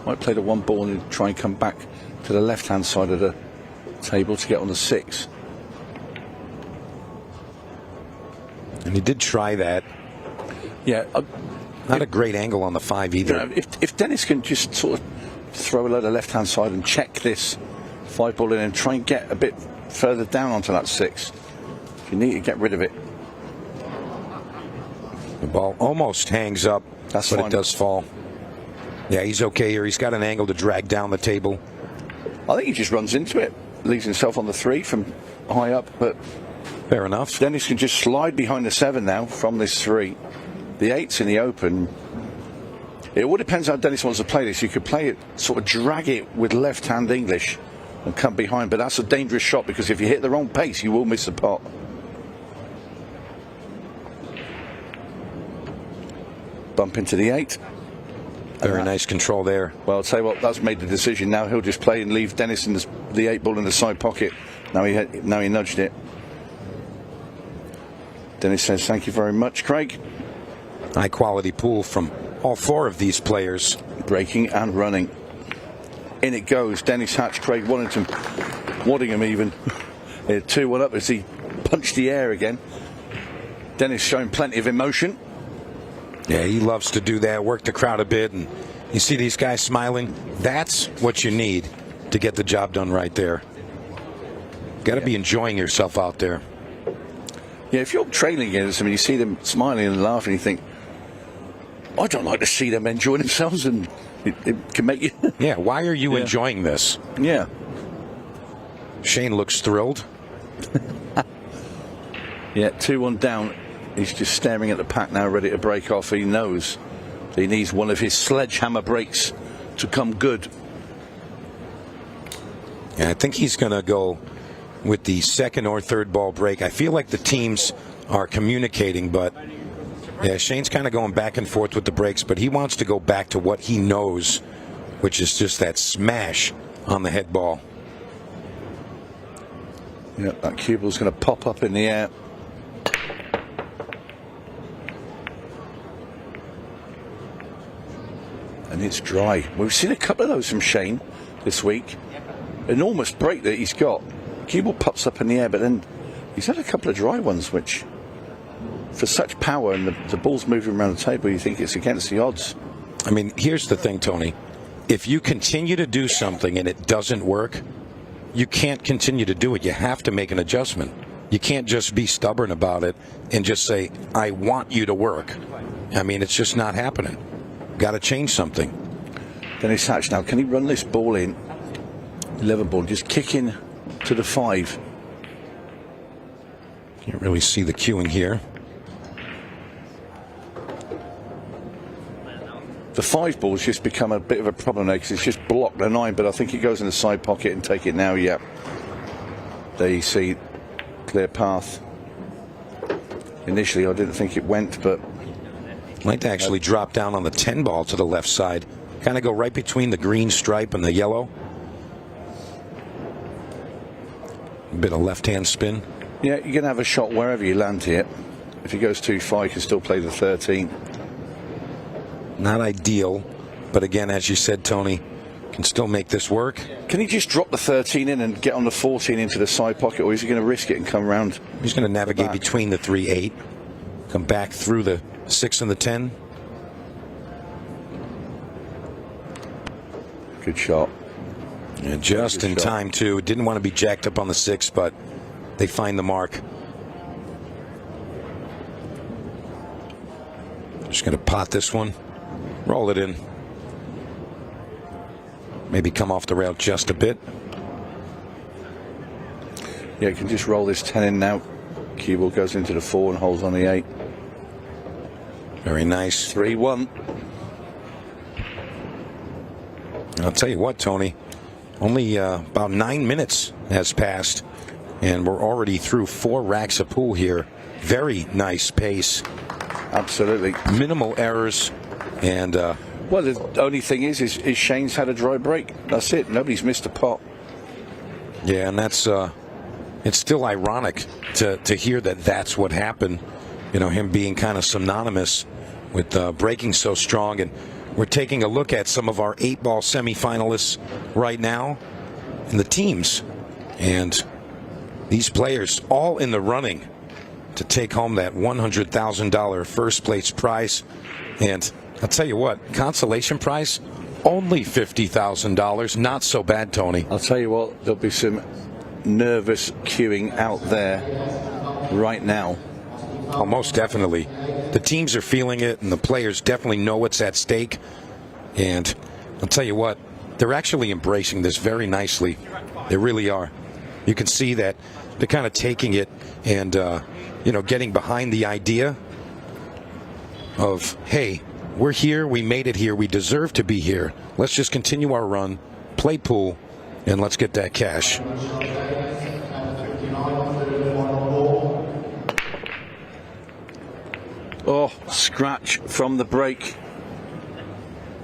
Might play the 1 ball and try and come back to the left-hand side of the table to get on the 6. And he did try that. Yeah. Not a great angle on the 5 either. You know, if Dennis can just sort of throw a load of left-hand side and check this 5 ball in and try and get a bit further down onto that 6. You need to get rid of it. The ball almost hangs up, but fine. It does fall. Yeah, he's okay here. He's got an angle to drag down the table. I think he just runs into it. Leaves himself on the 3 from high up, but fair enough. Dennis can just slide behind the 7 now from this 3. The 8's in the open. It all depends how Dennis wants to play this. You could play it, sort of drag it with left-hand English and come behind, but that's a dangerous shot because if you hit the wrong pace, you will miss the pot. Bump into the 8. Very nice control there. Well, I'll tell you what, that's made the decision. Now he'll just play and leave Dennis in the 8 ball in the side pocket. Now he nudged it. Dennis says, thank you very much, Craig. High quality pool from all 4 of these players. Breaking and running. In it goes. Dennis Hatch, Craig Waddingham even. 2-1 up as he punched the air again. Dennis showing plenty of emotion. Yeah, he loves to do that, work the crowd a bit, and you see these guys smiling. That's what you need to get the job done right there. Got to be enjoying yourself out there. Yeah, if you're trailing against them and you see them smiling and laughing, you think, I don't like to see them enjoying themselves, and it can make you... Yeah, why are you enjoying this? Yeah. Shane looks thrilled. Yeah, 2-1 down. He's just staring at the pack now, ready to break off. He knows that he needs one of his sledgehammer breaks to come good. Yeah, I think he's going to go with the second or third ball break. I feel like the teams are communicating, but yeah, Shane's kind of going back and forth with the breaks, but he wants to go back to what he knows, which is just that smash on the head ball. Yeah, that cue ball's going to pop up in the air. And it's dry. We've seen a couple of those from Shane this week. Enormous break that he's got. Cue ball pops up in the air, but then he's had a couple of dry ones, which, for such power and the ball's moving around the table, you think it's against the odds. I mean, here's the thing, Tony. If you continue to do something and it doesn't work, you can't continue to do it. You have to make an adjustment. You can't just be stubborn about it and just say, I want you to work. I mean, it's just not happening. Got to change something. Dennis Hatch now, can he run this ball in? 11 ball, just kicking to the 5. Can't really see the cueing here. The 5 ball's just become a bit of a problem now because it's just blocked the 9, but I think it goes in the side pocket and take it now. Yeah. There you see, clear path. Initially, I didn't think it went, but Might actually drop down on the 10 ball to the left side. Kind of go right between the green stripe and the yellow. A bit of left-hand spin. Yeah, you're going to have a shot wherever you land here. If he goes too far, you can still play the 13. Not ideal, but again, as you said, Tony, can still make this work. Can he just drop the 13 in and get on the 14 into the side pocket, or is he going to risk it and come around? He's going to navigate between the 3-8, come back through the 6 and the 10. Good shot. Yeah, just in time, too. Didn't want to be jacked up on the 6, but they find the mark. Just going to pot this one. Roll it in. Maybe come off the rail just a bit. Yeah, you can just roll this 10 in now. Cue ball goes into the 4 and holds on the 8. Very nice. 3-1. I'll tell you what, Tony. Only about 9 minutes has passed, and we're already through 4 racks of pool here. Very nice pace. Absolutely. Minimal errors. And well, the only thing is Shane's had a dry break. That's it. Nobody's missed a pot. Yeah, and that's it's still ironic to hear that that's what happened. You know, him being kind of synonymous with breaking so strong. And we're taking a look at some of our 8-ball semifinalists right now and the teams. And these players all in the running to take home that $100,000 first place prize. And I'll tell you what, consolation prize, only $50,000. Not so bad, Tony. I'll tell you what, there'll be some nervous queuing out there right now. Oh, most definitely. The teams are feeling it, and the players definitely know what's at stake. And I'll tell you what, they're actually embracing this very nicely. They really are. You can see that they're kind of taking it and, you know, getting behind the idea of, hey, we're here, we made it here, we deserve to be here. Let's just continue our run, play pool, and let's get that cash. Oh, scratch from the break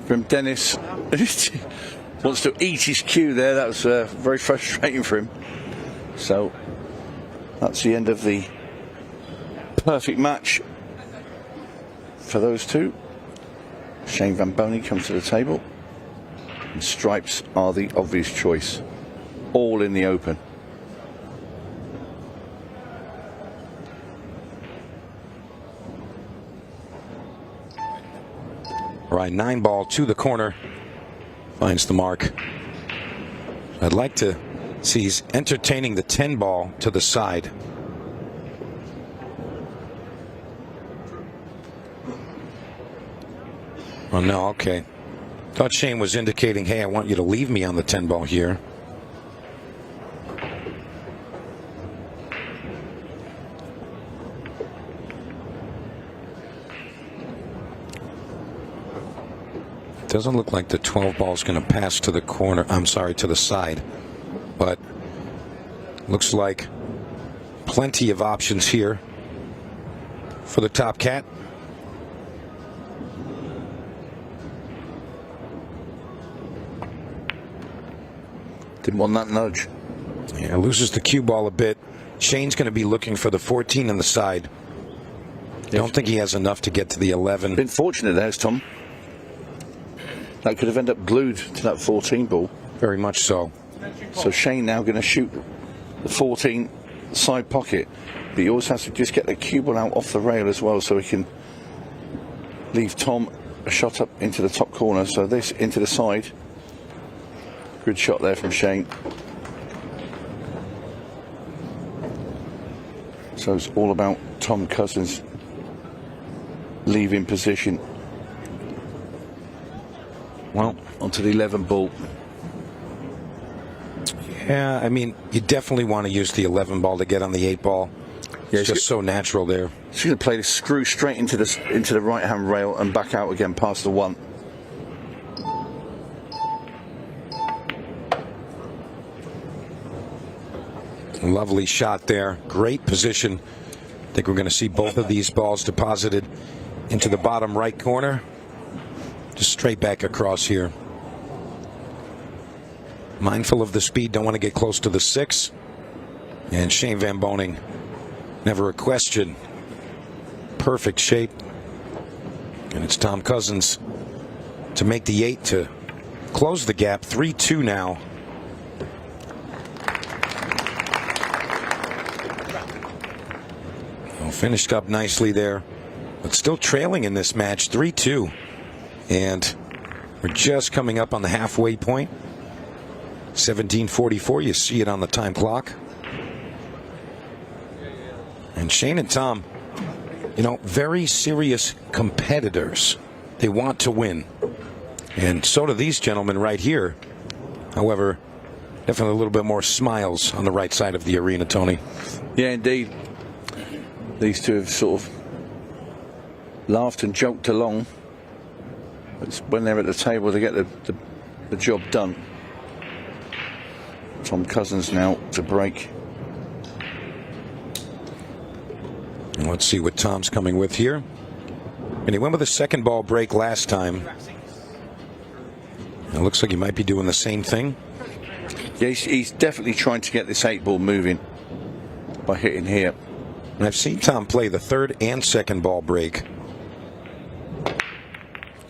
from Dennis. Wants to eat his cue there. That was very frustrating for him. So that's the end of the perfect match for those two. Shane Van Boening comes to the table, and stripes are the obvious choice. All in the open. All right, 9-ball to the corner. Finds the mark. I'd like to see he's entertaining the 10-ball to the side. Oh, no, okay. Thought Shane was indicating, hey, I want you to leave me on the 10 ball here. Doesn't look like the 12 ball is going to pass to the corner. I'm sorry, to the side. But looks like plenty of options here for the top cat. Didn't want that nudge. Yeah, loses the cue ball a bit. Shane's going to be looking for the 14 on the side. Don't think he has enough to get to the 11. Been fortunate there, Tom. That could have ended up glued to that 14 ball. Very much so. So Shane now going to shoot the 14 side pocket. But he always has to just get the cue ball out off the rail as well, so he can leave Tom a shot up into the top corner. So this into the side. Good shot there from Shane. So it's all about Tom Cousins leaving position. Well, onto the 11 ball. Yeah, I mean, you definitely want to use the 11 ball to get on the 8 ball. Yeah, it's just so natural there. She's going to play the screw straight into the right hand rail and back out again past the 1. Lovely shot there. Great position. I think we're going to see both of these balls deposited into the bottom right corner. Just straight back across here. Mindful of the speed, don't want to get close to the 6. And Shane Van Boening, never a question. Perfect shape. And it's Tom Cousins to make the 8 to close the gap. 3-2 now. Well, finished up nicely there, but still trailing in this match, 3-2. And we're just coming up on the halfway point. 17:44, you see it on the time clock. And Shane and Tom, you know, very serious competitors. They want to win. And so do these gentlemen right here. However, definitely a little bit more smiles on the right side of the arena, Tony. Yeah, indeed. These two have sort of laughed and joked along. It's when they're at the table to get the job done. Tom Cousins now to break. And let's see what Tom's coming with here. And he went with a second ball break last time. It looks like he might be doing the same thing. Yeah, he's definitely trying to get this 8 ball moving by hitting here. And I've seen Tom play the third and second ball break.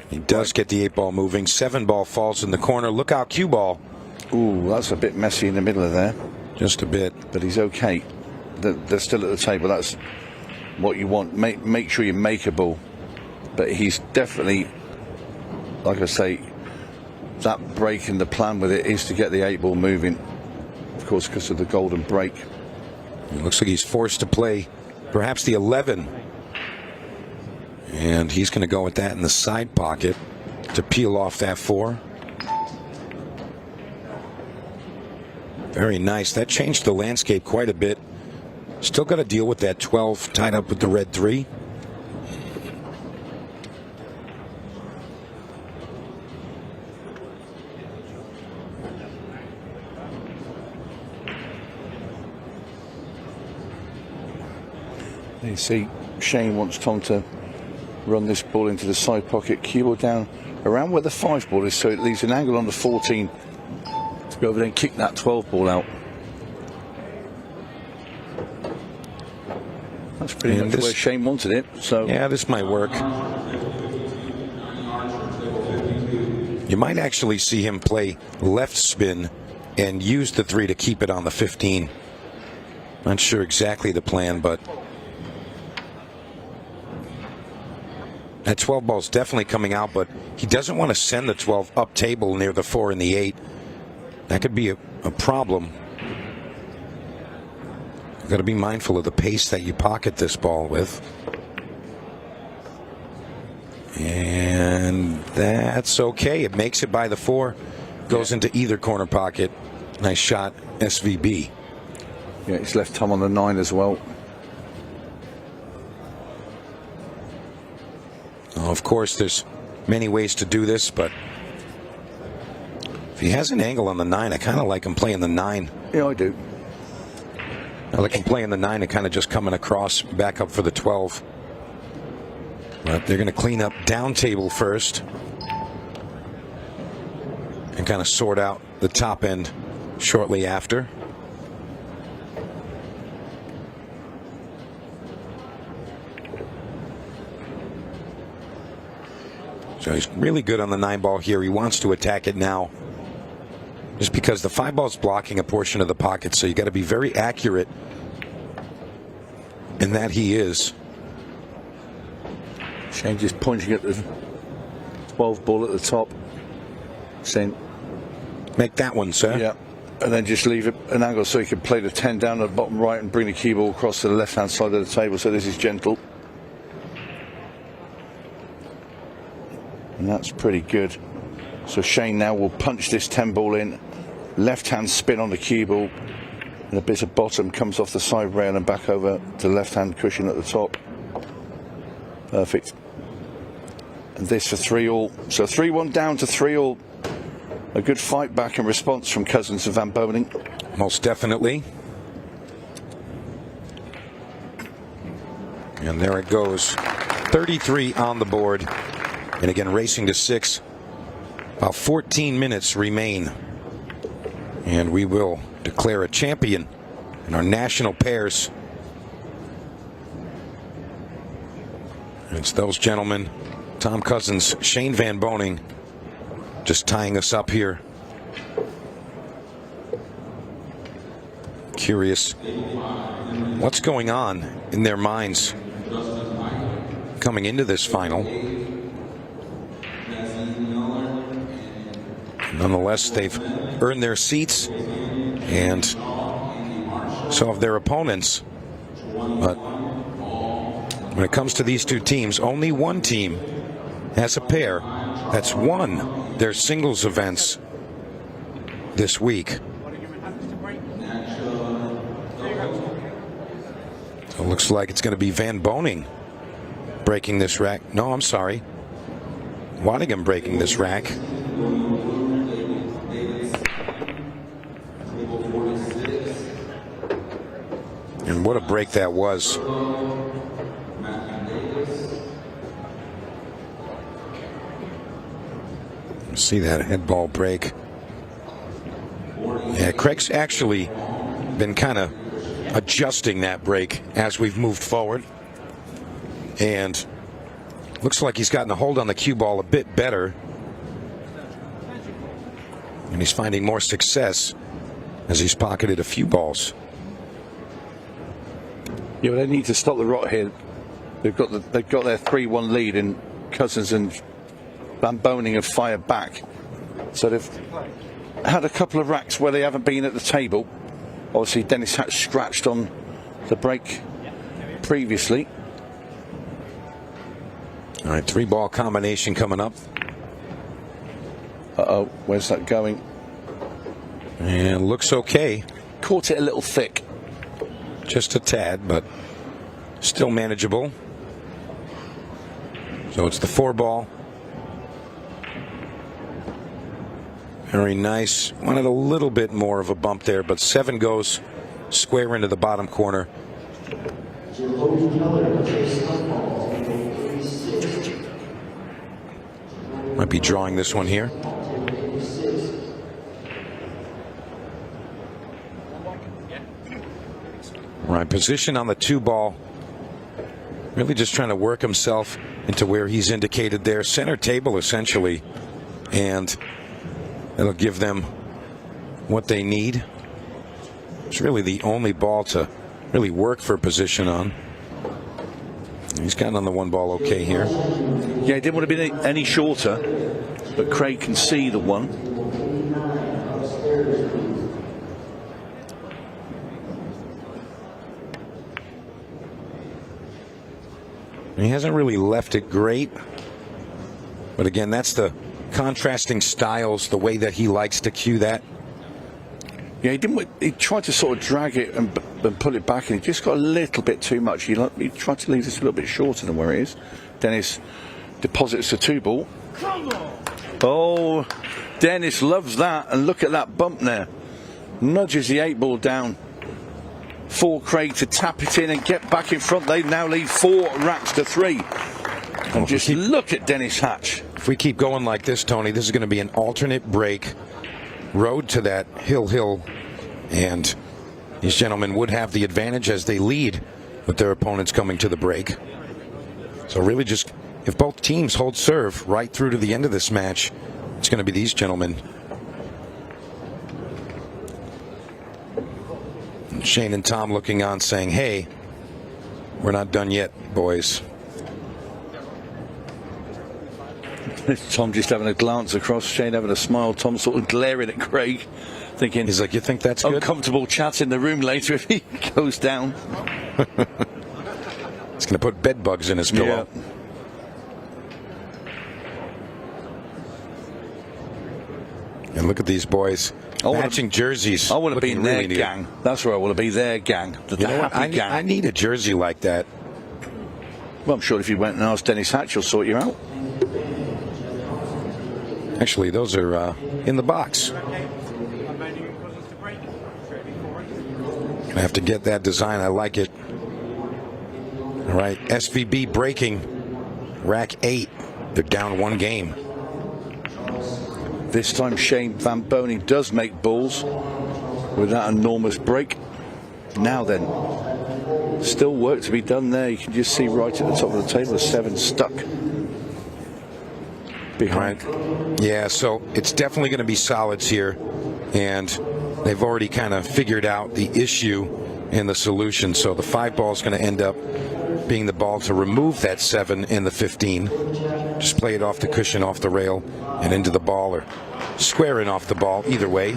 He does get the 8 ball moving. 7 ball falls in the corner. Look out, cue ball. Ooh, that's a bit messy in the middle of there. Just a bit. But he's okay. They're still at the table. That's what you want. Make sure you make a ball. But he's definitely, like I say, that break and the plan with it is to get the 8 ball moving. Of course, because of the golden break. It looks like he's forced to play perhaps the 11. And he's going to go with that in the side pocket to peel off that 4. Very nice. That changed the landscape quite a bit. Still got to deal with that 12 tied up with the red 3. You see, Shane wants Tom to run this ball into the side pocket, cue ball down around where the 5 ball is, so it leaves an angle on the 14 to go over there and kick that 12 ball out. That's pretty much where Shane wanted it. So yeah, this might work. You might actually see him play left spin and use the 3 to keep it on the 15. Not sure exactly the plan, but that 12 ball's definitely coming out, but he doesn't want to send the 12 up table near the 4 and the 8. That could be a problem. You've got to be mindful of the pace that you pocket this ball with. And that's okay. It makes it by the 4. Goes into either corner pocket. Nice shot, SVB. Yeah, he's left Tom on the 9 as well. Of course, there's many ways to do this, but if he has an angle on the 9, I kind of like him playing the 9. Yeah, I do. I like him playing the 9 and kind of just coming across back up for the 12. But they're going to clean up down table first and kind of sort out the top end shortly after. So he's really good on the 9 ball here. He wants to attack it now, just because the 5 ball's blocking a portion of the pocket, so you got to be very accurate, and that he is. Shane just pointing at the 12 ball at the top, saying, make that one, sir. Yeah, and then just leave it an angle so he can play the 10 down at the bottom right and bring the cue ball across to the left hand side of the table. So this is gentle. And that's pretty good. So Shane now will punch this 10 ball in, left hand spin on the cue ball, and a bit of bottom comes off the side rail and back over to the left hand cushion at the top. Perfect. And this for 3-all. So 3-1 down to 3-all. A good fight back and response from Cousins and Van Boening. Most definitely. And there it goes. 33 on the board. And again, racing to 6. About 14 minutes remain. And we will declare a champion in our national pairs. It's those gentlemen, Tom Cousins, Shane Van Boening, just tying us up here. Curious what's going on in their minds coming into this final. Nonetheless, they've earned their seats, and so have their opponents. But when it comes to these two teams, only one team has a pair that's won their singles events this week. So it looks like it's going to be Van Boening breaking this rack. No, I'm sorry. Waddingham breaking this rack. And what a break that was. See that head ball break. Yeah, Craig's actually been kind of adjusting that break as we've moved forward. And looks like he's gotten a hold on the cue ball a bit better. And he's finding more success as he's pocketed a few balls. Yeah, but they need to stop the rot here. They've got their 3-1 lead, and Cousins and Van Boening have fired back. So they've had a couple of racks where they haven't been at the table. Obviously, Dennis Hatch scratched on the break previously. All right, 3-ball combination coming up. Uh-oh, where's that going? And looks okay. Caught it a little thick. Just a tad, but still manageable. So it's the 4-ball. Very nice. Wanted a little bit more of a bump there, but 7 goes square into the bottom corner. Might be drawing this one here. Right, position on the 2-ball. Really just trying to work himself into where he's indicated there. Center table, essentially. And it'll give them what they need. It's really the only ball to really work for position on. He's gotten on the 1 ball okay here. Yeah, it didn't want to be any shorter, but Craig can see the 1. He hasn't really left it great. But again, that's the contrasting styles, the way that he likes to cue that. Yeah, he didn't. He tried to sort of drag it and pull it back, and he just got a little bit too much. He tried to leave this a little bit shorter than where it is. Dennis deposits the 2-ball. Oh, Dennis loves that, and look at that bump there. Nudges the 8-ball down for Craig to tap it in and get back in front. They now lead 4 racks to 3. And just look at Dennis Hatch. If we keep going like this, Tony, this is going to be an alternate break road to that hill, and these gentlemen would have the advantage as they lead with their opponents coming to the break. So really just, if both teams hold serve right through to the end of this match, it's going to be these gentlemen. And Shane and Tom looking on saying, hey, we're not done yet, boys. Tom just having a glance across, Shane having a smile, Tom sort of glaring at Craig, thinking, he's like, you think that's good? Uncomfortable chat in the room later if he goes down. It's going to put bed bugs in his pillow. Yeah. And look at these boys matching jerseys. I want to be in their gang. That's where I want to be, their gang. The happy gang. I need a jersey like that. Well, I'm sure if you went and asked Dennis Hatch, he'll sort you out. Actually, those are in the box. I have to get that design. I like it. All right, SVB breaking. Rack 8. They're down 1 game. This time Shane Van Boening does make balls with that enormous break. Now then, still work to be done there. You can just see right at the top of the table, 7 stuck behind. Right. Yeah, so it's definitely going to be solids here, and they've already kind of figured out the issue and the solution. So the 5 ball is going to end up being the ball to remove that 7 in the 15. Just play it off the cushion, off the rail, and into the ball, or squaring off the ball, either way.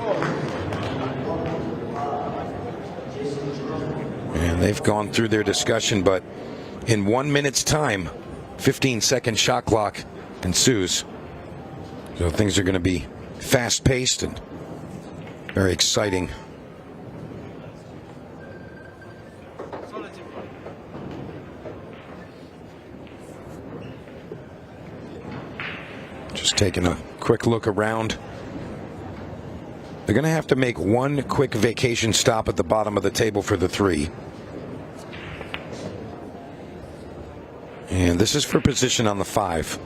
And they've gone through their discussion, but in 1 minute's time, 15-second shot clock ensues. So things are going to be fast-paced and very exciting. Just taking a quick look around. They're going to have to make 1 quick vacation stop at the bottom of the table for the 3. And this is for position on the 5.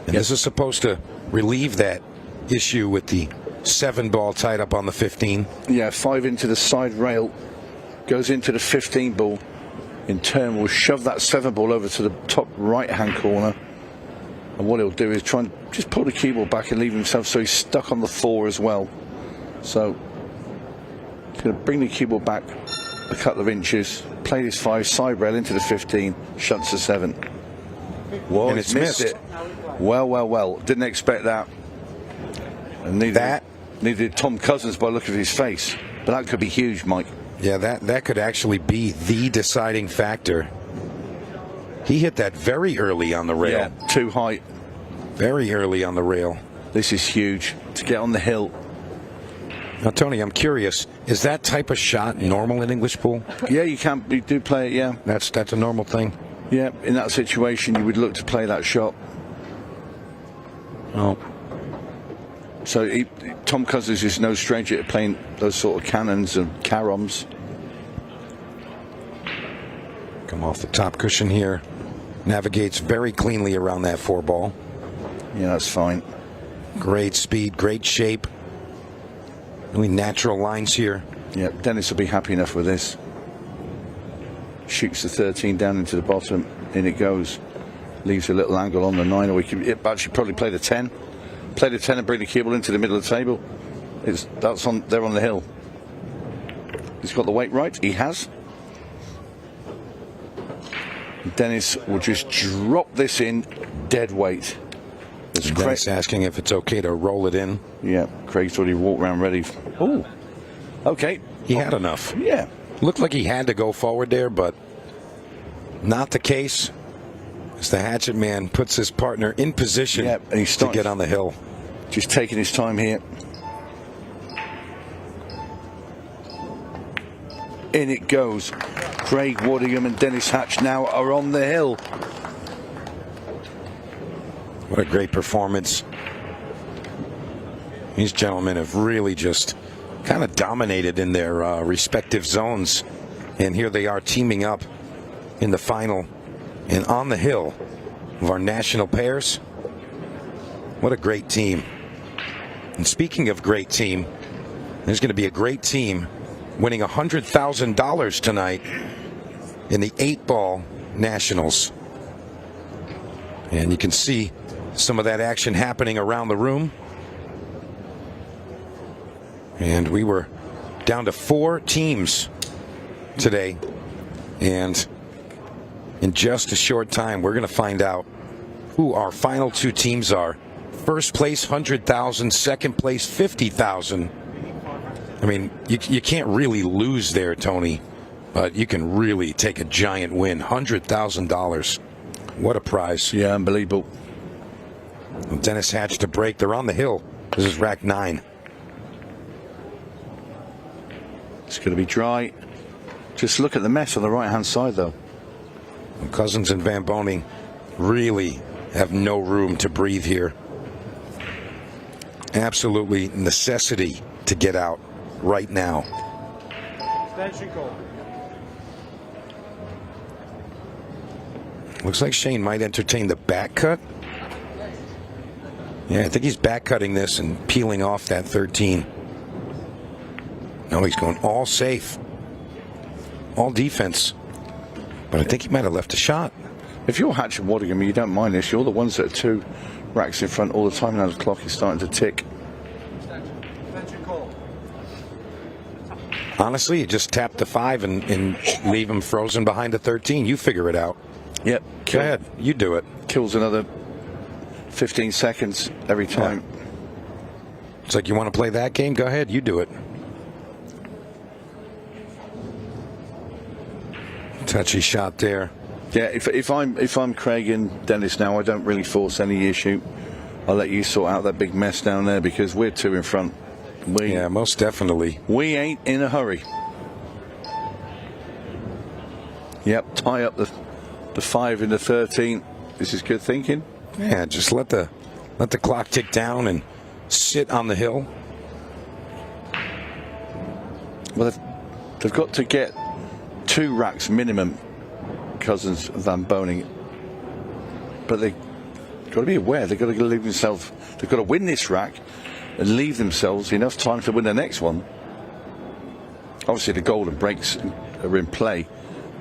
And this is supposed to relieve that issue with the 7 ball tied up on the 15. Yeah, 5 into the side rail, goes into the 15 ball. In turn, will shove that 7 ball over to the top right-hand corner. And what he'll do is try and just pull the cue ball back and leave himself so he's stuck on the 4 as well. So he's going to bring the cue ball back a couple of inches, play this 5, side rail into the 15, shuts the 7. Whoa, and it's missed it. Well. Didn't expect that. And neither did Tom Cousins by the look of his face. But that could be huge, Mike. Yeah, that could actually be the deciding factor. He hit that very early on the rail. Yeah, too high. Very early on the rail. This is huge to get on the hill. Now, Tony, I'm curious, is that type of shot normal in English pool? Yeah, you do play it, yeah. That's a normal thing? Yeah, in that situation, you would look to play that shot. Oh. So Tom Cousins is no stranger to playing those sort of cannons and caroms. Come off the top cushion here. Navigates very cleanly around that 4 ball. Yeah, that's fine. Great speed, great shape. Really natural lines here. Yeah, Dennis will be happy enough with this. Shoots the 13 down into the bottom. In it goes. Leaves a little angle on the 9, or we could actually probably play the 10. Play the 10 and bring the cue ball into the middle of the table. They're on the hill. He's got the weight right. He has. Dennis will just drop this in dead weight. Dennis asking if it's okay to roll it in. Yeah, Craig's already walked around ready. Oh, okay. He had enough. Yeah. Looked like he had to go forward there, but not the case. As the hatchet man puts his partner in position and he's to get on the hill. Just taking his time here. In it goes. Craig Waddingham and Dennis Hatch now are on the hill. What a great performance. These gentlemen have really just kind of dominated in their respective zones. And here they are teaming up in the final and on the hill of our national pairs. What a great team. And speaking of great team, there's going to be a great team winning $100,000 tonight in the 8-ball nationals. And you can see some of that action happening around the room. And we were down to 4 teams today. And in just a short time, we're going to find out who our final 2 teams are. First place, 100,000. Second place, 50,000. I mean, you can't really lose there, Tony, but you can really take a giant win. $100,000. What a prize. Yeah, unbelievable. Dennis Hatch to break. They're on the hill. This is rack 9. It's going to be dry. Just look at the mess on the right-hand side, though. Cousins and Van Boening really have no room to breathe here. Absolutely necessity to get out right now. Extension call. Looks like Shane might entertain the back cut. Yeah, I think he's back cutting this and peeling off that 13. No, he's going all safe. All defense. But I think he might have left a shot. If you're Hatch and Waddingham, you don't mind this. You're the ones that are 2 racks in front all the time. Now the clock is starting to tick. Honestly, you just tap the 5 and leave him frozen behind the 13. You figure it out. Yep. Go ahead. You do it. Kills another 15 seconds every time. Yeah. It's like, you want to play that game? Go ahead. You do it. Touchy shot there. Yeah, if I'm Craig and Dennis now, I don't really force any issue. I'll let you sort out that big mess down there because we're 2 in front. Yeah, most definitely. We ain't in a hurry. Yep, tie up the 5 in the 13. This is good thinking. Yeah, just let the clock tick down and sit on the hill. Well, they've got to get 2 racks minimum, Cousins, Van Boening. But they've got to be aware they've got to leave themselves. They've got to win this rack and leave themselves enough time to win the next one. Obviously, the golden breaks are in play,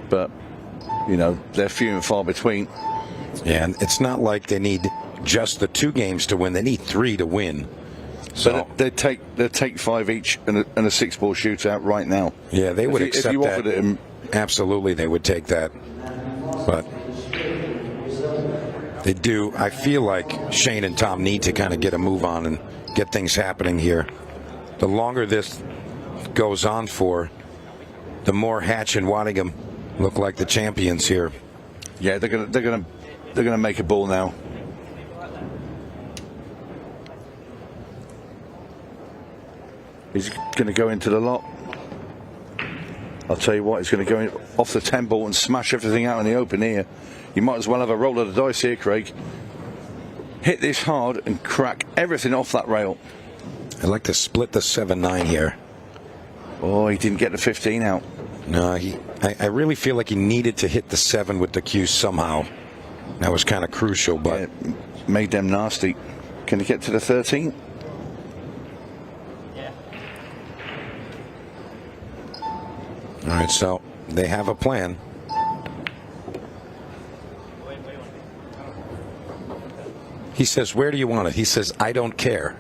but you know they're few and far between. Yeah, and it's not like they need just the 2 games to win; they need 3 to win. So they take 5 each and a 6-ball shootout right now. Yeah, they would accept if you that. Offered it, absolutely, they would take that. But they do. I feel like Shane and Tom need to kind of get a move on and get things happening here. The longer this goes on for, the more Hatch and Waddingham look like the champions here. Yeah, they're gonna make a ball now. He's going to go into the lot. I'll tell you what, he's going to go in off the 10 ball and smash everything out in the open here. You might as well have a roll of the dice here, Craig. Hit this hard and crack everything off that rail. I'd like to split the 7-9 here. Oh, he didn't get the 15 out. No, I really feel like he needed to hit the 7 with the cue somehow. That was kind of crucial, but yeah, made them nasty. Can he get to the 13? All right, so they have a plan. He says, where do you want it? He says, I don't care.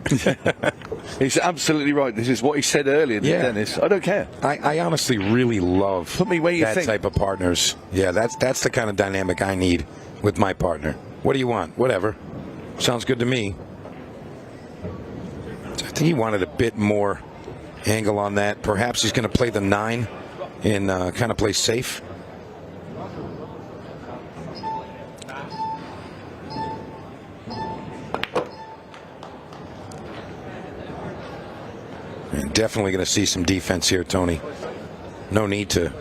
He's absolutely right. This is what he said earlier, Dennis. I don't care. I honestly really love Put me where you that think. type of partners. Yeah, that's the kind of dynamic I need with my partner. What do you want? Whatever. Sounds good to me. I think he wanted a bit more angle on that. Perhaps he's going to play the 9 and kind of play safe. definitely going to see some defense here, Tony. No need to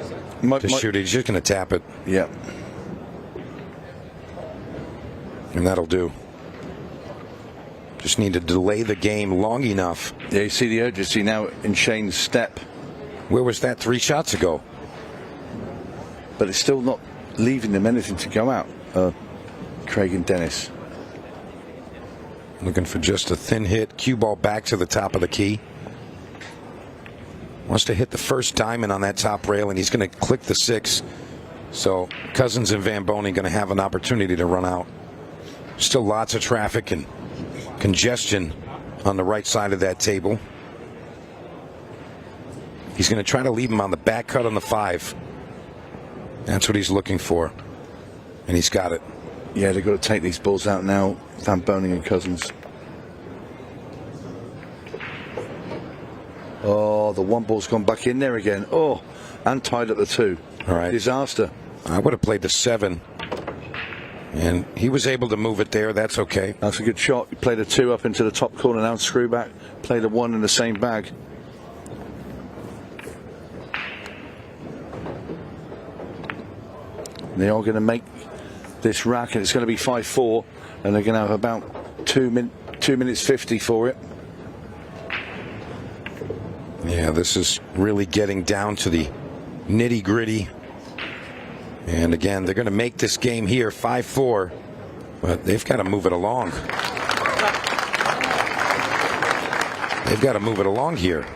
shoot it. He's just going to tap it. Yeah. And that'll do. Just need to delay the game long enough. Yeah, you see the urgency now in Shane's step. Where was that 3 shots ago? But it's still not leaving them anything to go out, Craig and Dennis. Looking for just a thin hit. Cue ball back to the top of the key. Wants to hit the first diamond on that top rail, and he's going to click the 6. So Cousins and Van Boening going to have an opportunity to run out. Still lots of traffic and congestion on the right side of that table. He's going to try to leave him on the back cut on the 5. That's what he's looking for. And he's got it. Yeah, they've got to take these balls out now, Van Boening and Cousins. Oh, the 1 ball's gone back in there again. Oh, and tied at the 2. All right. Disaster. I would have played the 7. And he was able to move it there. That's okay. That's a good shot. He played a 2 up into the top corner now, screw back. Played a 1 in the same bag. They are going to make this rack, and it's going to be 5-4, and they're going to have about 2 minutes 50 for it. Yeah, this is really getting down to the nitty gritty. And again, they're going to make this game here 5-4, but they've got to move it along. They've got to move it along here.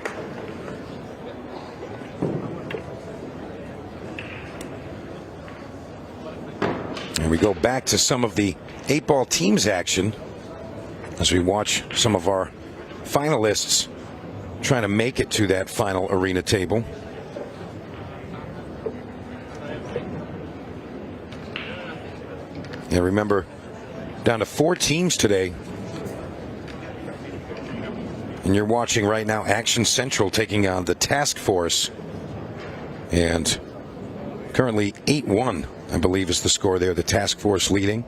And we go back to some of the 8-ball teams action as we watch some of our finalists trying to make it to that final arena table. Yeah, remember, down to 4 teams today. And you're watching right now Action Central taking on the Task Force. And currently 8-1, I believe, is the score there. The Task Force leading.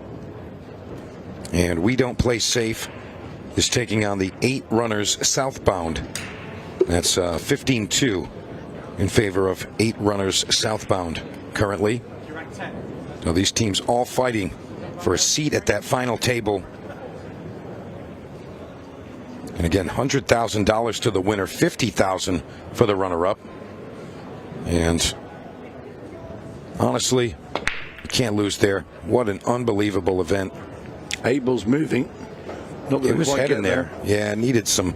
And We Don't Play Safe is taking on the 8 runners southbound. That's 15-2 in favor of 8 runners southbound currently. So these teams all fighting for a seat at that final table. And again, $100,000 to the winner, $50,000 for the runner-up. And honestly, you can't lose there. What an unbelievable event. Abel's moving. Not it was heading there. Yeah, needed some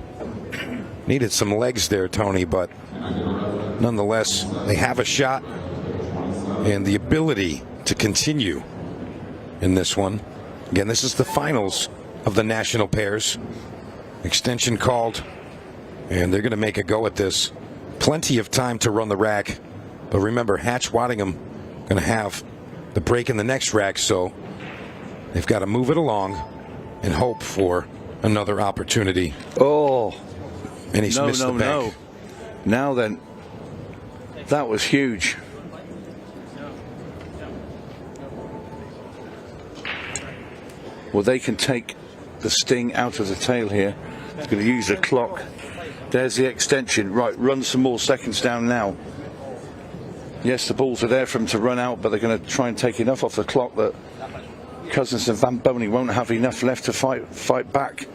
legs there, Tony, but nonetheless, they have a shot and the ability to continue in this one. Again, this is the finals of the national pairs. Extension called, and they're going to make a go at this. Plenty of time to run the rack, but remember, Hatch Waddingham going to have the break in the next rack, so they've got to move it along and hope for another opportunity. Oh, and he's missed the bank. Now then, that was huge. Well, they can take the sting out of the tail here. It's going to use the clock. There's the extension. Right, run some more seconds down now. Yes, the balls are there for them to run out, but they're going to try and take enough off the clock that Cousins and Van Boening won't have enough left to fight back.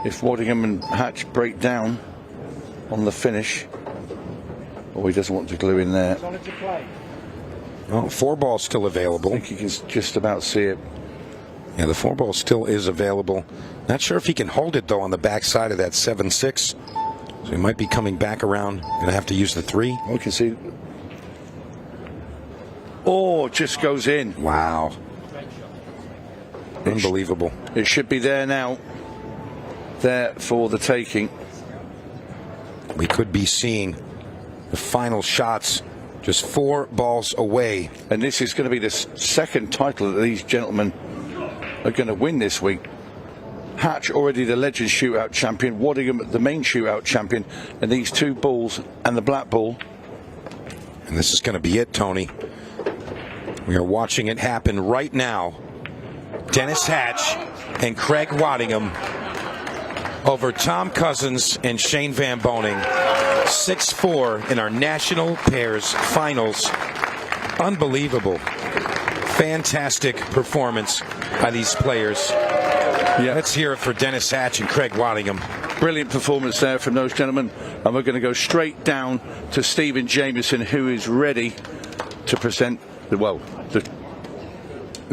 If Waddingham and Hatch break down on the finish. Oh, he doesn't want to glue in there. Well, 4 ball's still available. I think you can just about see it. Yeah, the 4 ball still is available. Not sure if he can hold it, though, on the backside of that 7-6. So he might be coming back around. Going to have to use the 3. We can see. Oh, it just goes in. Wow. Unbelievable. It should be there now. There for the taking. We could be seeing the final shots just 4 balls away. And this is going to be the second title that these gentlemen are going to win this week. Hatch already the Legends shootout champion, Waddingham the main shootout champion, and these 2 balls and the black ball. And this is going to be it, Tony. We are watching it happen right now. Dennis Hatch and Craig Waddingham over Tom Cousins and Shane Van Boening. 6-4 in our National Pairs Finals. Unbelievable. Fantastic performance by these players. Yeah. Let's hear it for Dennis Hatch and Craig Waddingham. Brilliant performance there from those gentlemen. And we're going to go straight down to Stephen Jameson, who is ready to present the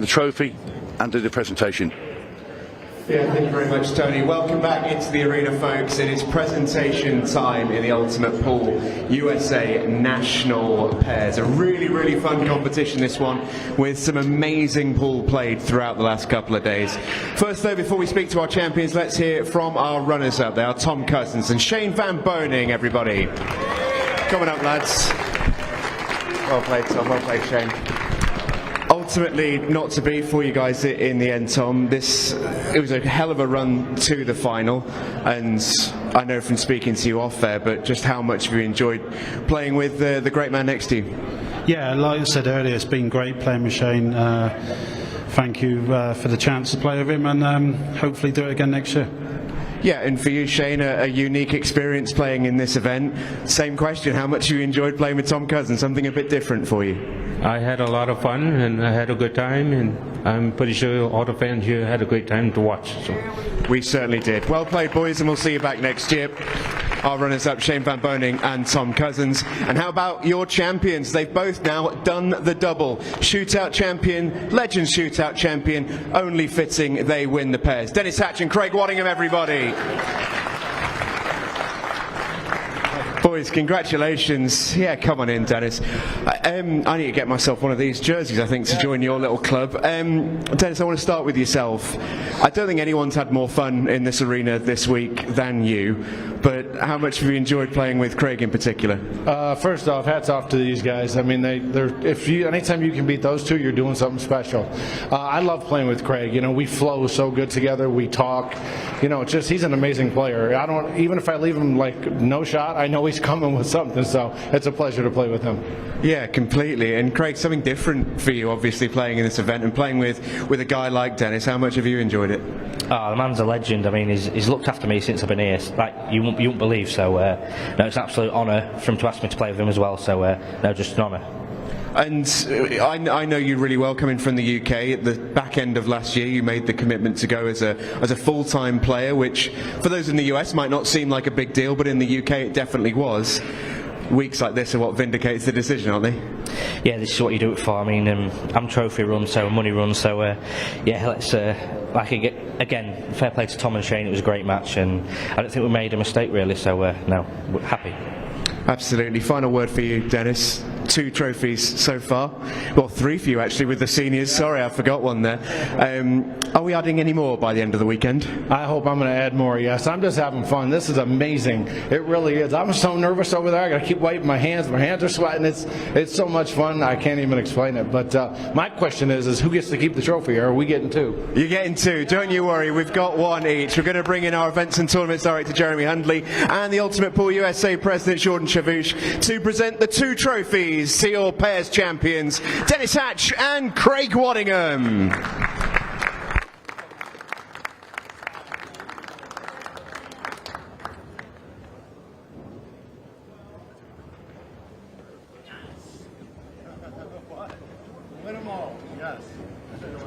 trophy and do the presentation. Yeah, thank you very much, Tony. Welcome back into the arena, folks. It is presentation time in the Ultimate Pool USA National Pairs. A really, really fun competition, this one, with some amazing pool played throughout the last couple of days. First, though, before we speak to our champions, let's hear from our runners-up. They are Tom Cousins and Shane Van Boening, everybody. Coming up, lads. Well played, Tom. Well played, Shane. Ultimately, not to be for you guys in the end, Tom. It was a hell of a run to the final, and I know from speaking to you off there, but just how much have you enjoyed playing with the great man next to you? Yeah, like I said earlier, it's been great playing with Shane. Thank you for the chance to play with him, and hopefully do it again next year. Yeah, and for you, Shane, a unique experience playing in this event. Same question, how much you enjoyed playing with Tom Cousins? Something a bit different for you? I had a lot of fun and I had a good time, and I'm pretty sure all the fans here had a great time to watch. So. We certainly did. Well played, boys, and we'll see you back next year. Our runners-up, Shane Van Boening and Tom Cousins. And how about your champions? They've both now done the double. Shootout champion, legend shootout champion. Only fitting they win the pairs. Dennis Hatch and Craig Waddingham, everybody. Boys, congratulations. Yeah, come on in, Dennis. I need to get myself one of these jerseys, I think, to join your little club. Dennis, I want to start with yourself. I don't think anyone's had more fun in this arena this week than you, but how much have you enjoyed playing with Craig in particular? First off, hats off to these guys. I mean, anytime you can beat those two, you're doing something special. I love playing with Craig. You know, we flow so good together. We talk. You know, he's an amazing player. Even if I leave him like no shot, I know he's coming with something. So it's a pleasure to play with him. Yeah, completely. And Craig, something different for you, obviously, playing in this event and playing with a guy like Dennis. How much have you enjoyed it? Oh, the man's a legend. I mean, he's looked after me since I've been here. Like you won't believe. So no, it's an absolute honour for him to ask me to play with him as well. So no, just an honour. And I know you really well coming from the UK. At the back end of last year, you made the commitment to go as a full-time player, which for those in the US might not seem like a big deal, but in the UK it definitely was. Weeks like this are what vindicates the decision, aren't they? Yeah, this is what you do it for. I mean, I'm trophy run, so money run, so yeah, let's again, fair play to Tom and Shane. It was a great match, and I don't think we made a mistake really. So no, we're happy. Absolutely. Final word for you, Dennis. 2 trophies so far. Well, 3 for you actually with the seniors. Sorry, I forgot one there. Are we adding any more by the end of the weekend? I hope I'm going to add more, yes. I'm just having fun. This is amazing. It really is. I'm so nervous over there. I got to keep wiping my hands. My hands are sweating. It's so much fun. I can't even explain it. But my question is who gets to keep the trophy? Or are we getting 2? You're getting 2. Don't you worry. We've got 1 each. We're going to bring in our events and tournaments director, Jeremy Hundley, and the Ultimate Pool USA President, Jordan Chavouche, to present the 2 trophies to your pairs champions, Dennis Hatch and Craig Waddingham.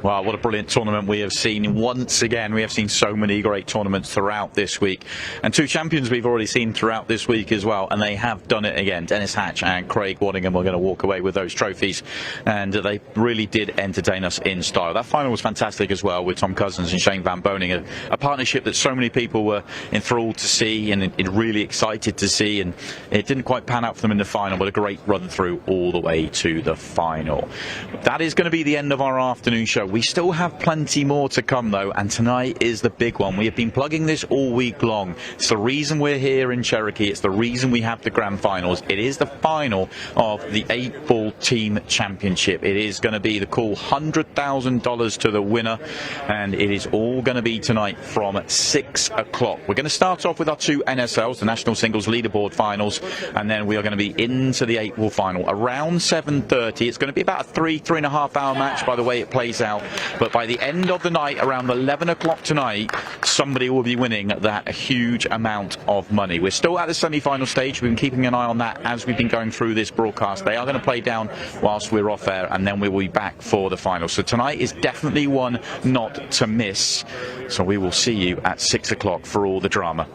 Wow, what a brilliant tournament we have seen once again. We have seen so many great tournaments throughout this week. And 2 champions we've already seen throughout this week as well, and they have done it again. Dennis Hatch and Craig Waddingham are going to walk away with those trophies, and they really did entertain us in style. That final was fantastic as well, with Tom Cousins and Shane Van Boening, a partnership that so many people were enthralled to see and really excited to see, and it didn't quite pan out for them in the final, but a great run through all the way to the final. That is going to be the end of our afternoon show. We still have plenty more to come though, and tonight is the big one. We have been plugging this all week long. It's the reason we're here in Cherokee. It's the reason we have the grand finals. It is the final of the 8-ball team championship. It is going to be the cool $100,000 to the winner, and it is all going to be tonight from 6 o'clock. We're going to start off with our 2 NSLs, the National Singles Leaderboard Finals, and then we are going to be into the 8-ball final around 7:30. It's going to be about a 3.5 hour match by the way it plays out. now. But by the end of the night, around 11 o'clock tonight, somebody will be winning that huge amount of money. We're still at the semi-final stage. We've been keeping an eye on that as we've been going through this broadcast. They are going to play down whilst we're off air, and then we will be back for the final. So tonight is definitely one not to miss. So we will see you at 6 o'clock for all the drama.